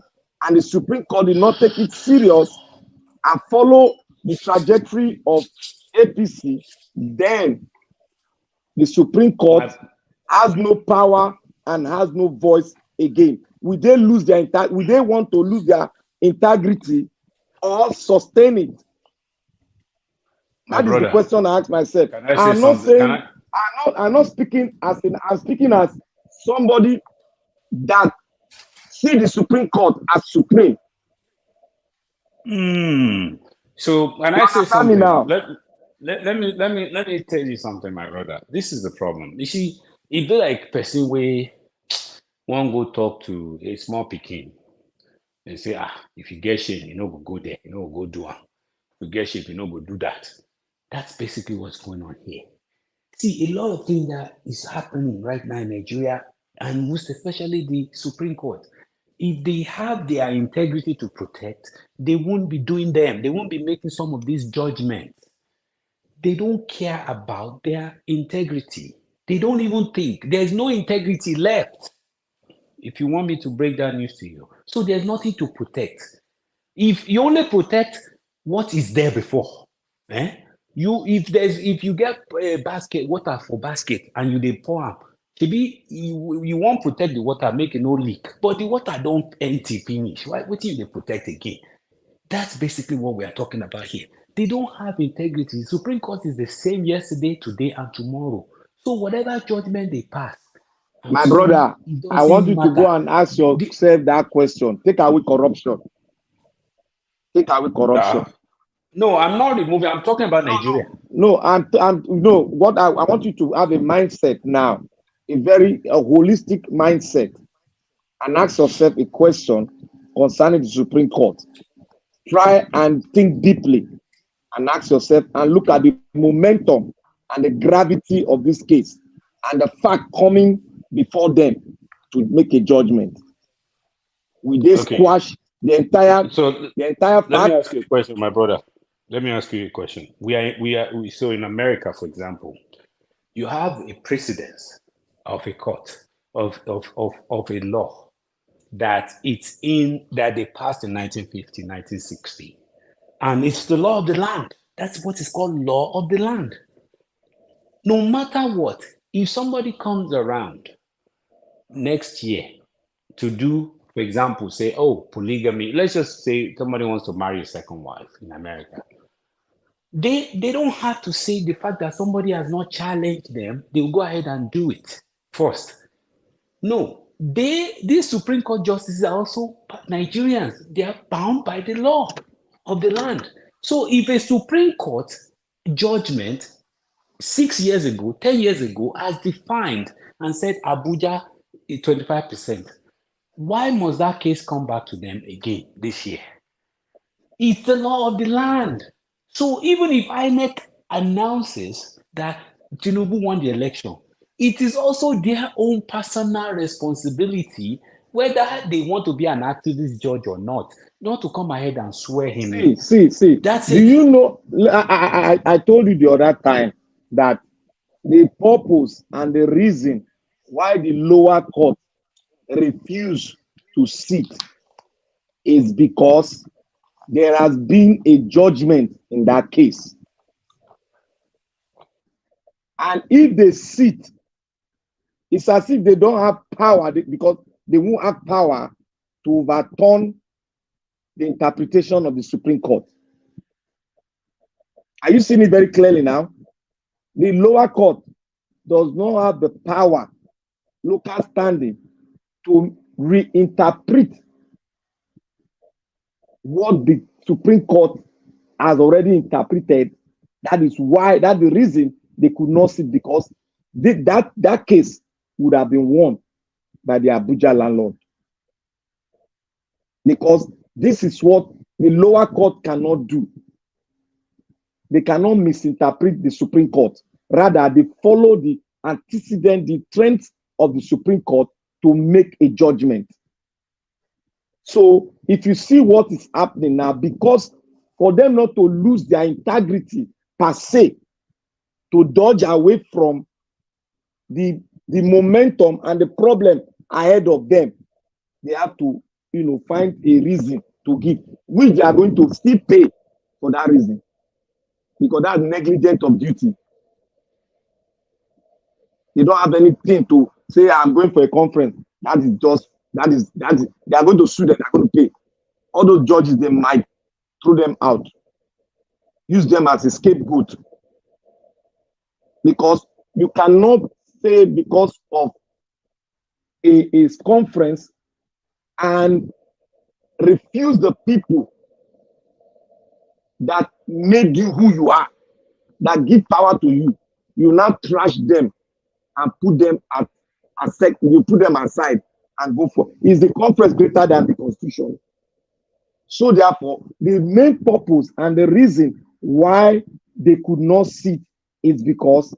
and the Supreme Court did not take it serious and follow the trajectory of APC, then the Supreme Court has no power and has no voice again. Will they lose their will they want to lose their integrity or sustain it? That is the question I ask myself. I'm not saying I'm not speaking as I'm speaking as somebody that see the Supreme Court as supreme. So when I say something, let me tell you something, my brother. This is the problem. You see, it be like person way one go talk to a small pikin and say, if you get shape, you know go there, you know go do it. If you get shape, you know go do that. That's basically what's going on here. See, a lot of things that is happening right now in Nigeria, and most especially the Supreme Court. If they have their integrity to protect, they won't be doing them. They won't be making some of these judgments. They don't care about their integrity. They don't even think. There's no integrity left. If you want me to break that news to you. So there's nothing to protect. If you only protect what is there before, if you get a basket, water for basket, and they pour up, maybe you won't protect the water, make it no leak. But the water don't empty finish. Right? What if they protect again? That's basically what we are talking about here. They don't have integrity. The Supreme Court is the same yesterday, today, and tomorrow. So whatever judgment they pass, my brother, I want you to go and ask yourself that question. Take away corruption. Take away corruption. No, I'm not removing. I'm talking about Nigeria. No, I'm what I want you to have a mindset now, a very holistic mindset, and ask yourself a question concerning the Supreme Court. Try and think deeply and ask yourself and look at the momentum and the gravity of this case and the fact coming before them to make a judgment. Will they squash the entire fact? Let me ask you a question, my brother. Let me ask you a question. So in America, for example, you have a precedence of a court of a law that they passed in 1950, 1960. And it's the law of the land. That's what is called law of the land. No matter what, if somebody comes around next year to do, for example, say, polygamy, let's just say somebody wants to marry a second wife in America. They don't have to say the fact that somebody has not challenged them. They'll go ahead and do it first. No, these Supreme Court justices are also Nigerians. They are bound by the law of the land. So if a Supreme Court judgment 6 years ago, 10 years ago, has defined and said Abuja is 25%, why must that case come back to them again this year? It's the law of the land. So even if INEC announces that Tinubu won the election, it is also their own personal responsibility whether they want to be an activist judge or not to come ahead and swear him in. See. That's Do it. you know? I told you the other time that the purpose and the reason why the lower court refused to sit is because there has been a judgment in that case. And if they sit, it's as if they don't have power because they won't have power to overturn the interpretation of the Supreme Court. Are you seeing it very clearly now? The lower court does not have the power, local standing, to reinterpret what the Supreme Court has already interpreted. That's the reason they could not sit, because that case would have been won by the Abuja landlord. Because this is what the lower court cannot do. They cannot misinterpret the Supreme Court. Rather, they follow the antecedent, the trends of the Supreme Court to make a judgment. So if you see what is happening now, because for them not to lose their integrity per se, to dodge away from the momentum and the problem ahead of them, they have to, find a reason to give, which they are going to still pay for that reason, because that's negligent of duty. They don't have anything to say, I'm going for a conference. That is, they are going to sue them, they are going to pay. All those judges, they might throw them out, use them as a scapegoat. Because you cannot say because of a conference and refuse the people that made you who you are, that give power to you. You now trash them and put them you put them aside and go for. Is the conference greater than the constitution? So therefore, the main purpose and the reason why they could not sit is because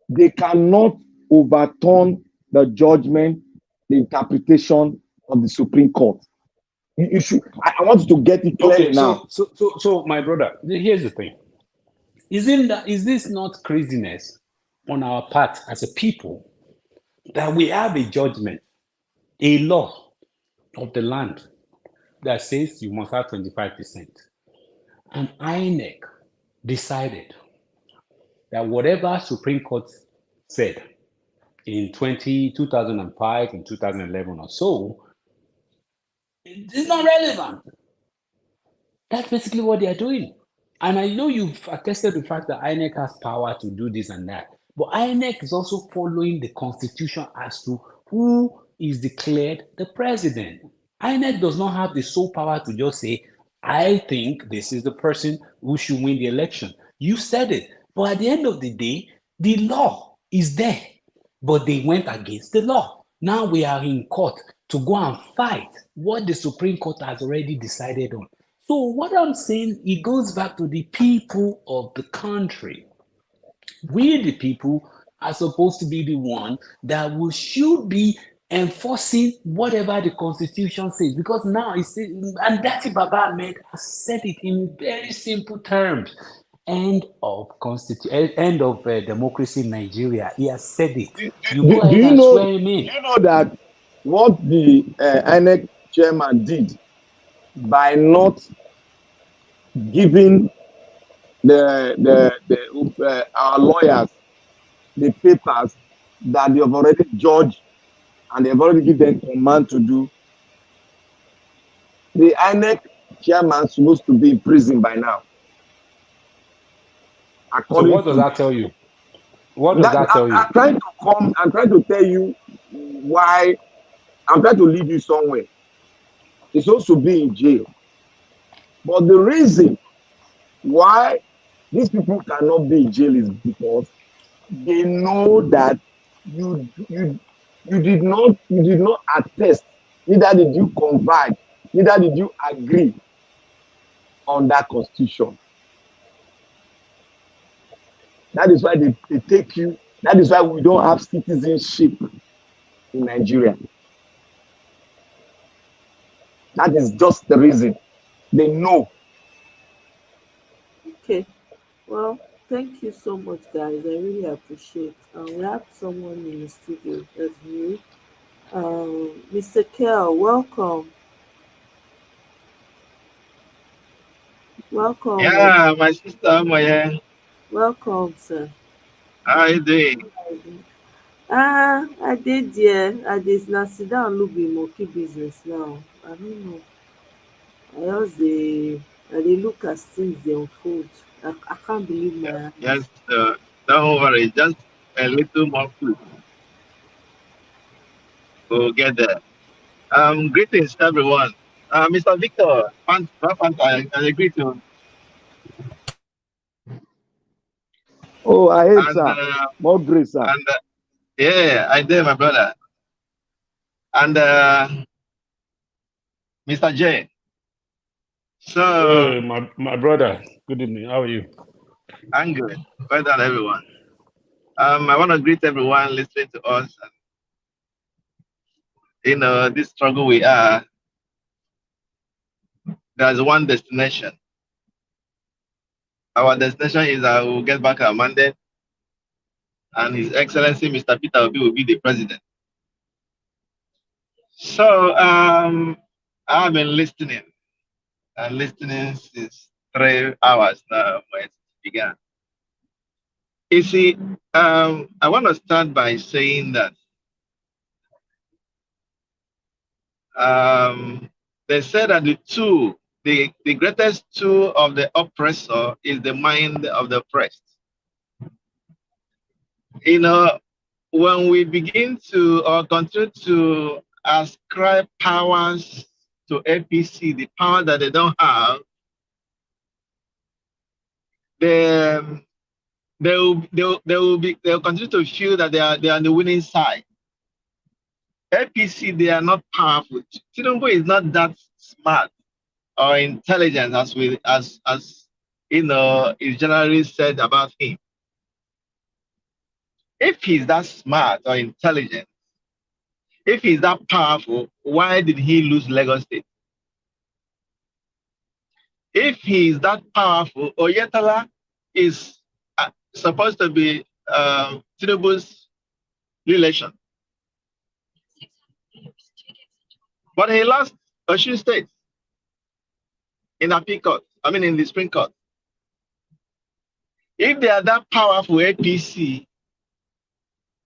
they cannot overturn the judgment, the interpretation of the Supreme Court. You should. I want you to get it clearly now. So, my brother, here's the thing: is this not craziness on our part as a people that we have a judgment, a law of the land that says you must have 25%, and INEC decided that whatever Supreme Court said in 2005 and 2011 or so, it's not relevant. That's basically what they are doing. And I know you've attested the fact that INEC has power to do this and that, but INEC is also following the constitution as to who is declared the president. INEC does not have the sole power to just say, I think this is the person who should win the election. You said it. But at the end of the day, the law is there. But they went against the law. Now we are in court to go and fight what the Supreme Court has already decided on. So what I'm saying, it goes back to the people of the country. We, the people, are supposed to be the one that should be enforcing whatever the Constitution says. Because now, and Dati Baba Ahmed has said it in very simple terms. End of democracy in Nigeria. He has said it. You go ahead and swear him in. Do you know that what the INEC chairman did by not giving our lawyers the papers that they have already judged and they have already given them command to do? The INEC chairman is supposed to be in prison by now. So what does that tell you? What does that tell you? I'm trying to tell you why. I'm trying to lead you somewhere. He's supposed to be in jail. But the reason why these people cannot be in jail is because they know that you did not attest, neither did you confide, neither did you agree on that constitution. That is why they take you. That is why we don't have citizenship in Nigeria. That is just the reason. They know. Okay. Well, thank you so much, guys. I really appreciate. We have someone in the studio that's new. Mr. Kel, welcome. Welcome. Yeah, my sister Moye. Welcome, sir. How you doing? I did, yeah. I did not sit down look the monkey business now. I don't know. I dey look as things dey unfold. I can't believe my eyes. Yes, don't worry, just a little more food. We'll get there. Greetings everyone. Mr. Victor, I agree to. Oh, I hate, And sir. More grace, sir. yeah, I did, my brother. And Mr. J. So Hey, my brother. Good evening. How are you? I'm good. Well done, everyone. I want to greet everyone listening to us. You know, this struggle we are. There's one destination. Our destination is we'll get back our mandate, and His Excellency Mr. Peter Obi will be the president. So I've been listening and listening since 3 hours now when it began. You see, I want to start by saying that they said that the greatest tool of the oppressor is the mind of the oppressed. You know, when we begin to or continue to ascribe powers to APC, the power that they don't have, they'll continue to feel that they are on the winning side. APC, they are not powerful. Tinubu is not that smart or intelligent as you know is generally said about him. If he's that smart or intelligent, if he's that powerful, why did he lose Lagos State? If he's that powerful, Oyetala is supposed to be Tinubu's relation. But he lost Osun State in appeal court. I mean, in the Supreme Court. If they are that powerful, APC,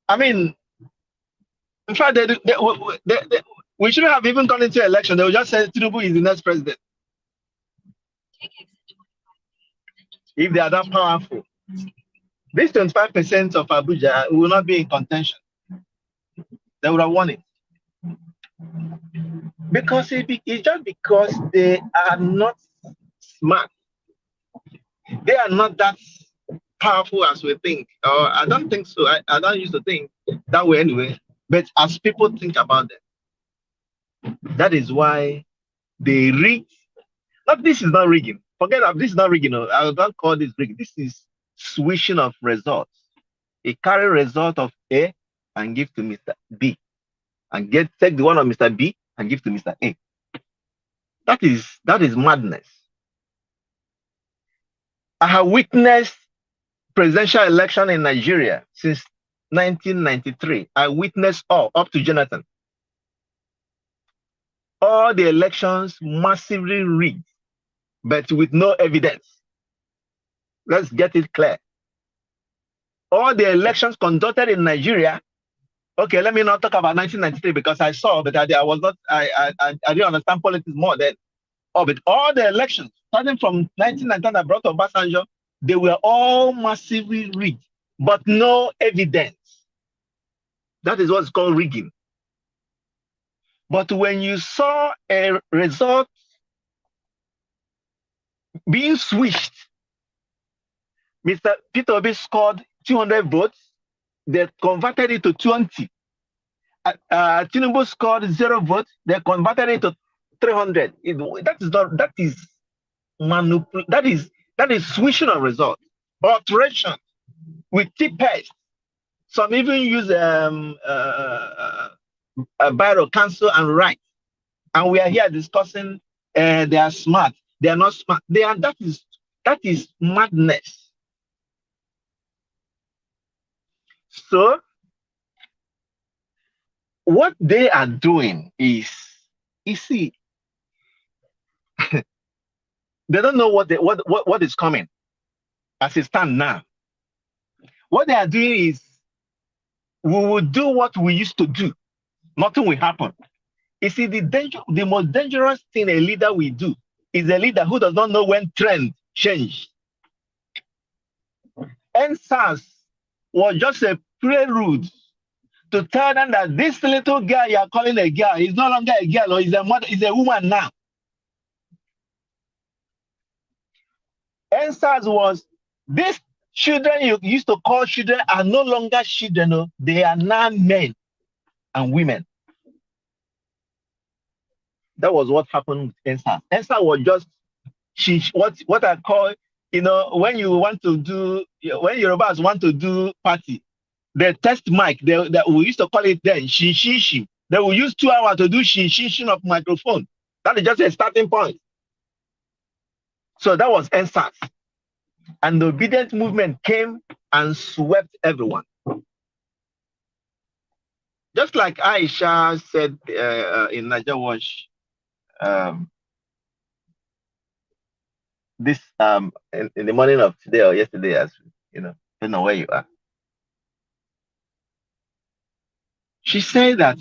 I mean, in fact, we shouldn't have even gone into election. They will just say Tinubu is the next president. If they are that powerful, this 25% of Abuja will not be in contention. They would have won it. Because it's just because they are not smart. They are not that powerful as we think. Or I don't think so. I don't used to think that way anyway. But as people think about them, that is why they rig. Not this is not rigging. Forget that this is not rigging. I don't call this rigging. This is switching of results. He carry result of A and give to Mr. B. And take the one of Mr. B and give to Mr. A. That is madness. I have witnessed presidential election in Nigeria since 1993. I witnessed all up to Jonathan. All the elections massively rigged, but with no evidence. Let's get it clear. All the elections conducted in Nigeria. Okay, let me not talk about 1993 because I saw, but I didn't understand politics more then. Oh, but all the elections, starting from 1999 that brought Obasanjo, they were all massively rigged, but no evidence. That is what's called rigging. But when you saw a result being switched, Mr. Peter Obi scored 200 votes, they converted it to 20. Tinubu scored 0 votes, they converted it to 300. That is that is switching of results, alteration with T-paste. Some even use a biro, cancel and write. And we are here discussing they are smart. They are not smart. That is madness. So what they are doing is, you see, they don't know what is coming as it stands now. What they are doing is, we will do what we used to do. Nothing will happen. You see, the most dangerous thing a leader will do is a leader who does not know when trends change. NSAS was just a prelude to tell them that this little girl you are calling a girl is no longer a girl, or is a mother, is a woman now. NSAS was, these children you used to call children are no longer children, they are now men and women. That was what happened with NSAS. NSAS was just what I call, when you want to do, when Yorubas want to do party, the test mic, we used to call it then she. They will use 2 hours to do she of microphone. That is just a starting point. So that was NSAS. And the obedient movement came and swept everyone. Just like Aisha said in Niger Watch this in the morning of today or yesterday, as you know, depending on where you are. She said that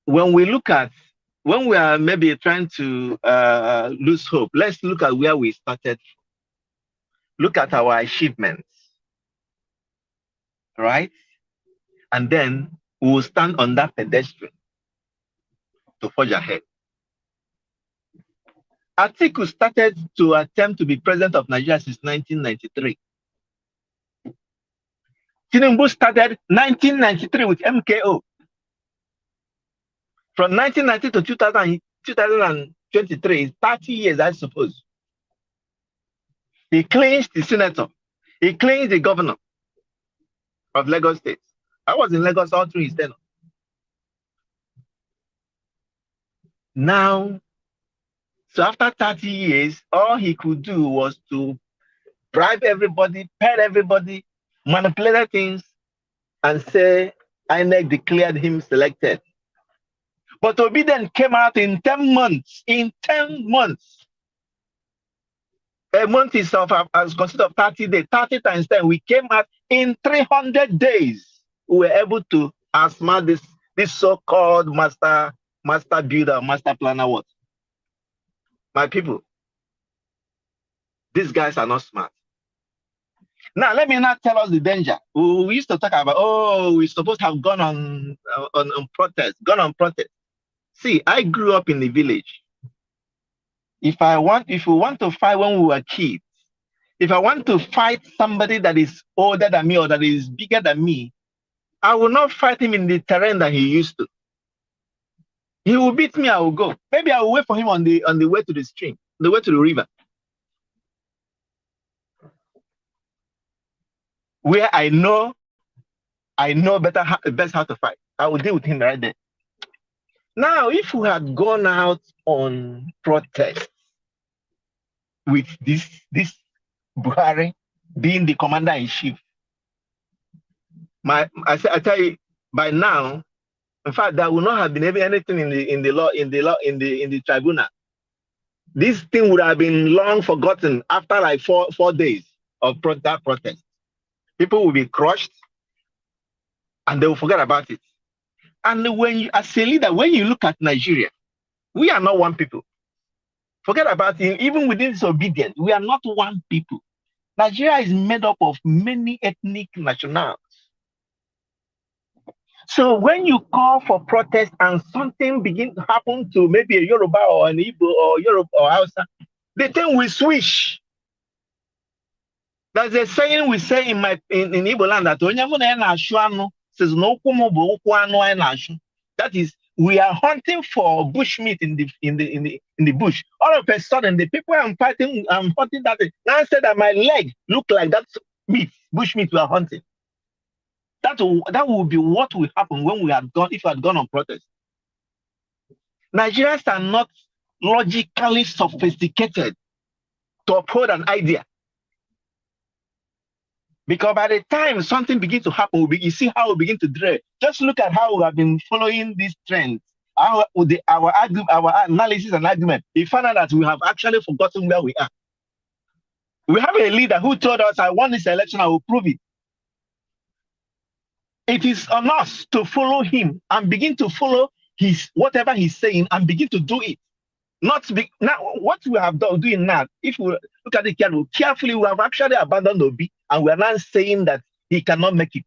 when we are maybe trying to lose hope, let's look at where we started. Look at our achievements, right? And then we will stand on that pedestrian to forge ahead. Atiku started to attempt to be president of Nigeria since 1993. Tinubu started 1993 with MKO. From 1990 to 2023, 30 years, I suppose. He clinched the senator. He clinched the governor of Lagos State. I was in Lagos all through his tenure. Now, so after 30 years, all he could do was to bribe everybody, pay everybody, manipulate things, and say INEC declared him selected. But Obi then came out in 10 months. In 10 months. A month is considered of 30 days. 30 times 10. We came out in 300 days. We were able to outsmart this so-called master builder, master planner. What? My people, these guys are not smart. Now, let me not tell us the danger. We used to talk about, we're supposed to have gone on protest, See, I grew up in the village. If we want to fight when we were kids, if I want to fight somebody that is older than me or that is bigger than me, I will not fight him in the terrain that he used to. He will beat me, I will go. Maybe I will wait for him on the way to the stream, the way to the river. Where I know best how to fight. I will deal with him right there. Now, if we had gone out on protest with this Buhari being the commander-in-chief, I tell you, by now, in fact, there will not have been anything in the tribunal. This thing would have been long forgotten after like 4 days of that protest. People will be crushed and they will forget about it. And as a leader, when you look at Nigeria, we are not one people. Forget about it. Even within disobedience, we are not one people. Nigeria is made up of many ethnic nationals. So when you call for protest and something begins to happen to maybe a Yoruba or an Igbo or Yoruba or Hausa, the thing will switch. There's a saying we say in Igbo land that says no. That is, we are hunting for bushmeat in the bush. All of a sudden, the people I'm hunting that now said that my leg look like that meat, bushmeat we are hunting. That will be what will happen when we had gone, if we had gone on protest. Nigerians are not logically sophisticated to uphold an idea. Because by the time something begins to happen, you see how we begin to drift. Just look at how we have been following these trends. Our analysis and argument, we found out that we have actually forgotten where we are. We have a leader who told us, I won this election, I will prove it. It is on us to follow him and begin to follow whatever he's saying and begin to do it. Now, what we have done doing now, if we look at it carefully, we have actually abandoned Obi and we are now saying that he cannot make it.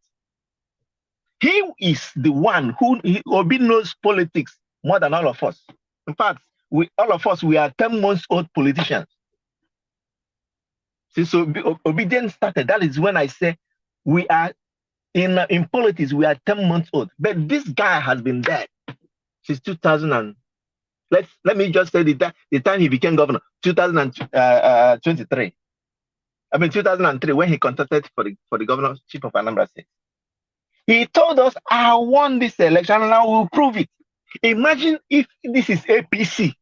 He is the one who, Obi knows politics more than all of us. In fact, all of us, we are 10 months old politicians. Since obedience started, that is when I say we are in politics, we are 10 months old. But this guy has been there since 2000 and let me just say the time he became governor, 2023. I mean 2003 when he contested for the governorship of Anambra State. He told us, I won this election and I will prove it. Imagine if this is APC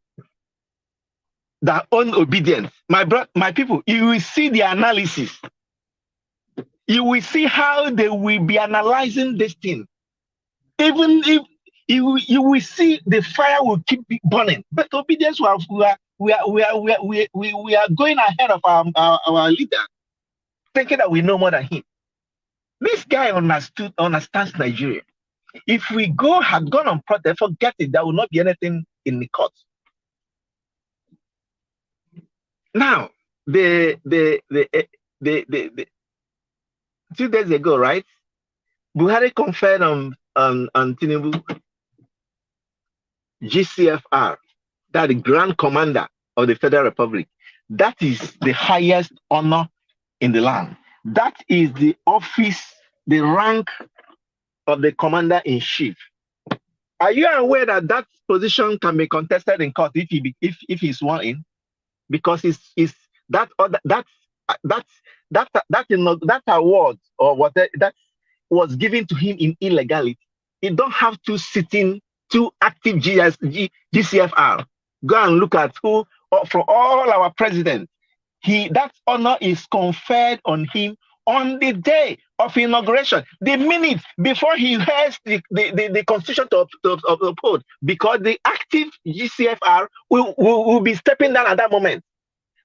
that own obedience. My people, you will see the analysis. You will see how they will be analyzing this thing. Even if you will see the fire will keep burning. But obedience, we are going ahead of our leader, thinking that we know more than him. This guy understands Nigeria. If we had gone on protest, forget it. There will not be anything in the court. Now, the 2 days ago, right? Buhari conferred on Tinubu GCFR, that the Grand Commander of the Federal Republic. That is the highest honor in the land. That is the office, the rank of the Commander-in-Chief. Are you aware that that position can be contested in court if he's sworn in? Because that award or whatever that was given to him in illegality. He don't have to sit in two active GCFR. Go and look at who from all our presidents. That honor is conferred on him on the day of inauguration, the minute before he has the constitution to uphold, because the active GCFR will be stepping down at that moment.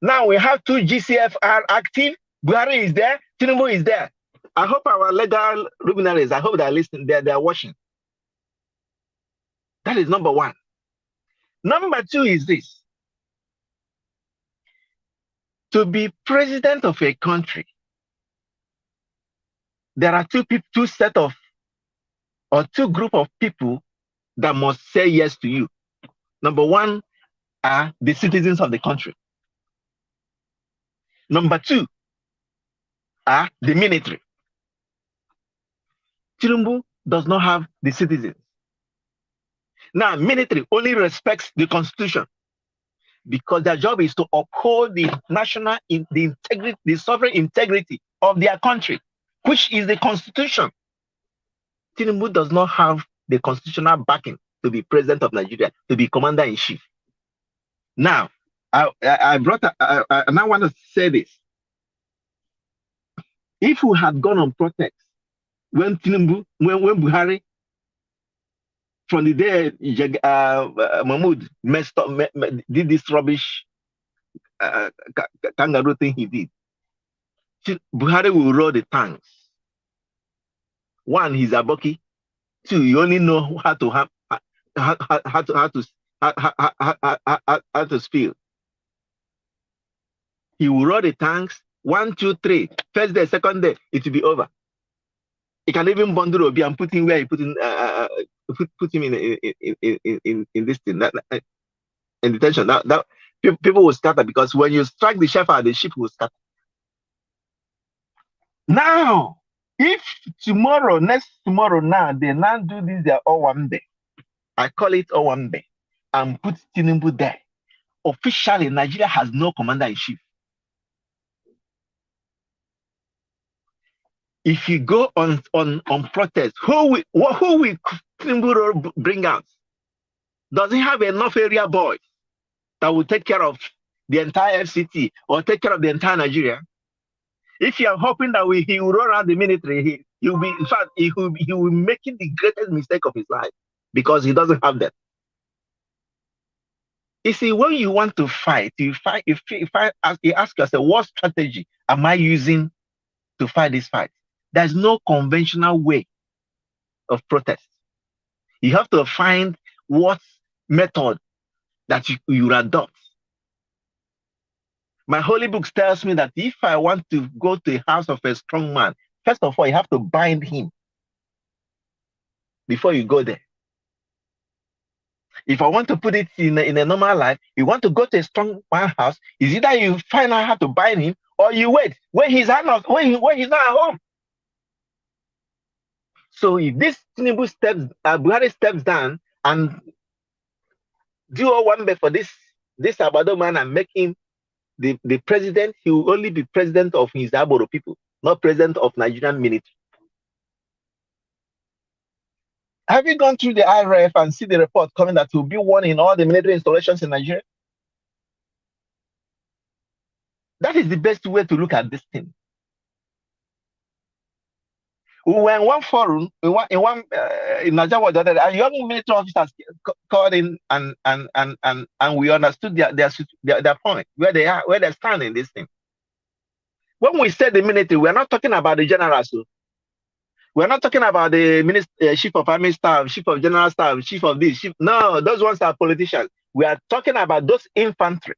Now we have two GCFR active. Buhari is there, Tinubu is there. I hope our legal luminaries, I hope they're listening, they're watching. That is number one. Number two is this. To be president of a country, there are two group of people that must say yes to you. Number one are the citizens of the country. Number two are the military. Tinubu does not have the citizens. Now, military only respects the constitution because their job is to uphold the national integrity, the sovereign integrity of their country, which is the constitution. Tinubu does not have the constitutional backing to be president of Nigeria, to be commander-in-chief. Now, I now want to say this. If we had gone on protest when Buhari, from the day Mahmoud did this rubbish kangaroo thing he did, Buhari will roll the tanks. One, he's a Aboki. Two, you only know how to spill. He will roll the tanks. 1, 2, 3. First day, second day, it will be over. He can even bundle Obi and put him where he put him in this thing. In detention. That people will scatter, because when you strike the shepherd, the sheep will scatter. Now, If tomorrow, next tomorrow now, they now do this, they're all one day. I call it all one day, and put Tinubu there. Officially, Nigeria has no commander-in-chief. If you go on protest, who will Tinubu bring out? Does he have enough area boys that will take care of the entire FCT or take care of the entire Nigeria? If you are hoping that he will run around the military, he will be, in fact, he will be making the greatest mistake of his life because he doesn't have that. You see, when you want to fight, you ask yourself, what strategy am I using to fight this fight? There's no conventional way of protest. You have to find what method that you adopt. My holy book tells me that if I want to go to the house of a strong man, first of all, you have to bind him before you go there. If I want to put it in a normal life, you want to go to a strong man's house, is either you find out how to bind him or you wait when he's not at home. So if this Tinubu Buhari steps down and do all one bit for this Abado man and make him the president, he will only be president of his Aboro people, not president of Nigerian military. Have you gone through the IRF and see the report coming that will be one in all the military installations in Nigeria? That is the best way to look at this thing. We were in one forum, in Nigeria, a young military officers called in and we understood their point, where they stand in this thing. When we say the military, we're not talking about the generals. We're not talking about the chief of army staff, chief of general staff, chief of this, no, those ones are politicians. We are talking about those infantry.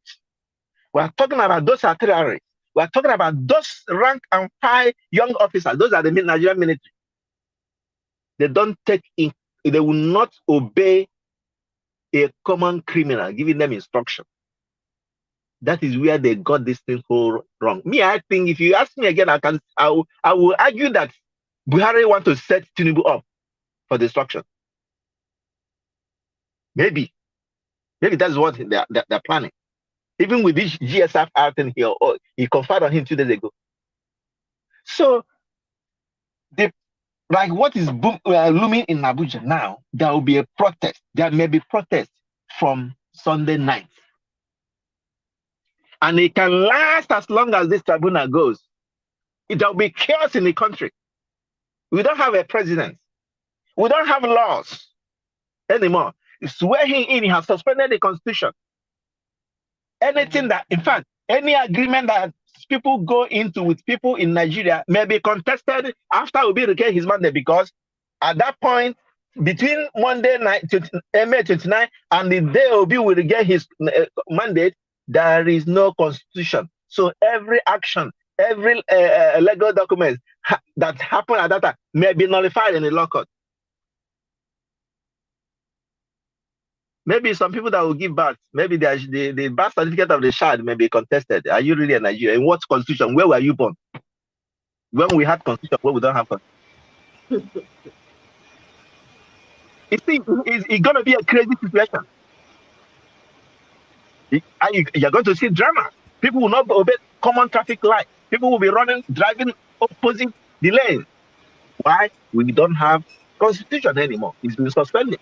We are talking about those artillery. We are talking about those rank and file young officers. Those are the Nigerian military. They don't take in, they will not obey a common criminal giving them instruction. That is where they got this thing wrong. Me, I think if you ask me again, I will argue that Buhari want to set Tinubu up for destruction. Maybe that's what they're planning. Even with this GSF out in here, he conferred on him 2 days ago. So, like what is looming in Abuja now, there will be a protest. There may be protest from Sunday night. And it can last as long as this tribunal goes. There will be chaos in the country. We don't have a president. We don't have laws anymore. Swearing in, he has suspended the constitution. Anything that, in fact, any agreement that people go into with people in Nigeria may be contested after Obi regain his mandate, because at that point, between Monday night, May 29, and the day Obi will regain his mandate, there is no constitution. So every action, every legal document that happened at that time may be nullified in the law court. Maybe some people that will give birth, maybe the birth certificate of the child may be contested. Are you really a Nigerian? In what constitution? Where were you born? When we had constitution, where we don't have constitution. It's going to be a crazy situation. You're going to see drama. People will not obey common traffic lights. People will be driving opposite the lane. Why? We don't have constitution anymore. It's been suspended.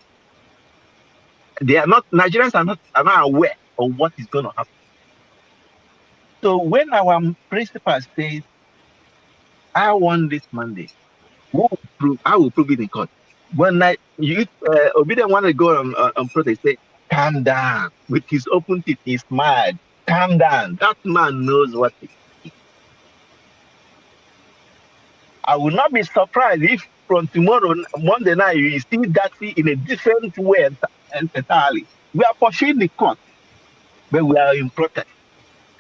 Nigerians are not aware of what is going to happen. So when our principal says, I want this mandate, I will prove it in court. When Obi didn't want to go on protest, say, calm down. With his open teeth, he smiled. Calm down. That man knows what he is. I will not be surprised if from tomorrow, Monday night, you see that in a different way entirely. We are pursuing the court, but we are in protest.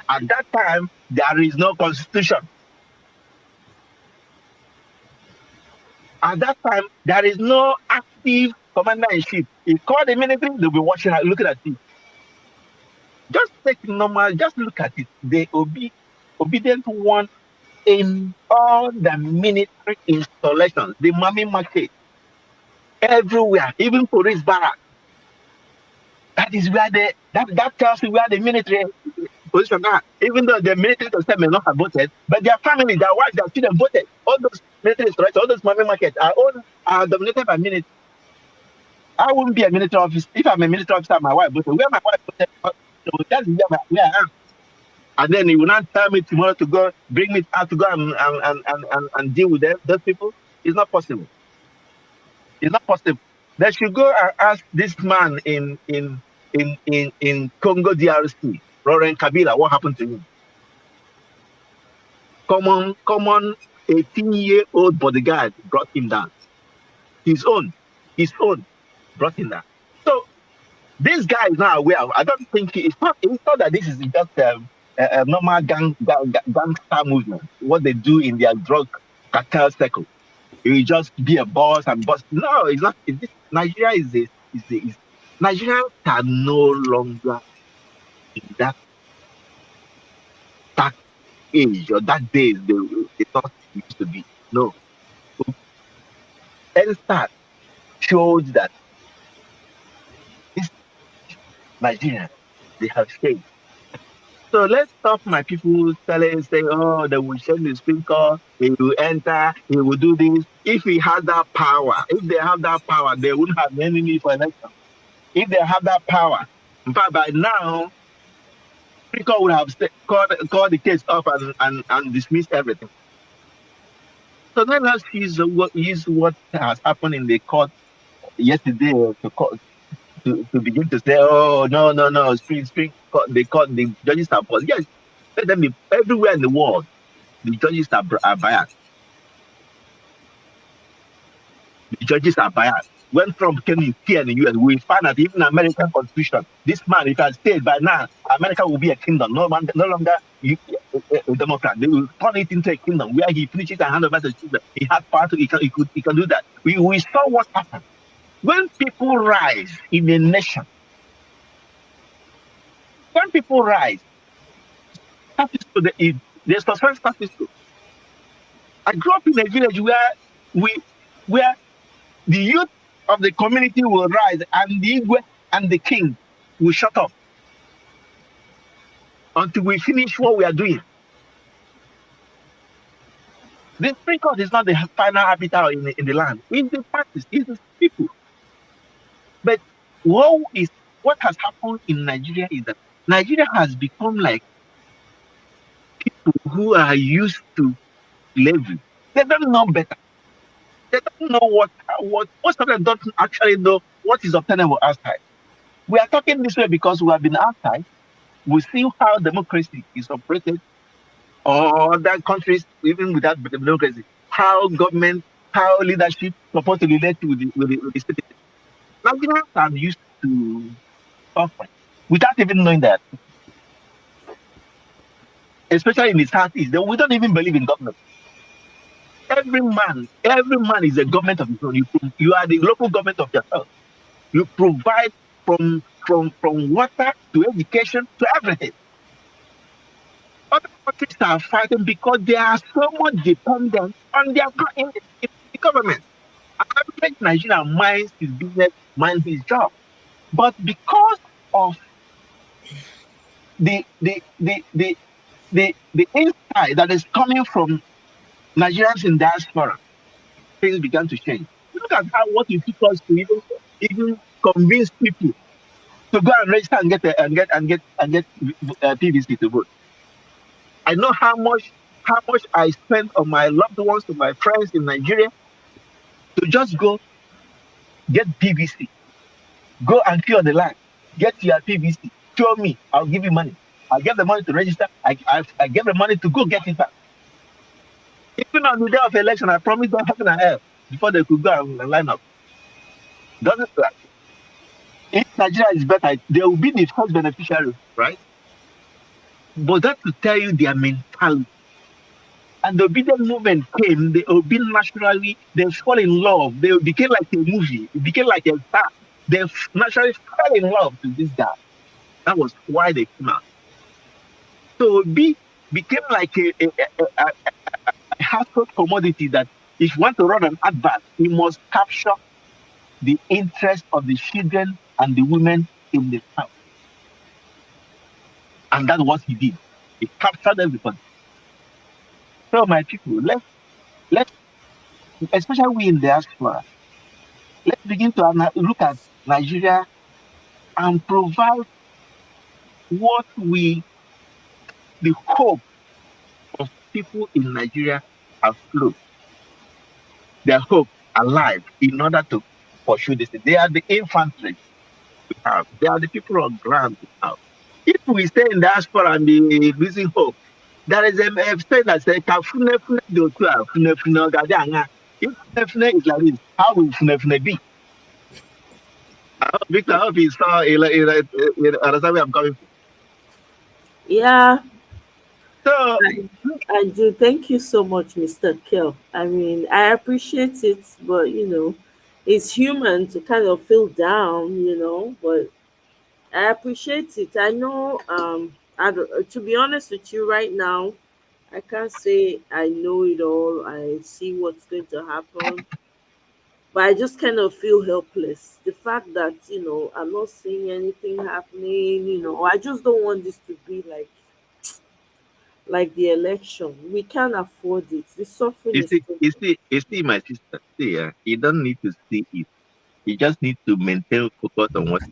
At that time, there is no constitution. At that time, there is no active commander-in-chief. He called the military, they'll be watching, looking at it. Just take normal, just look at it. The obedient one in all the military installations, the mommy market, everywhere, even police barracks. That is where that tells you where the military position are. Even though the military themselves may not have voted, but their family, their wives, their children voted. All those military installations, all those mommy markets are dominated by military. I wouldn't be a military officer if I'm a military officer. My wife voted. Where my wife voted, that's where I am. And then he will not tell me tomorrow to go bring me out to go and deal with them, those people. It's not possible. It's not possible. They should go and ask this man in Congo DRC, Laurent Kabila, what happened to him. Common 18-year-old bodyguard brought him down. His own brought him down. So this guy is not aware of. I don't think it's not that this is just a normal gangster movement. What they do in their drug cartel circle. You just be a boss and boss. No, it's not. Nigeria Nigerians are no longer in that dark age or dark days they thought it used to be. No. NSTART showed that this Nigerians, they have changed. So let's stop my people saying, oh, they will change the speaker, he will enter, he will do this. If he has that power, if they have that power, they wouldn't have any need for election. If they have that power, in fact, by now, speaker would have called the case off and dismiss everything. So let us use what has happened in the court yesterday to begin to say, oh, no, the judges are biased. Yes, let them be everywhere in the world. The judges are biased. The judges are biased. When Trump came in here in the US, we found that even the American Constitution, this man, if I stayed by now, America will be a kingdom. No longer a Democrat. They will turn it into a kingdom where he finishes and hand over to children. He has power to, he can do that. We saw what happened. When people rise in a nation, when people rise, there's suspend status quo. I grew up in a village where the youth of the community will rise and the Igwe and the king will shut up until we finish what we are doing. The Supreme Court is not the final arbiter in the land. It's the parties, it's the people. But what has happened in Nigeria is that Nigeria has become like people who are used to slavery. They don't know better. They don't know what most of them don't actually know what is obtainable outside. We are talking this way because we have been outside. We see how democracy is operated, or other countries, even without democracy, how government, how leadership supposed to relate with the citizens. Nigerians are used to suffering without even knowing that. Especially in the Southeast, we don't even believe in government. Every man is a government of his own. You are the local government of yourself. You provide from water to education to everything. Other countries are fighting because they are so much dependent on their in the government. Average Nigerian minds his business, minds his job, but because of the insight that is coming from Nigerians in diaspora, things began to change. Look at what it took us to even convince people to go and register and get PVC to vote. I know how much I spent on my loved ones, on my friends in Nigeria, to just go get PVC, go and clear the land, get your PVC, show me, I'll give you money. I'll get the money to register. I get the money to go get it back. Even on the day of election, I promised them heaven and hell before they could go and line up. Doesn't that? If Nigeria is better, they will be the first beneficiary, right? But that to tell you their mentality. And the obedient movement came, they obeyed naturally, they fall in love. They became like a movie, it became like a star. They naturally fell in love with this guy. That was why they came out. So Obi became like a household commodity that if you want to run an advert, you must capture the interest of the children and the women in the house. And that's what he did. He captured everybody. So my people, let's especially we in diaspora, let's begin to look at Nigeria and provide what the hope of people in Nigeria afloat, their hope alive in order to pursue this. They are the infantry we have. They are the people on ground we have. If we stay in diaspora and be losing hope, there is a saying that says, if funefune is like this, how will funefune be? Victor, I hope you saw understand where I'm coming from. Yeah, So I do. Thank you so much, Mr. Kell. I mean, I appreciate it, but it's human to kind of feel down, but I appreciate it. I know, to be honest with you right now, I can't say I know it all. I see what's going to happen, but I just kind of feel helpless. The fact that, I'm not seeing anything happening, I just don't want this to be like the election. We can't afford it. The suffering you is see, too you much. see, you see, my sister. See, you don't need to see it. You just need to maintain focus on what,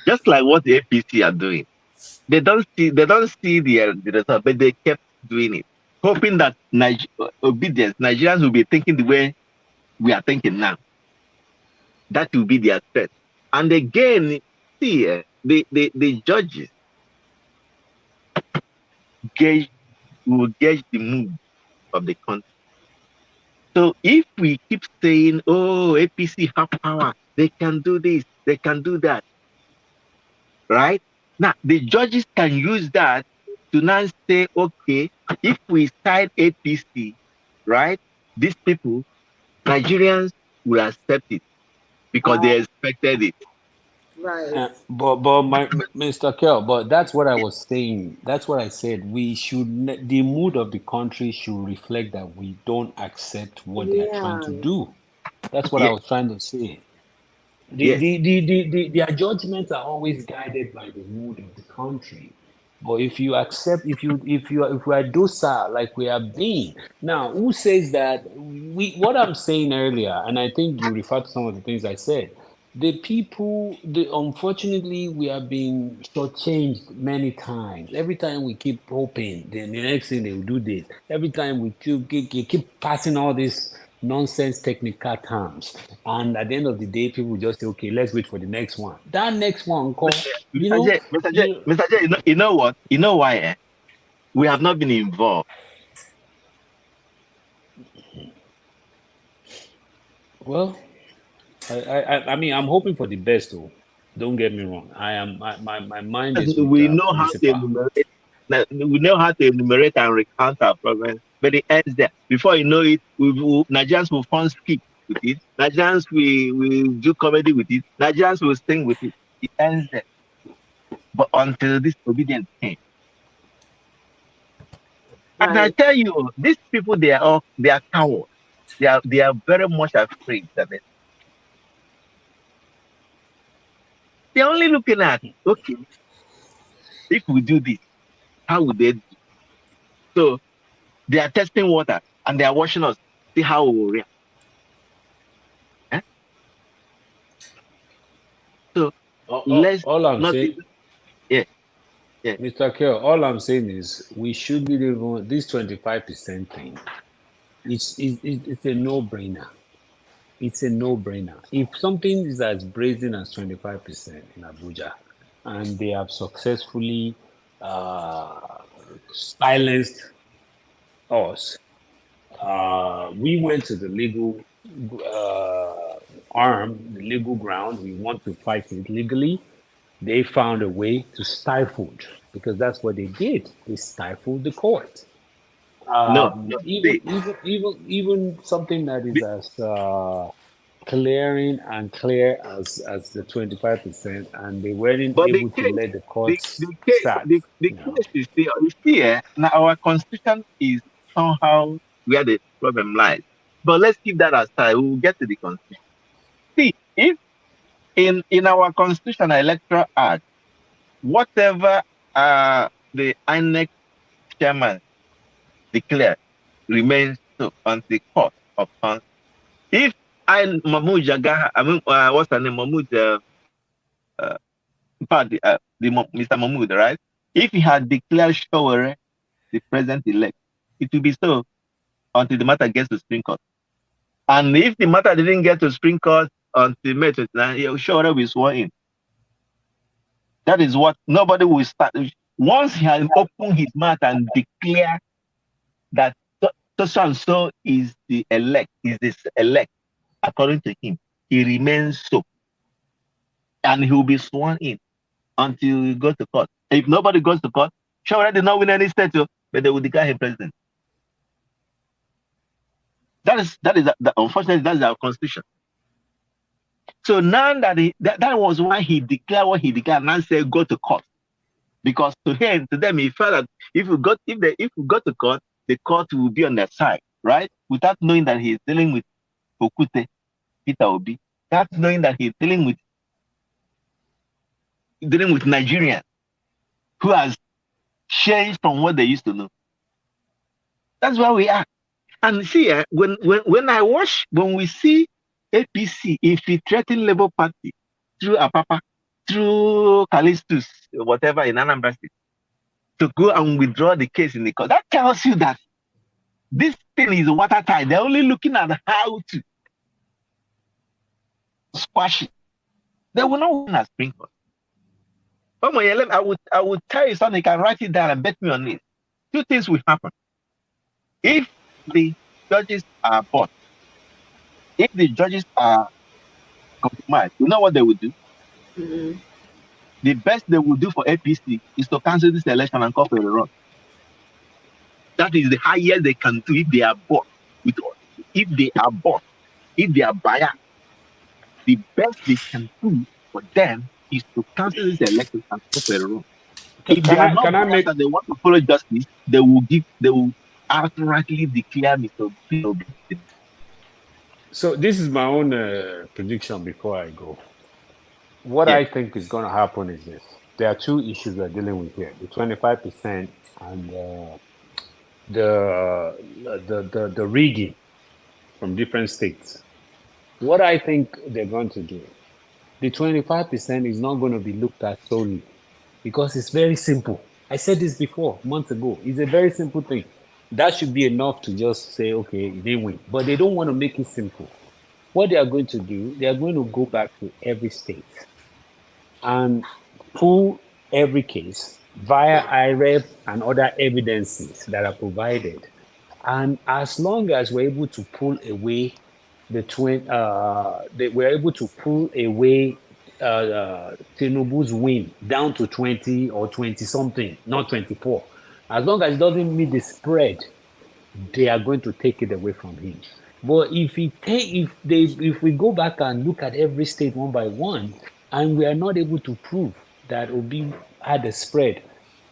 just like what the APC are doing. They don't see the result, but they kept doing it, hoping that obedience Nigerians will be thinking the way we are thinking now. That will be their threat. And again, see, the judges gauge will gauge the mood of the country. So if we keep saying, "Oh, APC have power, they can do this, they can do that," right? Now the judges can use that to now say, "Okay, if we side APC, right, these people, Nigerians will accept it because they expected it." Right. But Mr. Kell, but that's what I was saying. That's what I said. The mood of the country should reflect that we don't accept what they are trying Yeah. to do. That's what I Yeah, was trying to say. yes. Their judgments are always guided by the mood of the country. But if you accept, if we are docile like we have been now, who says that what I'm saying earlier, and I think you refer to some of the things I said. Unfortunately, we have been shortchanged many times. Every time we keep hoping, then the next thing they will do this. Every time we keep passing all these nonsense technical terms, and at the end of the day, people just say, "Okay, let's wait for the next one." That next one, call, Mr. J, Mr. J, you Mr. J, you know what? You know why? We have not been involved. well, I mean, I'm hoping for the best, though. Don't get me wrong. My mind is with We know how to principal. enumerate. We know how to enumerate and recount our progress, but it ends there. Before you know it, Nigerians will fun speak with it. Nigerians will do comedy with it. Nigerians will sing with it. It ends there. But until this obedience came, and I Right. tell you, these people they are cowards. They are very much afraid that they're only looking at, okay, if we do this, how would they do? So they are testing water and they are watching us, see how we will react. Eh? So let's All I'm not saying, even, yeah, yeah. Mr. Kerr, all I'm saying is we should be doing this 25% thing. It's a no-brainer. It's a no-brainer. If something is as brazen as 25% in Abuja, and they have successfully uh, silenced us, we went to the legal arm, the legal ground. We want to fight it legally. They found a way to stifle, because that's what they did. They stifled the court. No, no. See, Even something that is the, as clearing and clear as the 25%, and they weren't but the able to case, let the the, courts the case, start. the You know, case is still, now our constitution is somehow where the problem lies. But let's keep that aside. We will get to the constitution. See, if in our constitutional electoral act, whatever the INEC chairman declared remains so until court upon. If Mahmoud Jaga, I mean, what's her name, Mahmoud, Mr. Mahmoud, right? If he had declared Showore the president-elect, it will be so until the matter gets to Supreme Court. And if the matter didn't get to Supreme Court until May 29, Showore will be sworn in. That is what nobody will start. Once he has opened his mouth and declare that so and so is the elect, according to him, he remains so. And he will be sworn in until he goes to court. If nobody goes to court, Showore did not win any state, but they will declare him president. That is unfortunately that's our constitution. So now that that was why he declared what he declared and said go to court. Because to them he felt that if we go to court, the court will be on their side, right? Without knowing that he's dealing with Okute, Peter Obi, without knowing that he's dealing with Nigerian who has changed from what they used to know. That's where we are. And see, when we see APC infiltrating Labour Party through Apapa, through Callistus, whatever in Anambra State, to go and withdraw the case in the court, that tells you that this thing is watertight. They're only looking at how to squash it. They will not win at Supreme Court. I would tell you something, you can write it down and bet me on it. Two things will happen. If the judges are bought, if the judges are compromised, you know what they will do? Mm-hmm. The best they will do for APC is to cancel this election and call for a run. That is the highest they can do if they are bought. If they are biased, the best they can do for them is to cancel this election and call for a run. If they are not biased and they want to follow justice, they will outrightly declare Mr. Obi. So this is my own prediction before I go. What I think is going to happen is this: there are two issues we're dealing with here: the 25% and the rigging from different states. What I think they're going to do, the 25% is not going to be looked at solely because it's very simple. I said this before months ago. It's a very simple thing. That should be enough to just say, okay, they win. But they don't want to make it simple. What they are going to do, they are going to go back to every state and pull every case via IREP and other evidences that are provided. And as long as we're able to pull away we're able to pull away Tinubu's win down to 20 or 20 something, not 24. As long as it doesn't meet the spread, they are going to take it away from him. But if we go back and look at every state one by one, and we are not able to prove that Obi had a spread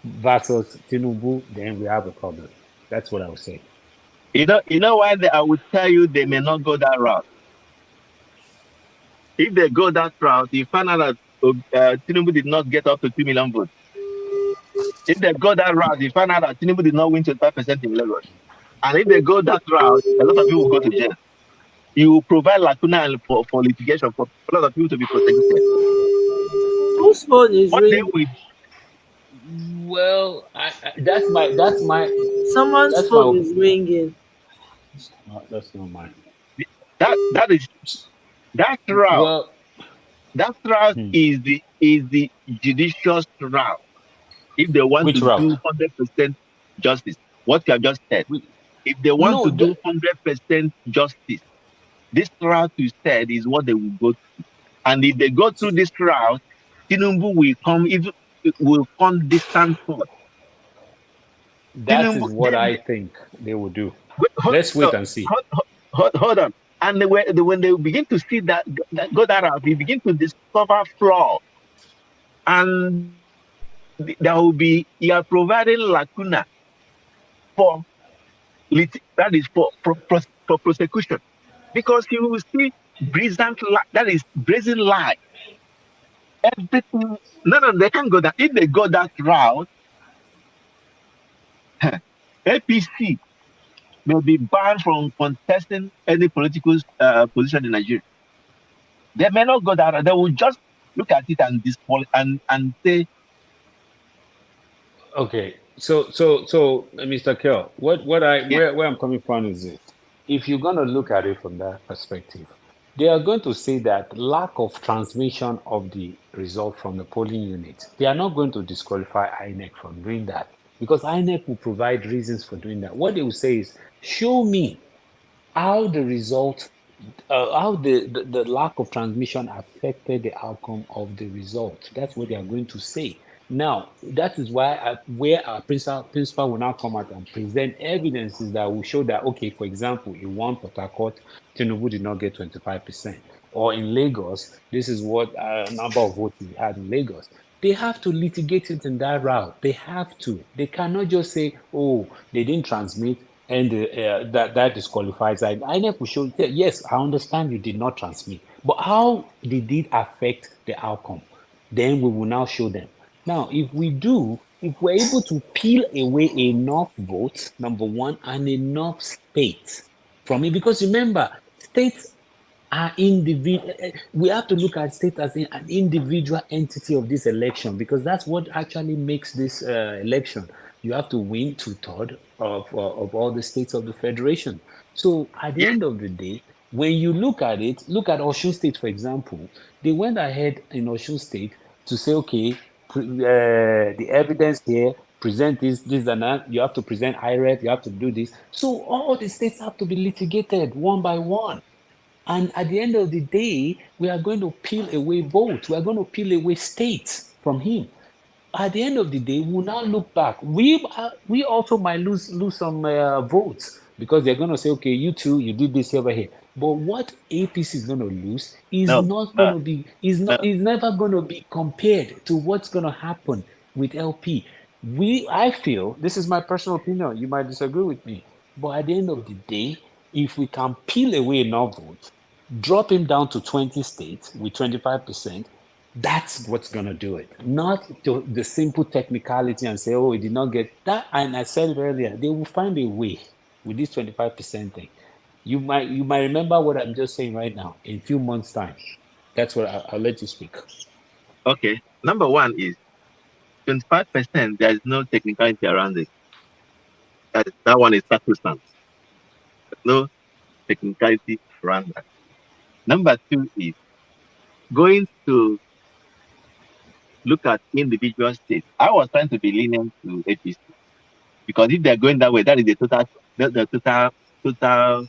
versus Tinubu, then we have a problem. That's what I would say. You know why I would tell you they may not go that route. If they go that route, you find out that Tinubu did not get up to 2 million votes. If they go that route, you find out that Tinubu did not win 25% in Lagos. And if they go that route, a lot of people will go to jail. You provide lacuna for litigation for a lot of people to be protected. Whose phone is ringing? Well, that's my. Someone's phone is ringing. That's not mine. That route. Well, that route is the judicious route. If they want to do 100% justice, what you have just said. If they want to do 100% justice, this route you said is what they will go through. And if they go through this route, Tinubu will come distant forth. That is what I think they will do. Let's wait and see. Hold on. And when they begin to see that go that route, they begin to discover flaws. And there will be, you are providing lacuna for that is for prosecution, because you will see that is brazen lie. Everything, no, they can't go that. If they go that route, APC may be banned from contesting any political position in Nigeria. They may not go that route. They will just look at it and say, Okay, Mr. Kell, yeah, where I'm coming from is this: if you're gonna look at it from that perspective, they are going to say that lack of transmission of the result from the polling unit, they are not going to disqualify INEC from doing that because INEC will provide reasons for doing that. What they will say is, show me how the result, how the lack of transmission affected the outcome of the result. That's what they are going to say. Now, that is why where our principal will now come out and present evidences that will show that, okay, for example, in one Port Harcourt, Tinubu did not get 25%. Or in Lagos, this is what number of votes he had in Lagos. They have to litigate it in that route. They have to. They cannot just say, oh, they didn't transmit and that disqualifies. INEC will show, yes, I understand you did not transmit, but how did it affect the outcome? Then we will now show them. Now, if we're able to peel away enough votes, number one, and enough states from it, because remember, states are individual. We have to look at state as an individual entity of this election because that's what actually makes this election. You have to win 2/3 of all the states of the federation. So at the yes, end of the day, when you look at it, look at Osun State, for example. They went ahead in Osun State to say, okay, the evidence here, present this and that. You have to present IREF, you have to do this. So all the states have to be litigated one by one. And at the end of the day, we are going to peel away votes. We are going to peel away states from him. At the end of the day, we'll now look back. We also might lose some votes because they're going to say, okay, you two, you did this over here. But what APC is going to lose is no, not going to be no, is never going to be compared to what's going to happen with LP. I feel, this is my personal opinion. You might disagree with me, but at the end of the day, if we can peel away enough votes, drop him down to 20 states with 25%, that's what's going to do it. Not the simple technicality and say, oh, he did not get that. And I said it earlier, they will find a way with this 25% thing. You might remember what I'm just saying right now in a few months' time. That's what I'll let you speak. okay. Number one is 25%. There is no technicality around it. That one is sacrosanct. There's no technicality around that. Number two is going to look at individual states. I was trying to be lenient to APC because if they're going that way, that is the total,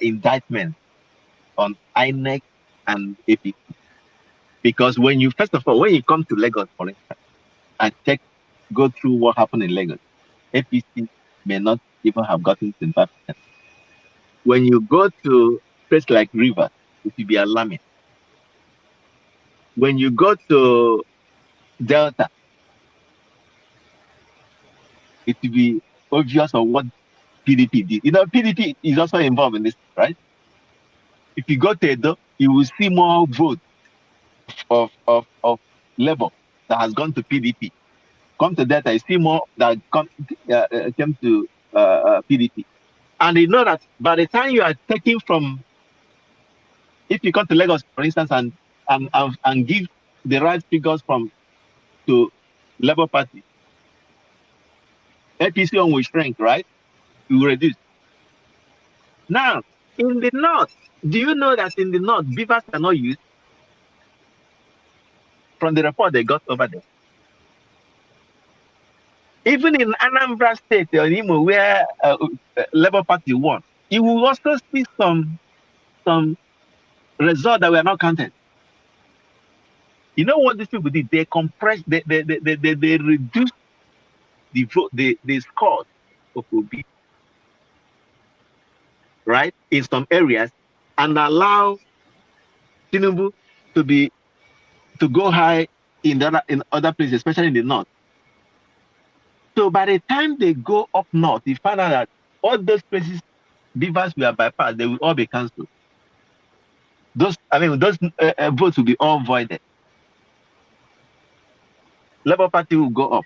indictment on INEC and APC. Because when you come to Lagos, for instance, and go through what happened in Lagos, APC may not even have gotten 25%. When you go to places like Rivers, it will be alarming. When you go to Delta, it will be obvious of what PDP did. PDP is also involved in this, right? If you go to Edo, you will see more votes of Labour that has gone to PDP. Come to Delta, you see more that came to PDP. And you know that by the time you are taking from, if you come to Lagos, for instance, and give the right figures to Labour Party, APC on will shrink, right? It will reduce. Now, in the north, do you know that in the north, beavers are not used? From the report they got over there. Even in Anambra State or Imo, where Labour Party won, you will also see some results that were not counted. You know what these people did? They compressed, they reduced the vote, the scores of Obi, right, in some areas, and allow Tinubu to go high in other places, especially in the north. So by the time they go up north, you find out that all those places beavers were bypassed, they will all be cancelled. Those votes will be all voided. Labour Party will go up.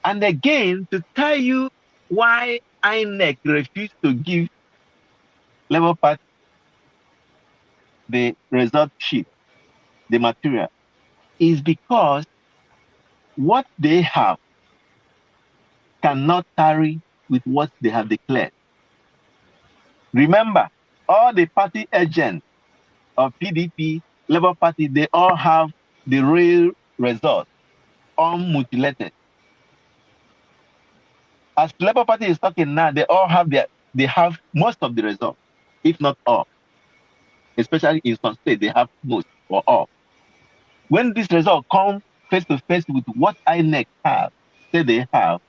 And again, to tell you why INEC refused to give Labour Party the result sheet, the material, is because what they have cannot tarry with what they have declared. Remember, all the party agents of PDP, Labour Party, they all have the real result, unmutilated. As Labour Party is talking now, they have most of the results, if not all. Especially in some states, they have most or all. When this result come face to face with what INEC say they have,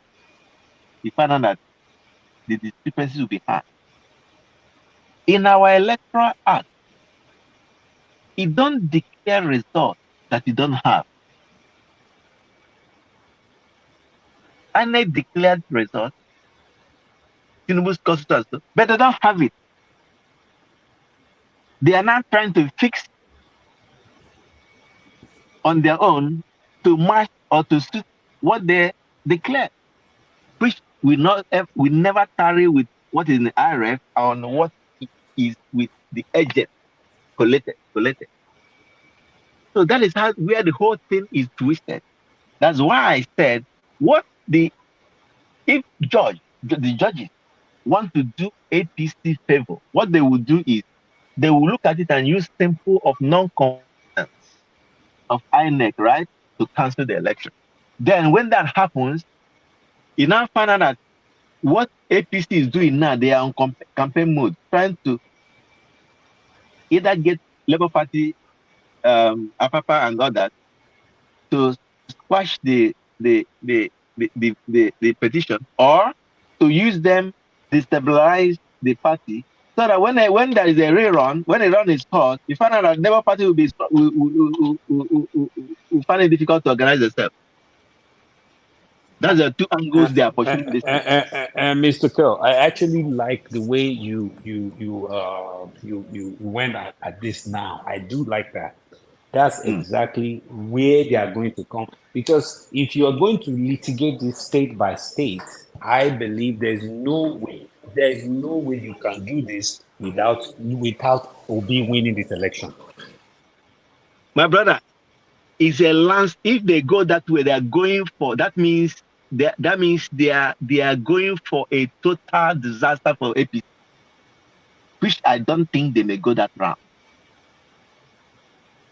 you find out that the discrepancies will be high. In our electoral act, it don't declare results that you don't have. INEC declared results, Tinubu's constituency, but they don't have it. They are now trying to fix on their own to match or to suit what they declare, which will never tarry with what is in the IRF on what is with the agent collected. So that is where the whole thing is twisted. That's why I said if the judges want to do APC favor, what they will do is they will look at it and use simple of non-compliance of INEC, right, to cancel the election. Then when that happens, you now find out that what APC is doing now, they are on campaign mode, trying to either get Labour Party, APAPA and others to squash the petition, or to use them destabilize the party, so that when there is a rerun, when a run is called, you find out that Labour Party will find it difficult to organize themselves. That's the two angles they are pursuing this thing. Mr. Curl, I actually like the way you went at this now. I do like that. That's exactly where they are going to come. Because if you are going to litigate this state by state, I believe there's no way you can do this without Obi winning this election. My brother, it's a lance. If they go that way, they are going for. That means they are going for a total disaster for APC, which I don't think they may go that route.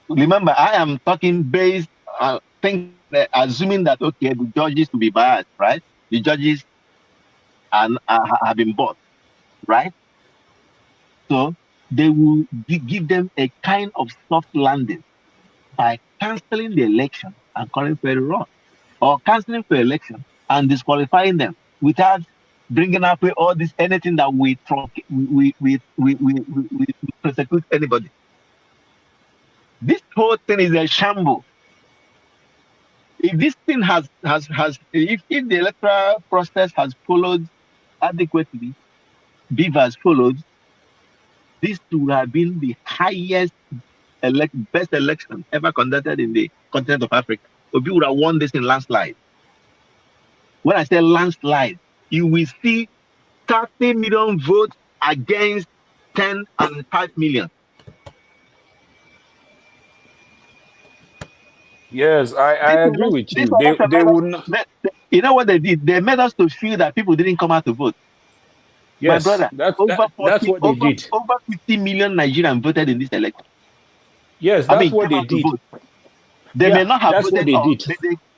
Remember, I am talking based assuming that okay, the judges will be biased, right? The judges have been bought, right? So they will give them a kind of soft landing by canceling the election and calling for a rerun, or canceling for election and disqualifying them without bringing up all this anything that we prosecute anybody. This whole thing is a shambles. If this thing if the electoral process has followed adequately, Beavers followed, this would have been the highest best election ever conducted in the continent of Africa. Obi would have won this in landslide. When I say landslide, you will see 30 million votes against 10 and 5 million. Yes, I agree with you. They would not. You know what they did? They made us to feel that people didn't come out to vote. Yes, my brother, that's what they did. Over 50 million Nigerians voted in this election. Yes, that's what they did. They may not have voted all.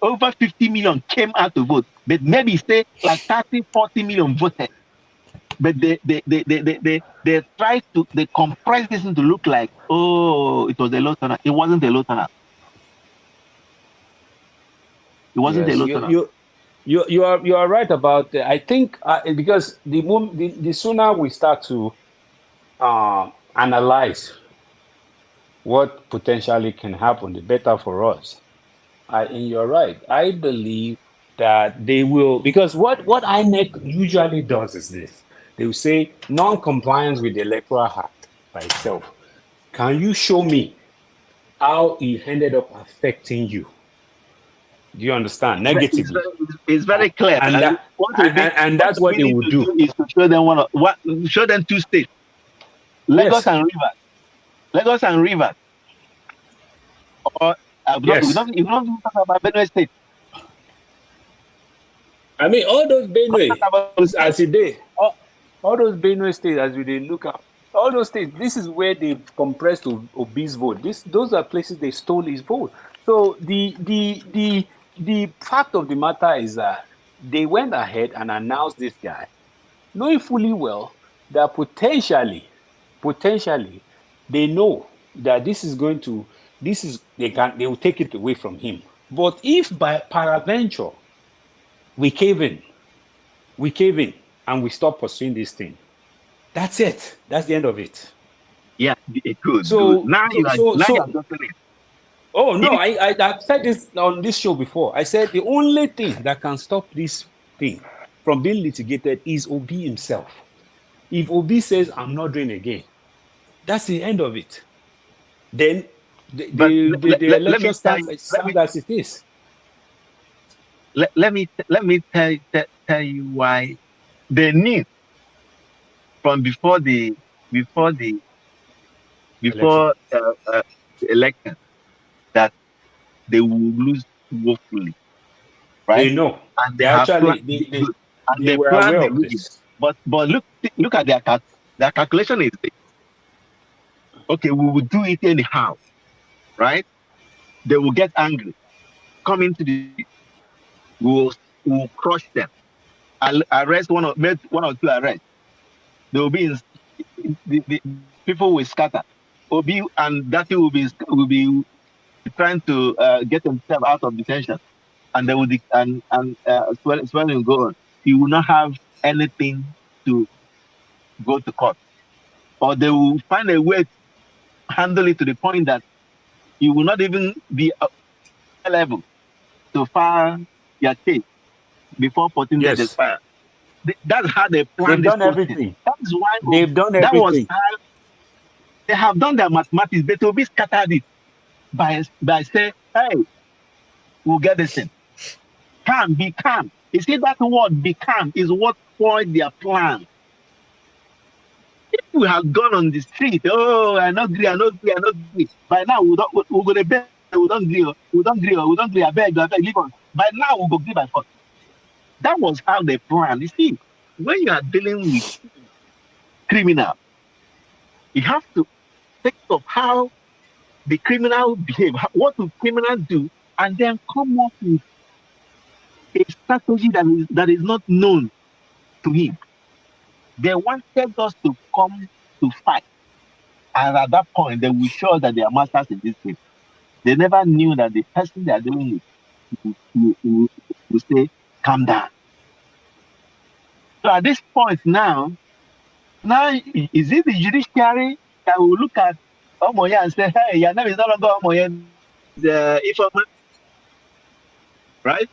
Over 50 million came out to vote, but maybe say like 30, 40 million voted. But they tried to compress this to look like, oh, it was a low turnout. It wasn't a low turnout. It wasn't a low turnout. You are right about that. I think because the sooner we start to analyze what potentially can happen, the better for us. And you're right. I believe that they will, because what INEC usually does is this. They will say non-compliance with the Electoral Act by itself. Can you show me how it ended up affecting you? Do you understand? Negatively. It's very clear. And And that and what that's we what they need will to do. do is to show them show them two states, Lagos Yes. and Rivers. Lagos and Rivers. Or Yes. we don't even talk about Benue State. I mean, all those We don't Benue, talk about state. as a day, all those Benue states, as we they look at, all those states, this is where they've compressed Obi's vote. Those are places they stole his vote. So the fact of the matter is that they went ahead and announced this guy, knowing fully well that potentially, they know that they will take it away from him. But if by paraventure we cave in, and we stop pursuing this thing, that's it. That's the end of it. Yeah, good. So, Now so, so, you are so just it. oh no, If I've said this on this show before. I said the only thing that can stop this thing from being litigated is Obi himself. If Obi says I'm not doing again, that's the end of it. Then but the let me election tell you, stands as it is. let me tell you why they knew from before the Election. before the election that they will lose woefully, right? They know. And they They have planned actually good, and they they were planned aware the of rigging. this. But look at their calculation is this. Okay, we will do it anyhow, right? They will get angry, come into the we will crush them. I'll arrest make one or two arrests. They will be the people will scatter. Obi and Dati will be trying to get themselves out of detention, and they will swelling will go on. You will not have anything to go to court, or they will find a way to handle it to the point that you will not even be level to file your case before 14 days Yes, expire. That's how they plan they've this done whole thing. everything. That's why They've done that was everything. how they have done their mathematics. But to be scattered it by say, hey, we'll get this thing. Calm, be calm. You see that word "be calm" is what spoiled their plan. If we had gone on the street, oh, I not agree, I not agree, I not agree. By now we're gonna beg, we don't agree, we don't agree, we don't agree. I beg, leave us. By now we'll go agree by force. That was how they planned. You see, when you are dealing with criminal, you have to think of how the criminal behave, what will criminal do, and then come up with a strategy that is not known to him. They wanted us to come to fight. And at that point, they will show that they are masters in this game. They never knew that the person they are dealing with will say, calm down. So at this point now is it the judiciary that will look at Omoye and say, hey, your name is no longer Omoye, Ifeoma, right?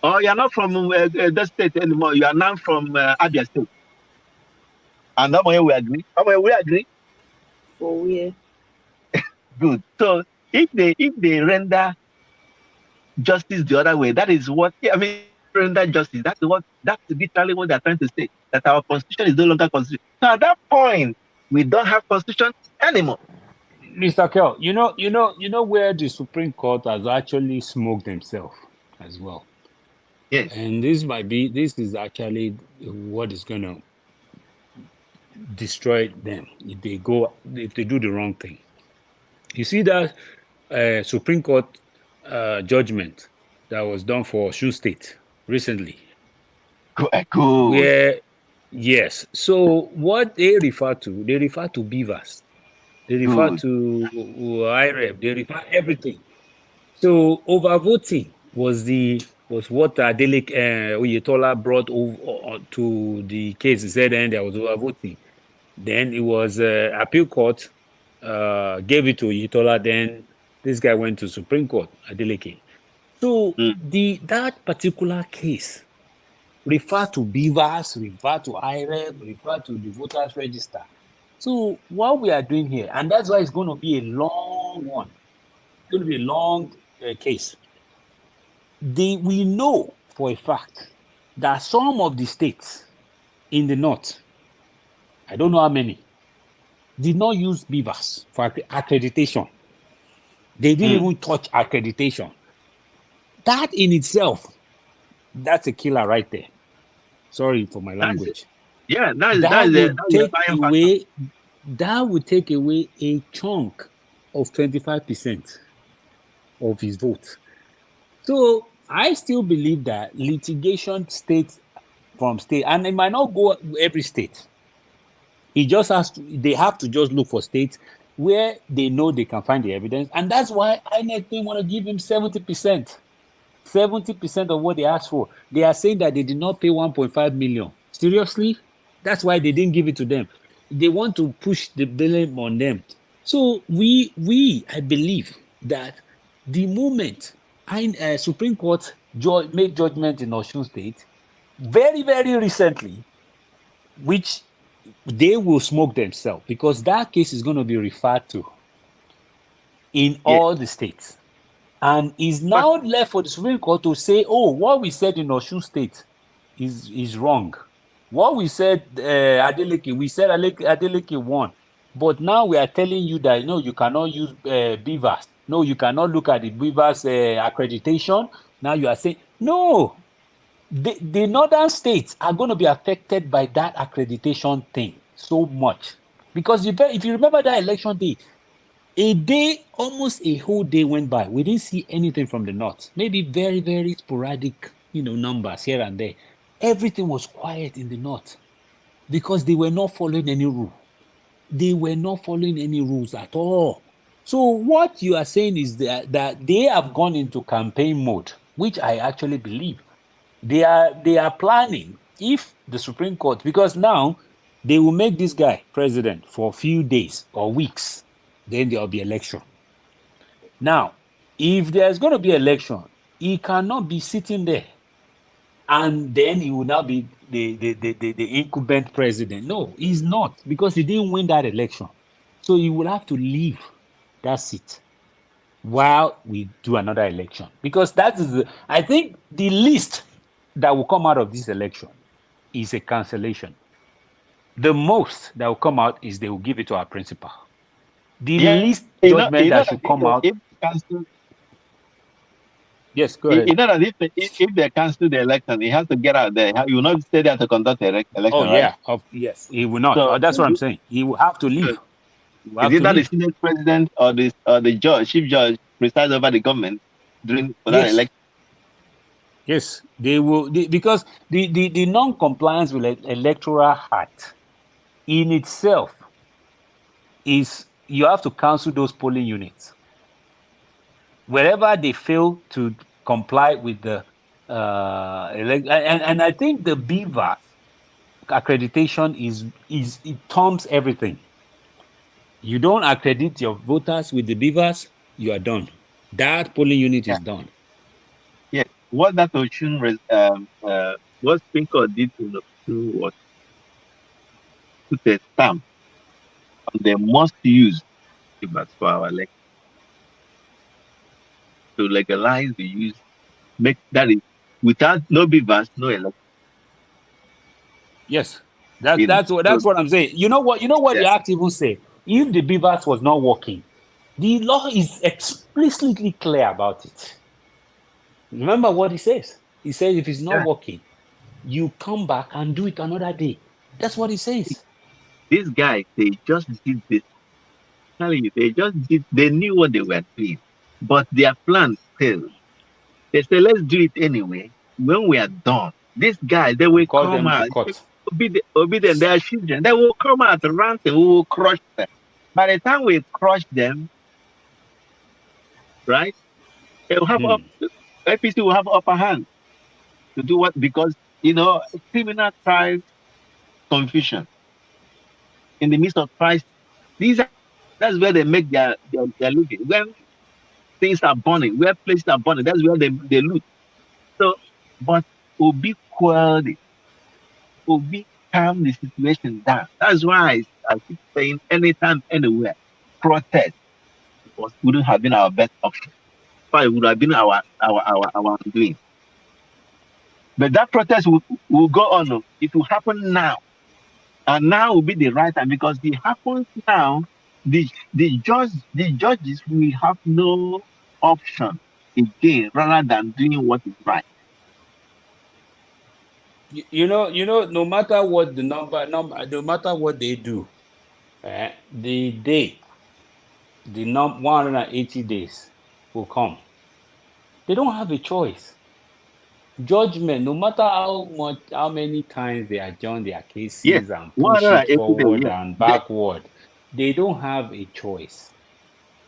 Or you're not from that state anymore. You are now from Abia State. And Omoye will agree. Omoye will agree. For where? Good. So if they render justice the other way, that is what I mean. Render justice. That's literally what they're trying to say. That our constitution is no longer constitution. So at that point, we don't have constitution anymore. Mr. Kell, where the Supreme Court has actually smoked themselves as well. Yes. And this is actually what is going to destroy them if they do the wrong thing. You see that Supreme Court judgment that was done for Osun State recently, Good. where yes, so what they refer to beavers, they refer Good. to IREP, they refer everything. So overvoting was what Oyetola brought over to the case. He said then there was overvoting. Then it was appeal court gave it to Oyetola. Then this guy went to Supreme Court, Adeleke. So that particular case refer to beavers, refer to IREB, refer to the voters register. So what we are doing here, and that's why it's going to be a long one. It's going to be a long case. We know for a fact that some of the states in the north, I don't know how many, did not use beavers for accreditation. They didn't even touch accreditation. That in itself, that's a killer right there. Sorry for my language. That would take away a chunk of 25% of his vote. So I still believe that litigation states from state, and it might not go every state. It just has to, they have to just look for states where they know they can find the evidence. And that's why INEC didn't want to give him 70%. 70% of what they asked for. They are saying that they did not pay 1.5 million. Seriously? That's why they didn't give it to them. They want to push the blame on them. So I believe that the moment Supreme Court made judgment in Osun State, very, very recently, which they will smoke themselves, because that case is going to be referred to in all the states. And is now left for the Supreme Court to say, oh, what we said in Osun State is wrong. What we said, Adeleke, we said Adeleke won. But now we are telling you that, no, you cannot use beavers. No, you cannot look at the beavers accreditation. Now you are saying, no, the northern states are going to be affected by that accreditation thing so much. Because if you remember that election day, a day, almost a whole day went by. We didn't see anything from the north. Maybe very, very sporadic, numbers here and there. Everything was quiet in the north because they were not following any rule. They were not following any rules at all. So what you are saying is that they have gone into campaign mode, which I actually believe. They are planning, if the Supreme Court, because now they will make this guy president for a few days or weeks, then there will be election. Now, if there's going to be election, he cannot be sitting there and then he will now be the incumbent president. No, he's not, because he didn't win that election. So he will have to leave that seat while we do another election, because that is I think the least that will come out of this election is a cancellation. The most that will come out is they will give it to our principal. The least judgment that should come out. Yes, go ahead. You know that if they cancel the election, he has to get out there. He will not stay there to conduct the election. Oh yeah, right? Yes, he will not. So, That's what I'm saying. He will have to leave. Is either the Senate president or the chief judge presides over the government during that election? Yes, they will, because the non-compliance with electoral act in itself is you have to cancel those polling units. Wherever they fail to comply with the and I think the BVAS accreditation it trumps everything. You don't accredit your voters with the BVAS, you are done. That polling unit is done. Yes, what that Oshun what Supreme Court did to was put a stamp on the must use BVAS for our election. To legalize the use, make that is without no BVAS, no election. Yes, that's what I'm saying. You know what the act even say? If the BVAS was not working, the law is explicitly clear about it. Remember what he says? He says if it's not working, you come back and do it another day. That's what he says. These guys, they just did this. I'm telling you, they knew what they were doing, but their plan failed. They said, let's do it anyway. When we are done, these guys, they will come out. Obedient, they are children. They will come out ranting. We will crush them. By the time we crush them, right? They will have APC will have upper hand to do what? Because criminal trials, confusion in the midst of crisis. That's where they make their living. When things are burning, where places are burning, that's where they loot. So, but Obi quelled it. Obi calmed the situation down. That's why I keep saying anytime, anywhere, protest wouldn't have been our best option. But it would have been our doing. But that protest will go on. It will happen now. And now will be the right time because it happens now. The judges will have no option again rather than doing what is right. You know, no matter what the number, no matter what they do, the day, the 180 days will come. They don't have a choice. Judgment, no matter how many times they adjourn their Yes, cases and push it 180 days. forward Yes. and backward, they don't have a choice.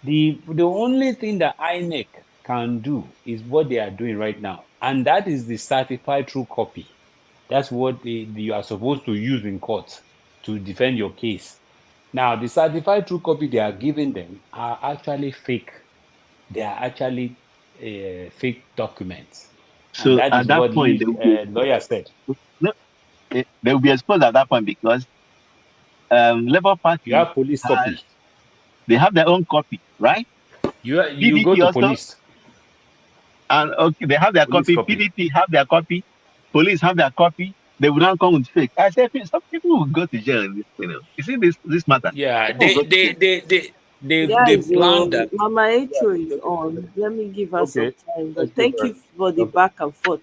The only thing that INEC can do is what they are doing right now, and that is the certified true copy. That's what you are supposed to use in court to defend your case. Now, the certified true copy they are giving them are actually fake. They are actually fake documents. And So that at is that what point, lawyer said. no, they will be exposed at that point because Labour You Party have police has copy. they have their own copy, right? You go PDP to also, police. and okay, they have their Police copy. copy. PDP have their copy. Police have their copy. They will not come with fake. I said some people will go to jail in this. You see this matter. Yeah, People will go to jail. they Guys, planned that. Mama Yeah, Echo is on. Let me give her some okay. time. But Let's give thank her. you for the Okay. back and forth.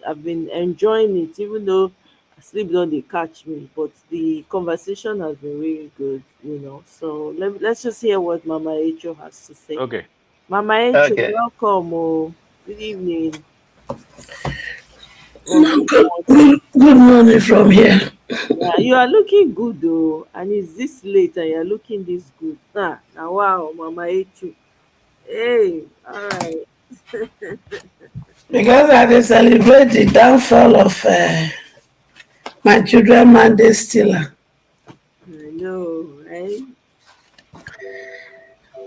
I've been enjoying it, even though sleep don't they catch me. But the conversation has been really good, you know. So let's just hear what Mama Echo has to say. Okay. Mama Echo, Okay. welcome. Oh, good evening. Or No, good good, morning. good, good morning from here. Yeah, you are looking good though, and it's this late and you're looking this good. Ah, now wow, Mama Echo. Hey, all right. Because I dey celebrate the downfall of my children mandate stealer. I know, right?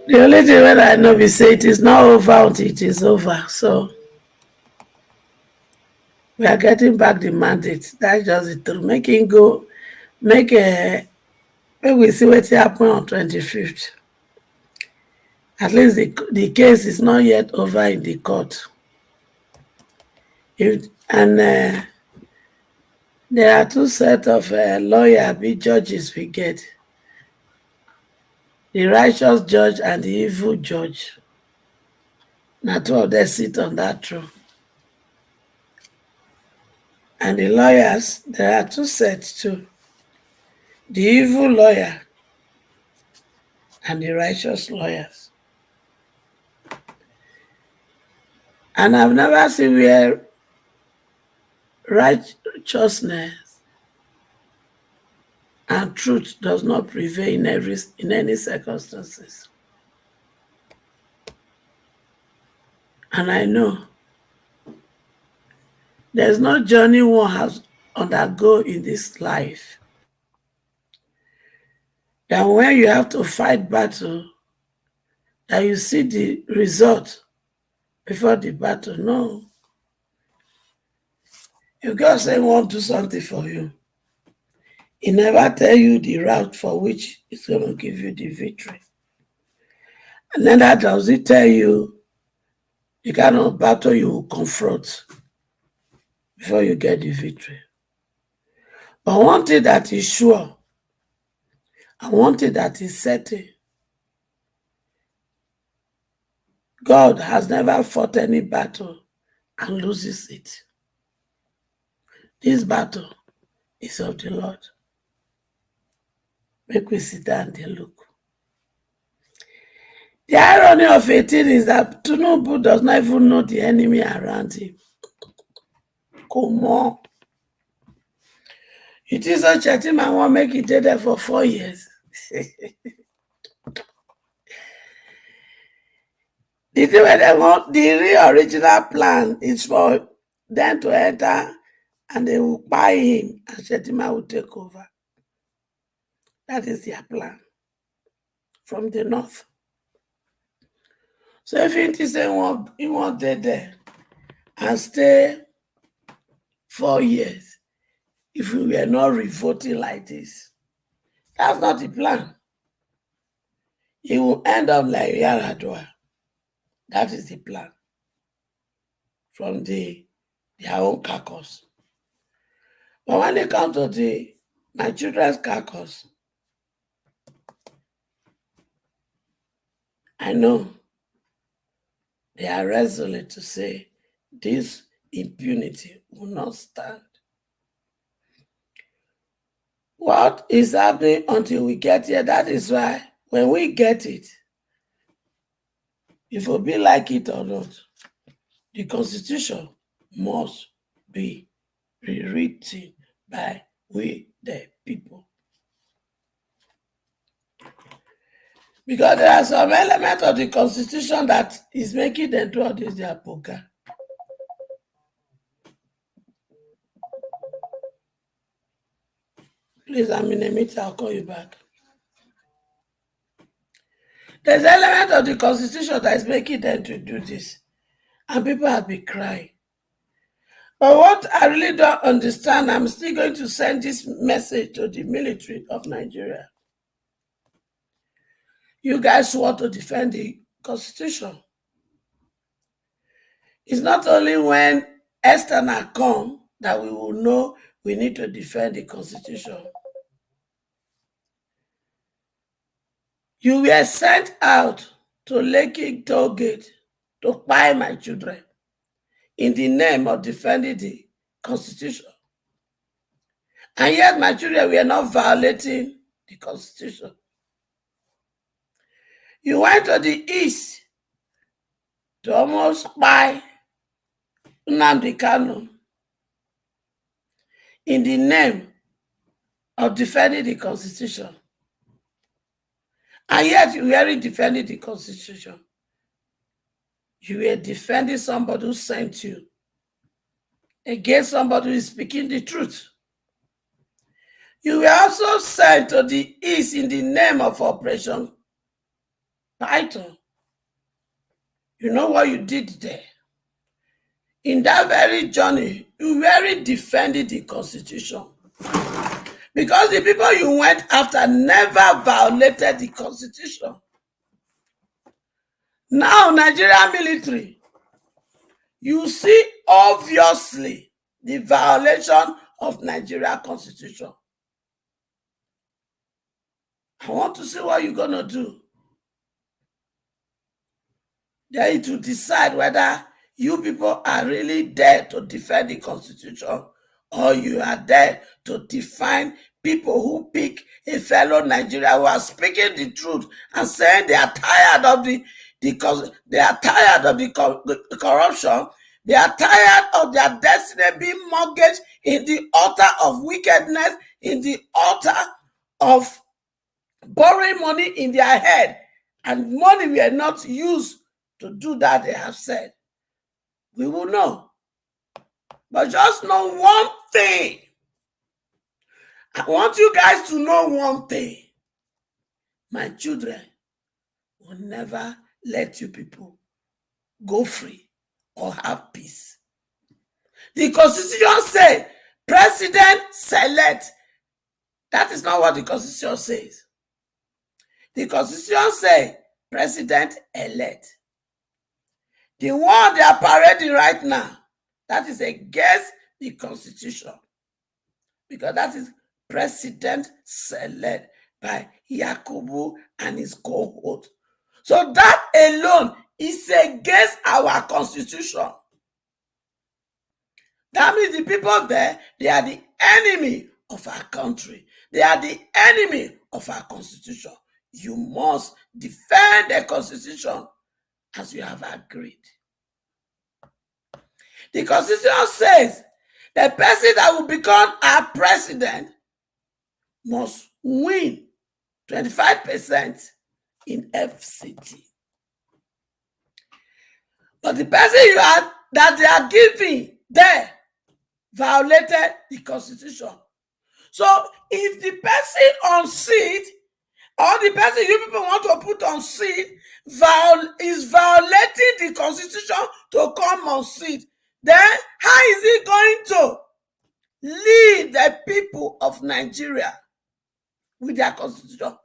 The only thing that I know be say it is not over until it is over. So we are getting back the mandate. That's just the truth. Make him go, make we see what happen on 25th. At least the case is not yet over in the court. And there are two sets of lawyer, be judges we get. The righteous judge and the evil judge. Now two of them sit on that throne. And the lawyers, there are two sets too. The evil lawyer and the righteous lawyers. And I've never seen where righteousness and truth does not prevail in any circumstances. And I know there's no journey one has undergo in this life that when you have to fight battle, that you see the result before the battle. No. If God say want to do something for you, He never tell you the route for which He's going to give you the victory. And neither does He tell you the kind of battle you will confront before you get the victory. But one thing that is sure, and one thing that is certain, God has never fought any battle and loses it. This battle is of the Lord. Make we sit down and look. The irony of it is that Tinubu does not even know the enemy around him. Come on. It is such a thing I want to make it there for 4 years. The thing where they want, the real original plan is for them to enter and they will buy him and Shetima will take over. That is their plan from the north. So if he say he want there and stay 4 years, if we were not revoting like this, that's not the plan. He will end up like Yaradua. That is the plan from their own caucus. But when they come to my children's caucus, I know they are resolute to say this impunity will not stand. What is happening until we get here? That is why when we get it, if we be like it or not, the Constitution must be rewritten by we the people. Because there are some elements of the Constitution that is making them do all this their poker. Please, I'm in a meeting, I'll call you back. There's an element of the Constitution that is making them to do this. And people have been crying. But what I really don't understand, I'm still going to send this message to the military of Nigeria. You guys want to defend the Constitution. It's not only when external come that we will know we need to defend the Constitution. You were sent out to Lekki Toll Gate to buy my children in the name of defending the Constitution. And yet my children were not violating the Constitution. You went to the east to almost buy Nnamdi Kanu in the name of defending the Constitution. And yet you weren't defending the Constitution. You were defending somebody who sent you against somebody who is speaking the truth. You were also sent to the east in the name of Operation Python. You know what you did there? In that very journey, you weren't defending the Constitution. Because the people you went after never violated the Constitution. Now, Nigerian military, you see obviously the violation of Nigeria Constitution. I want to see what you're going to do. Then to decide whether you people are really there to defend the Constitution or you are there to define people who pick a fellow Nigerian who are speaking the truth and saying they are tired of the corruption. They are tired of their destiny being mortgaged in the altar of wickedness, in the altar of borrowing money in their head, and money were not used to do that, they have said. We will know. But just know one thing. I want you guys to know one thing. My children will never let you people go free or have peace. The Constitution says, President select. That is not what the Constitution says. The Constitution says, President elect. The one they are parading right now, that is against the Constitution. Because that is President select by Yakubu and his cohort. So that alone is against our Constitution. That means the people there, they are the enemy of our country. They are the enemy of our Constitution. You must defend the Constitution as you have agreed. The Constitution says the person that will become our president must win 25% in FCT. But the person that they are giving there violated the Constitution. So if the person on seat or the person you people want to put on seat is violating the constitution to come on seat, then how is he going to lead the people of Nigeria with their constitution?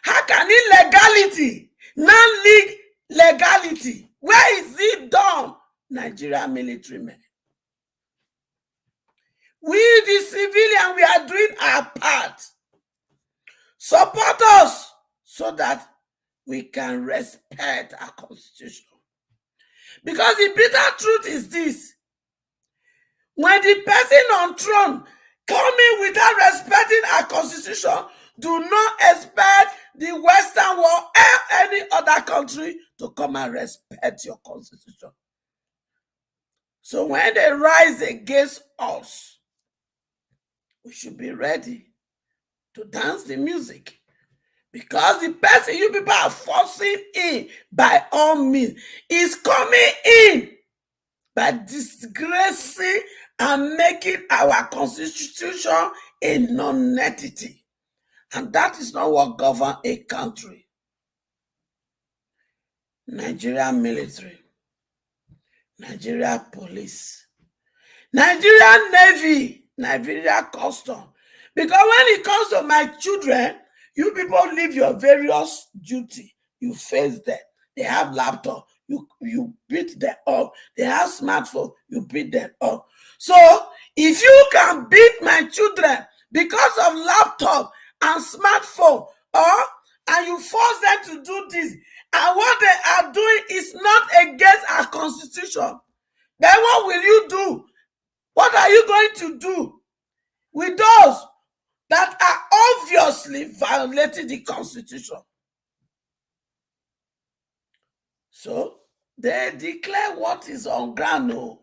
How can illegality now lead legality? Where is it done? Nigerian military men. We, the civilian, we are doing our part. Support us so that we can respect our constitution. Because the bitter truth is this: when the person on throne coming without respecting our constitution, do not expect the Western world or any other country to come and respect your constitution. So when they rise against us, we should be ready to dance the music. Because the person you people are forcing in by all means is coming in by disgracing and making our constitution a non-entity. And that is not what governs a country. Nigerian military, Nigerian police, Nigerian Navy, Nigerian custom. Because when it comes to my children, you people leave your various duty. You face them. They have laptop. You beat them up. They have smartphone. You beat them up. So if you can beat my children because of laptop and smartphone, and you force them to do this, and what they are doing is not against our constitution, then what will you do? What are you going to do with those that are obviously violating the constitution? So they declare what is on ground, no,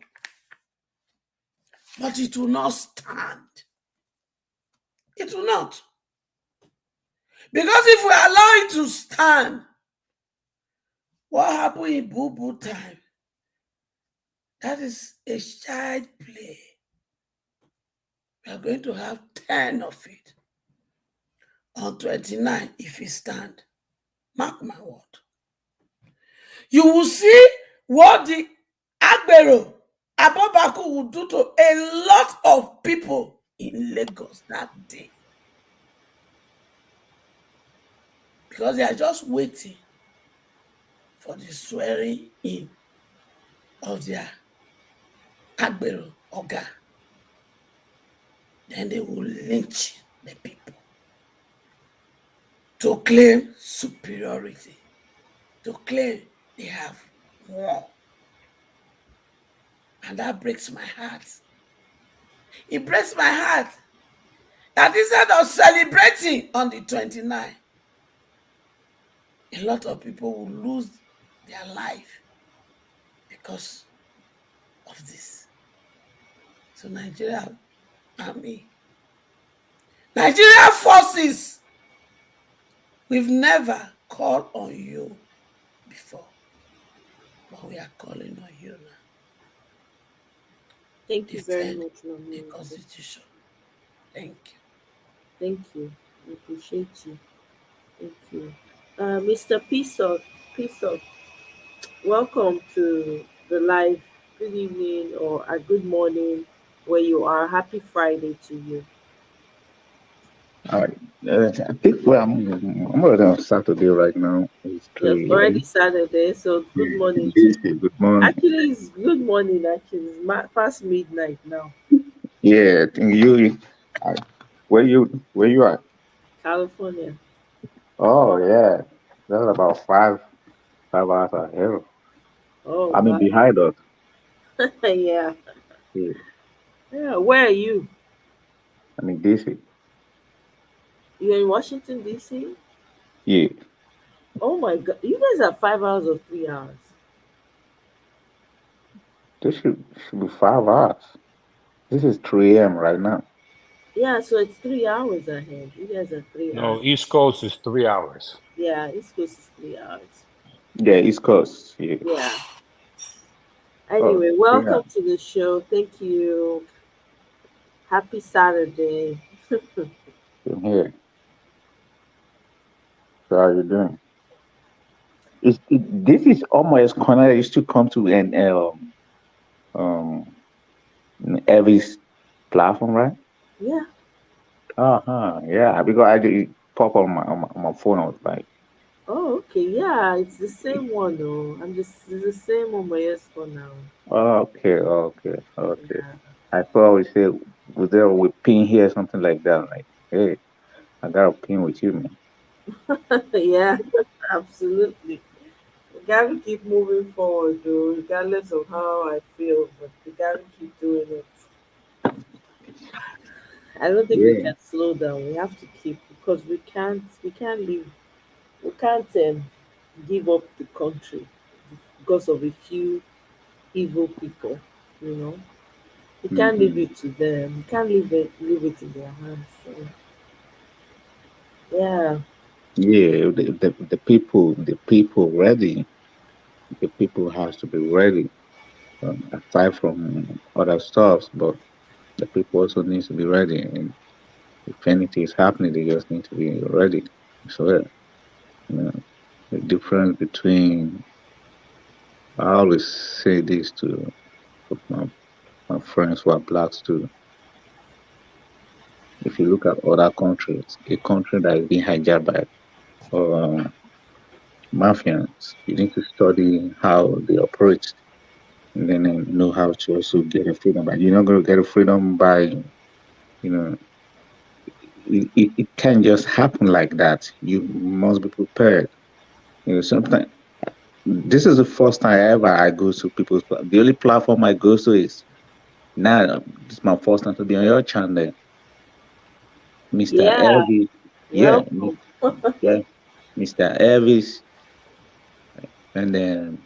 but it will not stand. It will not. Because if we allow it to stand, what happened in Boo Boo time? That is a child play. We are going to have 10 of it on 29 if we stand. Mark my word. You will see what the Agbero Abobaku will do to a lot of people in Lagos that day. Because they are just waiting for the swearing in of their Agbero Oga. Then they will lynch the people to claim superiority, to claim they have won. And that breaks my heart. It breaks my heart that instead of celebrating on the 29th, a lot of people will lose their life because of this. So Nigeria Army, Nigeria forces, we've never called on you before, but we are calling on you now. Thank you very Defend much, the Mami. Constitution. Thank you. Thank you. I appreciate you. Thank you. Mr. Peace of, welcome to the live. Good evening or a good morning where you are. Happy Friday to you. All right. I think I'm already on Saturday right now. It's Yes, 3 already a.m. Saturday, so good Yeah, morning to you. busy. Good morning. Actually, it's good morning. Actually, it's past midnight now. Yeah, I think I, where you at? California. Oh yeah, that's about 5 hours ahead. Oh I mean wow. behind us. Yeah. Yeah, Yeah. Where are you? I mean DC. You're in Washington D.C. Yeah, Oh my God, you guys are 5 hours or 3 hours? this should be 5 hours. This is 3 a.m. right now. Yeah, so it's 3 hours ahead. You guys are 3 hours. No, East Coast is 3 hours. Yeah, East Coast is 3 hours. Yeah, East Coast. Yeah. Yeah. Oh, Anyway, yeah. welcome to the show. Thank you. Happy Saturday. I'm here. So how you doing? This is almost corner that used to come to an um every platform, right? Yeah. Uh-huh. Yeah, because I did pop on my phone. I was like, Oh, okay. Yeah, it's the same one though. It's the same on my S for now. oh, okay, okay, okay. Yeah. I thought we said was there with pin here, something like that. Like, hey, I got a pin with you, man. Yeah, absolutely. We gotta keep moving forward though, regardless of how I feel, but we gotta keep doing it. I don't think we Yeah. can slow down. We have to keep because we can't leave we can't give up the country because of a few evil people, you know. We can't leave Mm-hmm. it to them. We can't leave it in their hands. So yeah. Yeah, the people ready. The people has to be ready. Aside from other stuff, but the people also needs to be ready. And if anything is happening, they just need to be ready. So, yeah, you know, the difference between I always say this to my friends who are blacks too. If you look at other countries, a country that is being hijacked by um, mafians, you need to study how they operate and then know how to also get a freedom. But you're not going to get a freedom by, it can't just happen like that. You must be prepared. Sometimes this is the first time ever I go to people's. The only platform I go to is now. This is my first time to be on your channel, Mr. Yeah. Elvis. Yeah, Welcome. yeah, Mr. Elvis, and then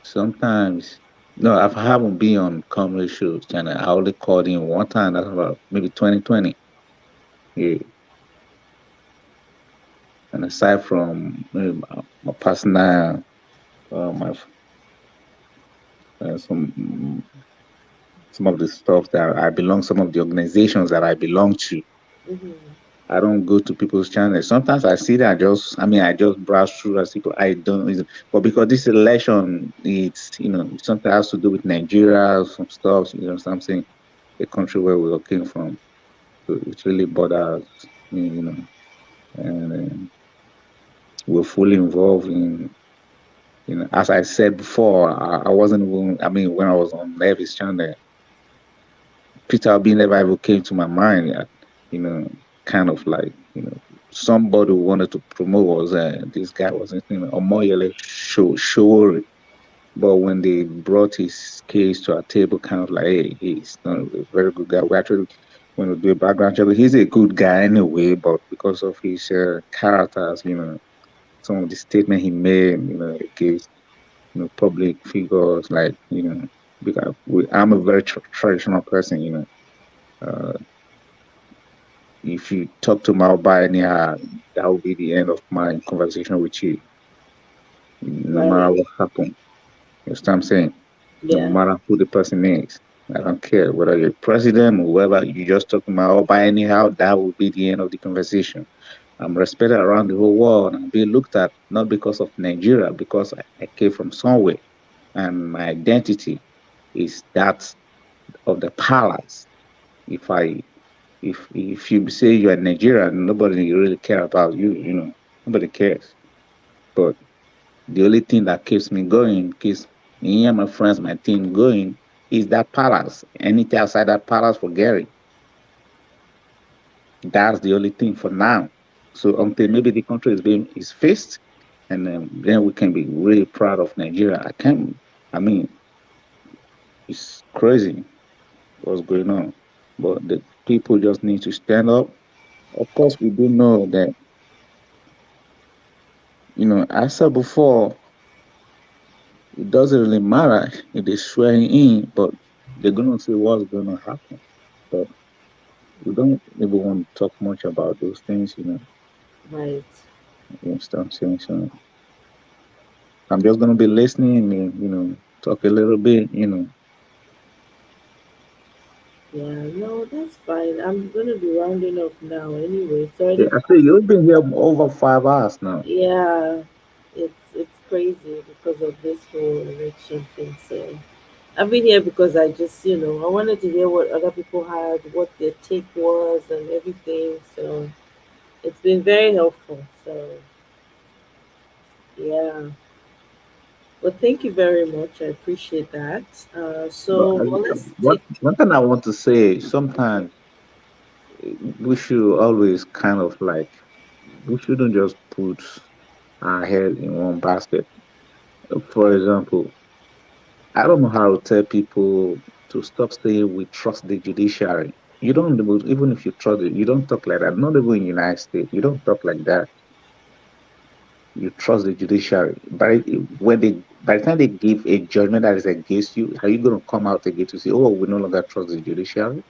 sometimes. No, I haven't been on comedy shows channel. I only called in one time. That's about maybe 2020. Yeah, and aside from maybe my personal, my some of the stuff that I belong, some of the organizations that I belong to. Hmm. I don't go to people's channels. Sometimes I see that I just browse through as people. I don't, but because this election, it's, something has to do with Nigeria, some stuff, something, the country where we all came from. So it really bothers me, and we're fully involved in, as I said before, I wasn't even, when I was on Levis channel, Peter Obi never ever came to my mind. You know, kind of like, somebody who wanted to promote was this guy was Omoyele Showore. But when they brought his case to our table, kind of like, hey, he's not a very good guy. We actually want to do a background check. He's a good guy anyway, but because of his characters, some of the statement he made, against public figures, like because I'm a very traditional person, uh, if you talk to Malba anyhow, that will be the end of my conversation with you, no Right. matter what happens. You know what I'm saying? No Yeah. matter who the person is. I don't care whether you're president or whoever, you just talk to Malba anyhow, that will be the end of the conversation. I'm respected around the whole world and being looked at not because of Nigeria, because I came from somewhere and my identity is that of the palace. If I if you say you're Nigerian, nobody really care about you. Nobody cares. But the only thing that keeps me going, keeps me and my friends, my team going, is that palace. Anything outside that palace, forget it. That's the only thing for now. So until maybe the country is fixed, and then we can be really proud of Nigeria. I can't. I mean, it's crazy what's going on, but the people just need to stand up. Of course, we do know that, I said before, it doesn't really matter if they're swearing in, but they're gonna say what's gonna happen. But we don't even want to talk much about those things, Right. you understand what I'm saying? So I'm just gonna be listening and, talk a little bit, Yeah, no, that's fine. I'm gonna be rounding up now anyway. It's Yeah, already I see past. you've been here over 5 hours now. Yeah, it's crazy because of this whole election thing. So I've been here because I just, I wanted to hear what other people had, what their take was, and everything. So it's been very helpful. So yeah, well, thank you very much. I appreciate that. But Well, let's one, take. one thing I want to say, sometimes we should always kind of like, we shouldn't just put our head in one basket. For example, I don't know how to tell people to stop saying we trust the judiciary. You don't even if you trust it, you don't talk like that. Not even in the United States, you don't talk like that. You trust the judiciary. By the time they give a judgment that is against you, are you going to come out again to say, "Oh, we no longer trust the judiciary"?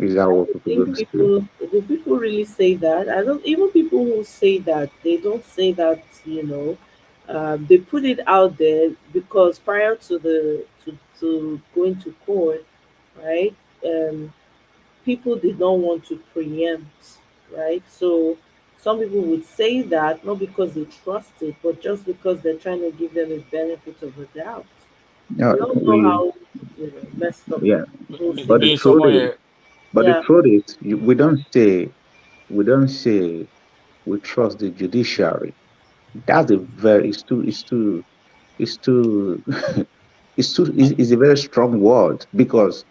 Is that I what don't people are think going to say? people do people really say that. I don't even people who say that they don't say that, they put it out there because prior to to going to court, right? Um, People did not want to preempt, right? So some people would say that not because they trust it, but just because they're trying to give them a benefit of the doubt. No, We all know we how messed up yeah. those But the things. Minister truth is, Moye, but the Yeah, truth is, we don't say we trust the judiciary. That's a very it's too it's a very strong word because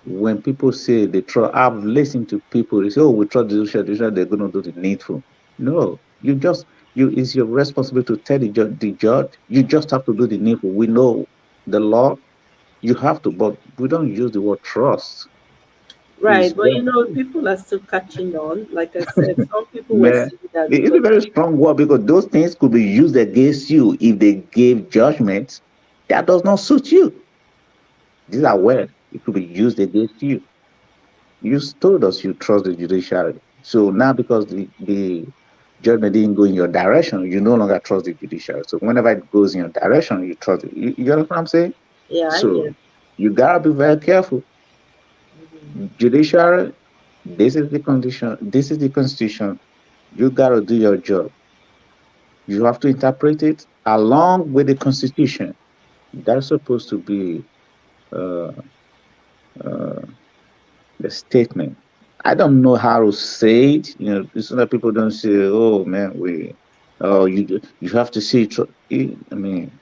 when people say they trust, I've listened to people, they say, "Oh, we trust the judiciary, they're going to do the needful." No, it's your responsibility to tell the judge, you just have to do the needful. We know the law, you have to, but we don't use the word trust. Is right. But people are still catching on. Like I said, some people were man, saying that it's a because very strong word because those things could be used against you if they gave judgment that does not suit you. These are words. It could be used against you. You told us you trust the judiciary. So now, because the judgment didn't go in your direction, you no longer trust the judiciary. So whenever it goes in your direction, you trust it. You understand what I'm saying? yeah, I So hear. you gotta be very careful. Mhm. Judiciary, this is the condition, this is the constitution. You gotta do your job. You have to interpret it along with the constitution. That's supposed to be uh, uh, the statement. I don't know how to say it. So that people don't say, "Oh man, you have to see." I mean,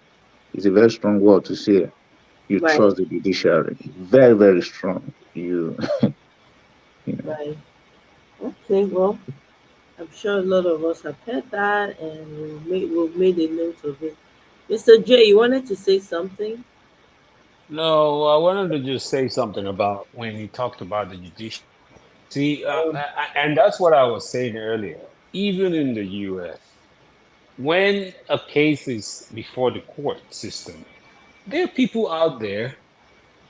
it's a very strong word to say. You Right, trust the judiciary. Very, very strong. You know. right. Okay, well, I'm sure a lot of us have heard that, and we've made a note of it. Mr. J, you wanted to say something? No, I wanted to just say something about when he talked about the judiciary. See, and that's what I was saying earlier. Even in the US, when a case is before the court system, there are people out there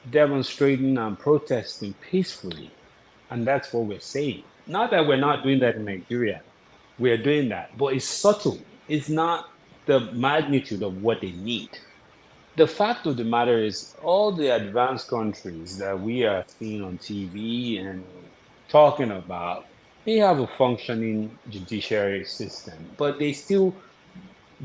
demonstrating and protesting peacefully. And that's what we're saying. Not that we're not doing that in Nigeria. We're doing that, but it's subtle. It's not the magnitude of what they need. The fact of the matter is, all the advanced countries that we are seeing on TV and talking about, they have a functioning judiciary system, but they still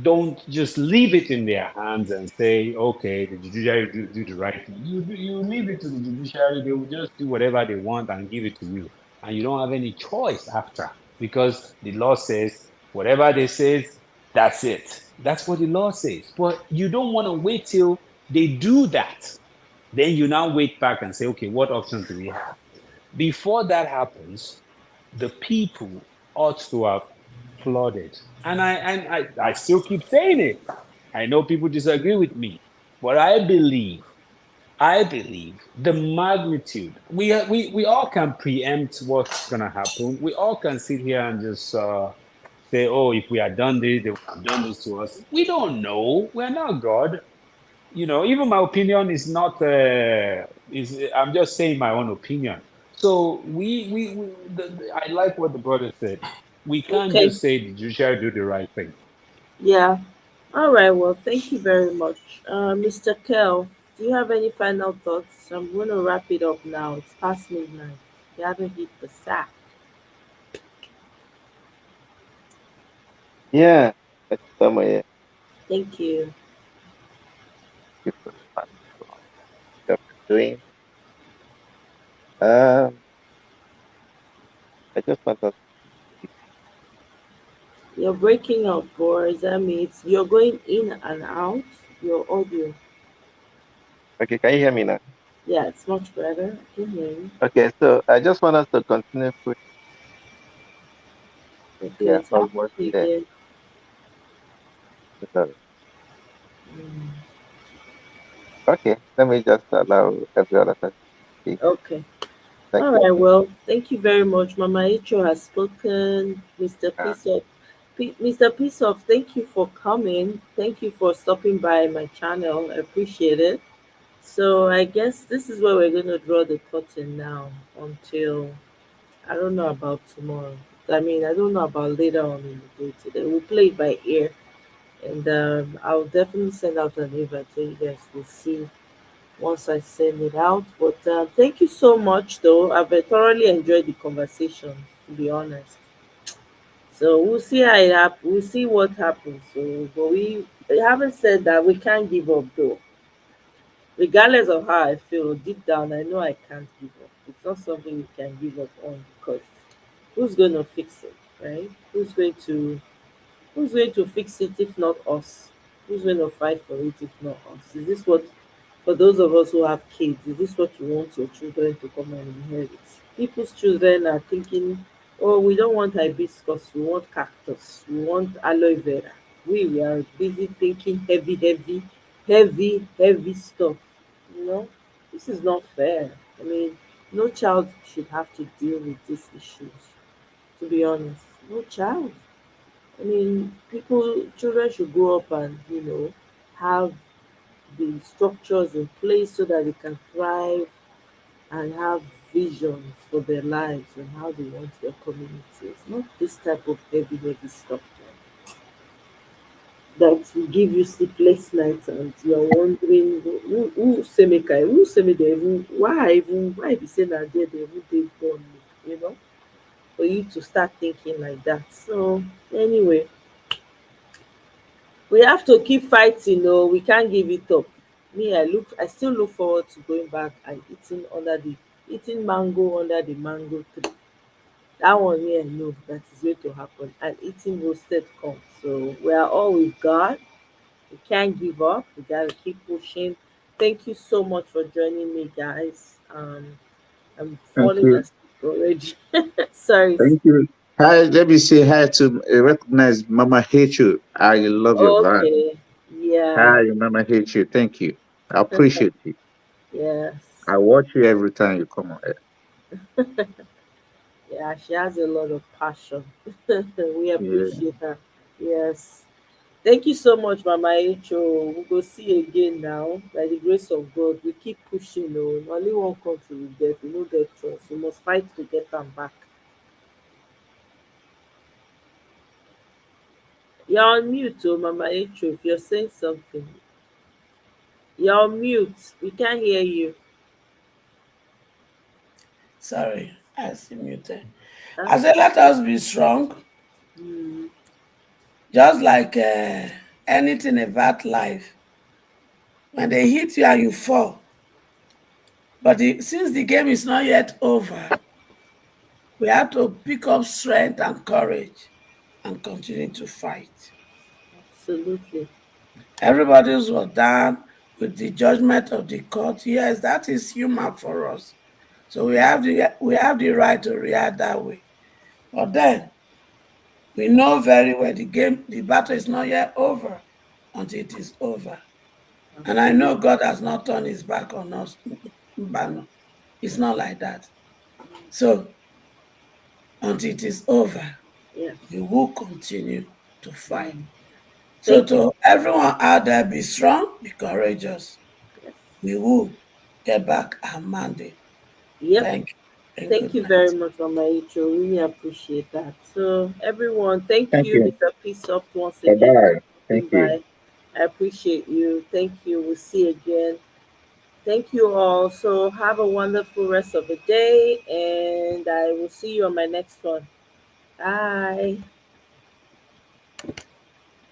don't just leave it in their hands and say, okay, the judiciary do the right thing. You leave it to the judiciary, they will just do whatever they want and give it to you. And you don't have any choice after because the law says whatever they says, that's it. That's what the law says. But you don't want to wait till they do that. Then you now wait back and say, okay, what options do we have? Before that happens, the people ought to have flooded. And I still keep saying it. I know people disagree with me, but I believe the magnitude. We all can preempt what's gonna happen. We all can sit here and just say, "Oh, if we had done this, they would have done this to us." We don't know. We're not God. Even my opinion is not is I'm just saying my own opinion. So I like what the brother said. We can't Okay, just say the judiciary do the right thing. yeah. All right, well, thank you very much. Mr. Kell. Do you have any final thoughts? I'm going to wrap it up now. It's past midnight. You haven't hit the sack. Yeah, it's somewhere. Thank you. You very much for what you've been doing. Um, I just want us to You're breaking up, boys. That means you're going in and out. Your audio. okay, can you hear me now? Yeah, it's much better. I can hear you. Okay, so I just want us to continue pushing. We Okay, are it's almost happening there. again. Sorry. Mm, Okay, let me just allow every other person to speak. okay. Thank All you. right. Well, thank you very much. Mama Icho has spoken. Mr. Uh, Peace Mr. Peace thank you for coming. Thank you for stopping by my channel. I appreciate it. So I guess this is where we're going to draw the curtain now until I don't know about tomorrow. I mean, I don't know about later on in the day today. We'll play it by ear, and I'll definitely send out an invite so you guys will see once I send it out. But thank you so much, though. I've thoroughly enjoyed the conversation, to be honest. So we'll see how it happens. We'll see what happens. So, but we haven't said that we can't give up, though. Regardless of how I feel, deep down, I know I can't give up. It's not something we can give up on because who's going to fix it, right? Who's going to fix it if not us? Who's going to fight for it if not us? Is this what, for those of us who have kids, is this what you want your children to come and inherit? People's children are thinking, oh, we don't want hibiscus, we want cactus, we want aloe vera. We are busy thinking heavy, heavy, heavy, heavy stuff. You know, this is not fair. I mean, no child should have to deal with these issues, to be honest. No child. I mean, children should grow up and, have the structures in place so that they can thrive and have visions for their lives and how they want their communities. Not this type of heavy, heavy stuff that will give you sleepless nights and you're wondering who say make I who say make they even why be say that they even dey born me, for you to start thinking like that. So anyway, we have to keep fighting. No, we can't give it up. I still look forward to going back and eating mango under the mango tree. That one here, I know that is going to happen, and eating roasted corn. So we are all with God. We can't give up. We gotta keep pushing. Thank you so much for joining me, guys. I'm Thank falling you. asleep already. Sorry. Thank you. Hi, let me say hi to recognize Mama Hate. I love your vibe. Okay. Yeah. Hi, Mama Hate. Thank you. I appreciate you. Yes. I watch you every time you come on air. Yeah, she has a lot of passion. We Yeah. appreciate her. Yes. Thank you so much, Mama Echo. We go see you again now. By the grace of God, we keep pushing. Only one country we get. We no get choice. We must fight to get them back. You're on mute, Mama Echo. If you're saying something, you're on mute. We can't hear you. Sorry, I still muted. I That's said, let us be strong, mm, just like anything about life. When they hit you and you fall, but since the game is not yet over, we have to pick up strength and courage and continue to fight. absolutely. Everybody was done with the judgment of the court. Yes, that is human for us. So we have the right to react that way. But then we know very well the battle is not yet over until it is over. And I know Absolutely. God has not turned his back on us. But no, it's not like that. So until it is over, Yes. we will continue to fight. Mm. So Thank you. to everyone out there, be strong, be courageous. Yes. We will get back our mandate. Yep. Thank you and Thank good you very night. much, Mama Icho. Really appreciate that. So, everyone, thank Thank you, you. Mr. Peacesoft, once Bye again for bye. Thank stopping you. by. I appreciate you. Thank you. We'll see you again. Thank you all. So have a wonderful rest of the day, and I will see you on my next one. Bye.